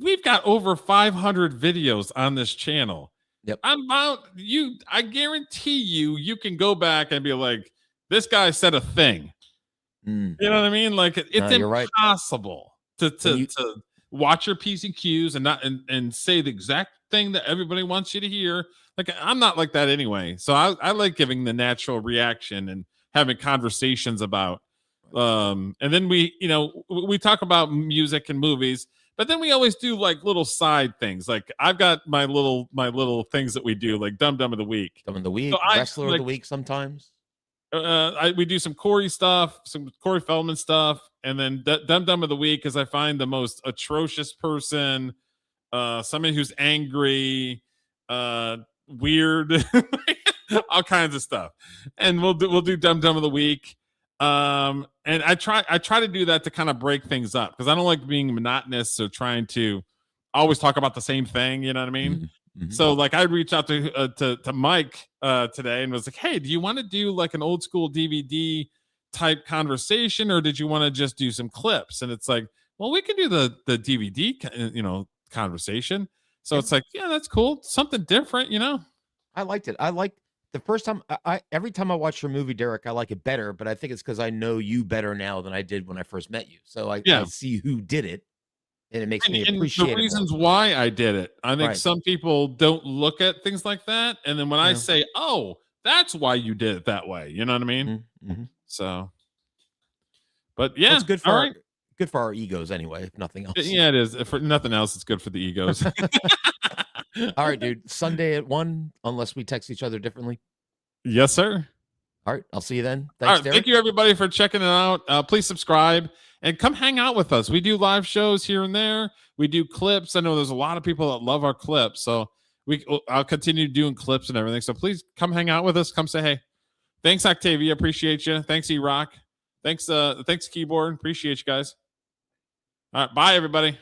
[SPEAKER 2] we've got over 500 videos on this channel.
[SPEAKER 3] Yep.
[SPEAKER 2] I guarantee you can go back and be like, this guy said a thing. You know what I mean? Like it's impossible to watch your P's and Q's and not and say the exact thing that everybody wants you to hear. Like I'm not like that anyway. So I like giving the natural reaction and having conversations about. And then we talk about music and movies. But then we always do like little side things. Like I've got my little things that we do, like Dumb of the Week.
[SPEAKER 3] Dumb of the Week, Wrestler of the Week sometimes.
[SPEAKER 2] We do some Corey stuff, some Corey Feldman stuff, and then Dumb of the Week because I find the most atrocious person somebody who's angry, weird, all kinds of stuff. And we'll do dumb of the week. And I try to do that to kind of break things up because I don't like being monotonous or trying to always talk about the same thing. You know what I mean?
[SPEAKER 3] Mm-hmm.
[SPEAKER 2] So like I reached out to Mike today and was like, hey, do you want to do like an old school DVD type conversation, or did you want to just do some clips? And it's like, well, we can do the DVD conversation. So it's like, yeah, that's cool, something different.
[SPEAKER 3] I liked it. I liked the first time. Every time I watch your movie, Derek, I like it better, but I think it's because I know you better now than I did when I first met you. So I see who did it, and it makes me appreciate
[SPEAKER 2] the reasons
[SPEAKER 3] it more.
[SPEAKER 2] why I did it. I think
[SPEAKER 3] Right.
[SPEAKER 2] some people don't look at things like that, and then when I say, "Oh, that's why you did it that way," you know what I mean?
[SPEAKER 3] Mm-hmm.
[SPEAKER 2] So, but yeah,
[SPEAKER 3] Well, it's good for
[SPEAKER 2] all
[SPEAKER 3] our,
[SPEAKER 2] right.
[SPEAKER 3] good for our egos anyway, if nothing else.
[SPEAKER 2] Yeah, it is. If for nothing else, it's good for the egos.
[SPEAKER 3] All right, dude. Sunday at 1, unless we text each other differently.
[SPEAKER 2] Yes, sir.
[SPEAKER 3] All right, I'll see you then.
[SPEAKER 2] All
[SPEAKER 3] Thanks,
[SPEAKER 2] right,
[SPEAKER 3] Derek.
[SPEAKER 2] thank you everybody for checking it out. Please subscribe and come hang out with us. We do live shows here and there. We do clips. I know there's a lot of people that love our clips, so I'll continue doing clips and everything. So please come hang out with us. Come say hey. Thanks, Octavia. Appreciate you. Thanks, E-Rock. Thanks, Keyboard. Appreciate you guys. All right, bye everybody.